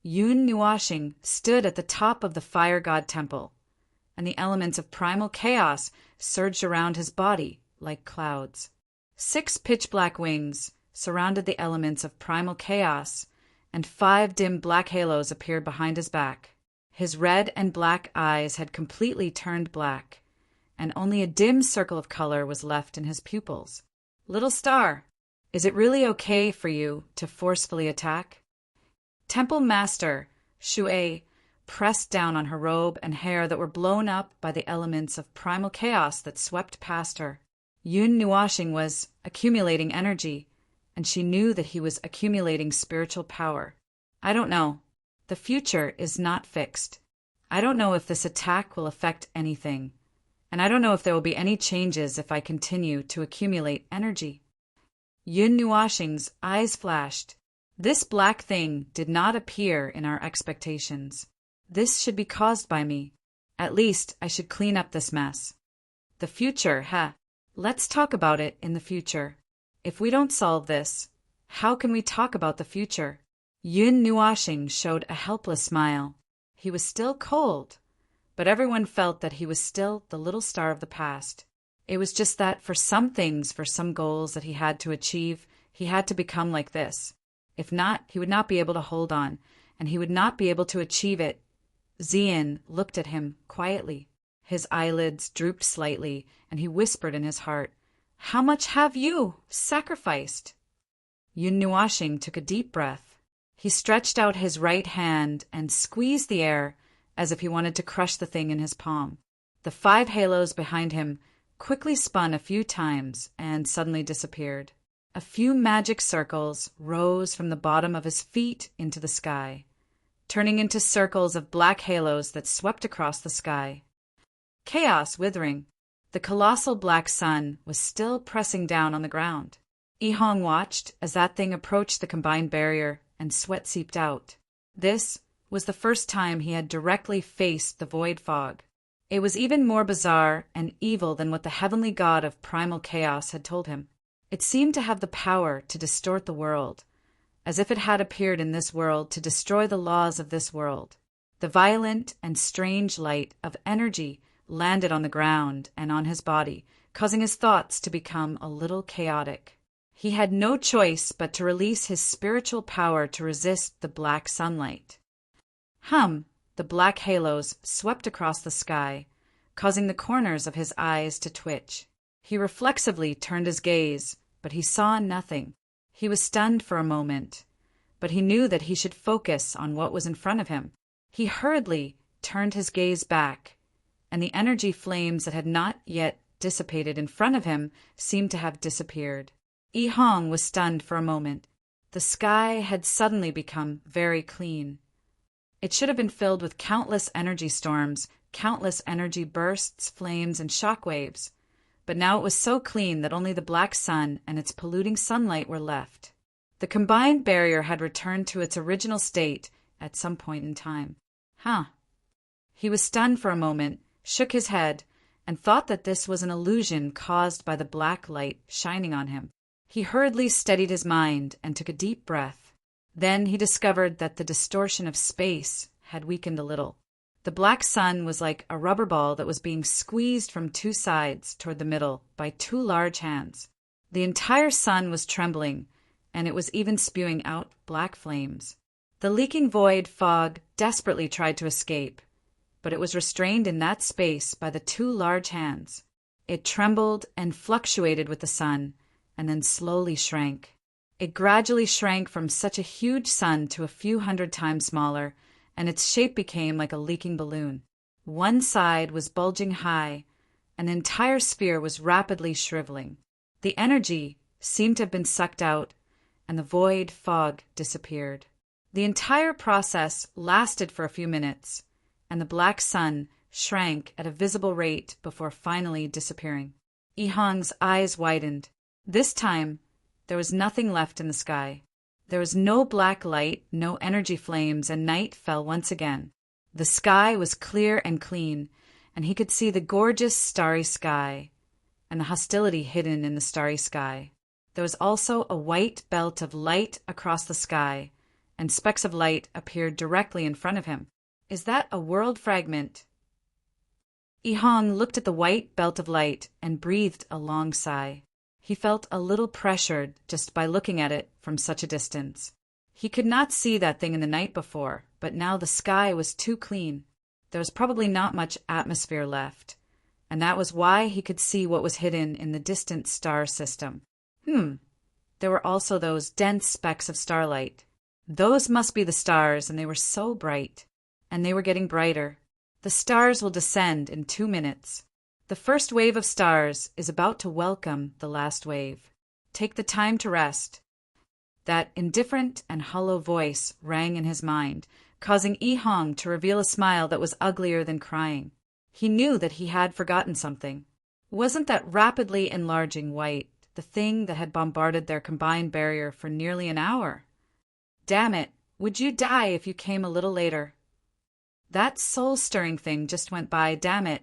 Yun Nuashing stood at the top of the fire god temple, and the elements of primal chaos surged around his body like clouds. 6 pitch-black wings surrounded the elements of primal chaos, and 5 dim black halos appeared behind his back. His red and black eyes had completely turned black, and only a dim circle of color was left in his pupils. Little star, is it really okay for you to forcefully attack? Temple Master Shui pressed down on her robe and hair that were blown up by the elements of primal chaos that swept past her. Yun Nuashing was accumulating energy, and she knew that he was accumulating spiritual power. I don't know. The future is not fixed. I don't know if this attack will affect anything, and I don't know if there will be any changes if I continue to accumulate energy. Yun Nuashing's eyes flashed. This black thing did not appear in our expectations. This should be caused by me. At least I should clean up this mess. The future, Let's talk about it in the future. If we don't solve this, how can we talk about the future? Yun Nuashing showed a helpless smile. He was still cold, but everyone felt that he was still the little star of the past. It was just that for some things, for some goals that he had to achieve, he had to become like this. If not, he would not be able to hold on, and he would not be able to achieve it. Xian looked at him quietly. His eyelids drooped slightly, and he whispered in his heart, "How much have you sacrificed?" Yun Nuashing took a deep breath. He stretched out his right hand and squeezed the air as if he wanted to crush the thing in his palm. The 5 halos behind him quickly spun a few times and suddenly disappeared. A few magic circles rose from the bottom of his feet into the sky, turning into circles of black halos that swept across the sky. Chaos withering. The colossal black sun was still pressing down on the ground. Yi Hong watched as that thing approached the combined barrier, and sweat seeped out. This was the first time he had directly faced the void fog. It was even more bizarre and evil than what the heavenly god of primal chaos had told him. It seemed to have the power to distort the world, as if it had appeared in this world to destroy the laws of this world. The violent and strange light of energy landed on the ground and on his body, causing his thoughts to become a little chaotic. He had no choice but to release his spiritual power to resist the black sunlight. The black halos swept across the sky, causing the corners of his eyes to twitch. He reflexively turned his gaze, but he saw nothing. He was stunned for a moment, but he knew that he should focus on what was in front of him. He hurriedly turned his gaze back, and the energy flames that had not yet dissipated in front of him seemed to have disappeared. Yi Hong was stunned for a moment. The sky had suddenly become very clean. It should have been filled with countless energy storms, countless energy bursts, flames, and shockwaves. But now it was so clean that only the black sun and its polluting sunlight were left. The combined barrier had returned to its original state at some point in time. He was stunned for a moment, shook his head, and thought that this was an illusion caused by the black light shining on him. He hurriedly steadied his mind and took a deep breath. Then he discovered that the distortion of space had weakened a little. The black sun was like a rubber ball that was being squeezed from two sides toward the middle by two large hands. The entire sun was trembling, and it was even spewing out black flames. The leaking void fog desperately tried to escape, but it was restrained in that space by the two large hands. It trembled and fluctuated with the sun, and then slowly shrank. It gradually shrank from such a huge sun to a few hundred times smaller, and its shape became like a leaking balloon. One side was bulging high, and the entire sphere was rapidly shriveling. The energy seemed to have been sucked out, and the void fog disappeared. The entire process lasted for a few minutes, and the black sun shrank at a visible rate before finally disappearing. Yi Hong's eyes widened. This time, there was nothing left in the sky. There was no black light, no energy flames, and night fell once again. The sky was clear and clean, and he could see the gorgeous starry sky, and the hostility hidden in the starry sky. There was also a white belt of light across the sky, and specks of light appeared directly in front of him. Is that a world fragment? Yi Hong looked at the white belt of light and breathed a long sigh. He felt a little pressured just by looking at it from such a distance. He could not see that thing in the night before, but now the sky was too clean. There was probably not much atmosphere left, and that was why he could see what was hidden in the distant star system. There were also those dense specks of starlight. Those must be the stars, and they were so bright. And they were getting brighter. The stars will descend in 2 minutes. The first wave of stars is about to welcome the last wave. Take the time to rest. That indifferent and hollow voice rang in his mind, causing Yi Hong to reveal a smile that was uglier than crying. He knew that he had forgotten something. Wasn't that rapidly enlarging white the thing that had bombarded their combined barrier for nearly an hour? Damn it, would you die if you came a little later? That soul-stirring thing just went by, damn it.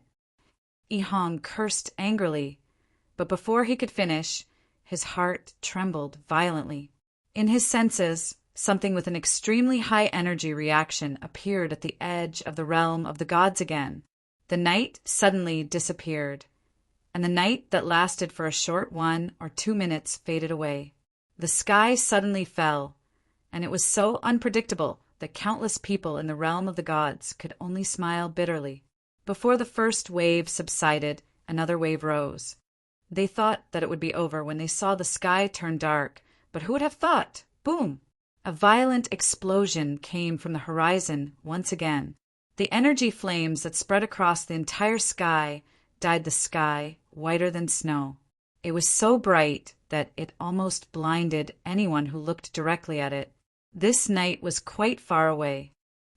Yi Hong cursed angrily, but before he could finish, his heart trembled violently. In his senses, something with an extremely high energy reaction appeared at the edge of the realm of the gods again. The night suddenly disappeared, and the night that lasted for a short 1 or 2 minutes faded away. The sky suddenly fell, and it was so unpredictable that countless people in the realm of the gods could only smile bitterly. Before the first wave subsided, another wave rose. They thought that it would be over when they saw the sky turn dark, but who would have thought? Boom! A violent explosion came from the horizon once again. The energy flames that spread across the entire sky dyed the sky whiter than snow. It was so bright that it almost blinded anyone who looked directly at it. This night was quite far away.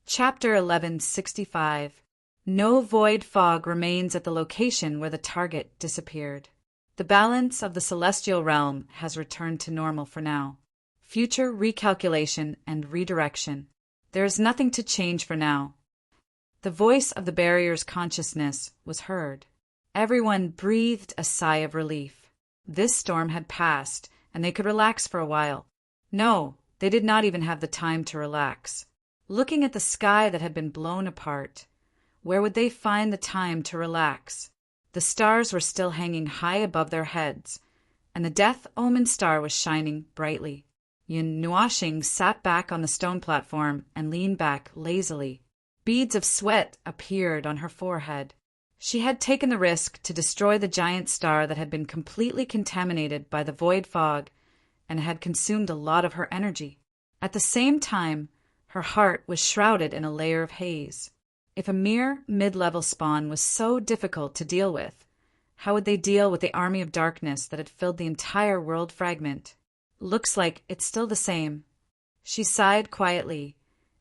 Chapter 1165. No void fog remains at the location where the target disappeared. The balance of the celestial realm has returned to normal for now. Future recalculation and redirection. There is nothing to change for now. The voice of the barrier's consciousness was heard. Everyone breathed a sigh of relief. This storm had passed, and they could relax for a while. No, they did not even have the time to relax. Looking at the sky that had been blown apart, Where would they find the time to relax? The stars were still hanging high above their heads, and the death-omened star was shining brightly. Yun Nuashing sat back on the stone platform and leaned back lazily. Beads of sweat appeared on her forehead. She had taken the risk to destroy the giant star that had been completely contaminated by the void fog and had consumed a lot of her energy. At the same time, her heart was shrouded in a layer of haze. If a mere mid-level spawn was so difficult to deal with, how would they deal with the army of darkness that had filled the entire world fragment? Looks like it's still the same. She sighed quietly,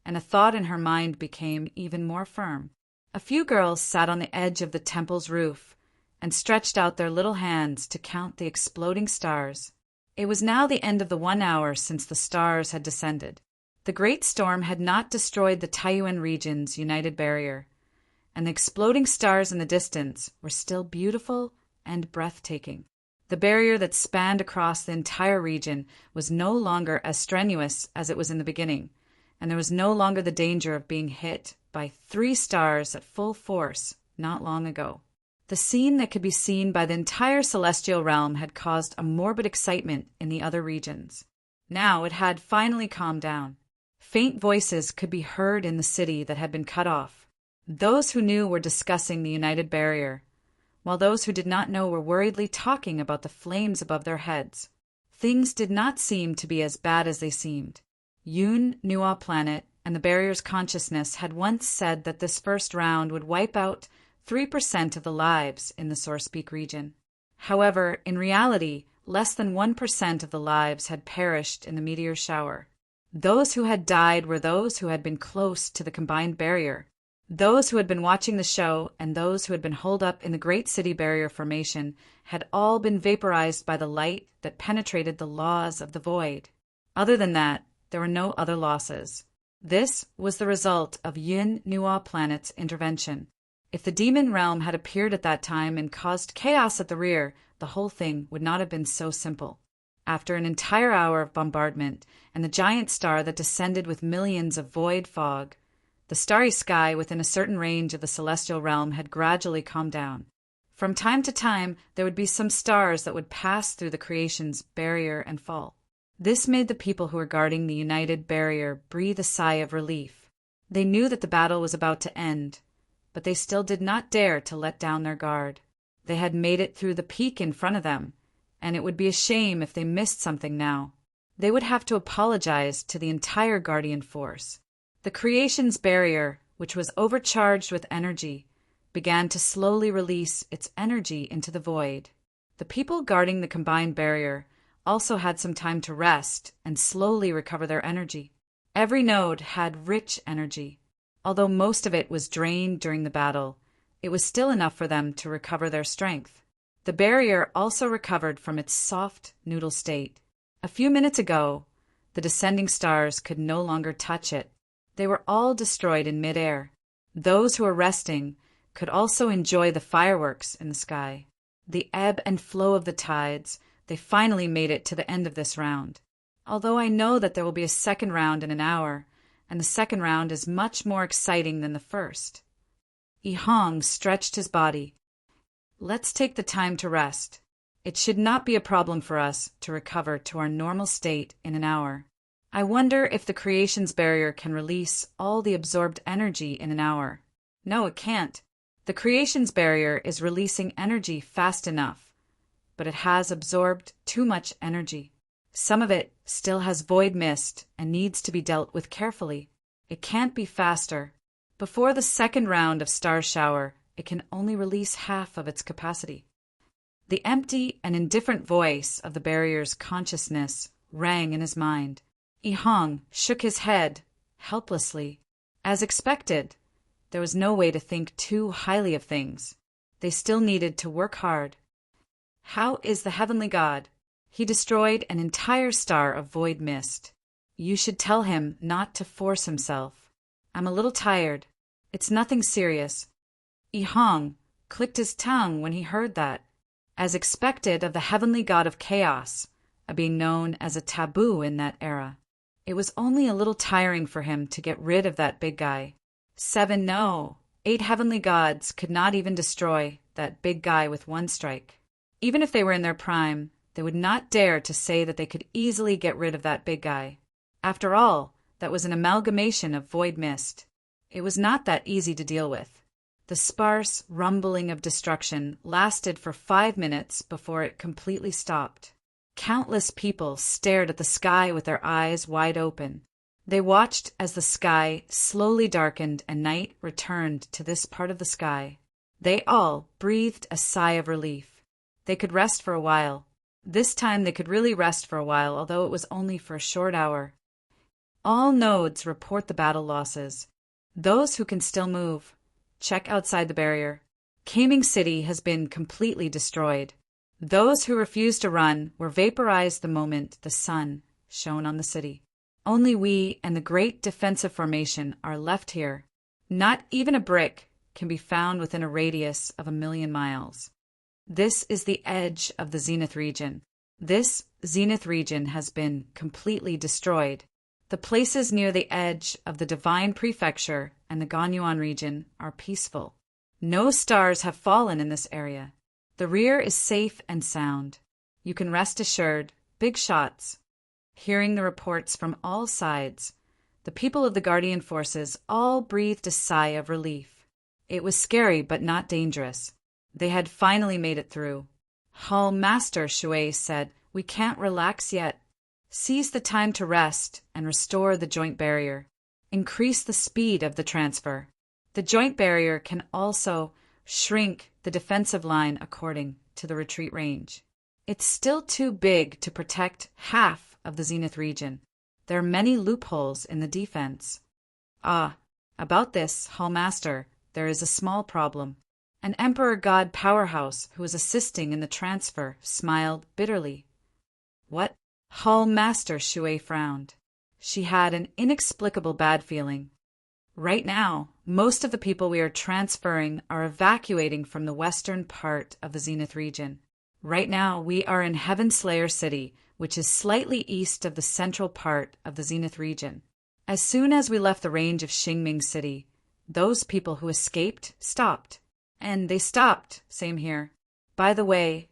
and a thought in her mind became even more firm. A few girls sat on the edge of the temple's roof and stretched out their little hands to count the exploding stars. It was now the end of the 1 hour since the stars had descended. The great storm had not destroyed the Taiyuan region's united barrier, and the exploding stars in the distance were still beautiful and breathtaking. The barrier that spanned across the entire region was no longer as strenuous as it was in the beginning, and there was no longer the danger of being hit by 3 stars at full force not long ago. The scene that could be seen by the entire celestial realm had caused a morbid excitement in the other regions. Now it had finally calmed down. Faint voices could be heard in the city that had been cut off. Those who knew were discussing the united barrier, while those who did not know were worriedly talking about the flames above their heads. Things did not seem to be as bad as they seemed. Yun Nua Planet and the barrier's consciousness had once said that this first round would wipe out 3% of the lives in the Source Peak region. However, in reality, less than 1% of the lives had perished in the meteor shower. Those who had died were those who had been close to the combined barrier, those who had been watching the show, and those who had been holed up in the Great City Barrier Formation had all been vaporized by the light that penetrated the laws of the void. Other than that, there were no other losses. This was the result of Yun Nua Planet's intervention. If the demon realm had appeared at that time and caused chaos at the rear, the whole thing would not have been so simple. After an entire hour of bombardment and the giant star that descended with millions of void fog, the starry sky within a certain range of the celestial realm had gradually calmed down. From time to time, there would be some stars that would pass through the creation's barrier and fall. This made the people who were guarding the united barrier breathe a sigh of relief. They knew that the battle was about to end, but they still did not dare to let down their guard. They had made it through the peak in front of them, and it would be a shame if they missed something now. They would have to apologize to the entire Guardian force. The creation's barrier, which was overcharged with energy, began to slowly release its energy into the void. The people guarding the combined barrier also had some time to rest and slowly recover their energy. Every node had rich energy. Although most of it was drained during the battle, it was still enough for them to recover their strength. The barrier also recovered from its soft noodle state. A few minutes ago, the descending stars could no longer touch it. They were all destroyed in midair. Those who were resting could also enjoy the fireworks in the sky. The ebb and flow of the tides, they finally made it to the end of this round. Although I know that there will be a second round in an hour, and the second round is much more exciting than the first. Yihong stretched his body. Let's take the time to rest. It should not be a problem for us to recover to our normal state in an hour. I wonder if the creation's barrier can release all the absorbed energy in an hour. No, it can't. The creation's barrier is releasing energy fast enough, but it has absorbed too much energy. Some of it still has void mist and needs to be dealt with carefully. It can't be faster. Before the second round of star shower, it can only release half of its capacity. The empty and indifferent voice of the barrier's consciousness rang in his mind. Yihong shook his head helplessly. As expected, there was no way to think too highly of things. They still needed to work hard. How is the heavenly god? He destroyed an entire star of void mist. You should tell him not to force himself. I'm a little tired. It's nothing serious. Yihong clicked his tongue when he heard that. As expected of the heavenly god of chaos, a being known as a taboo in that era. It was only a little tiring for him to get rid of that big guy. 7 no. 8 heavenly gods could not even destroy that big guy with one strike. Even if they were in their prime, they would not dare to say that they could easily get rid of that big guy. After all, that was an amalgamation of void mist. It was not that easy to deal with. The sparse rumbling of destruction lasted for 5 minutes before it completely stopped. Countless people stared at the sky with their eyes wide open. They watched as the sky slowly darkened and night returned to this part of the sky. They all breathed a sigh of relief. They could rest for a while. This time they could really rest for a while, although it was only for a short hour. All nodes report the battle losses. Those who can still move, check outside the barrier. Kaming City has been completely destroyed. Those who refused to run were vaporized the moment the sun shone on the city. Only we and the great defensive formation are left here. Not even a brick can be found within a radius of 1,000,000 miles. This is the edge of the Zenith region. This Zenith region has been completely destroyed. The places near the edge of the Divine Prefecture and the Ganyuan region are peaceful. No stars have fallen in this area. The rear is safe and sound. You can rest assured. Big shots. Hearing the reports from all sides, the people of the Guardian forces all breathed a sigh of relief. It was scary but not dangerous. They had finally made it through. Hall Master Shui said, "We can't relax yet. Seize the time to rest and restore the joint barrier. Increase the speed of the transfer. The joint barrier can also shrink the defensive line according to the retreat range. It's still too big to protect half of the Zenith region. There are many loopholes in the defense." About this, Hall Master, there is a small problem. An Emperor God powerhouse who is assisting in the transfer smiled bitterly. "What?" Hall Master Shui frowned. She had an inexplicable bad feeling. Right now, most of the people we are transferring are evacuating from the western part of the Zenith region. Right now, we are in Heaven Slayer City, which is slightly east of the central part of the Zenith region. As soon as we left the range of Xingming City, those people who escaped stopped. And they stopped, same here. By the way,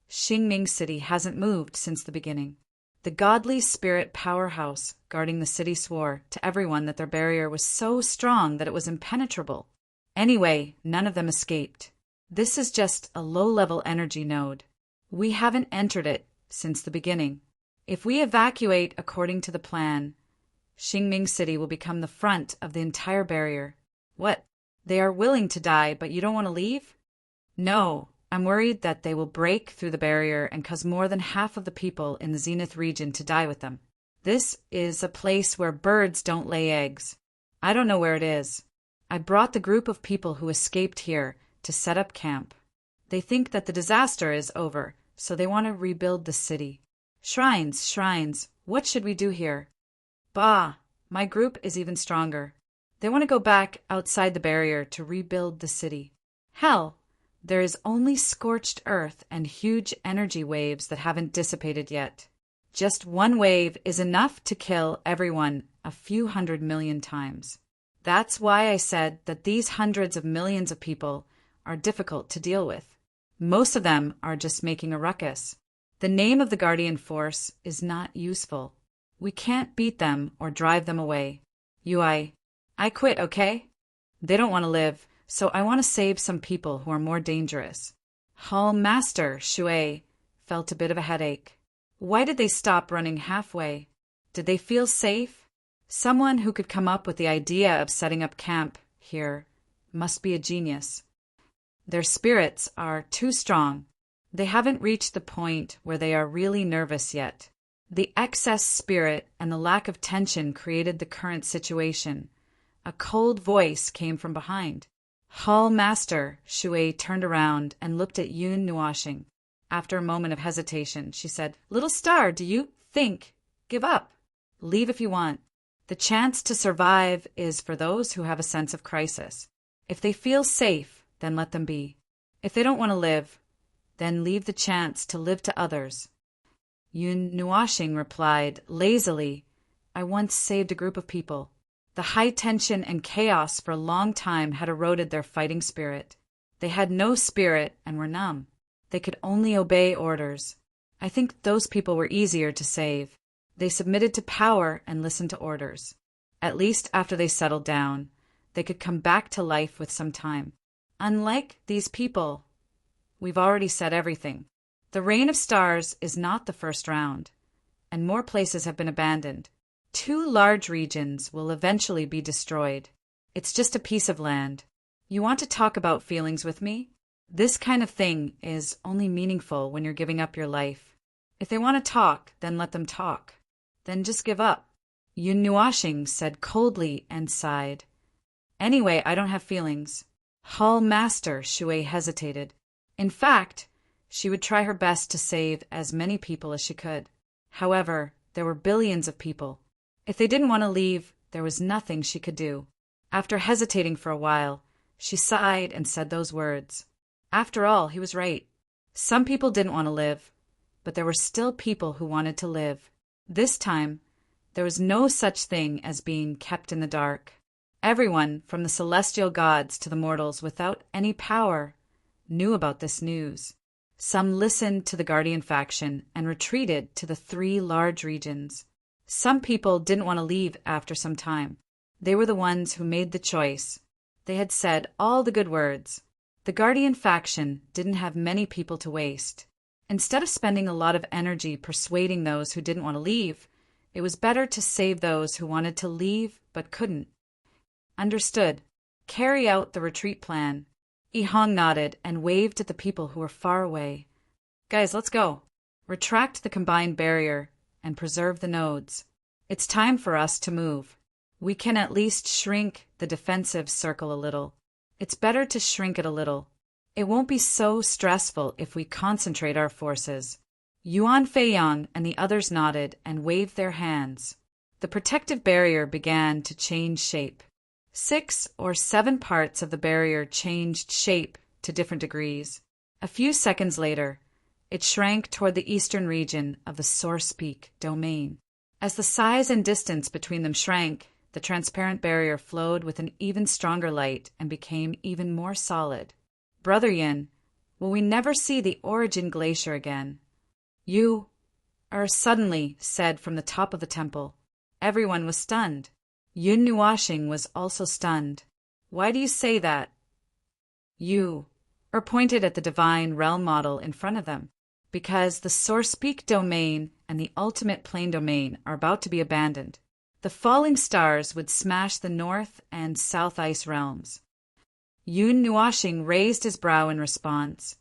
Xingming City hasn't moved since the beginning. The godly spirit powerhouse guarding the city swore to everyone that their barrier was so strong that it was impenetrable. Anyway, none of them escaped. This is just a low-level energy node. We haven't entered it since the beginning. If we evacuate according to the plan, Xingming City will become the front of the entire barrier. What? They are willing to die, but you don't want to leave? No, I'm worried that they will break through the barrier and cause more than half of the people in the Zenith region to die with them. This is a place where birds don't lay eggs. I don't know where it is. I brought the group of people who escaped here to set up camp. They think that the disaster is over, so they want to rebuild the city. Shrines, what should we do here? Bah, my group is even stronger. They want to go back outside the barrier to rebuild the city. Hell, there is only scorched earth and huge energy waves that haven't dissipated yet. Just one wave is enough to kill everyone a few 100 million times. That's why I said that these hundreds of millions of people are difficult to deal with. Most of them are just making a ruckus. The name of the Guardian Force is not useful. We can't beat them or drive them away. I quit, okay? They don't want to live, so I want to save some people who are more dangerous. Hall Master Shui felt a bit of a headache. Why did they stop running halfway? Did they feel safe? Someone who could come up with the idea of setting up camp here must be a genius. Their spirits are too strong. They haven't reached the point where they are really nervous yet. The excess spirit and the lack of tension created the current situation. A cold voice came from behind. Hall Master Shui turned around and looked at Yun Nuashing. After a moment of hesitation, she said, "Little star, do you think? Give up. Leave if you want. The chance to survive is for those who have a sense of crisis. If they feel safe, then let them be. If they don't want to live, then leave the chance to live to others." Yun Nuashing replied lazily, "I once saved a group of people. The high tension and chaos for a long time had eroded their fighting spirit. They had no spirit and were numb. They could only obey orders. I think those people were easier to save. They submitted to power and listened to orders. At least after they settled down, they could come back to life with some time. Unlike these people, we've already said everything. The Reign of Stars is not the first round, and more places have been abandoned. 2 large regions will eventually be destroyed. It's just a piece of land. You want to talk about feelings with me? This kind of thing is only meaningful when you're giving up your life. If they want to talk, then let them talk. Then just give up. Yun Nuashing said coldly and sighed. Anyway, I don't have feelings. Hall Master Shui hesitated. In fact, she would try her best to save as many people as she could. However, there were billions of people. If they didn't want to leave, there was nothing she could do. After hesitating for a while, she sighed and said those words. After all, he was right. Some people didn't want to live, but there were still people who wanted to live. This time, there was no such thing as being kept in the dark. Everyone, from the celestial gods to the mortals without any power, knew about this news. Some listened to the Guardian faction and retreated to the 3 large regions. Some people didn't want to leave after some time. They were the ones who made the choice. They had said all the good words. The Guardian faction didn't have many people to waste. Instead of spending a lot of energy persuading those who didn't want to leave, it was better to save those who wanted to leave but couldn't. Understood. Carry out the retreat plan. Ihong nodded and waved at the people who were far away. Guys, let's go. Retract the combined barrier and preserve the nodes. It's time for us to move. We can at least shrink the defensive circle a little. It's better to shrink it a little. It won't be so stressful if we concentrate our forces. Yuan Feiyang and the others nodded and waved their hands. The protective barrier began to change shape. 6 or 7 parts of the barrier changed shape to different degrees. A few seconds later, it shrank toward the eastern region of the Source Peak domain. As the size and distance between them shrank, the transparent barrier flowed with an even stronger light and became even more solid. Brother Yin, will we never see the Origin Glacier again? You suddenly said from the top of the temple. Everyone was stunned. Yun Nuashing was also stunned. Why do you say that? You pointed at the divine realm model in front of them. Because the Source Peak domain and the Ultimate Plane domain are about to be abandoned. The falling stars would smash the North and South Ice realms. Yun Nuashing raised his brow in response,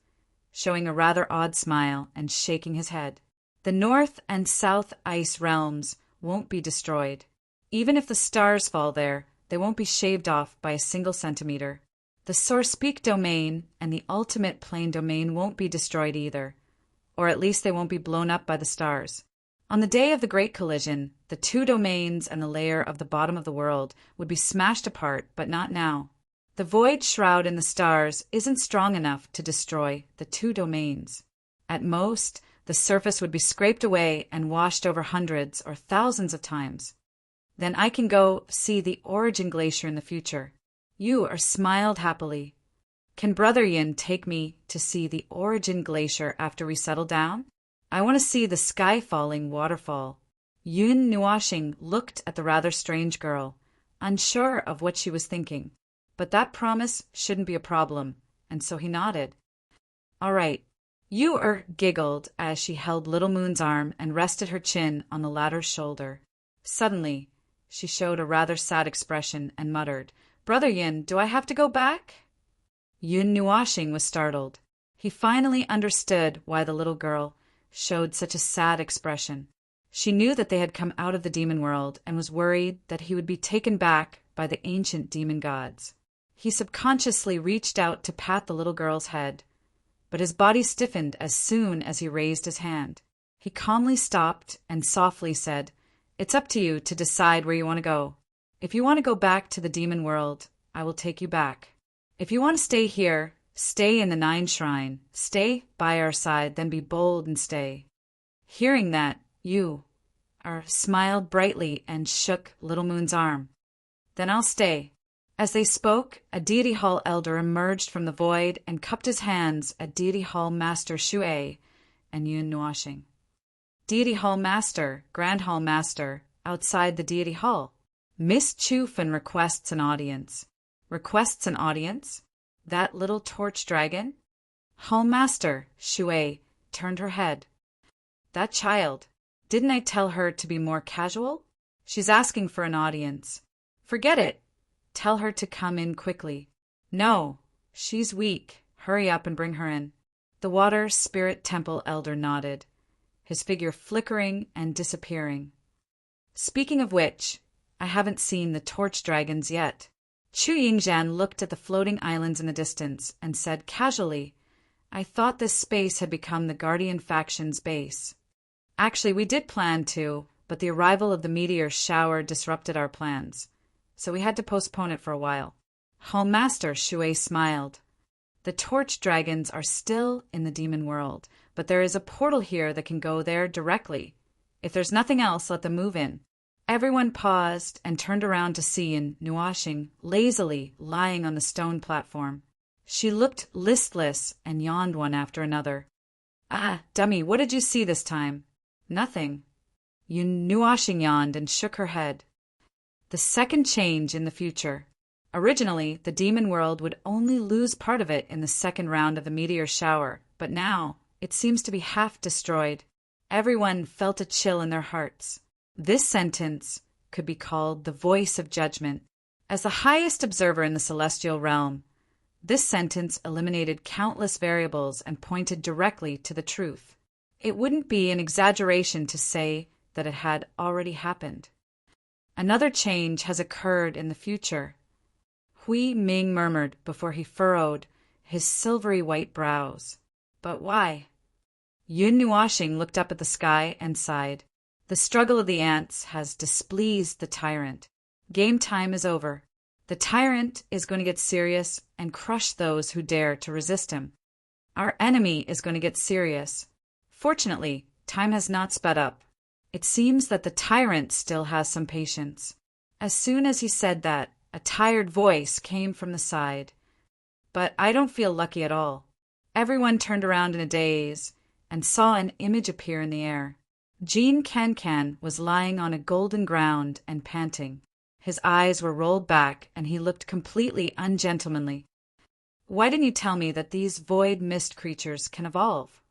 showing a rather odd smile and shaking his head. The North and South Ice realms won't be destroyed. Even if the stars fall there, they won't be shaved off by a single centimeter. The Source Peak domain and the Ultimate Plane domain won't be destroyed either, or at least they won't be blown up by the stars. On the day of the Great Collision, the 2 domains and the layer of the bottom of the world would be smashed apart, but not now. The void shroud in the stars isn't strong enough to destroy the 2 domains. At most, the surface would be scraped away and washed over hundreds or thousands of times. Then I can go see the Origin Glacier in the future. You smiled happily. Can Brother Yin take me to see the Origin Glacier after we settle down? I want to see the sky-falling waterfall. Yun Nuashing looked at the rather strange girl, unsure of what she was thinking. But that promise shouldn't be a problem, and so he nodded. All right. You giggled as she held Little Moon's arm and rested her chin on the latter's shoulder. Suddenly, she showed a rather sad expression and muttered, Brother Yin, do I have to go back? Yun Nuashing was startled. He finally understood why the little girl showed such a sad expression. She knew that they had come out of the demon world and was worried that he would be taken back by the ancient demon gods. He subconsciously reached out to pat the little girl's head, but his body stiffened as soon as he raised his hand. He calmly stopped and softly said, It's up to you to decide where you want to go. If you want to go back to the demon world, I will take you back. If you want to stay here, stay in the 9 Shrine. Stay by our side, then be bold and stay. Hearing that, you smiled brightly and shook Little Moon's arm. Then I'll stay. As they spoke, a Deity Hall elder emerged from the void and cupped his hands at Deity Hall Master Shui and Yun Nuashing. Deity Hall Master, Grand Hall Master, outside the Deity Hall. Miss Chufin requests an audience. Requests an audience? That little torch dragon? Hall Master, Shui, turned her head. That child. Didn't I tell her to be more casual? She's asking for an audience. Forget it. Tell her to come in quickly. No, she's weak. Hurry up and bring her in. The Water Spirit Temple elder nodded, his figure flickering and disappearing. Speaking of which, I haven't seen the torch dragons yet. Chu Yingzhan looked at the floating islands in the distance and said casually, I thought this space had become the Guardian faction's base. Actually, we did plan to, but the arrival of the meteor shower disrupted our plans, so we had to postpone it for a while. Hall Master Shui smiled. The torch dragons are still in the demon world, but there is a portal here that can go there directly. If there's nothing else, let them move in. Everyone paused and turned around to see Yun Nuashing lazily lying on the stone platform. She looked listless and yawned one after another. Ah, dummy, what did you see this time? Nothing. Yun Nuashing yawned and shook her head. The second change in the future. Originally, the demon world would only lose part of it in the second round of the meteor shower, but now it seems to be half destroyed. Everyone felt a chill in their hearts. This sentence could be called the voice of judgment. As the highest observer in the celestial realm, this sentence eliminated countless variables and pointed directly to the truth. It wouldn't be an exaggeration to say that it had already happened. Another change has occurred in the future. Hui Ming murmured before he furrowed his silvery white brows. But why? Yun Nuashing looked up at the sky and sighed. The struggle of the ants has displeased the tyrant. Game time is over. The tyrant is going to get serious and crush those who dare to resist him. Our enemy is going to get serious. Fortunately, time has not sped up. It seems that the tyrant still has some patience. As soon as he said that, a tired voice came from the side. But I don't feel lucky at all. Everyone turned around in a daze and saw an image appear in the air. Jean Cancan was lying on a golden ground and panting. His eyes were rolled back and he looked completely ungentlemanly. Why didn't you tell me that these void mist creatures can evolve?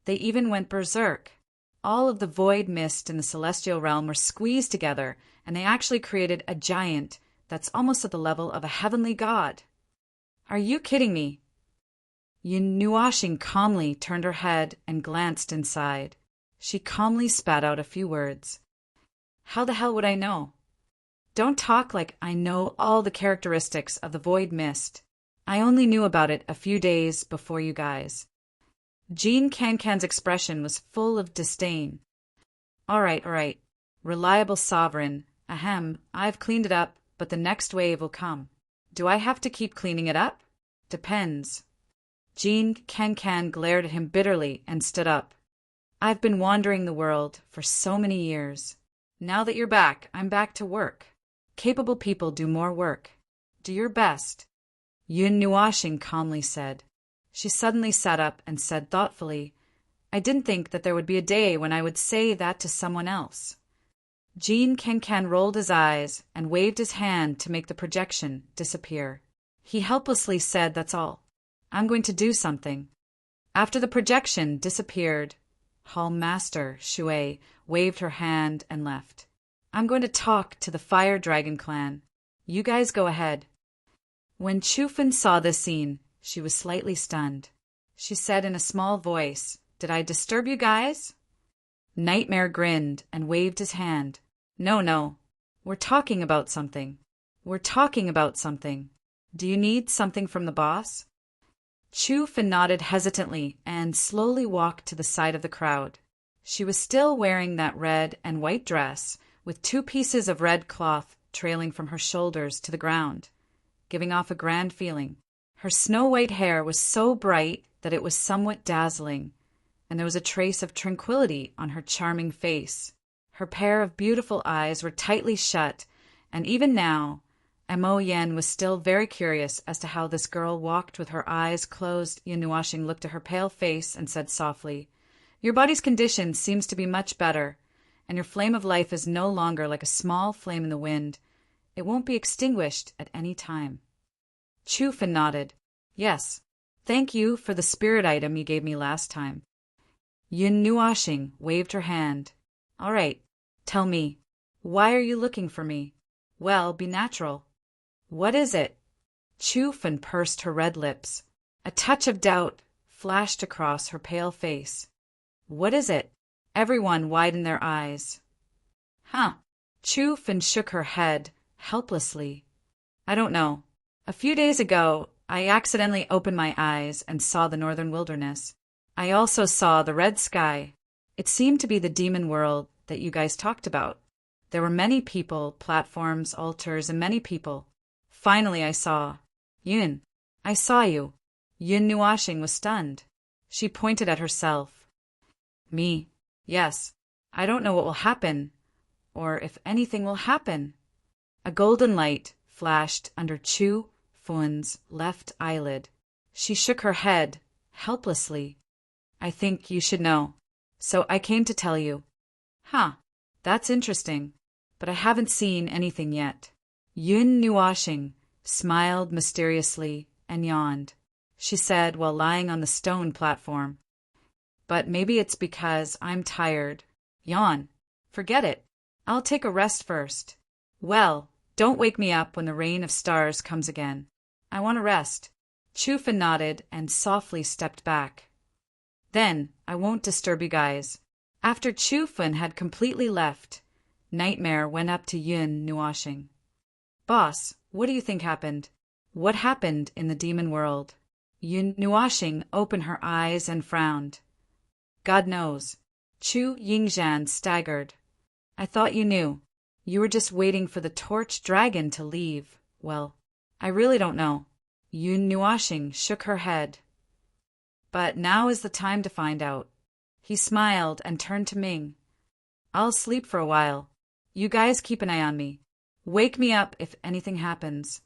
They even went berserk. All of the void mist in the celestial realm were squeezed together, and they actually created a giant that's almost at the level of a heavenly god. Are you kidding me? Yun Nuashing calmly turned her head and glanced inside. She calmly spat out a few words. How the hell would I know? Don't talk like I know all the characteristics of the void mist. I only knew about it a few days before you guys. Jean Cancan's expression was full of disdain. All right. Reliable sovereign. Ahem, I've cleaned it up, but the next wave will come. Do I have to keep cleaning it up? Depends. Jean Cancan glared at him bitterly and stood up. I've been wandering the world for so many years. Now that you're back, I'm back to work. Capable people do more work. Do your best. Yun Nuashing calmly said. She suddenly sat up and said thoughtfully, I didn't think that there would be a day when I would say that to someone else. Jean Cancan rolled his eyes and waved his hand to make the projection disappear. He helplessly said, that's all. I'm going to do something. After the projection disappeared, Hall Master Shui waved her hand and left. I'm going to talk to the Fire Dragon clan. You guys go ahead. When Chufin saw this scene, she was slightly stunned. She said in a small voice, Did I disturb you guys? Nightmare grinned and waved his hand. No. We're talking about something. Do you need something from the boss? Chufin nodded hesitantly and slowly walked to the side of the crowd. She was still wearing that red and white dress, with 2 pieces of red cloth trailing from her shoulders to the ground, giving off a grand feeling. Her snow-white hair was so bright that it was somewhat dazzling, and there was a trace of tranquility on her charming face. Her pair of beautiful eyes were tightly shut, And even now, Mo Yen was still very curious as to how this girl walked with her eyes closed. Yun Nuashing looked at her pale face and said softly, "Your body's condition seems to be much better, and your flame of life is no longer like a small flame in the wind. It won't be extinguished at any time." Chu Fin nodded. "Yes, thank you for the spirit item you gave me last time." Yun Nuashing waved her hand. "All right, tell me, why are you looking for me? Well, be natural. What is it?" Chu Fin pursed her red lips. A touch of doubt flashed across her pale face. "What is it?" Everyone widened their eyes. "Huh." Chu Fin shook her head helplessly. "I don't know. A few days ago, I accidentally opened my eyes and saw the northern wilderness. I also saw the red sky. It seemed to be the demon world that you guys talked about. There were many people, platforms, altars, and many people. Finally I saw Yun. I saw you." Yun Nuashing was stunned. She pointed at herself. "Me? Yes. I don't know what will happen, or if anything will happen." A golden light flashed under Chu Fun's left eyelid. She shook her head helplessly. "I think you should know. So I came to tell you." "Huh. That's interesting. But I haven't seen anything yet." Yun Nuashing smiled mysteriously and yawned. She said while lying on the stone platform, "But maybe it's because I'm tired. Yawn. Forget it. I'll take a rest first." "Well, don't wake me up when the rain of stars comes again. I want to rest." Chu Fin nodded and softly stepped back. "Then I won't disturb you guys." After Chu Fin had completely left, Nightmare went up to Yun Nuashing. "Boss, what do you think happened? What happened in the demon world?" Yun Nuashing opened her eyes and frowned. "God knows." Chu Yingzhan staggered. "I thought you knew. You were just waiting for the torch dragon to leave. Well, I really don't know." Yun Nuashing shook her head. "But now is the time to find out." He smiled and turned to Ming. "I'll sleep for a while. You guys keep an eye on me. Wake me up if anything happens."